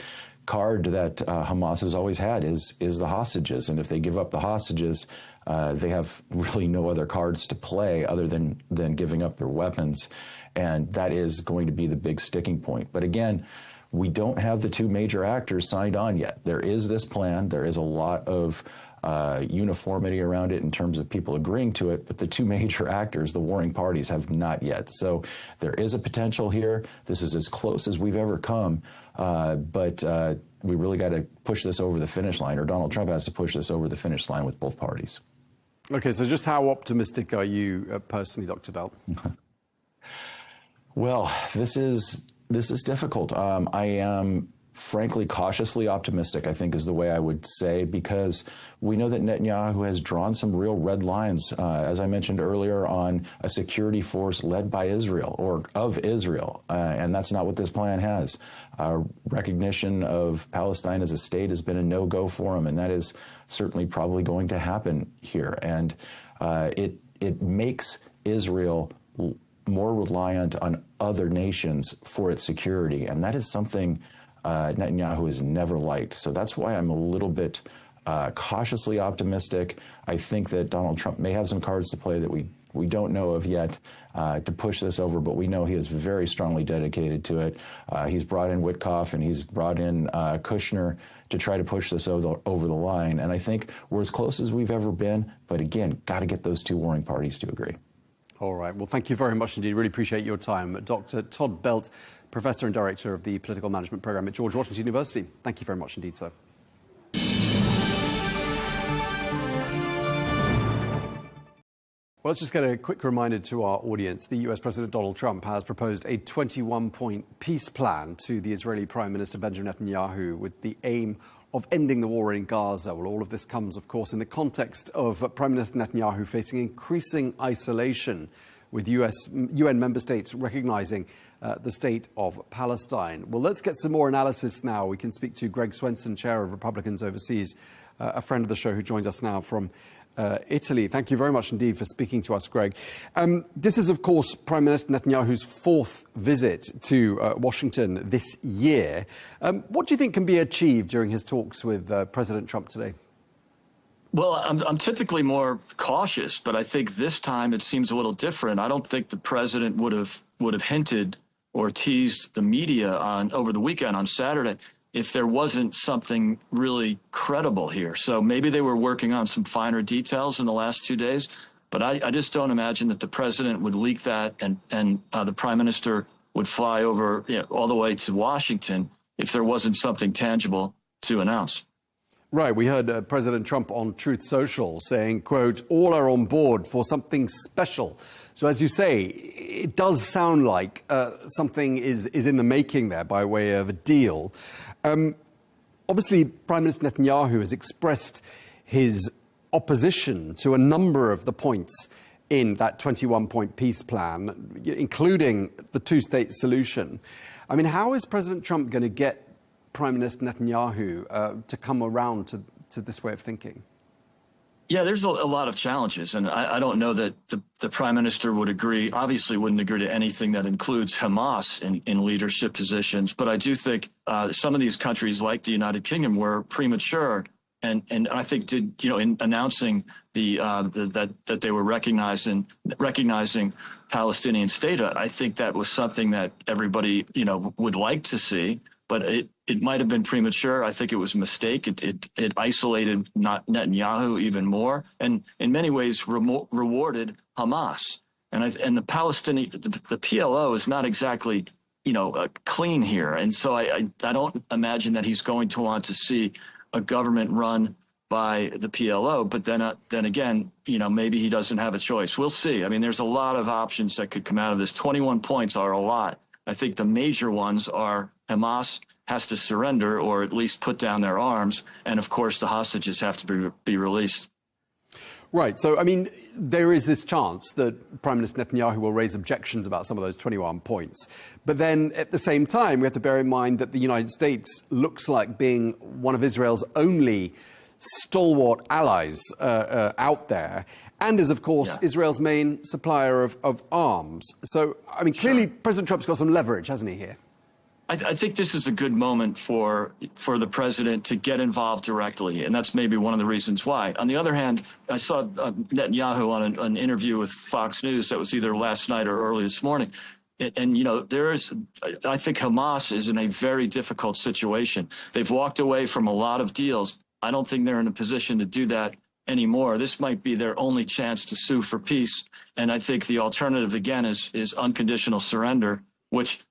card that Hamas has always had is the hostages, and if they give up the hostages, They have really no other cards to play other than giving up their weapons. And that is going to be the big sticking point. But again, we don't have the two major actors signed on yet. There is this plan. There is a lot of uniformity around it in terms of people agreeing to it, but the two major actors, the warring parties, have not yet. So there is a potential here. This is as close as we've ever come, but we really got to push this over the finish line, or Donald Trump has to push this over the finish line with both parties. Okay, so just how optimistic are you personally, Dr. Belt? Well, this is difficult. I am frankly cautiously optimistic, I think is the way I would say, because we know that Netanyahu has drawn some real red lines, as I mentioned earlier, on a security force led by Israel or of Israel, and that's not what this plan has. Recognition of Palestine as a state has been a no-go for him, and that is certainly probably going to happen here. And it makes Israel more reliant on other nations for its security, and that is something Netanyahu has never liked. So that's why I'm a little bit cautiously optimistic. I think that Donald Trump may have some cards to play that we don't know of yet to push this over, but we know he is very strongly dedicated to it. He's brought in Witkoff and he's brought in Kushner to try to push this over the line. And I think we're as close as we've ever been, but again, got to get those two warring parties to agree. All right. Well, thank you very much indeed. Really appreciate your time. Dr. Todd Belt, Professor and Director of the Political Management Programme at George Washington University. Thank you very much indeed, sir. Well, let's just get a quick reminder to our audience. The US President Donald Trump has proposed a 21-point peace plan to the Israeli Prime Minister Benjamin Netanyahu with the aim of ending the war in Gaza. Well, all of this comes, of course, in the context of Prime Minister Netanyahu facing increasing isolation, with UN member states recognizing the state of Palestine. Well, let's get some more analysis now. We can speak to Greg Swenson, Chair of Republicans Overseas, a friend of the show who joins us now from Italy. Thank you very much indeed for speaking to us, Greg. This is, of course, Prime Minister Netanyahu's fourth visit to Washington this year. What do you think can be achieved during his talks with President Trump today? Well, I'm typically more cautious, but I think this time it seems a little different. I don't think the president would have hinted or teased the media over the weekend on Saturday if there wasn't something really credible here. So maybe they were working on some finer details in the last 2 days, but I just don't imagine that the president would leak that and the prime minister would fly over all the way to Washington if there wasn't something tangible to announce. Right. We heard President Trump on Truth Social saying, quote, all are on board for something special. So as you say, it does sound like something is in the making there by way of a deal. Obviously, Prime Minister Netanyahu has expressed his opposition to a number of the points in that 21-point peace plan, including the two-state solution. I mean, how is President Trump going to get Prime Minister Netanyahu to come around to this way of thinking? Yeah, there's a lot of challenges, and I don't know that the prime minister would agree, obviously wouldn't agree to anything that includes Hamas in leadership positions. But I do think some of these countries, like the United Kingdom, were premature, and I think did in announcing that they were recognizing Palestinian state. I think that was something that everybody would like to see. But it might have been premature. I think it was a mistake. It isolated Netanyahu even more, and in many ways rewarded Hamas. And the Palestinian, the PLO is not exactly clean here. And so I don't imagine that he's going to want to see a government run by the PLO. But then again, maybe he doesn't have a choice. We'll see. I mean, there's a lot of options that could come out of this. 21 points are a lot. I think the major ones are Hamas has to surrender or at least put down their arms. And, of course, the hostages have to be released. Right. So, I mean, there is this chance that Prime Minister Netanyahu will raise objections about some of those 21 points. But then at the same time, we have to bear in mind that the United States looks like being one of Israel's only stalwart allies out there, and is, of course, Israel's main supplier of arms. So, I mean, clearly President Trump's got some leverage, hasn't he, here? I think this is a good moment for the president to get involved directly, and that's maybe one of the reasons why. On the other hand, I saw Netanyahu on an interview with Fox News that was either last night or early this morning. And, you know, I think Hamas is in a very difficult situation. They've walked away from a lot of deals. I don't think they're in a position to do that anymore. This might be their only chance to sue for peace. And I think the alternative, again, is unconditional surrender, which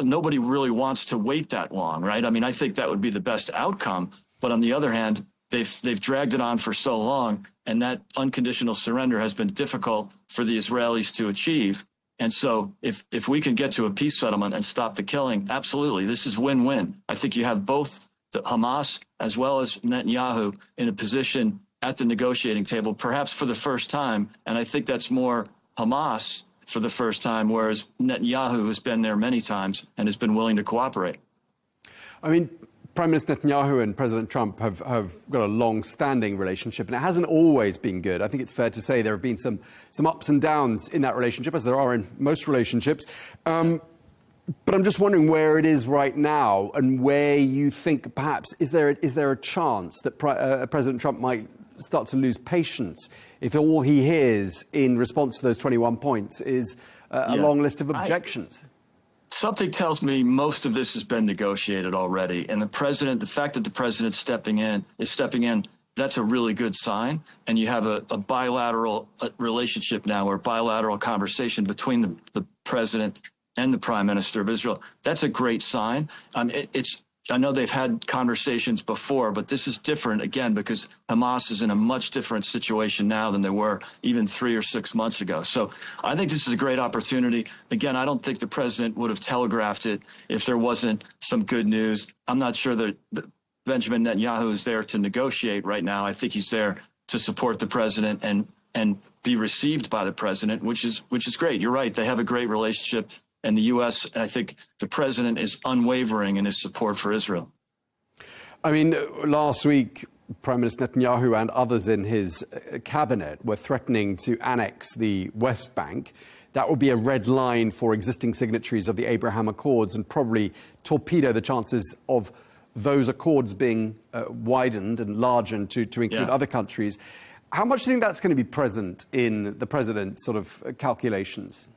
nobody really wants to wait that long, right? I mean, I think that would be the best outcome. But on the other hand, they've dragged it on for so long, and that unconditional surrender has been difficult for the Israelis to achieve. And so if we can get to a peace settlement and stop the killing, absolutely, this is win-win. I think you have both the Hamas as well as Netanyahu in a position at the negotiating table, perhaps for the first time. And I think that's more Hamas for the first time, whereas Netanyahu has been there many times and has been willing to cooperate. I mean, Prime Minister Netanyahu and President Trump have got a long-standing relationship, and it hasn't always been good. I think it's fair to say there have been some ups and downs in that relationship, as there are in most relationships. But I'm just wondering where it is right now, and where you think perhaps is there a chance that President Trump might start to lose patience if all he hears in response to those 21 points is a long list of objections? Something tells me most of this has been negotiated already. And the fact that the president's stepping in, that's a really good sign. And you have a bilateral relationship now, or bilateral conversation between the president and the prime minister of Israel. That's a great sign. I know they've had conversations before, but this is different, again, because Hamas is in a much different situation now than they were even 3 or 6 months ago. So I think this is a great opportunity. Again, I don't think the president would have telegraphed it if there wasn't some good news. I'm not sure that Benjamin Netanyahu is there to negotiate right now. I think he's there to support the president and be received by the president, which is great. You're right. They have a great relationship. And the U.S., I think the president is unwavering in his support for Israel. I mean, last week, Prime Minister Netanyahu and others in his cabinet were threatening to annex the West Bank. That would be a red line for existing signatories of the Abraham Accords and probably torpedo the chances of those accords being widened and enlarged to include other countries. How much do you think that's going to be present in the president's sort of calculations?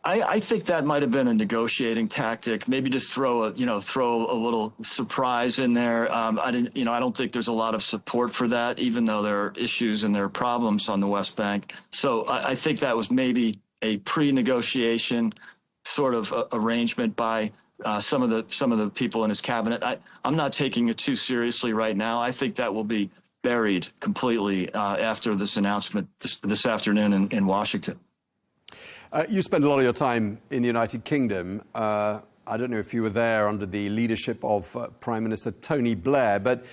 I think that might have been a negotiating tactic. Maybe just throw a little surprise in there. I don't think there's a lot of support for that, even though there are issues and there are problems on the West Bank. So I think that was maybe a pre-negotiation sort of arrangement by some of the people in his cabinet. I'm not taking it too seriously right now. I think that will be buried completely after this announcement this afternoon in Washington. You spent a lot of your time in the United Kingdom. I don't know if you were there under the leadership of Prime Minister Tony Blair, but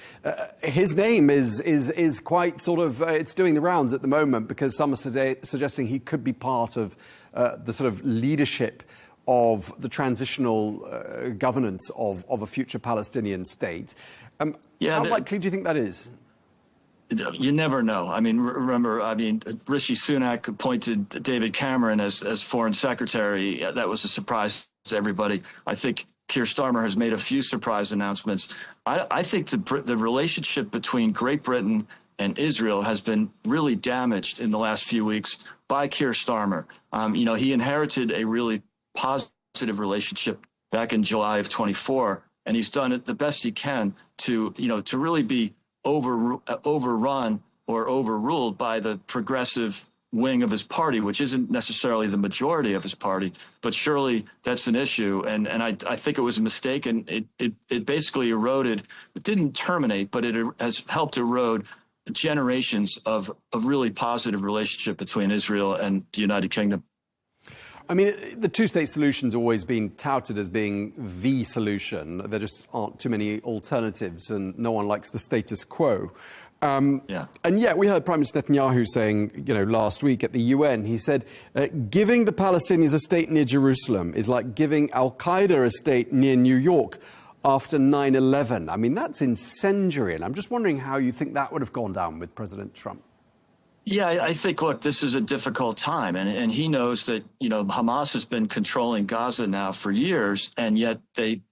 his name is quite sort of, it's doing the rounds at the moment because some are suggesting he could be part of the sort of leadership of the transitional governance of a future Palestinian state. How likely do you think that is? You never know. I mean, remember, Rishi Sunak appointed David Cameron as foreign secretary. That was a surprise to everybody. I think Keir Starmer has made a few surprise announcements. I think the relationship between Great Britain and Israel has been really damaged in the last few weeks by Keir Starmer. He inherited a really positive relationship back in July of 24, and he's done it the best he can to really be overrun or overruled by the progressive wing of his party, which isn't necessarily the majority of his party, but surely that's an issue. And I think it was a mistake, and it basically eroded. It didn't terminate, but it has helped erode generations of really positive relationship between Israel and the United Kingdom. I mean, the two-state solution's always been touted as being the solution. There just aren't too many alternatives, and no one likes the status quo. And yet we heard Prime Minister Netanyahu saying, last week at the UN, he said, giving the Palestinians a state near Jerusalem is like giving Al-Qaeda a state near New York after 9/11. I mean, that's incendiary. And I'm just wondering how you think that would have gone down with President Trump. Yeah, I think, look, this is a difficult time, and he knows that, Hamas has been controlling Gaza now for years, and yet they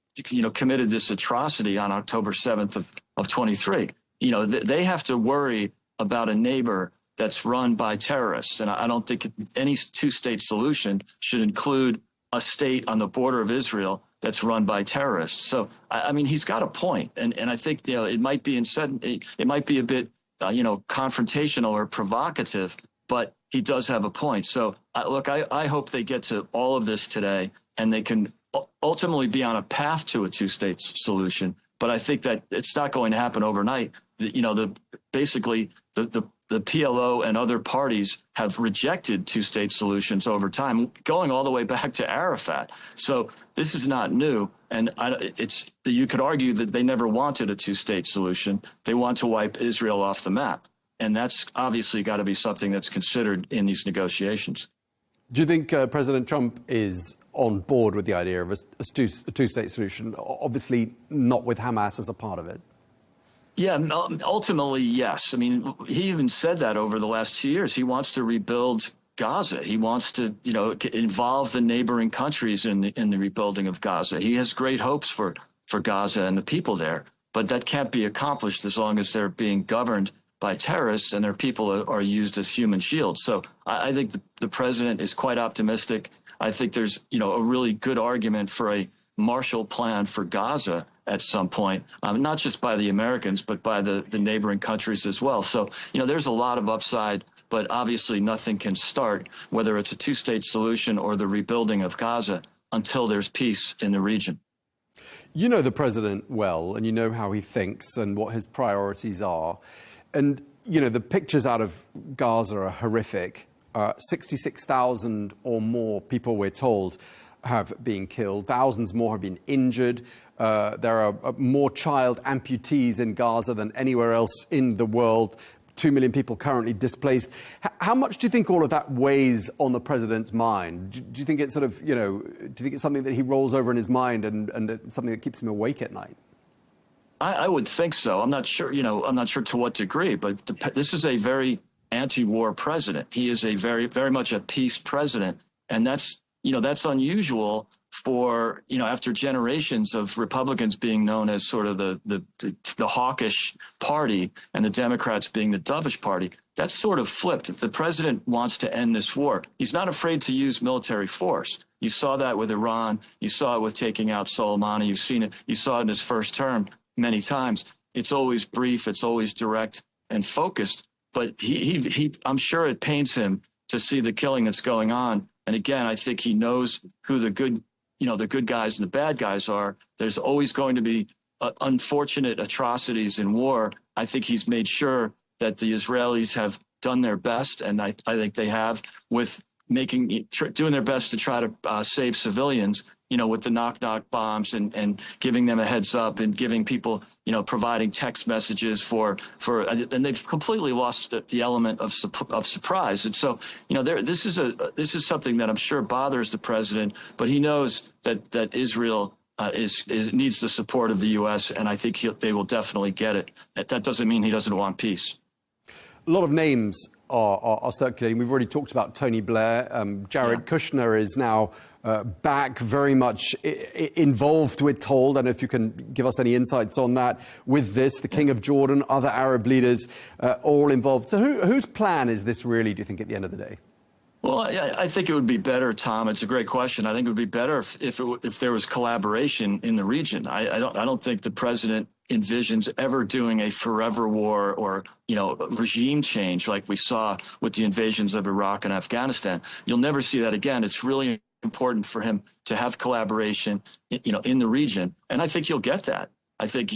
committed this atrocity on October 7th of 23. They have to worry about a neighbor that's run by terrorists. And I don't think any two-state solution should include a state on the border of Israel that's run by terrorists. So, I mean, he's got a point. And I think, it might be it might be a bit, confrontational or provocative, but he does have a point. So, look, I hope they get to all of this today and they can ultimately be on a path to a two-state solution. But I think that it's not going to happen overnight. Basically, the PLO and other parties have rejected two-state solutions over time, going all the way back to Arafat. So this is not new. And you could argue that they never wanted a two-state solution. They want to wipe Israel off the map. And that's obviously got to be something that's considered in these negotiations. Do you think President Trump is on board with the idea of a two-state solution, obviously not with Hamas as a part of it? Yeah, ultimately, yes. I mean, he even said that over the last 2 years. He wants to rebuild Gaza. He wants to, involve the neighboring countries in the rebuilding of Gaza. He has great hopes for Gaza and the people there, but that can't be accomplished as long as they're being governed by terrorists and their people are used as human shields. So I think the president is quite optimistic. I think there's, a really good argument for a Marshall Plan for Gaza at some point, not just by the Americans, but by the neighboring countries as well. So, there's a lot of upside, but obviously nothing can start, whether it's a two-state solution or the rebuilding of Gaza, until there's peace in the region. You know the president well, and you know how he thinks and what his priorities are. And, the pictures out of Gaza are horrific. 66,000 or more people, we're told, have been killed. Thousands more have been injured. There are more child amputees in Gaza than anywhere else in the world. 2 million people currently displaced. How much do you think all of that weighs on the president's mind? Do you think it's sort of, do you think it's something that he rolls over in his mind and something that keeps him awake at night? I would think so. I'm not sure, I'm not sure to what degree, but this is a very anti-war president. He is a very, very much a peace president. And that's unusual for, after generations of Republicans being known as sort of the hawkish party and the Democrats being the dovish party. That's sort of flipped. If the president wants to end this war, he's not afraid to use military force. You saw that with Iran. You saw it with taking out Soleimani. You've seen it. You saw it in his first term many times. It's always brief. It's always direct and focused. But I'm sure it pains him to see the killing that's going on. And again, I think he knows who the good guys and the bad guys are. There's always going to be unfortunate atrocities in war. I think he's made sure that the Israelis have done their best, and I think they have, with doing their best to try to save civilians, with the knock-knock bombs and giving them a heads up and giving people, providing text messages and they've completely lost the element of surprise. And so, this is something that I'm sure bothers the president, but he knows that Israel needs the support of the U.S., and I think they will definitely get it. That doesn't mean he doesn't want peace. A lot of names are circulating. We've already talked about Tony Blair. Jared Kushner is now back, very much involved, we're told. I don't know if you can give us any insights on that. With this, the King of Jordan, other Arab leaders, all involved. So whose plan is this really, do you think, at the end of the day? Well, I think it would be better, Tom. It's a great question. I think it would be better if there was collaboration in the region. I don't think the president envisions ever doing a forever war or, regime change like we saw with the invasions of Iraq and Afghanistan. You'll never see that again. It's really important for him to have collaboration, in the region. And I think you'll get that. I think,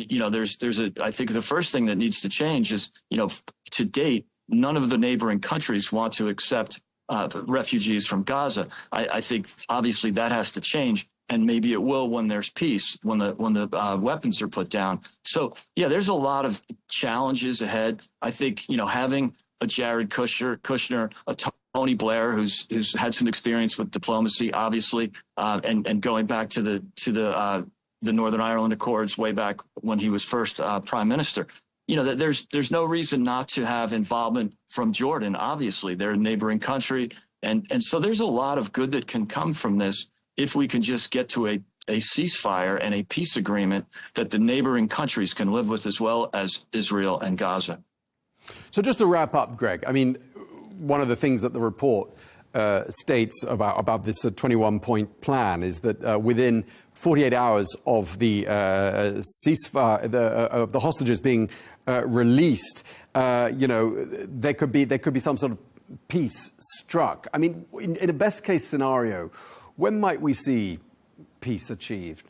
I think the first thing that needs to change is, to date, none of the neighboring countries want to accept refugees from Gaza. I think obviously that has to change, and maybe it will when there's peace, when the weapons are put down. So yeah, there's a lot of challenges ahead. I think having a Jared Kushner, a Tony Blair, who's had some experience with diplomacy, obviously, and going back to the Northern Ireland Accords way back when he was first prime minister. There's no reason not to have involvement from Jordan. Obviously, they're a neighboring country. And so there's a lot of good that can come from this if we can just get to a ceasefire and a peace agreement that the neighboring countries can live with, as well as Israel and Gaza. So just to wrap up, Greg, I mean, one of the things that the report states about this 21-point plan is that within 48 hours of the ceasefire, the hostages being released, there could be some sort of peace struck. I mean, in a best-case scenario, when might we see peace achieved?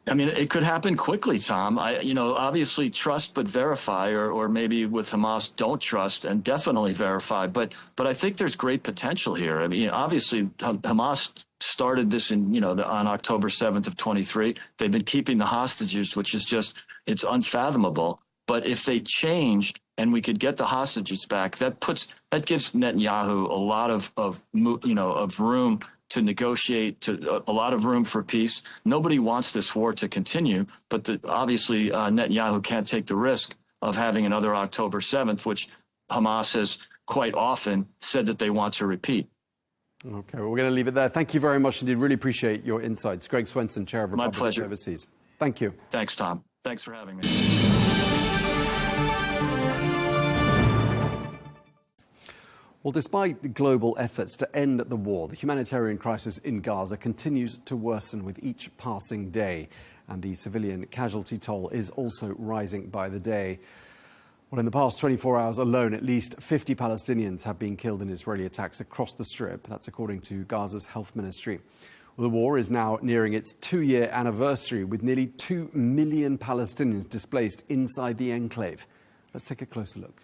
I mean, it could happen quickly, Tom. Obviously trust but verify, or maybe with Hamas, don't trust and definitely verify. But I think there's great potential here. I mean, obviously Hamas started this on October 7th of 23. They've been keeping the hostages, which is it's unfathomable. But if they change and we could get the hostages back, that gives Netanyahu a lot of room to negotiate, a lot of room for peace. Nobody wants this war to continue, but obviously Netanyahu can't take the risk of having another October 7th, which Hamas has quite often said that they want to repeat. Okay, well, we're going to leave it there. Thank you very much indeed. Really appreciate your insights. Greg Swenson, Chair of Republicans Overseas. Thank you. Thanks, Tom. Thanks for having me. Well, despite global efforts to end the war, the humanitarian crisis in Gaza continues to worsen with each passing day, and the civilian casualty toll is also rising by the day. Well, in the past 24 hours alone, at least 50 Palestinians have been killed in Israeli attacks across the Strip. That's according to Gaza's health ministry. Well, the war is now nearing its 2-year anniversary, with nearly 2 million Palestinians displaced inside the enclave. Let's take a closer look.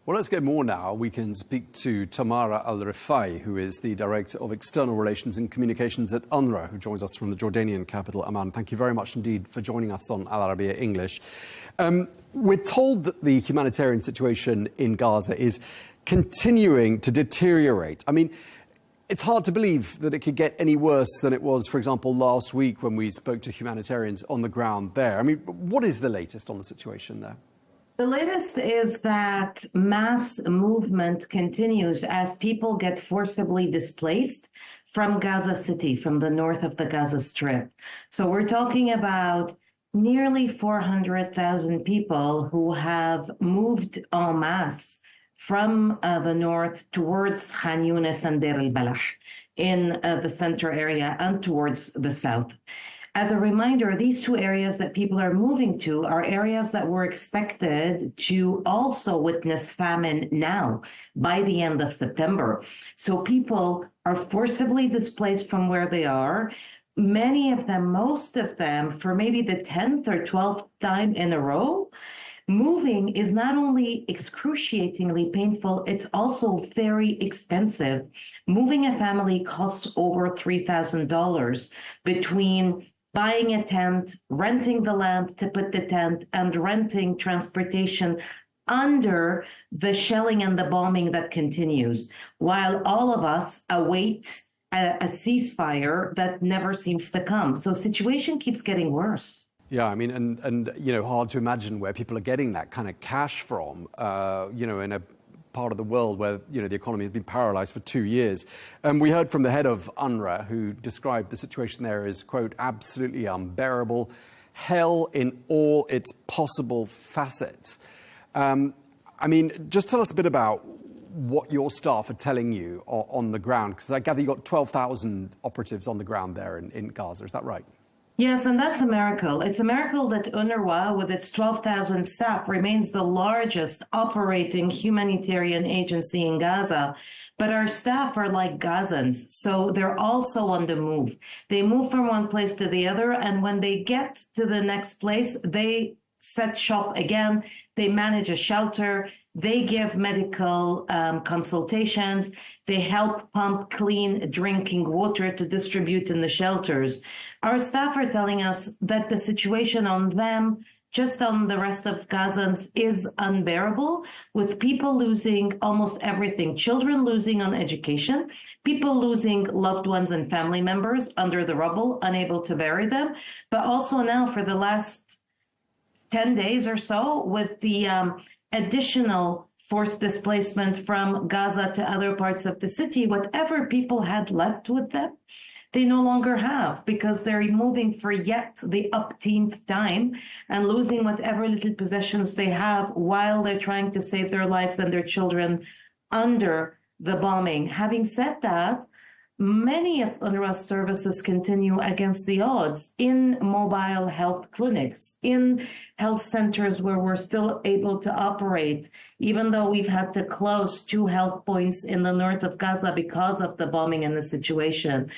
Well, let's get more now. We can speak to Tamara Al-Rifai, who is the Director of External Relations and Communications at UNRWA, who joins us from the Jordanian capital, Amman. Thank you very much indeed for joining us on Al Arabiya English. We're told that the humanitarian situation in Gaza is continuing to deteriorate. I mean, it's hard to believe that it could get any worse than it was, for example, last week when we spoke to humanitarians on the ground there. I mean, what is the latest on the situation there? The latest is that mass movement continues as people get forcibly displaced from Gaza City, from the north of the Gaza Strip. So we're talking about nearly 400,000 people who have moved en masse from the north towards Khan Yunis and Deir al-Balah in the center area and towards the south. As a reminder, these two areas that people are moving to are areas that were expected to also witness famine now by the end of September. So people are forcibly displaced from where they are. Many of them, most of them, for maybe the 10th or 12th time in a row. Moving is not only excruciatingly painful, it's also very expensive. Moving a family costs over $3,000 between buying a tent, renting the land to put the tent, and renting transportation under the shelling and the bombing that continues, while all of us await a ceasefire that never seems to come. So situation keeps getting worse. Yeah, I mean, and hard to imagine where people are getting that kind of cash from, in a part of the world where, the economy has been paralyzed for 2 years. We heard from the head of UNRWA, who described the situation there as, quote, absolutely unbearable, hell in all its possible facets. I mean, just tell us a bit about what your staff are telling you on the ground, because I gather you got 12,000 operatives on the ground there in Gaza. Is that right? Yes, and that's a miracle. It's a miracle that UNRWA, with its 12,000 staff, remains the largest operating humanitarian agency in Gaza. But our staff are like Gazans, so they're also on the move. They move from one place to the other, and when they get to the next place, they set shop again. They manage a shelter. They give medical consultations. They help pump clean drinking water to distribute in the shelters. Our staff are telling us that the situation on them, just on the rest of Gazans, is unbearable, with people losing almost everything. Children losing on education, people losing loved ones and family members under the rubble, unable to bury them, but also now for the last 10 days or so, with the additional forced displacement from Gaza to other parts of the city, whatever people had left with them, they no longer have, because they're moving for yet the upteenth time and losing whatever little possessions they have while they're trying to save their lives and their children under the bombing. Having said that, many of UNRWA's services continue against the odds in mobile health clinics, in health centers where we're still able to operate, even though we've had to close 2 health points in the north of Gaza because of the bombing and the situation.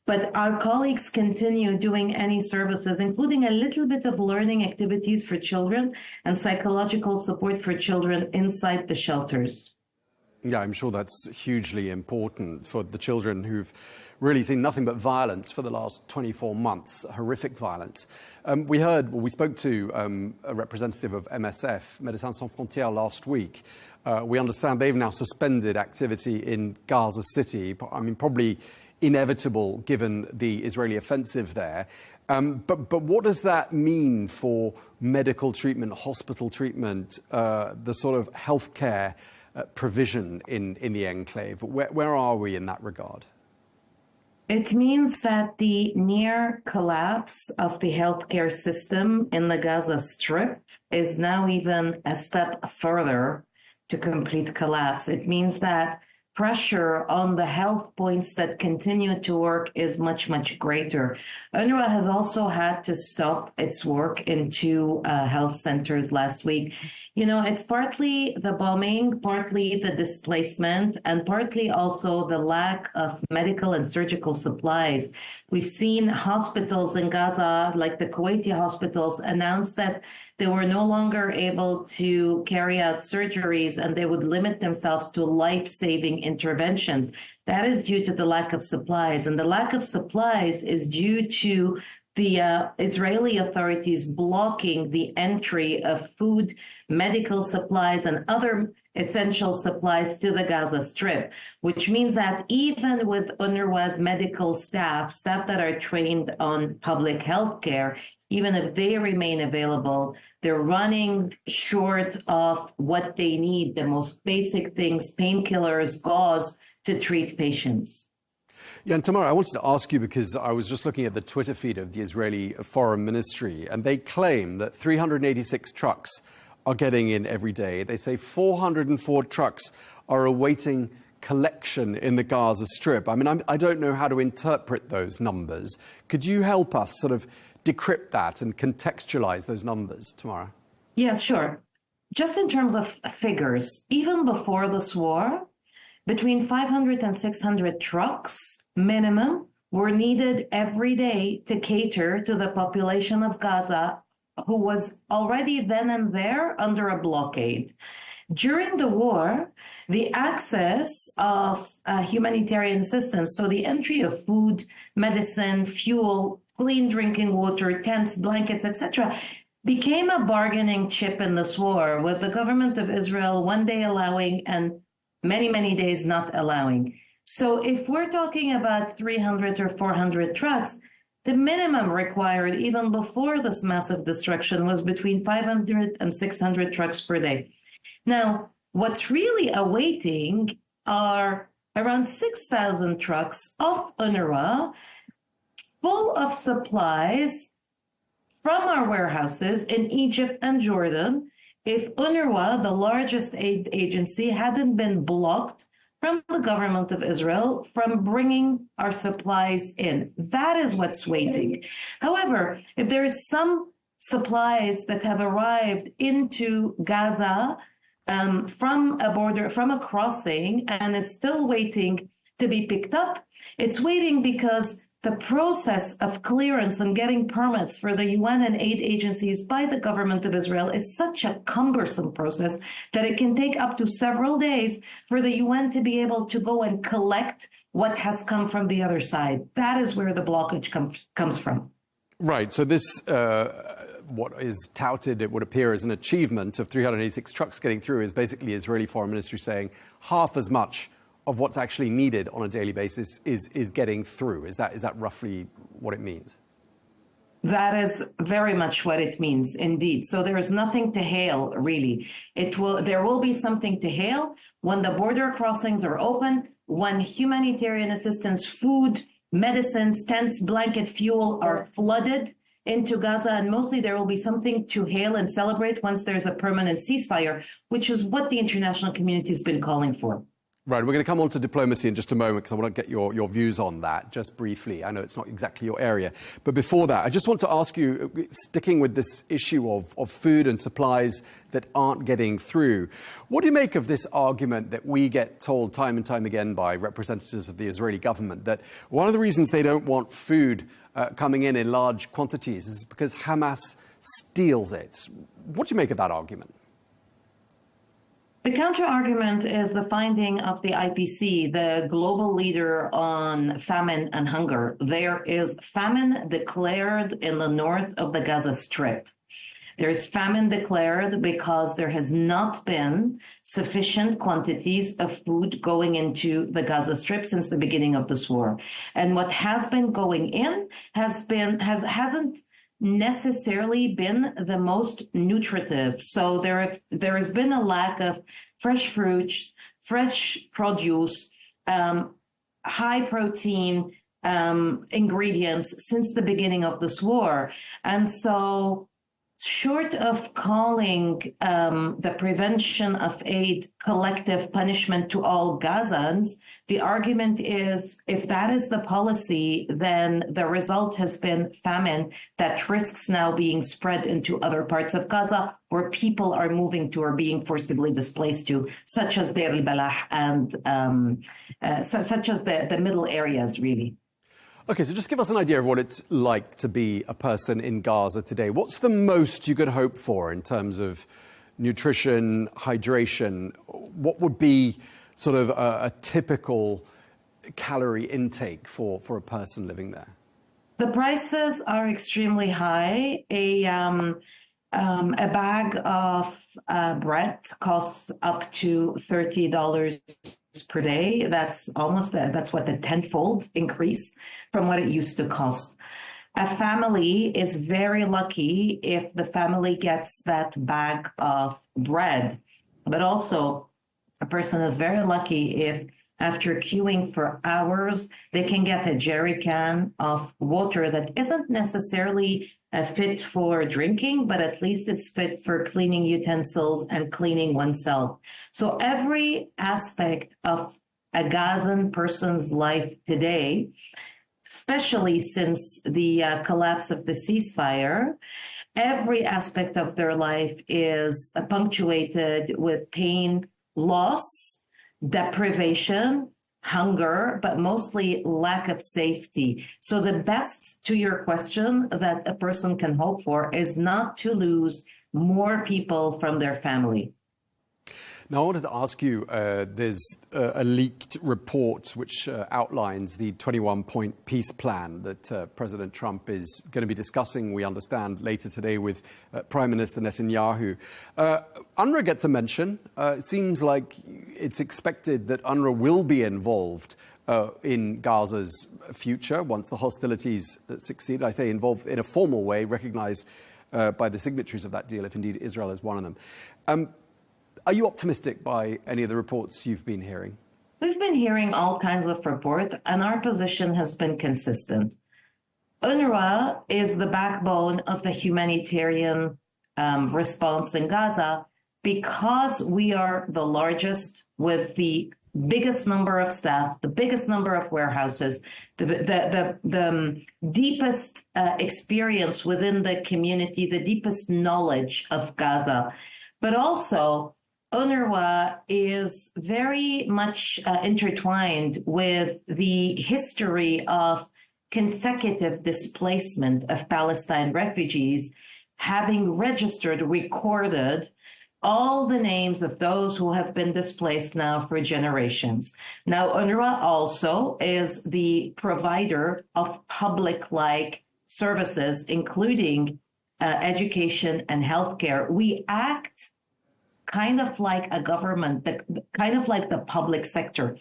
But our colleagues continue doing any services, including a little bit of learning activities for children and psychological support for children inside the shelters. Yeah, I'm sure that's hugely important for the children who've really seen nothing but violence for the last 24 months, horrific violence. We spoke to a representative of MSF, Médecins Sans Frontières, last week. We understand they've now suspended activity in Gaza City. I mean, probably inevitable given the Israeli offensive there. But what does that mean for medical treatment, hospital treatment, the sort of healthcare provision in the enclave? Where are we in that regard? It means that the near collapse of the healthcare system in the Gaza Strip is now even a step further to complete collapse. It means that pressure on the health points that continue to work is much, much greater. UNRWA has also had to stop its work in 2 health centers last week. You know, it's partly the bombing, partly the displacement, and partly also the lack of medical and surgical supplies. We've seen hospitals in Gaza, like the Kuwaiti hospitals, announce that they were no longer able to carry out surgeries and they would limit themselves to life-saving interventions. That is due to the lack of supplies. And the lack of supplies is due to the Israeli authorities blocking the entry of food, medical supplies, and other essential supplies to the Gaza Strip, which means that even with UNRWA's medical staff that are trained on public health care, even if they remain available, they're running short of what they need, the most basic things, painkillers, gauze, to treat patients. Yeah, and Tamara, I wanted to ask you, because I was just looking at the Twitter feed of the Israeli Foreign Ministry, and they claim that 386 trucks are getting in every day. They say 404 trucks are awaiting collection in the Gaza Strip. I mean, I don't know how to interpret those numbers. Could you help us sort of decrypt that and contextualize those numbers, Tamara? Yes, sure. Just in terms of figures, even before this war, between 500 and 600 trucks minimum were needed every day to cater to the population of Gaza, who was already then and there under a blockade. During the war, the access of humanitarian assistance, so the entry of food, medicine, fuel, clean drinking water, tents, blankets, etc., became a bargaining chip in this war, with the government of Israel one day allowing and many, many days not allowing. So if we're talking about 300 or 400 trucks, the minimum required even before this massive destruction was between 500 and 600 trucks per day. Now, what's really awaiting are around 6,000 trucks of UNRWA full of supplies from our warehouses in Egypt and Jordan, if UNRWA, the largest aid agency, hadn't been blocked from the government of Israel from bringing our supplies in. That is what's waiting. However, if there is some supplies that have arrived into Gaza from a crossing and is still waiting to be picked up, it's waiting because the process of clearance and getting permits for the UN and aid agencies by the government of Israel is such a cumbersome process that it can take up to several days for the UN to be able to go and collect what has come from the other side. That is where the blockage comes from. Right. So this, what is touted, it would appear, as an achievement of 386 trucks getting through is basically Israeli Foreign Ministry saying half as much of what's actually needed on a daily basis is getting through. Is that roughly what it means? That is very much what it means, indeed. So there is nothing to hail, really. There will be something to hail when the border crossings are open, when humanitarian assistance, food, medicines, tents, blanket, fuel are flooded into Gaza, and mostly there will be something to hail and celebrate once there's a permanent ceasefire, which is what the international community has been calling for. Right, we're going to come on to diplomacy in just a moment because I want to get your views on that just briefly. I know it's not exactly your area. But before that, I just want to ask you, sticking with this issue of food and supplies that aren't getting through, what do you make of this argument that we get told time and time again by representatives of the Israeli government that one of the reasons they don't want food coming in large quantities is because Hamas steals it? What do you make of that argument? The counter-argument is the finding of the IPC, the global leader on famine and hunger. There is famine declared in the north of the Gaza Strip. There is famine declared because there has not been sufficient quantities of food going into the Gaza Strip since the beginning of this war. And what has been going in hasn't necessarily been the most nutritive. So there has been a lack of fresh fruit, fresh produce, high protein ingredients since the beginning of this war. And so short of calling the prevention of aid collective punishment to all Gazans, the argument is if that is the policy, then the result has been famine that risks now being spread into other parts of Gaza where people are moving to or being forcibly displaced to, such as Deir al-Balah and such as the middle areas, really. Okay, so just give us an idea of what it's like to be a person in Gaza today. What's the most you could hope for in terms of nutrition, hydration? What would be sort of a typical calorie intake for a person living there? The prices are extremely high. A bag of bread costs up to $30 per day. That's what a tenfold increase from what it used to cost. A family is very lucky if the family gets that bag of bread, but also a person is very lucky if after queuing for hours, they can get a jerry can of water that isn't necessarily fit for drinking, but at least it's fit for cleaning utensils and cleaning oneself. So every aspect of a Gazan person's life today, especially since the collapse of the ceasefire, every aspect of their life is punctuated with pain, loss, deprivation, hunger, but mostly lack of safety. So the best, to your question, that a person can hope for is not to lose more people from their family. Now, I wanted to ask you, there's a leaked report which outlines the 21-point peace plan that President Trump is going to be discussing, we understand, later today with Prime Minister Netanyahu. UNRWA gets a mention. It seems like it's expected that UNRWA will be involved in Gaza's future once the hostilities succeed. I say involved in a formal way, recognized by the signatories of that deal, if indeed Israel is one of them. Are you optimistic by any of the reports you've been hearing? We've been hearing all kinds of reports, and our position has been consistent. UNRWA is the backbone of the humanitarian response in Gaza because we are the largest with the biggest number of staff, the biggest number of warehouses, the deepest experience within the community, the deepest knowledge of Gaza. But also, UNRWA is very much intertwined with the history of consecutive displacement of Palestine refugees, having registered, recorded all the names of those who have been displaced now for generations. Now, UNRWA also is the provider of public-like services, including education and healthcare. We act kind of like a government, kind of like the public sector.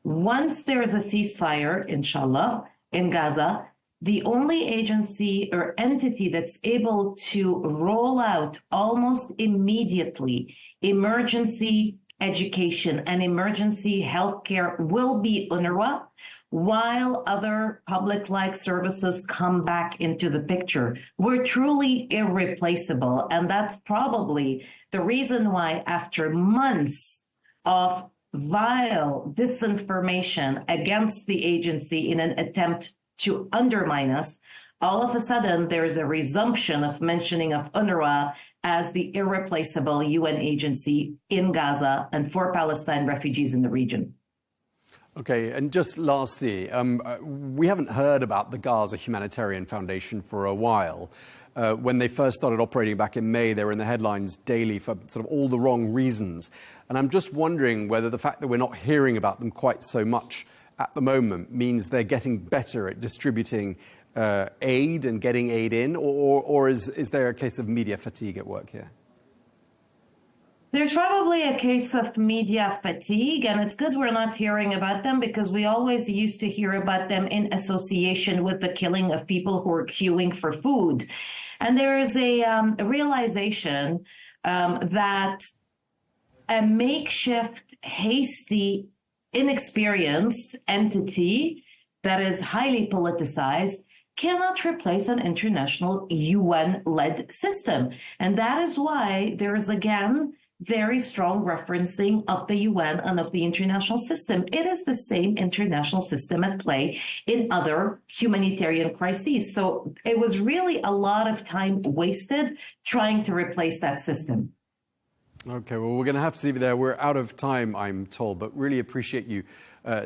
Once there is a ceasefire, inshallah, in Gaza, the only agency or entity that's able to roll out almost immediately emergency education and emergency healthcare will be UNRWA, while other public-like services come back into the picture. We're truly irreplaceable, and that's probably the reason why, after months of vile disinformation against the agency in an attempt to undermine us, all of a sudden there is a resumption of mentioning of UNRWA as the irreplaceable UN agency in Gaza and for Palestine refugees in the region. Okay, and just lastly, we haven't heard about the Gaza Humanitarian Foundation for a while. When they first started operating back in May, they were in the headlines daily for sort of all the wrong reasons. And I'm just wondering whether the fact that we're not hearing about them quite so much at the moment means they're getting better at distributing aid and getting aid in, or is there a case of media fatigue at work here? There's probably a case of media fatigue, and it's good we're not hearing about them because we always used to hear about them in association with the killing of people who are queuing for food. And there is a realization that a makeshift, hasty, inexperienced entity that is highly politicized cannot replace an international UN-led system. And that is why there is, again, very strong referencing of the UN and of the international system. It is the same international system at play in other humanitarian crises. So it was really a lot of time wasted trying to replace that system. Okay, well, we're going to have to leave it there. We're out of time, I'm told, but really appreciate you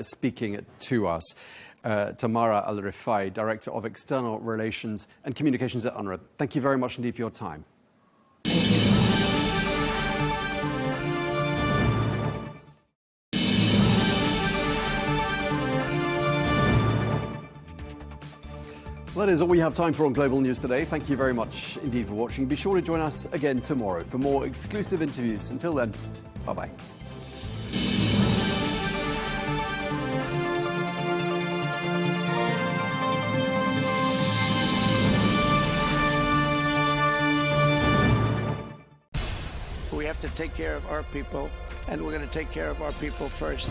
speaking to us. Tamara Al-Rifai, Director of External Relations and Communications at UNRWA. Thank you very much indeed for your time. Well, that is all we have time for on Global News today. Thank you very much indeed for watching. Be sure to join us again tomorrow for more exclusive interviews. Until then, bye-bye. We have to take care of our people, and we're going to take care of our people first.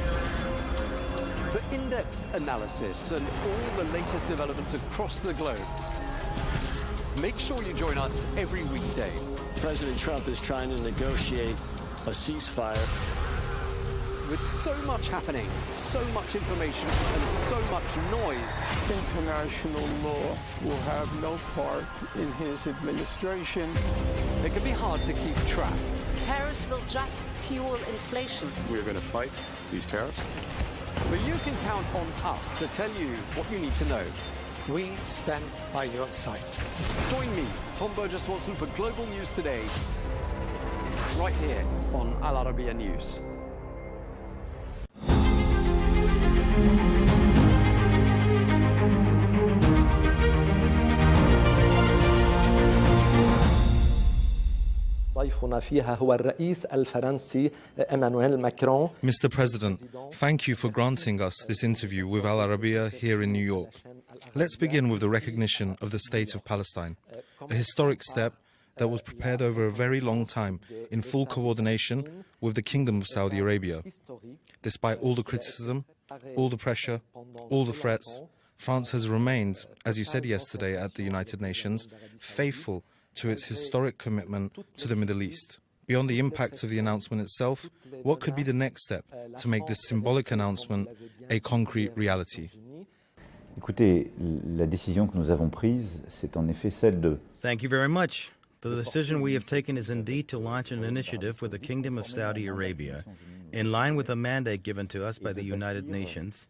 For in-depth analysis and all the latest developments across the globe, make sure you join us every weekday. President Trump is trying to negotiate a ceasefire. With so much happening, so much information, and so much noise, international law will have no part in his administration. It can be hard to keep track. Tariffs will just fuel inflation. We're going to fight these tariffs. But you can count on us to tell you what you need to know. We stand by your side. Join me, Tom Burges Watson, for Global News Today, right here on Al Arabiya News. Mr. President, thank you for granting us this interview with Al Arabiya here in New York. Let's begin with the recognition of the State of Palestine, a historic step that was prepared over a very long time in full coordination with the Kingdom of Saudi Arabia. Despite all the criticism, all the pressure, all the threats, France has remained, as you said yesterday at the United Nations, faithful to its historic commitment to the Middle East. Beyond the impact of the announcement itself, what could be the next step to make this symbolic announcement a concrete reality? Écoutez, la décision que nous avons prise, c'est en effet celle de... Thank you very much. The decision we have taken is indeed to launch an initiative with the Kingdom of Saudi Arabia, in line with a mandate given to us by the United Nations,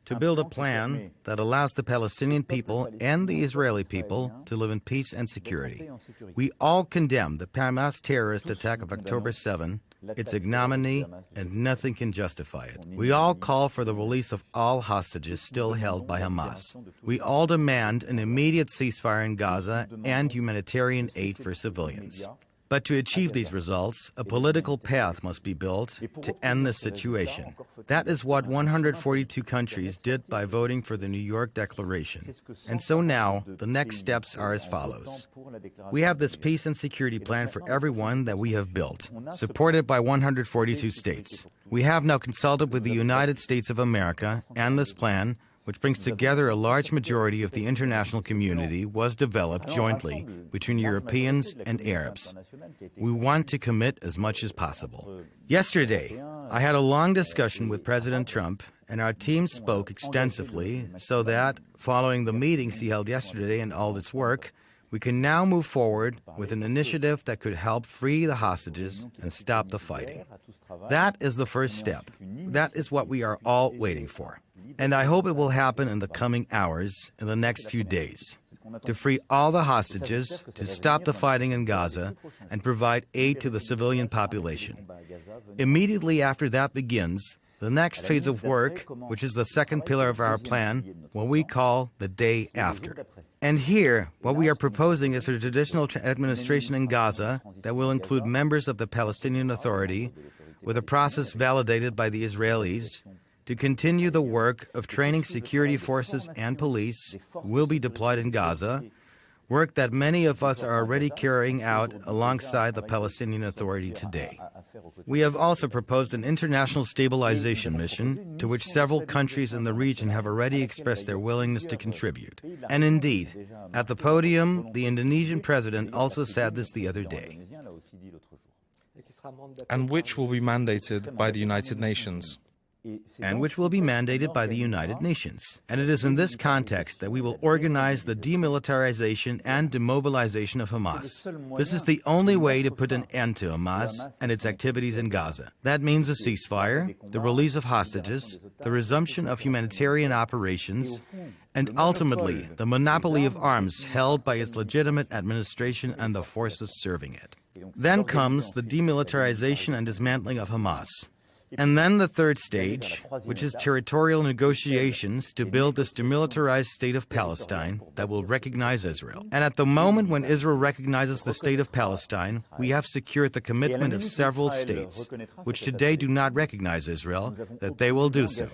to build a plan that allows the Palestinian people and the Israeli people to live in peace and security. We all condemn the Hamas terrorist attack of October 7, its ignominy, and nothing can justify it. We all call for the release of all hostages still held by Hamas. We all demand an immediate ceasefire in Gaza and humanitarian aid for civilians. But to achieve these results, a political path must be built to end this situation. That is what 142 countries did by voting for the New York Declaration. And so now, the next steps are as follows. We have this peace and security plan for everyone that we have built, supported by 142 states. We have now consulted with the United States of America, and this plan, which brings together a large majority of the international community, was developed jointly between Europeans and Arabs. We want to commit as much as possible. Yesterday, I had a long discussion with President Trump, and our team spoke extensively so that, following the meetings he held yesterday and all this work, we can now move forward with an initiative that could help free the hostages and stop the fighting. That is the first step. That is what we are all waiting for. And I hope it will happen in the coming hours, in the next few days, to free all the hostages, to stop the fighting in Gaza, and provide aid to the civilian population. Immediately after that begins, the next phase of work, which is the second pillar of our plan, what we call the day after. And here, what we are proposing is a traditional administration in Gaza that will include members of the Palestinian Authority, with a process validated by the Israelis, to continue the work of training security forces and police who will be deployed in Gaza, work that many of us are already carrying out alongside the Palestinian Authority today. We have also proposed an international stabilization mission to which several countries in the region have already expressed their willingness to contribute. And indeed, at the podium, the Indonesian president also said this the other day. And which will be mandated by the United Nations. And which will be mandated by the United Nations. And it is in this context that we will organize the demilitarization and demobilization of Hamas. This is the only way to put an end to Hamas and its activities in Gaza. That means a ceasefire, the release of hostages, the resumption of humanitarian operations, and ultimately the monopoly of arms held by its legitimate administration and the forces serving it. Then comes the demilitarization and dismantling of Hamas. And then the third stage, which is territorial negotiations to build this demilitarized state of Palestine that will recognize Israel. And at the moment when Israel recognizes the state of Palestine, we have secured the commitment of several states, which today do not recognize Israel, that they will do so.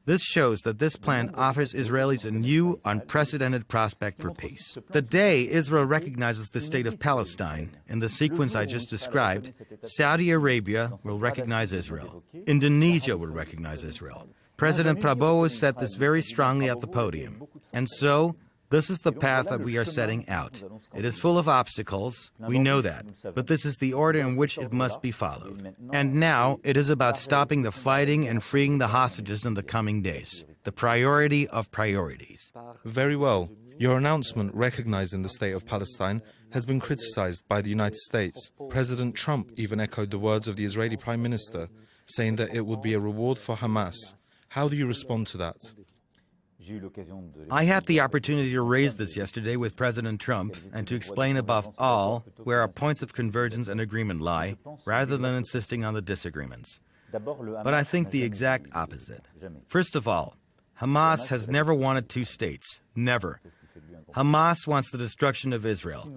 This shows that this plan offers Israelis a new, unprecedented prospect for peace. The day Israel recognizes the state of Palestine, in the sequence I just described, Saudi Arabia will recognize Israel. Indonesia will recognize Israel. President Prabowo said this very strongly at the podium. And so, this is the path that we are setting out. It is full of obstacles, we know that, but this is the order in which it must be followed. And now, it is about stopping the fighting and freeing the hostages in the coming days. The priority of priorities. Very well. Your announcement recognizing the state of Palestine has been criticized by the United States. President Trump even echoed the words of the Israeli Prime Minister, saying that it would be a reward for Hamas. How do you respond to that? I had the opportunity to raise this yesterday with President Trump and to explain above all where our points of convergence and agreement lie, rather than insisting on the disagreements. But I think the exact opposite. First of all, Hamas has never wanted two states. Never. Hamas wants the destruction of Israel.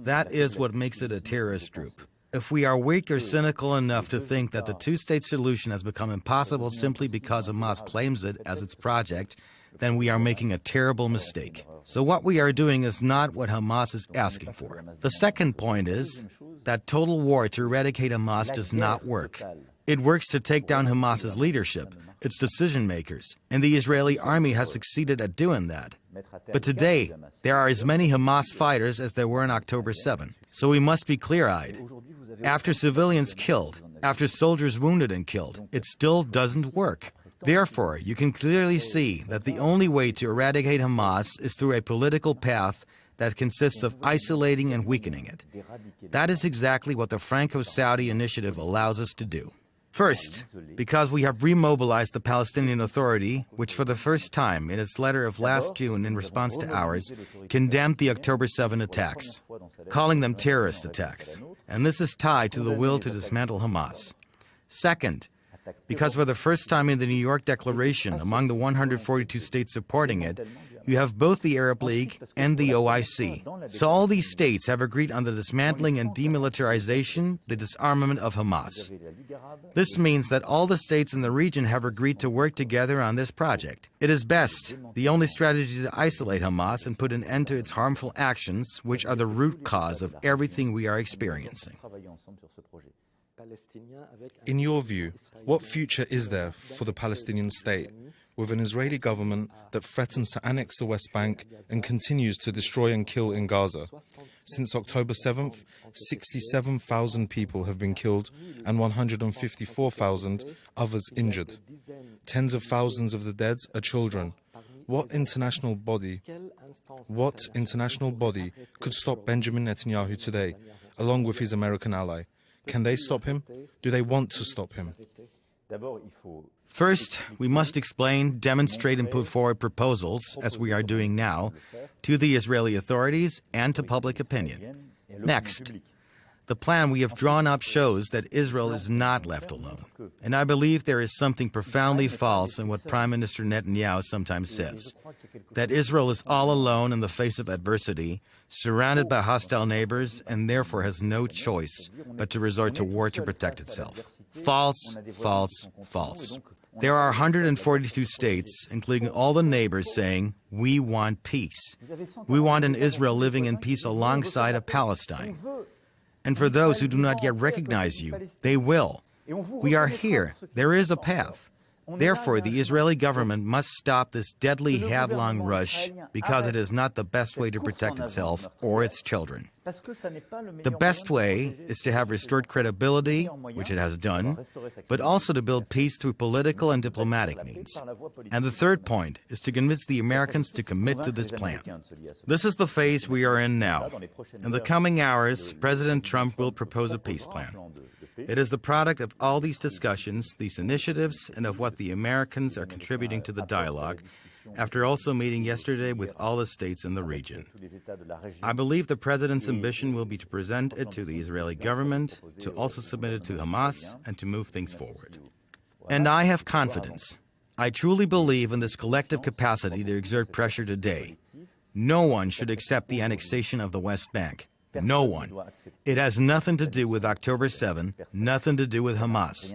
That is what makes it a terrorist group. If we are weak or cynical enough to think that the two-state solution has become impossible simply because Hamas claims it as its project, then we are making a terrible mistake. So what we are doing is not what Hamas is asking for. The second point is that total war to eradicate Hamas does not work. It works to take down Hamas's leadership, its decision makers, and the Israeli army has succeeded at doing that. But today, there are as many Hamas fighters as there were on October 7. So we must be clear-eyed. After civilians killed, after soldiers wounded and killed, it still doesn't work. Therefore, you can clearly see that the only way to eradicate Hamas is through a political path that consists of isolating and weakening it. That is exactly what the Franco-Saudi initiative allows us to do. First, because we have remobilized the Palestinian Authority, which for the first time in its letter of last June in response to ours, condemned the October 7 attacks, calling them terrorist attacks. And this is tied to the will to dismantle Hamas. Second, because for the first time in the New York Declaration, among the 142 states supporting it, you have both the Arab League and the OIC. So all these states have agreed on the dismantling and demilitarization, the disarmament of Hamas. This means that all the states in the region have agreed to work together on this project. It is best, the only strategy to isolate Hamas and put an end to its harmful actions, which are the root cause of everything we are experiencing. In your view, what future is there for the Palestinian state, with an Israeli government that threatens to annex the West Bank and continues to destroy and kill in Gaza? Since October 7th, 67,000 people have been killed and 154,000 others injured. Tens of thousands of the dead are children. What international body could stop Benjamin Netanyahu today, along with his American ally? Can they stop him? Do they want to stop him? First, we must explain, demonstrate and put forward proposals, as we are doing now, to the Israeli authorities and to public opinion. Next, the plan we have drawn up shows that Israel is not left alone. And I believe there is something profoundly false in what Prime Minister Netanyahu sometimes says, that Israel is all alone in the face of adversity, surrounded by hostile neighbors, and therefore has no choice but to resort to war to protect itself. False, false, false. There are 142 states, including all the neighbors, saying, we want peace. We want an Israel living in peace alongside a Palestine. And for those who do not yet recognize you, they will. We are here. There is a path. Therefore, the Israeli government must stop this deadly headlong rush because it is not the best way to protect itself or its children. The best way is to have restored credibility, which it has done, but also to build peace through political and diplomatic means. And the third point is to convince the Americans to commit to this plan. This is the phase we are in now. In the coming hours, President Trump will propose a peace plan. It is the product of all these discussions, these initiatives, and of what the Americans are contributing to the dialogue, after also meeting yesterday with all the states in the region. I believe the President's ambition will be to present it to the Israeli government, to also submit it to Hamas, and to move things forward. And I have confidence. I truly believe in this collective capacity to exert pressure today. No one should accept the annexation of the West Bank. No one. It has nothing to do with October 7, nothing to do with Hamas.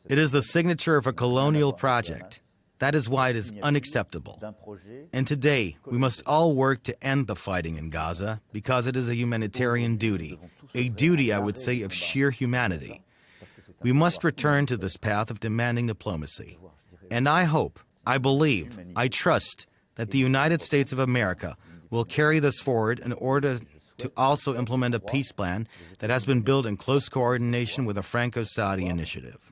It is the signature of a colonial project. That is why it is unacceptable. And today, we must all work to end the fighting in Gaza because it is a humanitarian duty, a duty, I would say, of sheer humanity. We must return to this path of demanding diplomacy. And I hope, I believe, I trust that the United States of America will carry this forward in order to also implement a peace plan that has been built in close coordination with a Franco-Saudi initiative.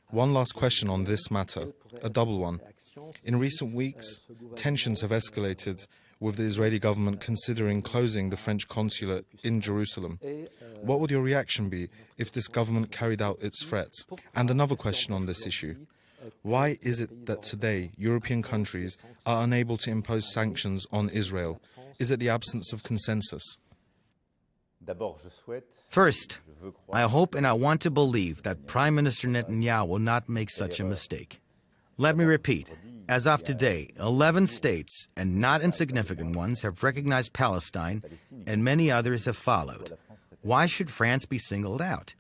One last question on this matter, a double one. In recent weeks, tensions have escalated with the Israeli government considering closing the French consulate in Jerusalem. What would your reaction be if this government carried out its threat? And another question on this issue. Why is it that today European countries are unable to impose sanctions on Israel? Is it the absence of consensus? First, I hope and I want to believe that Prime Minister Netanyahu will not make such a mistake. Let me repeat. As of today, 11 states, and not insignificant ones, have recognized Palestine, and many others have followed. Why should France be singled out?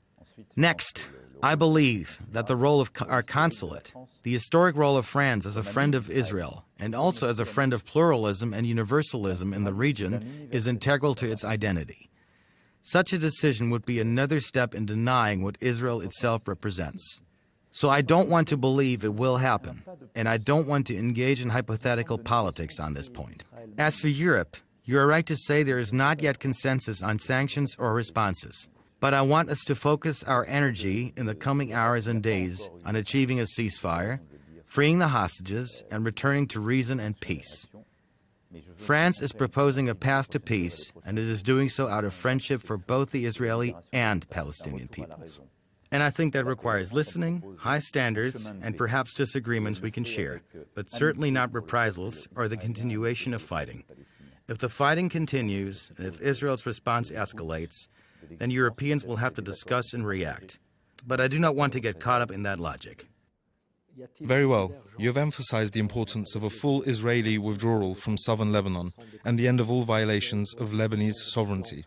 Next, I believe that the role of our consulate, the historic role of France as a friend of Israel, and also as a friend of pluralism and universalism in the region, is integral to its identity. Such a decision would be another step in denying what Israel itself represents. So I don't want to believe it will happen, and I don't want to engage in hypothetical politics on this point. As for Europe, you are right to say there is not yet consensus on sanctions or responses. But I want us to focus our energy in the coming hours and days on achieving a ceasefire, freeing the hostages, and returning to reason and peace. France is proposing a path to peace, and it is doing so out of friendship for both the Israeli and Palestinian peoples. And I think that requires listening, high standards, and perhaps disagreements we can share, but certainly not reprisals or the continuation of fighting. If the fighting continues, and if Israel's response escalates, then Europeans will have to discuss and react. But I do not want to get caught up in that logic. Very well. You have emphasized the importance of a full Israeli withdrawal from southern Lebanon and the end of all violations of Lebanese sovereignty.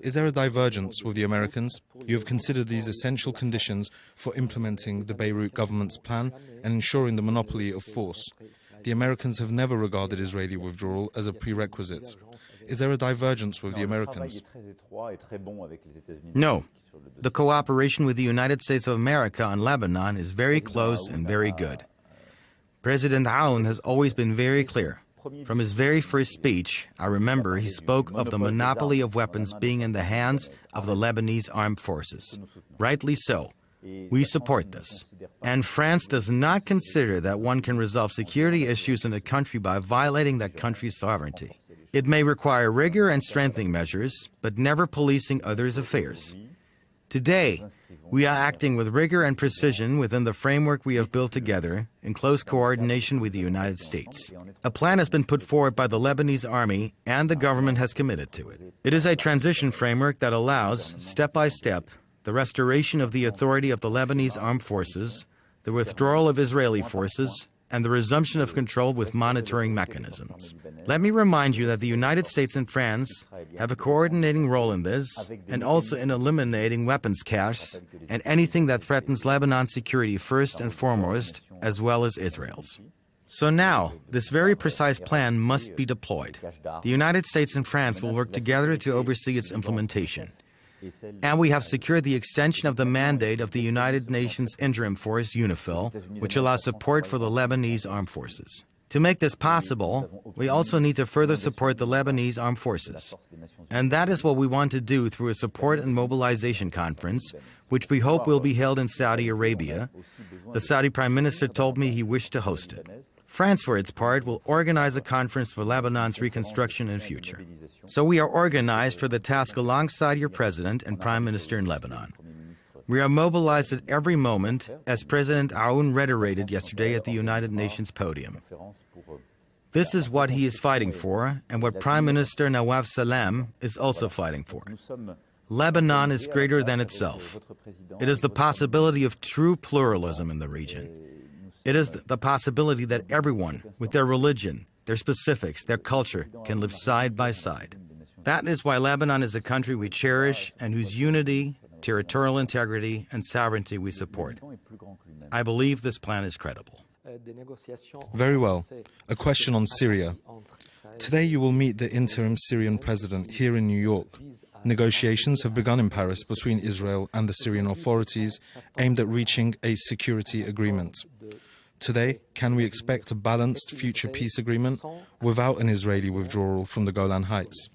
Is there a divergence with the Americans? You have considered these essential conditions for implementing the Beirut government's plan and ensuring the monopoly of force. The Americans have never regarded Israeli withdrawal as a prerequisite. Is there a divergence with the Americans? No. The cooperation with the United States of America on Lebanon is very close and very good. President Aoun has always been very clear. From his very first speech, I remember he spoke of the monopoly of weapons being in the hands of the Lebanese armed forces. Rightly so. We support this. And France does not consider that one can resolve security issues in a country by violating that country's sovereignty. It may require rigor and strengthening measures, but never policing others' affairs. Today, we are acting with rigor and precision within the framework we have built together in close coordination with the United States. A plan has been put forward by the Lebanese army, and the government has committed to it. It is a transition framework that allows, step by step, the restoration of the authority of the Lebanese armed forces, the withdrawal of Israeli forces, and the resumption of control with monitoring mechanisms. Let me remind you that the United States and France have a coordinating role in this, and also in eliminating weapons caches and anything that threatens Lebanon's security first and foremost, as well as Israel's. So now, this very precise plan must be deployed. The United States and France will work together to oversee its implementation. And we have secured the extension of the mandate of the United Nations Interim Force, UNIFIL, which allows support for the Lebanese armed forces. To make this possible, we also need to further support the Lebanese armed forces. And that is what we want to do through a support and mobilization conference, which we hope will be held in Saudi Arabia. The Saudi Prime Minister told me he wished to host it. France, for its part, will organize a conference for Lebanon's reconstruction and future. So we are organized for the task alongside your President and Prime Minister in Lebanon. We are mobilized at every moment, as President Aoun reiterated yesterday at the United Nations podium. This is what he is fighting for, and what Prime Minister Nawaf Salam is also fighting for. Lebanon is greater than itself. It is the possibility of true pluralism in the region. It is the possibility that everyone, with their religion, their specifics, their culture, can live side by side. That is why Lebanon is a country we cherish and whose unity, territorial integrity, and sovereignty we support. I believe this plan is credible. Very well. A question on Syria. Today you will meet the interim Syrian president here in New York. Negotiations have begun in Paris between Israel and the Syrian authorities aimed at reaching a security agreement. Today, can we expect a balanced future peace agreement without an Israeli withdrawal from the Golan Heights?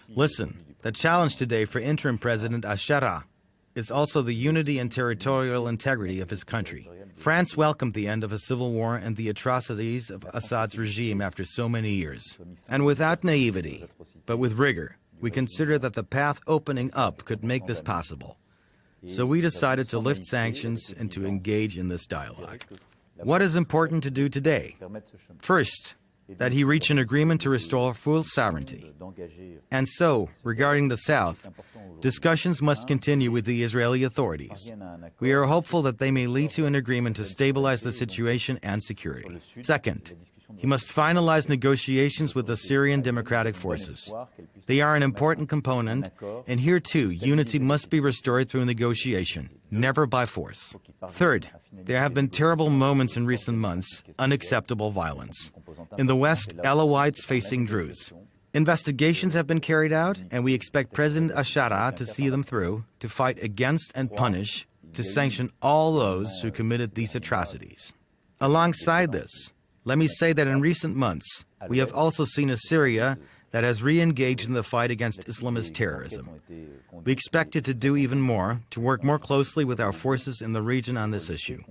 Listen, the challenge today for interim President al-Shara is also the unity and territorial integrity of his country. France welcomed the end of a civil war and the atrocities of Assad's regime after so many years. And without naivety, but with rigor, we consider that the path opening up could make this possible. So we decided to lift sanctions and to engage in this dialogue. What is important to do today? First, that he reach an agreement to restore full sovereignty. And so, regarding the south, discussions must continue with the Israeli authorities. We are hopeful that they may lead to an agreement to stabilize the situation and security. Second, he must finalize negotiations with the Syrian Democratic Forces. They are an important component, and here too, unity must be restored through negotiation, never by force. Third, there have been terrible moments in recent months, unacceptable violence. In the West, Alawites facing Druze. Investigations have been carried out, and we expect President al-Shara to see them through, to fight against and punish, to sanction all those who committed these atrocities. Alongside this, let me say that in recent months, we have also seen a Syria that has re-engaged in the fight against Islamist terrorism. We expect it to do even more, to work more closely with our forces in the region on this issue.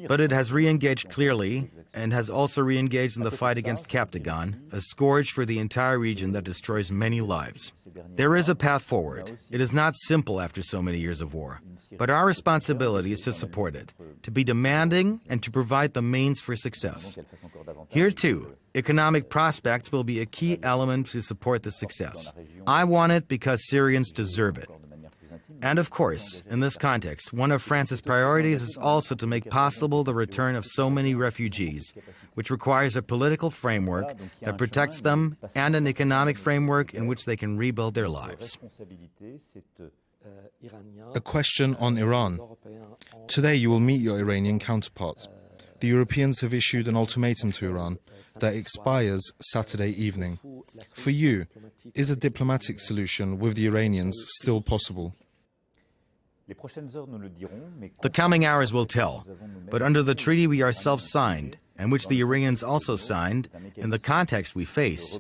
But it has re-engaged clearly, and has also re-engaged in the fight against Captagon, a scourge for the entire region that destroys many lives. There is a path forward. It is not simple after so many years of war, but our responsibility is to support it, to be demanding and to provide the means for success. Here too, economic prospects will be a key element to support the success. I want it because Syrians deserve it. And of course, in this context, one of France's priorities is also to make possible the return of so many refugees, which requires a political framework that protects them and an economic framework in which they can rebuild their lives. A question on Iran. Today you will meet your Iranian counterparts. The Europeans have issued an ultimatum to Iran that expires Saturday evening. For you, is a diplomatic solution with the Iranians still possible? The coming hours will tell, but under the treaty we ourselves signed, and which the Iranians also signed, in the context we face,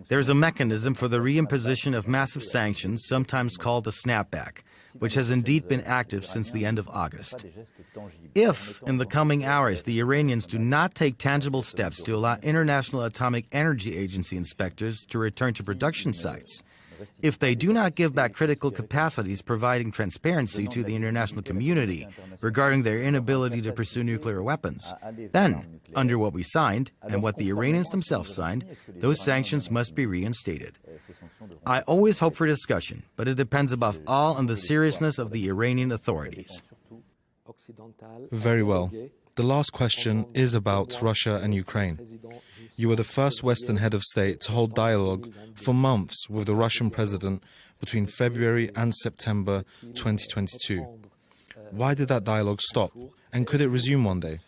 there is a mechanism for the reimposition of massive sanctions, sometimes called the snapback, which has indeed been active since the end of August. If, in the coming hours, the Iranians do not take tangible steps to allow International Atomic Energy Agency inspectors to return to production sites, if they do not give back critical capacities providing transparency to the international community regarding their inability to pursue nuclear weapons, then, under what we signed and what the Iranians themselves signed, those sanctions must be reinstated. I always hope for discussion, but it depends above all on the seriousness of the Iranian authorities. Very well. The last question is about Russia and Ukraine. You were the first Western head of state to hold dialogue for months with the Russian president between February and September 2022. Why did that dialogue stop? And could it resume one day?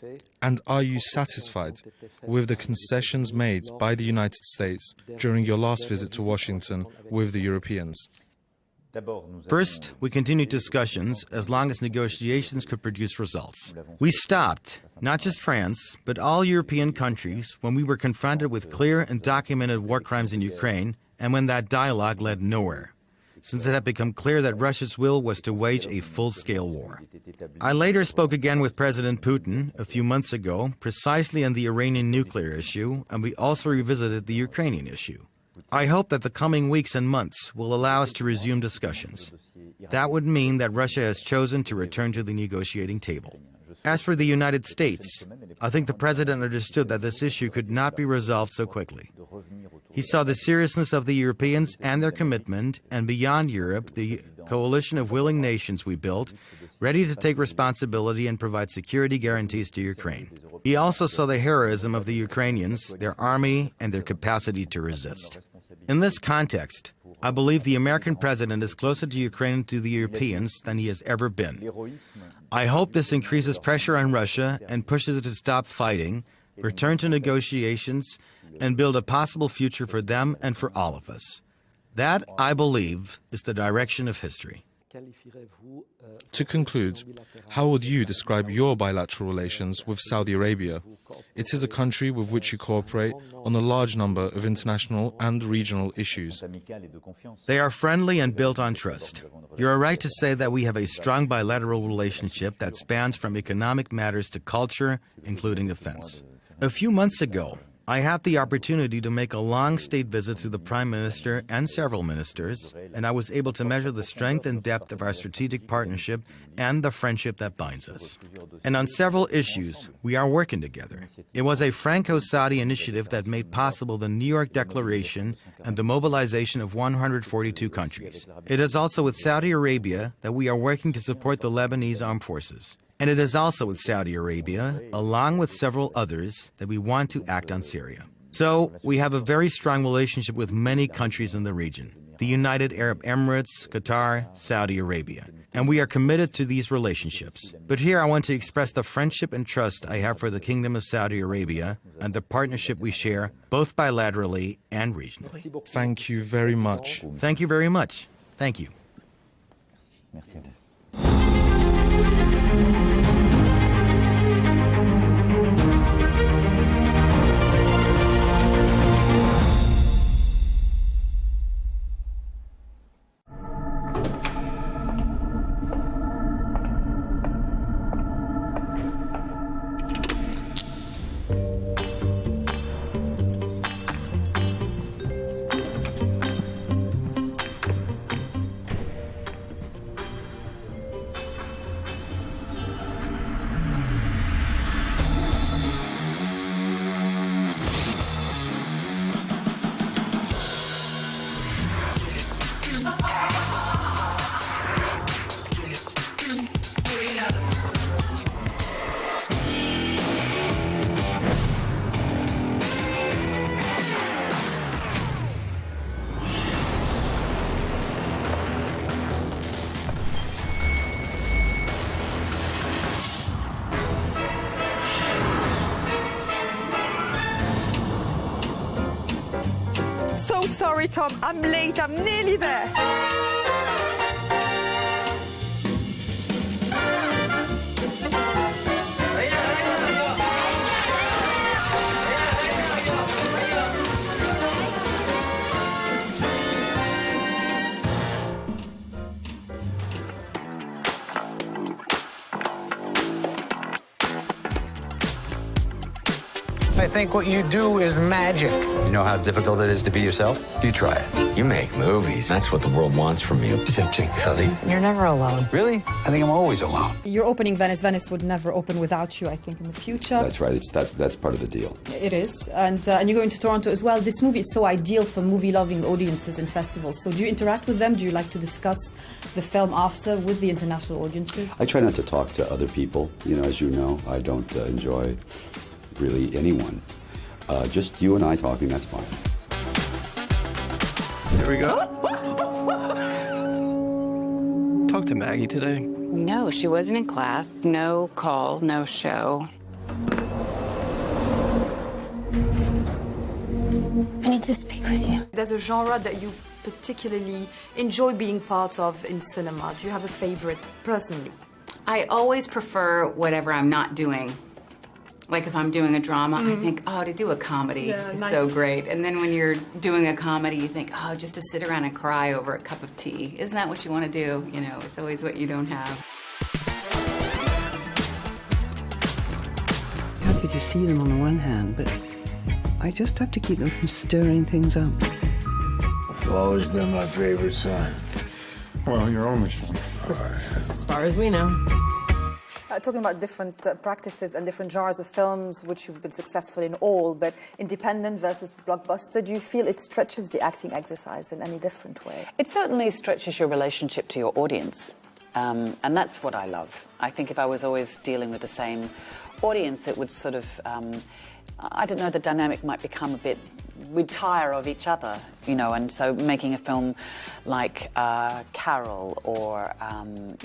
And are you satisfied with the concessions made by the United States during your last visit to Washington with the Europeans? First, we continued discussions as long as negotiations could produce results. We stopped, not just France, but all European countries when we were confronted with clear and documented war crimes in Ukraine and when that dialogue led nowhere, since it had become clear that Russia's will was to wage a full-scale war. I later spoke again with President Putin a few months ago, precisely on the Iranian nuclear issue, and we also revisited the Ukrainian issue. I hope that the coming weeks and months will allow us to resume discussions. That would mean that Russia has chosen to return to the negotiating table. As for the United States, I think the President understood that this issue could not be resolved so quickly. He saw the seriousness of the Europeans and their commitment, and beyond Europe, the coalition of willing nations we built, ready to take responsibility and provide security guarantees to Ukraine. He also saw the heroism of the Ukrainians, their army, and their capacity to resist. In this context, I believe the American president is closer to Ukraine and to the Europeans than he has ever been. I hope this increases pressure on Russia and pushes it to stop fighting, return to negotiations, and build a possible future for them and for all of us. That, I believe, is the direction of history. To conclude, how would you describe your bilateral relations with Saudi Arabia? It is a country with which you cooperate on a large number of international and regional issues. They are friendly and built on trust. You are right to say that we have a strong bilateral relationship that spans from economic matters to culture, including defense. A few months ago, I had the opportunity to make a long state visit to the Prime Minister and several ministers, and I was able to measure the strength and depth of our strategic partnership and the friendship that binds us. And on several issues, we are working together. It was a Franco-Saudi initiative that made possible the New York Declaration and the mobilization of 142 countries. It is also with Saudi Arabia that we are working to support the Lebanese armed forces. And it is also with Saudi Arabia, along with several others, that we want to act on Syria. So, we have a very strong relationship with many countries in the region. The United Arab Emirates, Qatar, Saudi Arabia. And we are committed to these relationships. But here I want to express the friendship and trust I have for the Kingdom of Saudi Arabia and the partnership we share, both bilaterally and regionally. Thank you very much. Thank you very much. Thank you. so sorry, Tom. I'm late. I'm nearly there. I think what you do is magic. You know how difficult it is to be yourself? You try it. You make movies. That's what the world wants from you. Isn't it, Kelly? You're never alone. Really? I think I'm always alone. You're opening Venice. Venice would never open without you, I think, in the future. That's right. That's part of the deal. It is. And you're going to Toronto as well. This movie is so ideal for movie-loving audiences and festivals. So do you interact with them? Do you like to discuss the film after with the international audiences? I try not to talk to other people. You know, as you know, I don't enjoy really anyone. Just you and I talking, that's fine. There we go. Talk to Maggie today. No, she wasn't in class. No call, no show. I need to speak with you. There's a genre that you particularly enjoy being part of in cinema. Do you have a favorite personally? I always prefer whatever I'm not doing. Like if I'm doing a drama, I think, oh, to do a comedy is nice. So great. And then when you're doing a comedy, you think, oh, just to sit around and cry over a cup of tea. Isn't that what you want to do? You know, it's always what you don't have. Happy to see them on the one hand, but I just have to keep them from stirring things up. You've always been my favorite son. Well, your only son. As far as we know. Talking about different practices and different genres of films, which you've been successful in all, but independent versus blockbuster, do you feel it stretches the acting exercise in any different way? It certainly stretches your relationship to your audience, and that's what I love. I think if I was always dealing with the same audience, it would sort of, I don't know, the dynamic might become a bit, we'd tire of each other, you know, and so making a film like Carol or,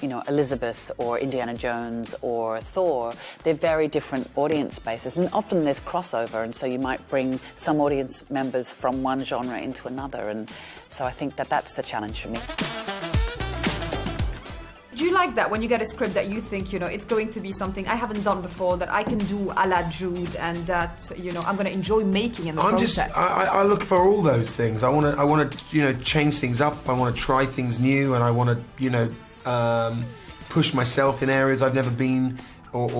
you know, Elizabeth or Indiana Jones or Thor, they're very different audience bases, and often there's crossover, and so you might bring some audience members from one genre into another, and so I think that that's the challenge for me. Do you like that when you get a script that you think, you know, it's going to be something I haven't done before, that I can do a la Jude, and that, you know, I'm going to enjoy making in the process? I look for all those things. I want to, you know, change things up. I want to try things new, and I want to, you know, push myself in areas I've never been, or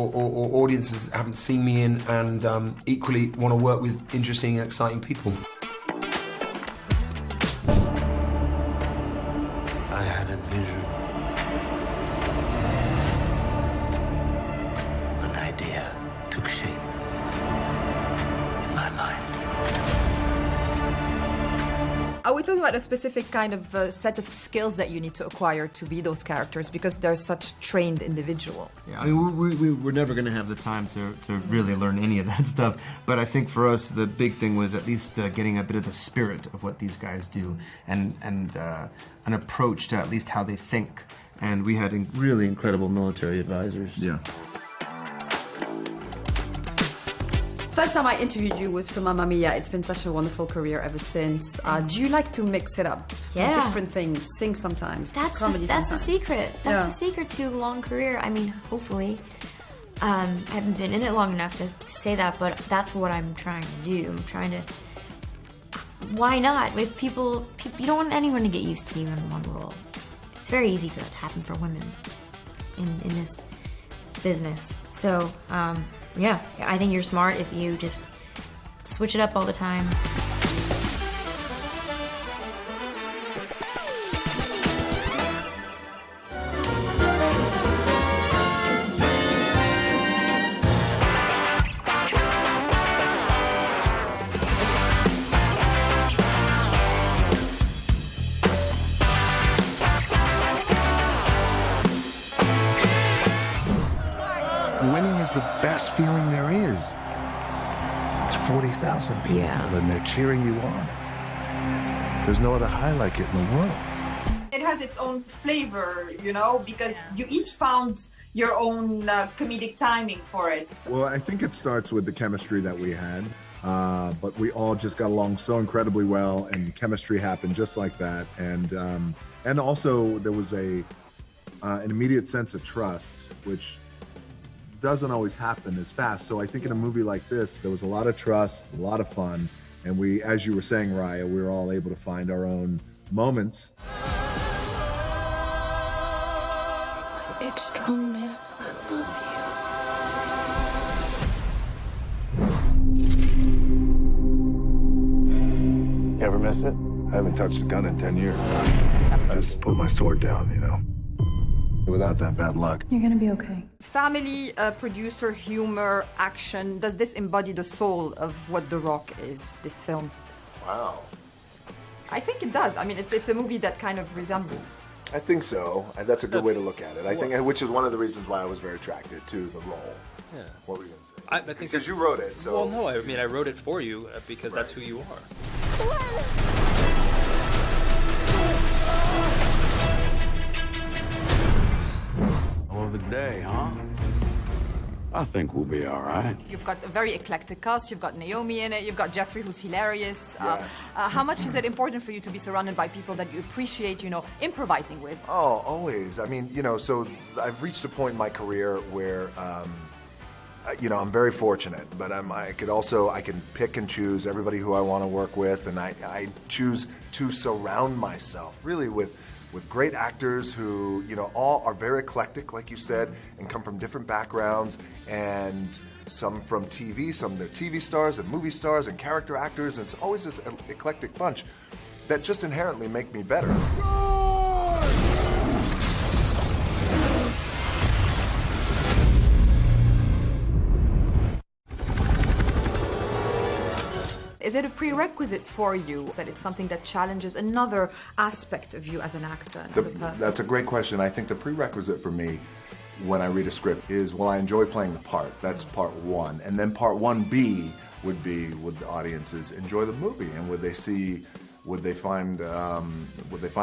audiences haven't seen me in, and equally want to work with interesting and exciting people. I had a vision. Took shape in my mind. Are we talking about a specific kind of set of skills that you need to acquire to be those characters, because they're such trained individuals? Yeah, I mean, we're never going to have the time to really learn any of that stuff, but I think for us the big thing was at least getting a bit of the spirit of what these guys do, and an approach to at least how they think. And we had really incredible military advisors. Yeah. First time I interviewed you was for Mamma Mia. It's been such a wonderful career ever since. Do you like to mix it up? Yeah. Different things, sing sometimes, comedy that's sometimes. a secret. That's the secret to a long career. I mean, hopefully. I haven't been in it long enough to say that, but that's what I'm trying to do. I'm trying to... Why not? With people, you don't want anyone to get used to you in one role. It's very easy for that to happen for women in this business. So, yeah, I think you're smart if you just switch it up all the time. Winning is the best feeling there is. It's 40,000 people, and they're cheering you on. There's no other high like it in the world. it has its own flavor, you know, because you each found your own comedic timing for it. Well, I think it starts with the chemistry that we had, but we all just got along so incredibly well, and chemistry happened just like that. And also there was an immediate sense of trust, which doesn't always happen as fast. So I think in a movie like this, there was a lot of trust, a lot of fun, and we, as you were saying, Raya, we were all able to find our own moments. Big, strong man. I love You ever miss it? I haven't touched a gun in 10 years. I just put my sword down, you know, without that bad luck. You're gonna be okay. Family, producer, humor, action. Does this embody the soul of what The Rock is, this film? Wow. I think it does. I mean, it's a movie that kind of resembles. I think so. That's a good way to look at it. I think, which is one of the reasons why I was very attracted to the role. Yeah. What were you going to say? I think because you wrote it, so... Well, no, I mean, I wrote it for you because that's who you are. Hell of a day, huh? I think we'll be all right. You've got a very eclectic cast. You've got Naomi in it. You've got Jeffrey, who's hilarious. Yes. How much is it important for you to be surrounded by people that you appreciate, you know, improvising with? Oh, always. I mean, you know, so I've reached a point in my career where, you know, I'm very fortunate, but I can pick and choose everybody who I want to work with, and I choose to surround myself really with great actors who, you know, all are very eclectic, like you said, and come from different backgrounds, and some from TV, some they're TV stars and movie stars and character actors, and it's always this eclectic bunch that just inherently make me better. Is it a prerequisite for you that it's something that challenges another aspect of you as an actor and as a person? That's a great question. I think the prerequisite for me when I read a script is, will I enjoy playing the part? That's part one. And then part 1B would be, would the audiences enjoy the movie? And would they find a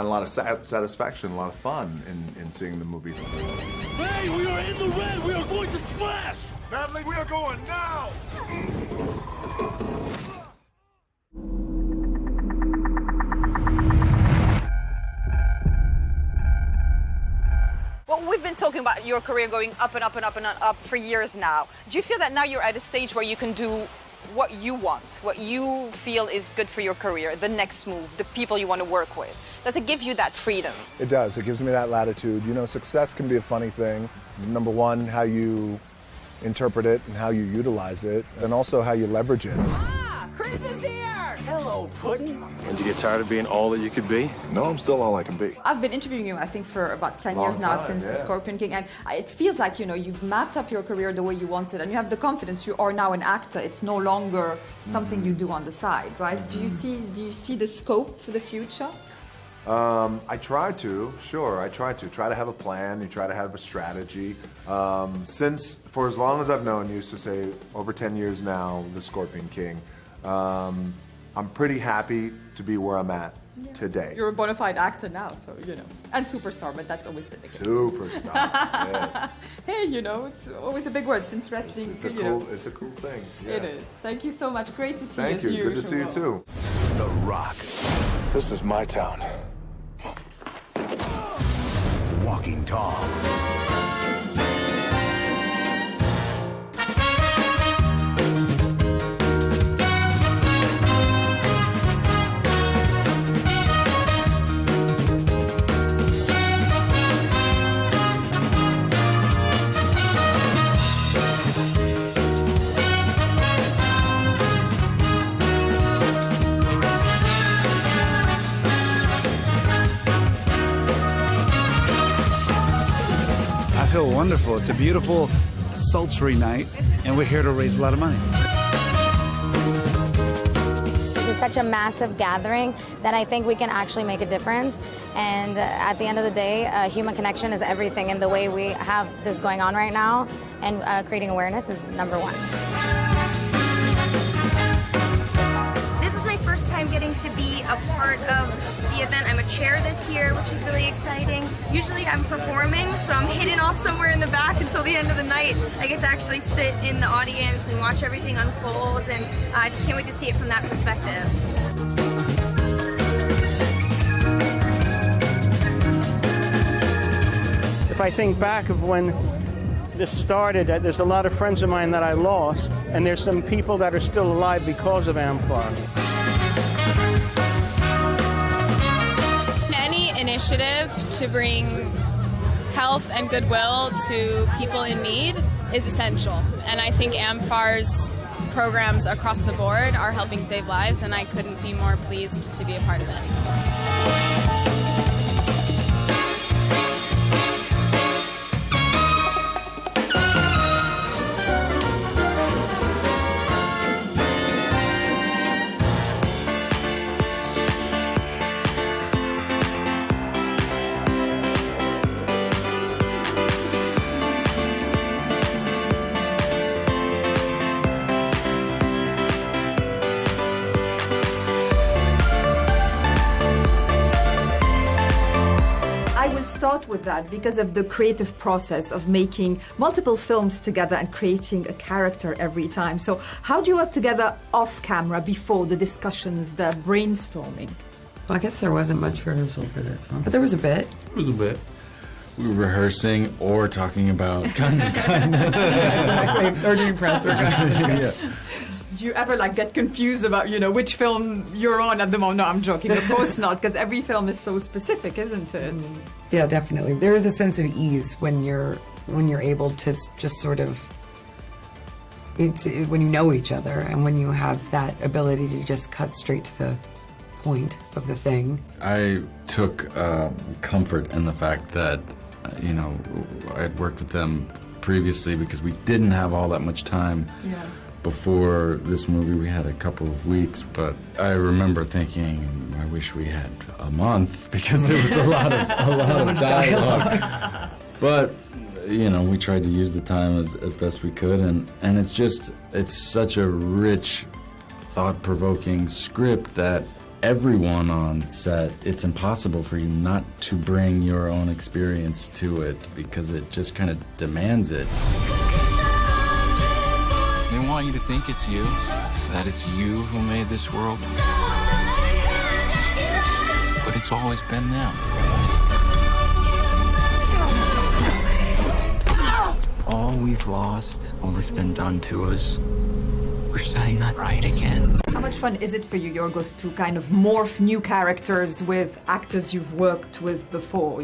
lot of satisfaction, a lot of fun in seeing the movie? Hey, we are in the red! We are going to smash! Natalie, we are going now! Well, we've been talking about your career going up and up and up and up for years now. Do you feel that now you're at a stage where you can do what you want, what you feel is good for your career, the next move, the people you want to work with? Does it give you that freedom? It does. It gives me that latitude. You know, success can be a funny thing. Number one, how you interpret it and how you utilize it, and also how you leverage it. Ah, Chris is here! Hello, Puddin'. Did you get tired of being all that you could be? No, I'm still all I can be. I've been interviewing you, I think, for about 10 years now, since The Scorpion King, and it feels like, you know, you've mapped up your career the way you wanted, and you have the confidence. You are now an actor. It's no longer something you do on the side, right? Do you see the scope for the future? I try to, sure. I try to have a plan. You try to have a strategy. Since, for as long as I've known you, so say over 10 years now, The Scorpion King, I'm pretty happy to be where I'm at today. You're a bona fide actor now, so, you know, and superstar, but that's always been the case. Superstar, yeah. Hey, you know, it's always a big word since wrestling. It's a cool thing. Yeah. It is. Thank you so much. Great to see you. Thank you. Good to see you too. The Rock. This is my town. Walking Tall. I feel wonderful. It's a beautiful, sultry night, and we're here to raise a lot of money. This is such a massive gathering that I think we can actually make a difference. And at the end of the day, human connection is everything. And the way we have this going on right now and creating awareness is number one. This is my first time getting to be a part of the event. I'm a chair this year, which is really exciting. Usually I'm performing, so I'm hidden off somewhere in the back until the end of the night. I get to actually sit in the audience and watch everything unfold, and I just can't wait to see it from that perspective. If I think back of when this started, there's a lot of friends of mine that I lost, and there's some people that are still alive because of AMFAR. Any initiative to bring health and goodwill to people in need is essential, and I think AMFAR's programs across the board are helping save lives, and I couldn't be more pleased to be a part of it. Start with that because of the creative process of making multiple films together and creating a character every time. So how do you work together off camera before the discussions, the brainstorming? Well, I guess there wasn't much rehearsal for this one, but there was a bit. It was a bit. We were rehearsing or talking about kinds of kindness. Yeah, exactly. Or doing press or yeah. Do you ever get confused about, which film you're on at the moment? No, I'm joking. Of course not, because every film is so specific, isn't it? Yeah, definitely. There is a sense of ease when you're able to just sort of, when you know each other and when you have that ability to just cut straight to the point of the thing. I took comfort in the fact that, I had worked with them previously because we didn't have all that much time. Yeah. Before this movie, we had a couple of weeks, but I remember thinking, I wish we had a month because there was a lot of dialogue. But we tried to use the time as best we could, and it's such a rich, thought-provoking script that everyone on set, it's impossible for you not to bring your own experience to it because it just kind of demands it. They want you to think it's you, that it's you who made this world. But it's always been them. All we've lost, all that's been done to us, we're setting that right again. How much fun is it for you, Yorgos, to kind of morph new characters with actors you've worked with before,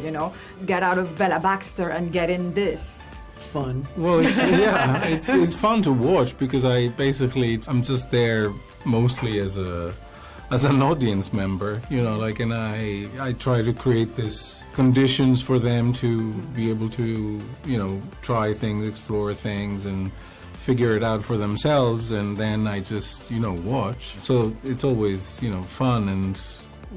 Get out of Bella Baxter and get in this? Fun. Well, it's fun to watch because I'm just there mostly as an audience member, and I try to create this conditions for them to be able to, try things, explore things, and figure it out for themselves, and then I just, watch. So it's always, fun, and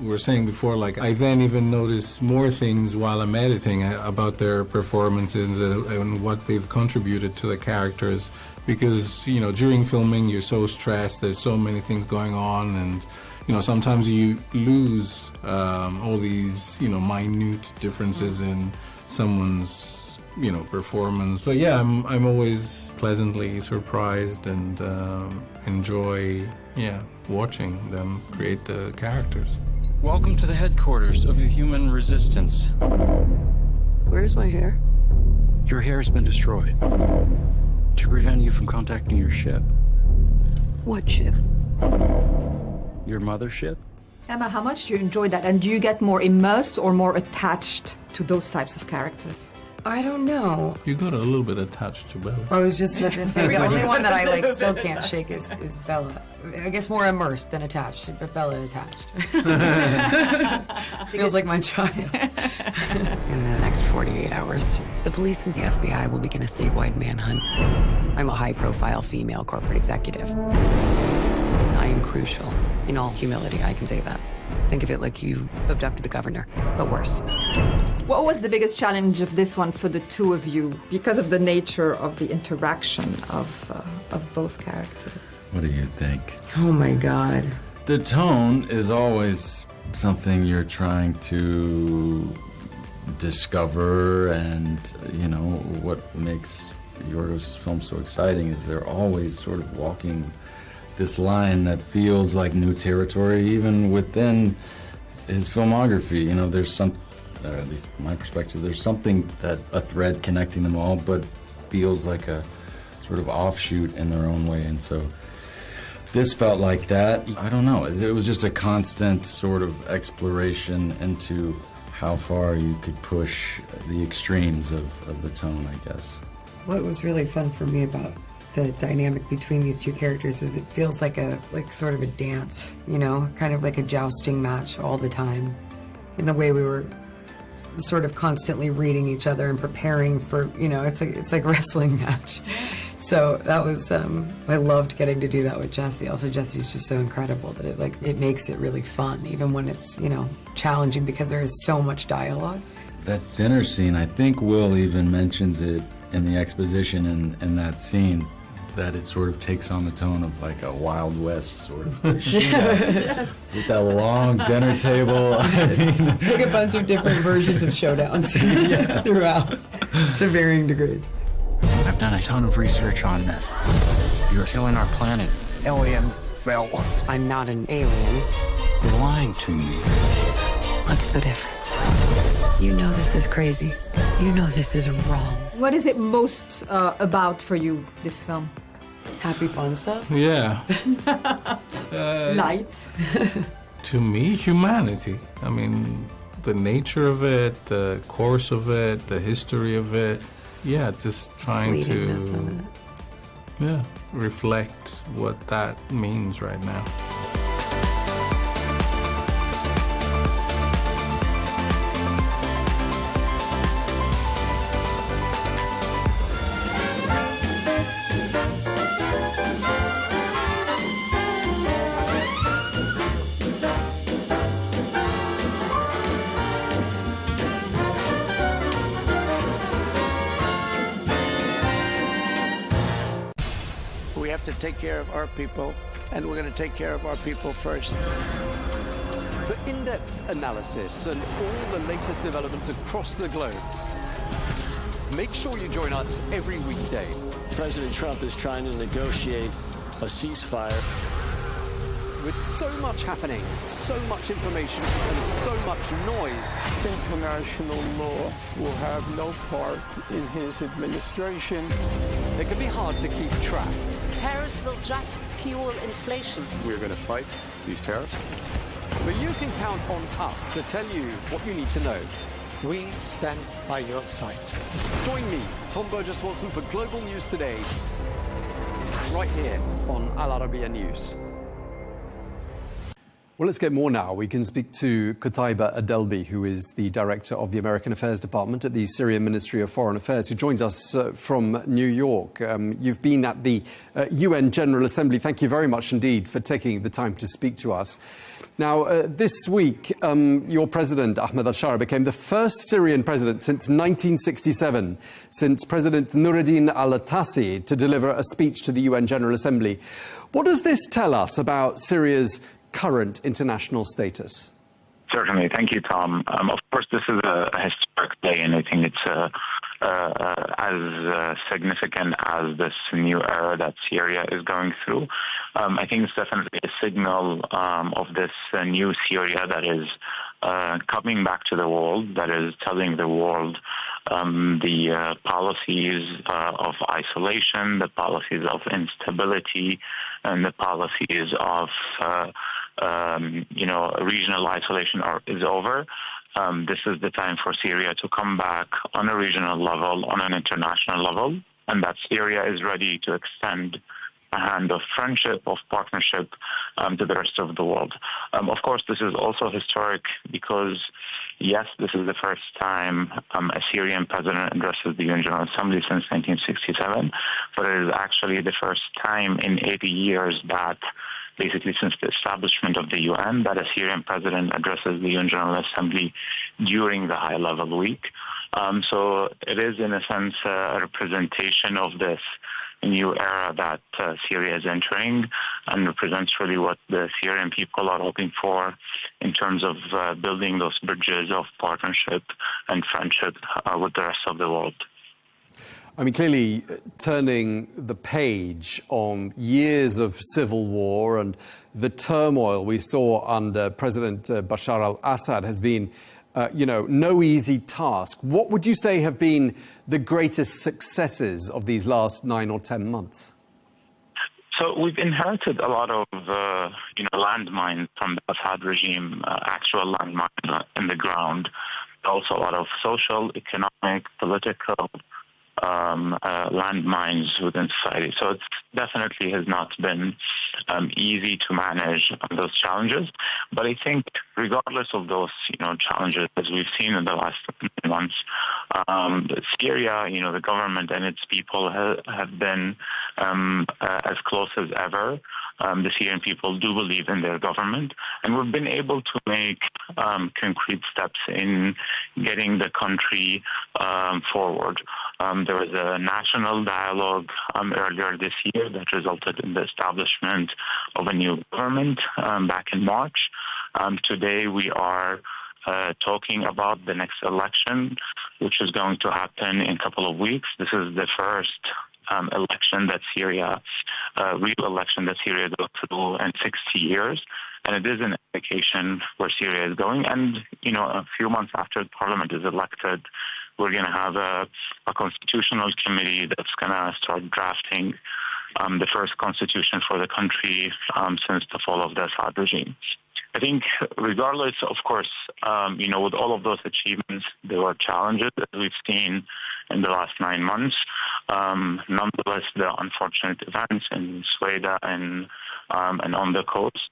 we were saying before, I then even notice more things while I'm editing about their performances and what they've contributed to the characters, because, during filming you're so stressed, there's so many things going on, and, sometimes you lose all these, minute differences in someone's, performance. But yeah, I'm always pleasantly surprised and enjoy, watching them create the characters. Welcome to the headquarters of the human resistance. Where's my hair? Your hair has been destroyed to prevent you from contacting your ship. What ship? Your mothership? Emma, how much do you enjoy that? And do you get more immersed or more attached to those types of characters? I don't know. You got a little bit attached to Bella. I was just about to say, the only one that I still can't shake is Bella. I guess more immersed than attached, but Bella attached. Feels like my child. In the next 48 hours, the police and the FBI will begin a statewide manhunt. I'm a high-profile female corporate executive. I am crucial. In all humility, I can say that. Think of it like you abducted the governor, but worse. What was the biggest challenge of this one for the two of you because of the nature of the interaction of both characters? What do you think? Oh my God. The tone is always something you're trying to discover, and what makes Yorgos' film so exciting is they're always sort of walking this line that feels like new territory, even within his filmography. There's some, at least from my perspective, there's something that a thread connecting them all, but feels like a sort of offshoot in their own way. And so this felt like that. I don't know. It was just a constant sort of exploration into how far you could push the extremes of the tone, I guess. What was really fun for me about the dynamic between these two characters was it feels like sort of a dance, kind of like a jousting match all the time, in the way we were sort of constantly reading each other and preparing for, it's like a wrestling match. So that was, I loved getting to do that with Jesse. Also, Jesse's just so incredible that it makes it really fun, even when it's, challenging, because there is so much dialogue. That dinner scene, I think Will even mentions it in the exposition in that scene, that it sort of takes on the tone of like a Wild West sort of with that long dinner table. It's like a bunch of different versions of showdowns throughout to varying degrees. I've done a ton of research on this. You're killing our planet. Alien fellas. I'm not an alien. You're lying to me. What's the difference? You know this is crazy. You know this is wrong. What is it most about for you, this film? Happy, fun stuff? Yeah. Light? To me, humanity. I mean, the nature of it, the course of it, the history of it. Yeah, just trying to reflect what that means right now. To take care of our people, and we're going to take care of our people first. For in-depth analysis and all the latest developments across the globe, make sure you join us every weekday. President Trump is trying to negotiate a ceasefire. With so much happening, so much information, and so much noise, International law will have no part in his administration. It can be hard to keep track. Tariffs will just fuel inflation. We're going to fight these tariffs. But you can count on us to tell you what you need to know. We stand by your side. Join me, Tom Burges Watson, for Global News Today, right here on Al Arabiya News. Well, let's get more now. We can speak to Qutaiba Adelbi, who is the director of the American Affairs Department at the Syrian Ministry of Foreign Affairs, who joins us from New York. You've been at the UN General Assembly. Thank you very much indeed for taking the time to speak to us. Now, this week, your president, Ahmed al-Shara, became the first Syrian president since 1967, since President Nuruddin al-Tassi, to deliver a speech to the UN General Assembly. What does this tell us about Syria's current international status? Certainly. Thank you, Tom. Of course, this is a historic day, and I think it's as significant as this new era that Syria is going through. I think it's definitely a signal of this new Syria that is coming back to the world, that is telling the world the policies of isolation, the policies of instability, and the policies of regional isolation is over. This is the time for Syria to come back on a regional level, on an international level, and that Syria is ready to extend a hand of friendship, of partnership to the rest of the world. Of course, this is also historic because, yes, this is the first time a Syrian president addresses the UN General Assembly since 1967, but it is actually the first time in 80 years that, basically since the establishment of the UN, that a Syrian president addresses the UN General Assembly during the high-level week. So it is, in a sense, a representation of this new era that Syria is entering, and represents really what the Syrian people are hoping for in terms of building those bridges of partnership and friendship with the rest of the world. I mean, clearly turning the page on years of civil war and the turmoil we saw under President Bashar al-Assad has been, no easy task. What would you say have been the greatest successes of these last 9 or 10 months? So we've inherited a lot of, landmines from the Assad regime, actual landmines in the ground. Also a lot of social, economic, political landmines within society. So it definitely has not been easy to manage those challenges. But I think regardless of those, challenges, as we've seen in the last months, Syria, the government and its people have been as close as ever. The Syrian people do believe in their government, and we've been able to make concrete steps in getting the country forward. There was a national dialogue earlier this year that resulted in the establishment of a new government back in March. Today we are talking about the next election, which is going to happen in a couple of weeks. This is the first election that Syria, real election that Syria goes through in 60 years. And it is an indication where Syria is going. And, a few months after the parliament is elected, we're going to have a constitutional committee that's going to start drafting the first constitution for the country since the fall of the Assad regime. I think regardless, of course, with all of those achievements, there were challenges that we've seen in the last 9 months. Nonetheless, the unfortunate events in Sweden and on the coast.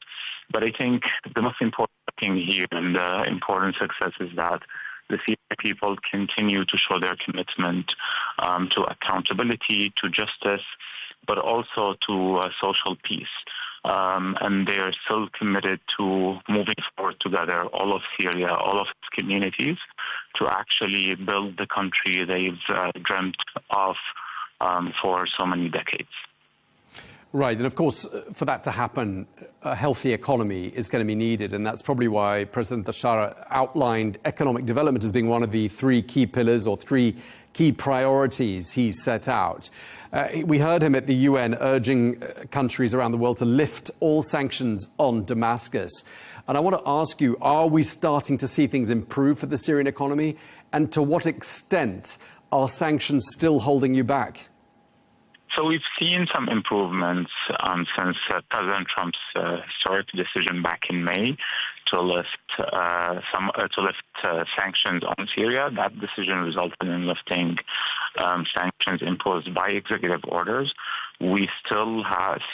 But I think the most important thing here and the important success is that the Syrian people continue to show their commitment to accountability, to justice, but also to social peace. And they are still committed to moving forward together, all of Syria, all of its communities, to actually build the country they've dreamt of for so many decades. Right, and of course, for that to happen, a healthy economy is going to be needed, and that's probably why President Bashar outlined economic development as being one of the 3 key pillars or 3 key priorities he set out. We heard him at the UN urging countries around the world to lift all sanctions on Damascus. And I want to ask you, are we starting to see things improve for the Syrian economy? And to what extent are sanctions still holding you back? So we've seen some improvements since President Trump's historic decision back in May to lift sanctions on Syria. That decision resulted in lifting sanctions imposed by executive orders. We still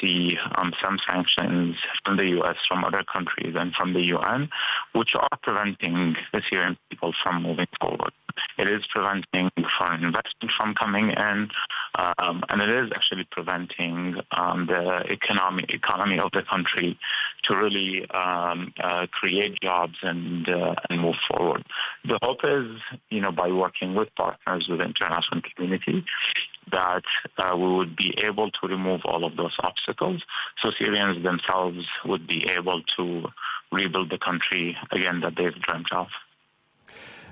see some sanctions from the U.S., from other countries, and from the UN, which are preventing the Syrian people from moving forward. It is preventing foreign investment from coming in, and it is actually preventing the economy of the country to really create jobs and move forward. The hope is, by working with partners with the international community, that we would be able to remove all of those obstacles, so Syrians themselves would be able to rebuild the country again that they've dreamt of.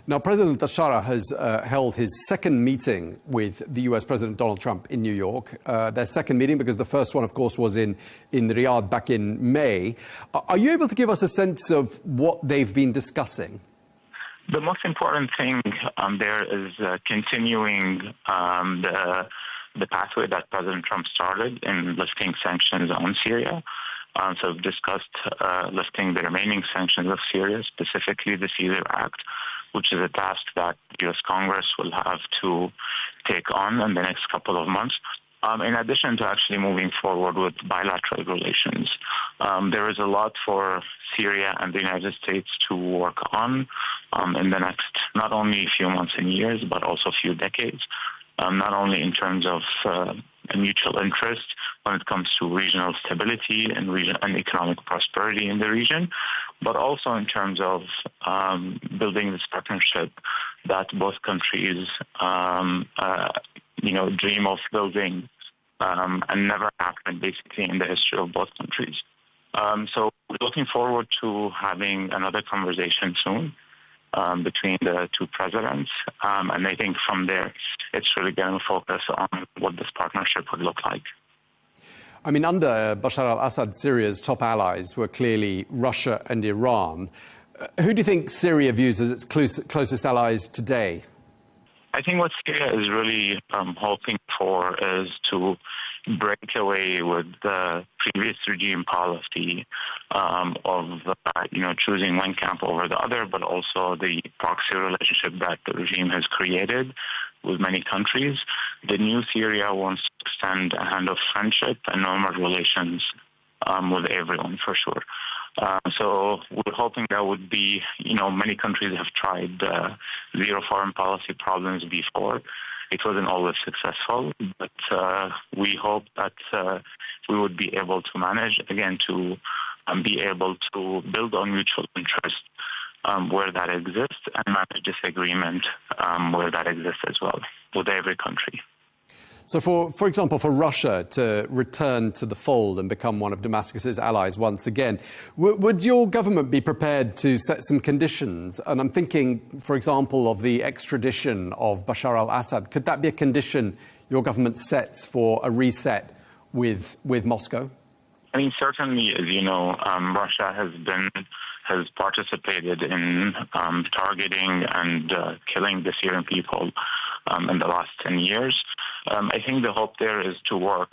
Now, President Bashar has held his second meeting with the US President Donald Trump in New York. Their second meeting, because the first one, of course, was in Riyadh back in May. Are you able to give us a sense of what they've been discussing? The most important thing there is continuing the pathway that President Trump started in lifting sanctions on Syria. So we've discussed lifting the remaining sanctions of Syria, specifically the Caesar Act, which is a task that the U.S. Congress will have to take on in the next couple of months. In addition to actually moving forward with bilateral relations, there is a lot for Syria and the United States to work on in the next not only few months and years, but also few decades, not only in terms of a mutual interest when it comes to regional stability and economic prosperity in the region, but also in terms of building this partnership that both countries, dream of building and never happened basically in the history of both countries. So we're looking forward to having another conversation soon between the two presidents. And I think from there, it's really going to focus on what this partnership would look like. I mean, under Bashar al-Assad, Syria's top allies were clearly Russia and Iran. Who do you think Syria views as its closest allies today? I think what Syria is really hoping for is to break away with the previous regime policy of choosing one camp over the other, but also the proxy relationship that the regime has created with many countries. The new Syria wants to extend a hand of friendship and normal relations with everyone, for sure. So we're hoping that would be, many countries have tried zero foreign policy problems before. It wasn't always successful, but we hope that we would be able to manage, again, to be able to build on mutual interest where that exists and manage disagreement where that exists as well with every country. So, for example, for Russia to return to the fold and become one of Damascus's allies once again, would your government be prepared to set some conditions? And I'm thinking, for example, of the extradition of Bashar al-Assad. Could that be a condition your government sets for a reset with Moscow? I mean, certainly, as you know, Russia has participated in targeting and killing the Syrian people in the last 10 years. I think the hope there is to work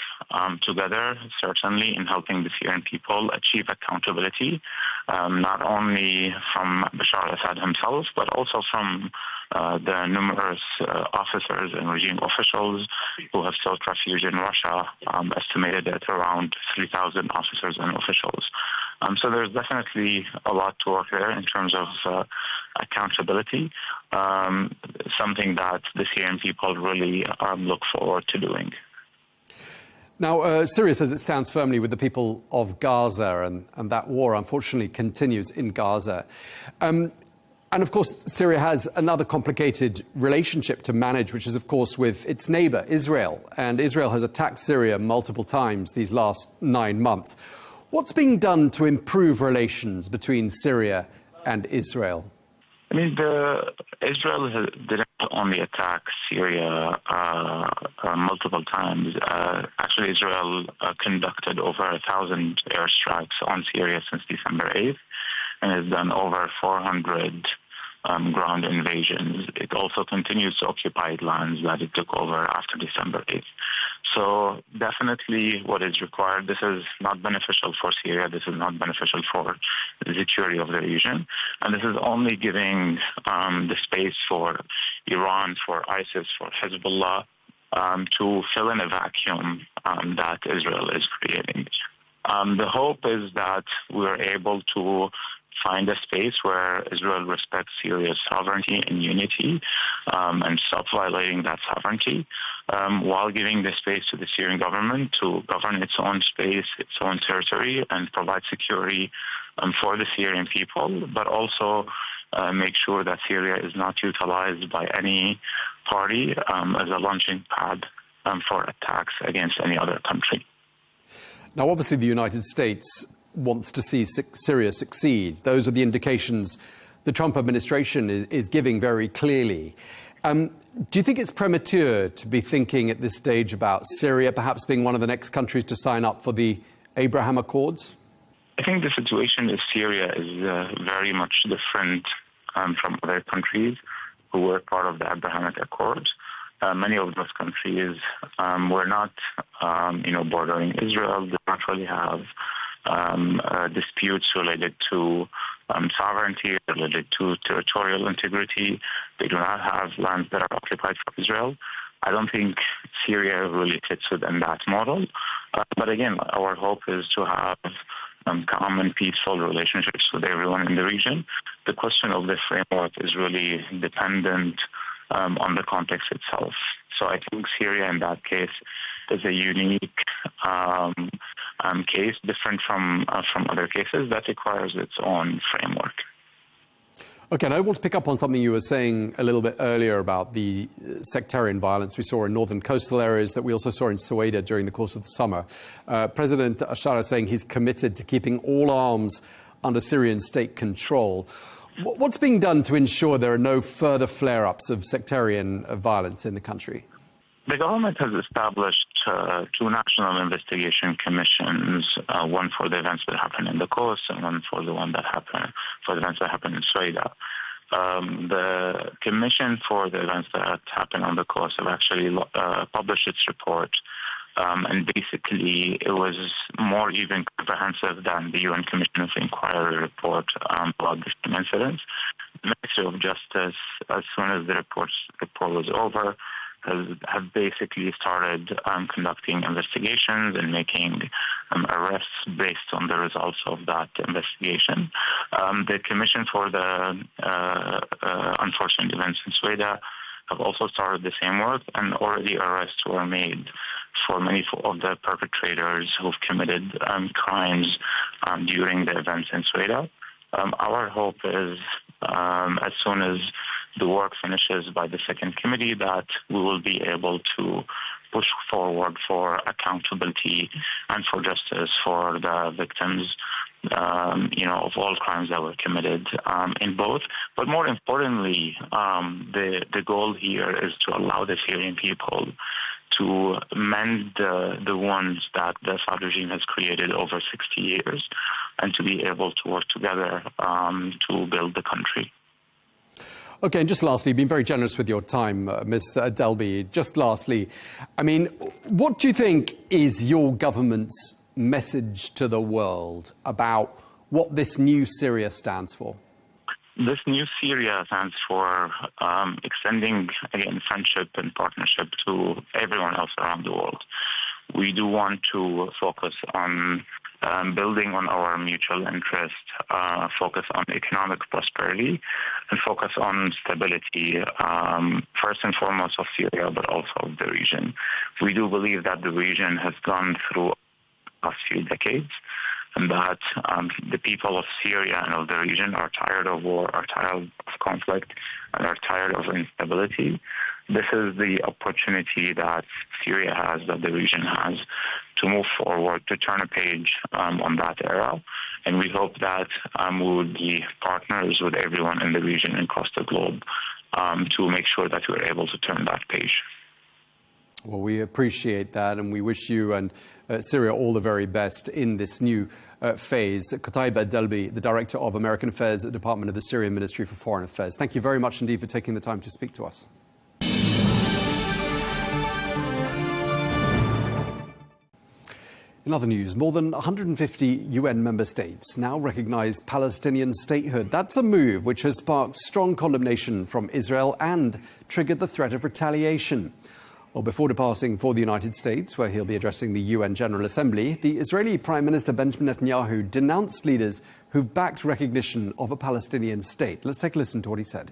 together, certainly, in helping the Syrian people achieve accountability, not only from Bashar al-Assad himself, but also from the numerous officers and regime officials who have sought refuge in Russia, estimated at around 3,000 officers and officials. So there's definitely a lot to work there in terms of accountability, something that the Syrian people really look forward to doing. Now, Syria says it stands firmly with the people of Gaza, and that war, unfortunately, continues in Gaza. And, of course, Syria has another complicated relationship to manage, which is, of course, with its neighbour, Israel. And Israel has attacked Syria multiple times these last 9 months. What's being done to improve relations between Syria and Israel? I mean, Israel didn't only attack Syria multiple times. Actually, Israel conducted over 1,000 airstrikes on Syria since December 8th and has done over 400 ground invasions. It also continues to occupy lands that it took over after December 8th. So definitely what is required, this is not beneficial for Syria, this is not beneficial for the security of the region, and this is only giving the space for Iran, for ISIS, for Hezbollah to fill in a vacuum that Israel is creating. The hope is that we're able to find a space where Israel respects Syria's sovereignty and unity and stop violating that sovereignty while giving the space to the Syrian government to govern its own space, its own territory, and provide security for the Syrian people, but also make sure that Syria is not utilized by any party as a launching pad for attacks against any other country. Now, obviously, the United States wants to see Syria succeed. Those are the indications the Trump administration is giving very clearly. Do you think it's premature to be thinking at this stage about Syria perhaps being one of the next countries to sign up for the Abraham Accords? I think the situation in Syria is very much different from other countries who were part of the Abrahamic Accords. Many of those countries were not, bordering Israel. They do not really have disputes related to sovereignty, related to territorial integrity. They do not have lands that are occupied from Israel. I don't think Syria really fits within that model. But again, our hope is to have calm and peaceful relationships with everyone in the region. The question of the framework is really dependent on the context itself. So I think Syria in that case is a unique case, different from other cases, that requires its own framework. Okay, and I want to pick up on something you were saying a little bit earlier about the sectarian violence we saw in northern coastal areas that we also saw in Soweto during the course of the summer. President Bashar is saying he's committed to keeping all arms under Syrian state control. What's being done to ensure there are no further flare-ups of sectarian violence in the country? The government has established two national investigation commissions, one for the events that happened in the coast and one for the events that happened in Soweto. The commission for the events that happened on the coast have actually published its report, and basically it was more even comprehensive than the UN Commission of Inquiry report about the same incidents. The Ministry of Justice, as soon as the report was over, have basically started conducting investigations and making arrests based on the results of that investigation. The Commission for the Unfortunate Events in Sweden have also started the same work, and already arrests were made for many of the perpetrators who've committed crimes during the events in Sweden. Our hope is, as soon as the work finishes by the second committee, that we will be able to push forward for accountability and for justice for the victims, of all crimes that were committed in both. But more importantly, the goal here is to allow the Syrian people to mend the wounds that the Assad regime has created over 60 years and to be able to work together to build the country. Okay, and just lastly, you've been very generous with your time, Ms. Delby. Just lastly, I mean, what do you think is your government's message to the world about what this new Syria stands for? This new Syria stands for extending, again, friendship and partnership to everyone else around the world. We do want to focus on building on our mutual interest, focus on economic prosperity, and focus on stability, first and foremost of Syria, but also of the region. We do believe that the region has gone through the last few decades, and that the people of Syria and of the region are tired of war, are tired of conflict, and are tired of instability. This is the opportunity that Syria has, that the region has, to move forward, to turn a page on that era. And we hope that we would be partners with everyone in the region and across the globe to make sure that we're able to turn that page. Well, we appreciate that, and we wish you and Syria all the very best in this new phase. Qutaiba Delbi, the Director of American Affairs at the Department of the Syrian Ministry for Foreign Affairs. Thank you very much indeed for taking the time to speak to us. In other news, more than 150 UN member states now recognise Palestinian statehood. That's a move which has sparked strong condemnation from Israel and triggered the threat of retaliation. Well, before departing for the United States, where he'll be addressing the UN General Assembly, the Israeli Prime Minister Benjamin Netanyahu denounced leaders who've backed recognition of a Palestinian state. Let's take a listen to what he said.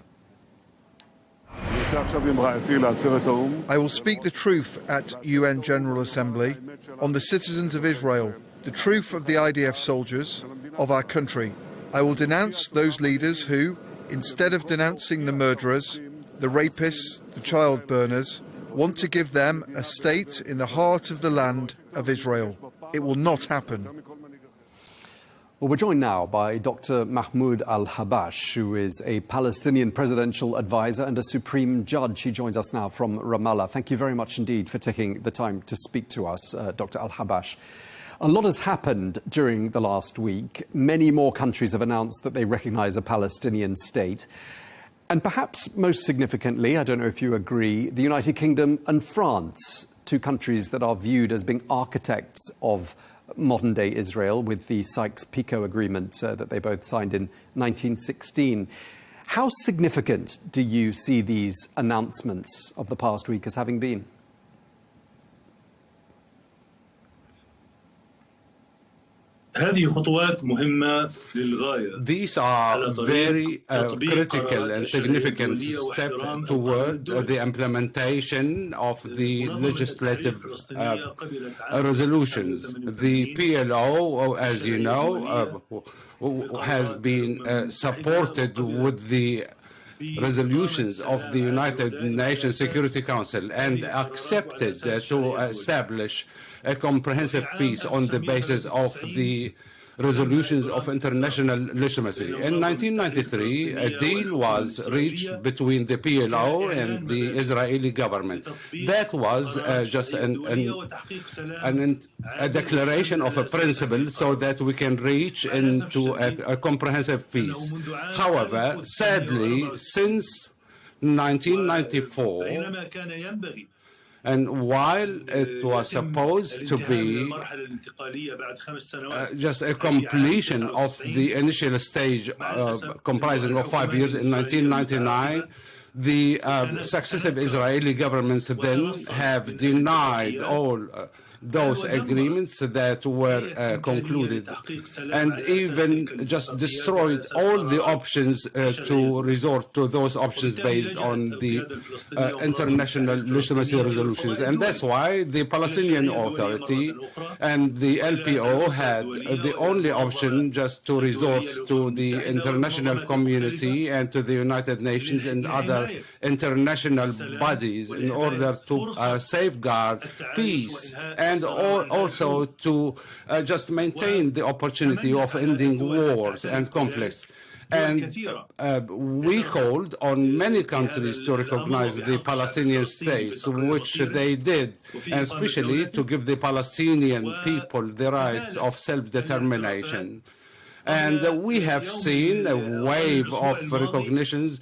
I will speak the truth at UN General Assembly on the citizens of Israel, the truth of the IDF soldiers, of our country. I will denounce those leaders who, instead of denouncing the murderers, the rapists, the child burners, want to give them a state in the heart of the land of Israel. It will not happen. Well, we're joined now by Dr. Mahmoud al-Habash, who is a Palestinian presidential advisor and a supreme judge. He joins us now from Ramallah. Thank you very much indeed for taking the time to speak to us, Dr. al-Habash. A lot has happened during the last week. Many more countries have announced that they recognise a Palestinian state. And perhaps most significantly, I don't know if you agree, the United Kingdom and France, two countries that are viewed as being architects of modern-day Israel with the Sykes-Picot Agreement that they both signed in 1916. How significant do you see these announcements of the past week as having been? These are very critical and significant steps toward the implementation of the legislative resolutions. The PLO, as you know, has been supported with the resolutions of the United Nations Security Council and accepted to establish a comprehensive peace on the basis of the resolutions of international legitimacy. In 1993, a deal was reached between the PLO and the Israeli government. That was just a declaration of a principle so that we can reach into a comprehensive peace. However, sadly, since 1994, and while it was supposed to be just a completion of the initial stage comprising of 5 years in 1999, the successive Israeli governments then have denied all those agreements that were concluded and even just destroyed all the options to resort to those options based on the international legitimacy resolutions. And that's why the Palestinian Authority and the LPO had the only option just to resort to the international community and to the United Nations and other international bodies in order to safeguard peace and also to just maintain the opportunity of ending wars and conflicts. And we called on many countries to recognize the Palestinian states, which they did, and especially to give the Palestinian people the right of self-determination. And we have seen a wave of recognitions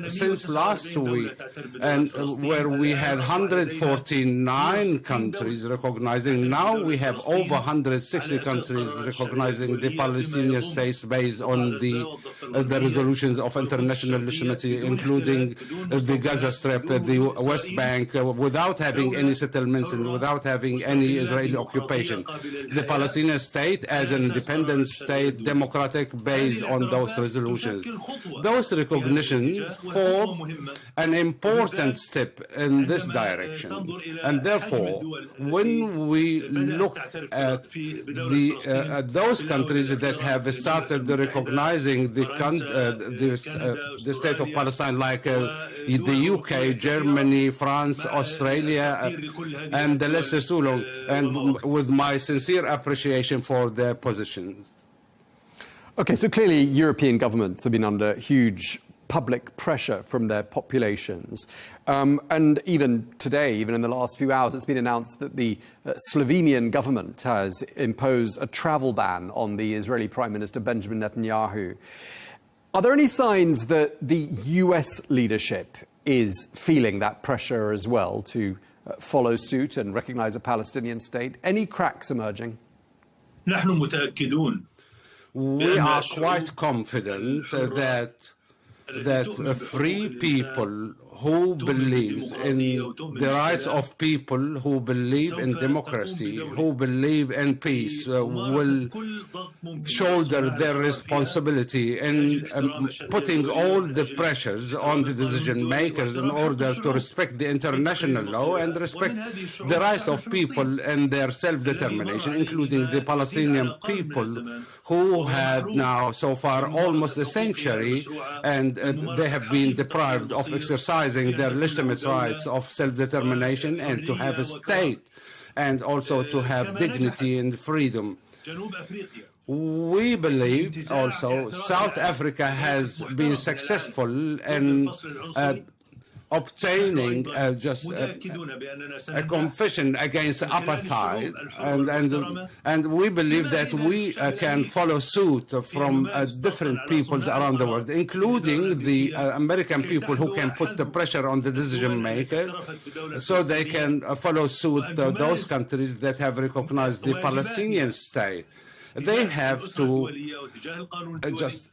since last week, and where we had 149 countries recognizing. Now we have over 160 countries recognizing the Palestinian states based on the resolutions of international legitimacy, including the Gaza Strip, the West Bank, without having any settlements and without having any Israeli occupation. The Palestinian state as an independent state, democratic, based on those resolutions. Those recognitions form an important step in this direction, and therefore, when we look at those countries that have started recognizing the state of Palestine, like the UK, Germany, France, Australia, and the list is too long, and with my sincere appreciation for their positions. Okay, so clearly European governments have been under huge public pressure from their populations. And even today, even in the last few hours, it's been announced that the Slovenian government has imposed a travel ban on the Israeli Prime Minister Benjamin Netanyahu. Are there any signs that the US leadership is feeling that pressure as well to follow suit and recognize a Palestinian state? Any cracks emerging? We are quite confident that free people who believe in the rights of people, who believe in democracy, who believe in peace, will shoulder their responsibility in putting all the pressures on the decision makers in order to respect the international law and respect the rights of people and their self-determination, including the Palestinian people who had now so far almost a century, and they have been deprived of exercising their legitimate rights of self-determination and to have a state and also to have dignity and freedom. We believe also South Africa has been successful in obtaining just a confession against apartheid, and we believe that we can follow suit from different peoples around the world, including the American people, who can put the pressure on the decision maker so they can follow suit those countries that have recognized the Palestinian state. They have to just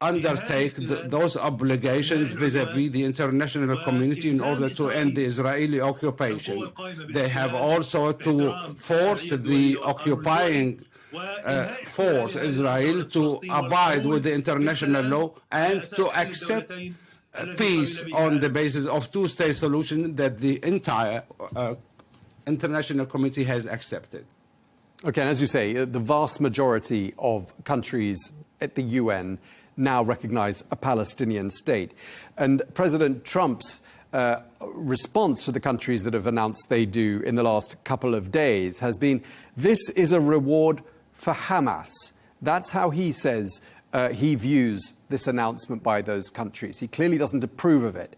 undertake those obligations vis-à-vis the international community in order to end the Israeli occupation. They have also to force the occupying force Israel to abide with the international law and to accept peace on the basis of two-state solution that the entire international community has accepted. Okay, and as you say, the vast majority of countries at the UN now recognize a Palestinian state. And President Trump's response to the countries that have announced they do in the last couple of days has been, this is a reward for Hamas. That's how he says he views this announcement by those countries. He clearly doesn't approve of it.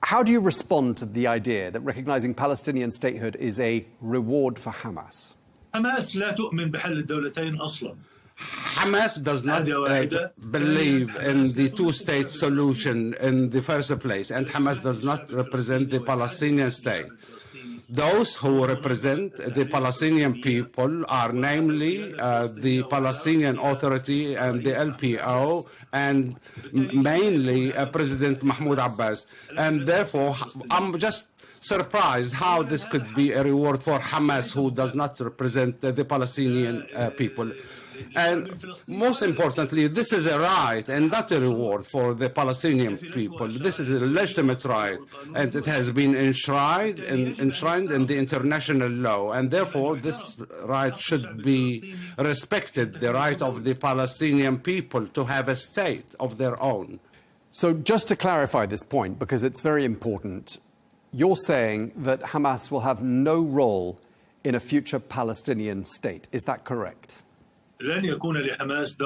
How do you respond to the idea that recognizing Palestinian statehood is a reward for Hamas? حماس لا تؤمن بحل الدولتين أصلاً. Hamas does not believe in the two-state solution in the first place, and Hamas does not represent the Palestinian state. Those who represent the Palestinian people are namely the Palestinian Authority and the LPO, and mainly President Mahmoud Abbas. And therefore, I'm just surprised how this could be a reward for Hamas, who does not represent the Palestinian people. And most importantly, this is a right and not a reward for the Palestinian people. This is a legitimate right, and it has been enshrined in the international law, and therefore this right should be respected, the right of the Palestinian people to have a state of their own. So just to clarify this point, because it's very important, you're saying that Hamas will have no role in a future Palestinian state. Is that correct? Hamas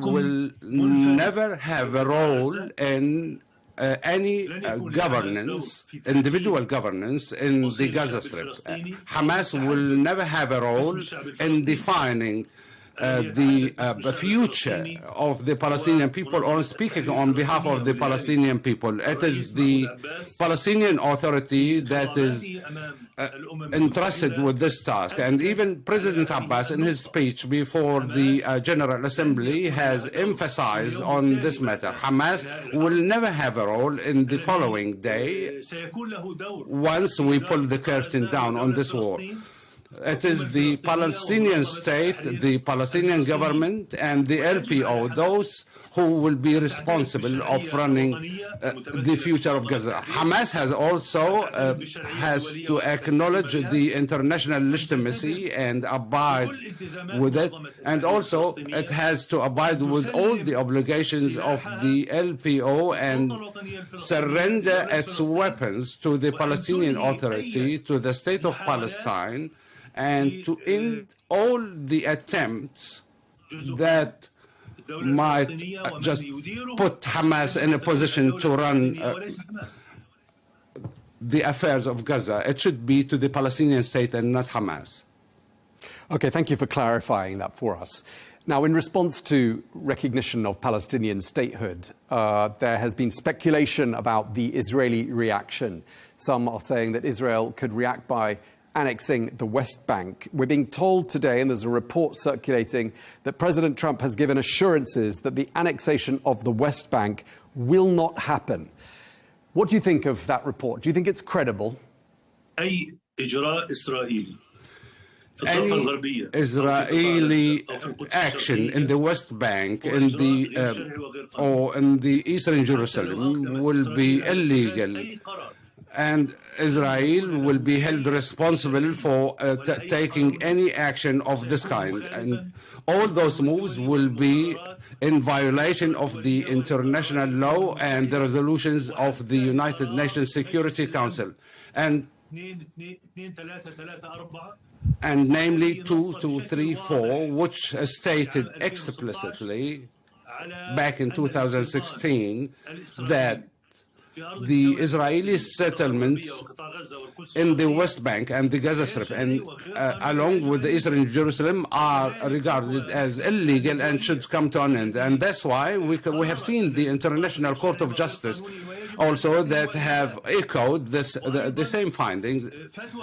will never have a role in any governance, individual governance in the Gaza Strip. Hamas will never have a role in defining the future of the Palestinian people or speaking on behalf of the Palestinian people. It is the Palestinian Authority that is entrusted with this task. And even President Abbas, in his speech before the General Assembly, has emphasized on this matter. Hamas will never have a role in the following day once we pull the curtain down on this war. It is the Palestinian state, the Palestinian government, and the LPO, those who will be responsible of running the future of Gaza. Hamas has also has to acknowledge the international legitimacy and abide with it, and also it has to abide with all the obligations of the LPO and surrender its weapons to the Palestinian Authority, to the state of Palestine, and to end all the attempts that might just put Hamas in a position to run the affairs of Gaza. It should be to the Palestinian state and not Hamas. Okay, thank you for clarifying that for us. Now, in response to recognition of Palestinian statehood, there has been speculation about the Israeli reaction. Some are saying that Israel could react by annexing the West Bank. We're being told today, and there's a report circulating, that President Trump has given assurances that the annexation of the West Bank will not happen. What do you think of that report? Do you think it's credible? Any Israeli action in the West Bank or in the Eastern Jerusalem will be illegal, and Israel will be held responsible for taking any action of this kind. And all those moves will be in violation of the international law and the resolutions of the United Nations Security Council. And namely 2234, which stated explicitly back in 2016 that the Israeli settlements in the West Bank and the Gaza Strip, and along with the Eastern Jerusalem, are regarded as illegal and should come to an end. And that's why we have seen the International Court of Justice also that have echoed the same findings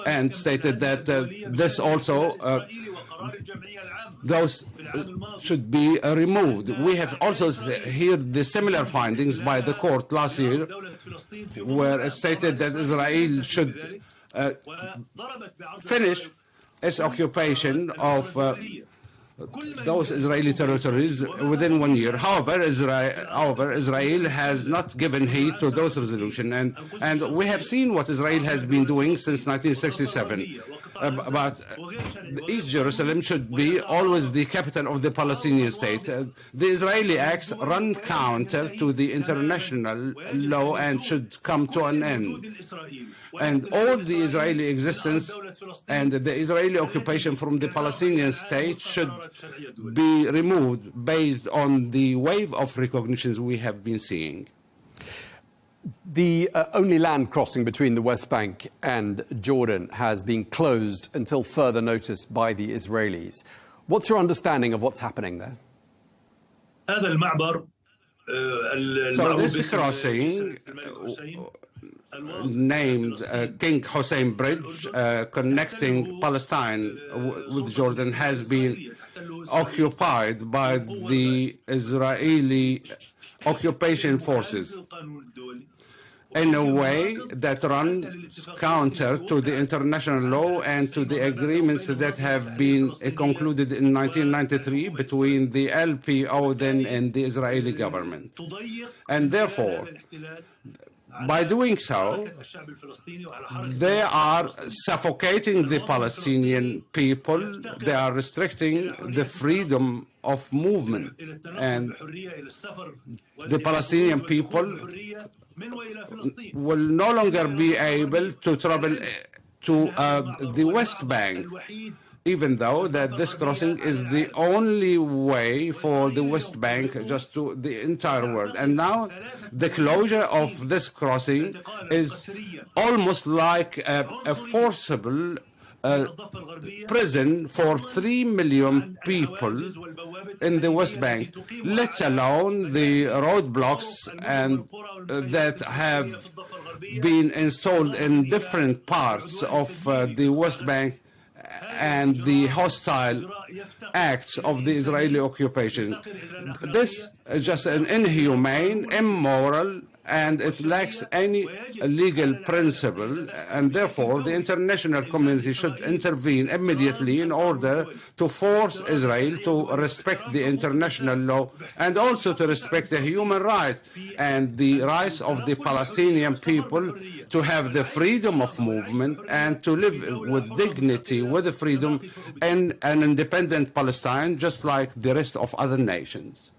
and stated that this also those should be removed. We have also heard the similar findings by the court last year, where it stated that Israel should finish occupation of those Israeli territories within 1 year. However, Israel has not given heed to those resolutions, and we have seen what Israel has been doing since 1967. But East Jerusalem should be always the capital of the Palestinian state. The Israeli acts run counter to the international law and should come to an end. And all the Israeli existence and the Israeli occupation from the Palestinian state should be removed based on the wave of recognitions we have been seeing. The only land crossing between the West Bank and Jordan has been closed until further notice by the Israelis. What's your understanding of what's happening there? So this crossing, named King Hussein Bridge, connecting Palestine with Jordan, has been occupied by the Israeli occupation forces in a way that runs counter to the international law and to the agreements that have been concluded in 1993 between the LPO then and the Israeli government. And therefore, by doing so, they are suffocating the Palestinian people, they are restricting the freedom of movement, and the Palestinian people will no longer be able to travel to the West Bank, even though that this crossing is the only way for the West Bank just to the entire world. And now the closure of this crossing is almost like a forcible prison for 3 million people in the West Bank, let alone the roadblocks and that have been installed in different parts of the West Bank and the hostile acts of the Israeli occupation. This is just an inhumane, immoral, and it lacks any legal principle, and therefore the international community should intervene immediately in order to force Israel to respect the international law and also to respect the human rights and the rights of the Palestinian people to have the freedom of movement and to live with dignity, with freedom in an independent Palestine, just like the rest of other nations.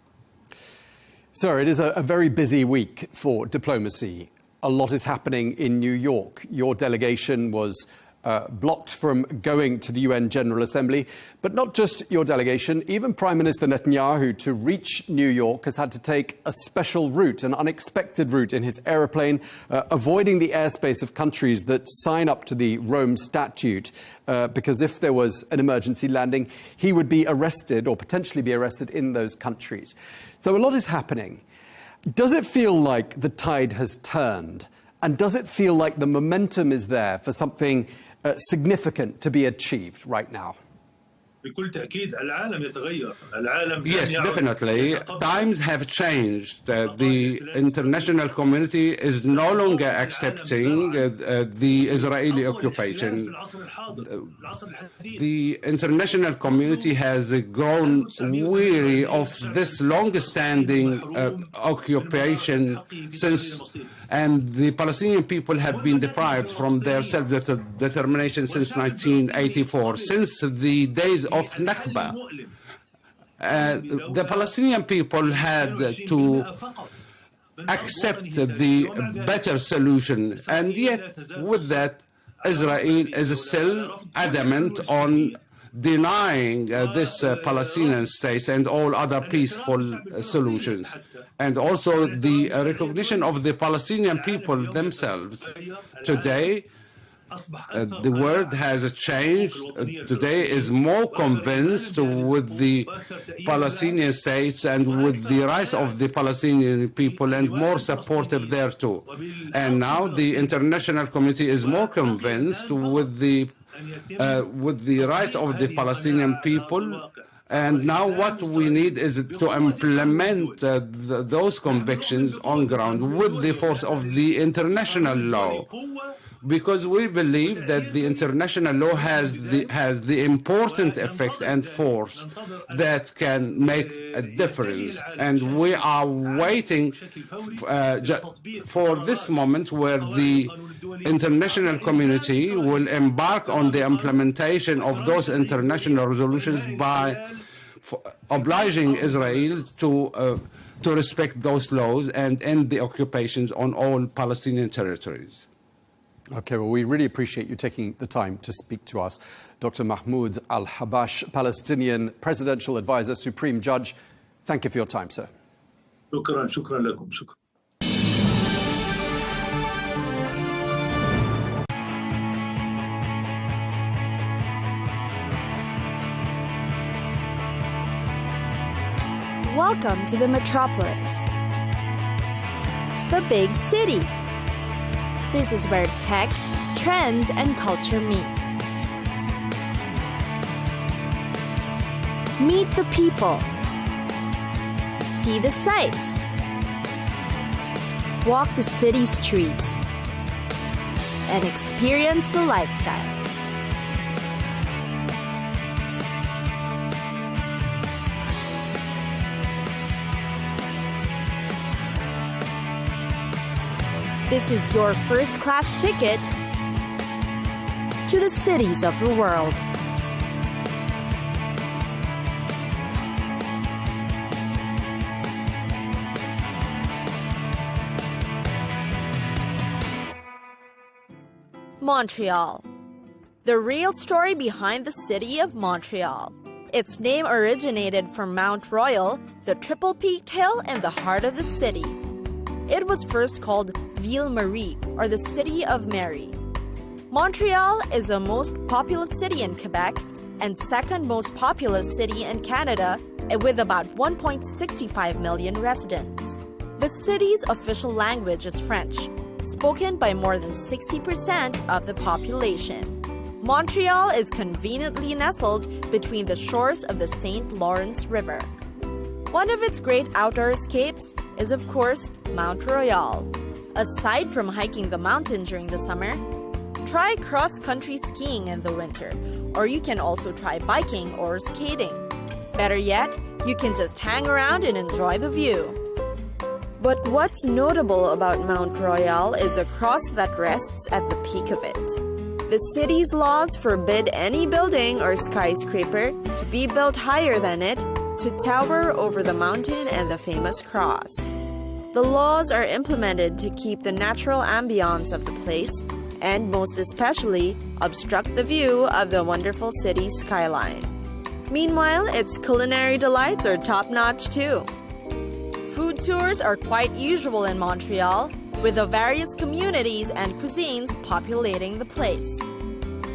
Sir, it is a very busy week for diplomacy. A lot is happening in New York. Your delegation was blocked from going to the UN General Assembly. But not just your delegation, even Prime Minister Netanyahu, to reach New York, has had to take a special route, an unexpected route in his aeroplane, avoiding the airspace of countries that sign up to the Rome Statute, because if there was an emergency landing, he would be arrested or potentially be arrested in those countries. So a lot is happening. Does it feel like the tide has turned? And does it feel like the momentum is there for something significant to be achieved right now? Yes, definitely. Times have changed. The international community is no longer accepting the Israeli occupation. The international community has grown weary of this long-standing occupation and the Palestinian people have been deprived from their self-determination since 1984, since the days of Nakba. The Palestinian people had to accept the better solution, and yet with that, Israel is still adamant on denying this Palestinian state and all other peaceful solutions. And also the recognition of the Palestinian people themselves. Today, the world has changed. Today is more convinced with the Palestinian states and with the rights of the Palestinian people and more supportive there too. And now the international community is more convinced with the rights of the Palestinian people. And now what we need is to implement those convictions on ground with the force of the international law, because we believe that the international law has the important effect and force that can make a difference. And we are waiting for this moment where the international community will embark on the implementation of those international resolutions by obliging Israel to respect those laws and end the occupations on all Palestinian territories. Okay, well, we really appreciate you taking the time to speak to us. Dr. Mahmoud Al-Habash, Palestinian Presidential Advisor, Supreme Judge, thank you for your time, sir. شكرا لكم. شكرا. Welcome to the metropolis, the big city. This is where tech, trends, and culture meet. Meet the people. See the sights. Walk the city streets. And experience the lifestyle. This is your first-class ticket to the cities of the world. Montreal. The real story behind the city of Montreal. Its name originated from Mount Royal, the triple-peaked hill in the heart of the city. It was first called Ville Marie, or the City of Mary. Montreal is the most populous city in Quebec and second most populous city in Canada, with about 1.65 million residents. The city's official language is French, spoken by more than 60% of the population. Montreal is conveniently nestled between the shores of the St. Lawrence River. One of its great outdoor escapes is, of course, Mount Royal. Aside from hiking the mountain during the summer, try cross-country skiing in the winter, or you can also try biking or skating. Better yet, you can just hang around and enjoy the view. But what's notable about Mount Royal is a cross that rests at the peak of it. The city's laws forbid any building or skyscraper to be built higher than it, to tower over the mountain and the famous cross. The laws are implemented to keep the natural ambiance of the place and most especially obstruct the view of the wonderful city skyline. Meanwhile, its culinary delights are top-notch too. Food tours are quite usual in Montreal, with the various communities and cuisines populating the place.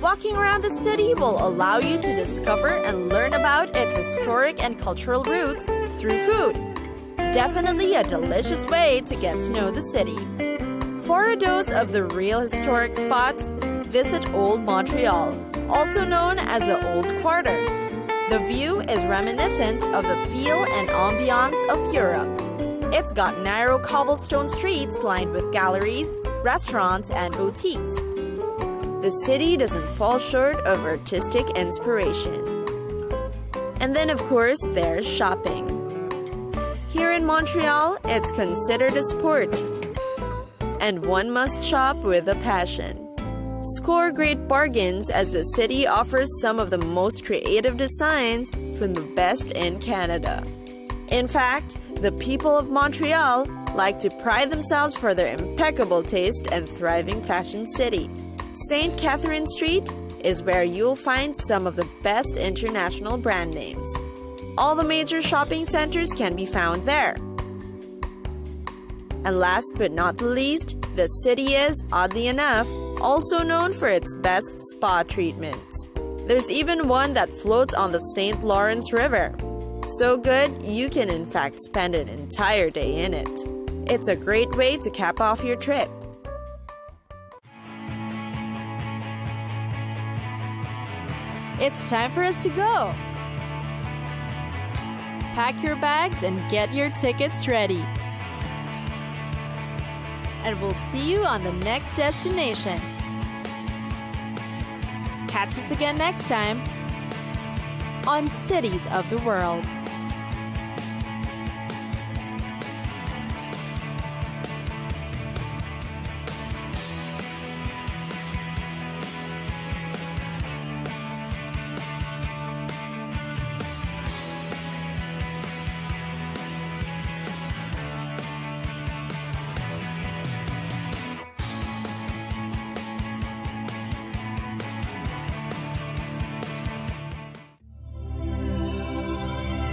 Walking around the city will allow you to discover and learn about its historic and cultural roots through food. Definitely a delicious way to get to know the city. For a dose of the real historic spots, visit Old Montreal, also known as the Old Quarter. The view is reminiscent of the feel and ambiance of Europe. It's got narrow cobblestone streets lined with galleries, restaurants, and boutiques. The city doesn't fall short of artistic inspiration. And then, of course, there's shopping. Here in Montreal, it's considered a sport. And one must shop with a passion. Score great bargains as the city offers some of the most creative designs from the best in Canada. In fact, the people of Montreal like to pride themselves for their impeccable taste and thriving fashion city. St. Catherine Street is where you'll find some of the best international brand names. All the major shopping centers can be found there. And last but not the least, the city is, oddly enough, also known for its best spa treatments. There's even one that floats on the St. Lawrence River. So good, you can in fact spend an entire day in it. It's a great way to cap off your trip. It's time for us to go. Pack your bags and get your tickets ready. And we'll see you on the next destination. Catch us again next time on Cities of the World.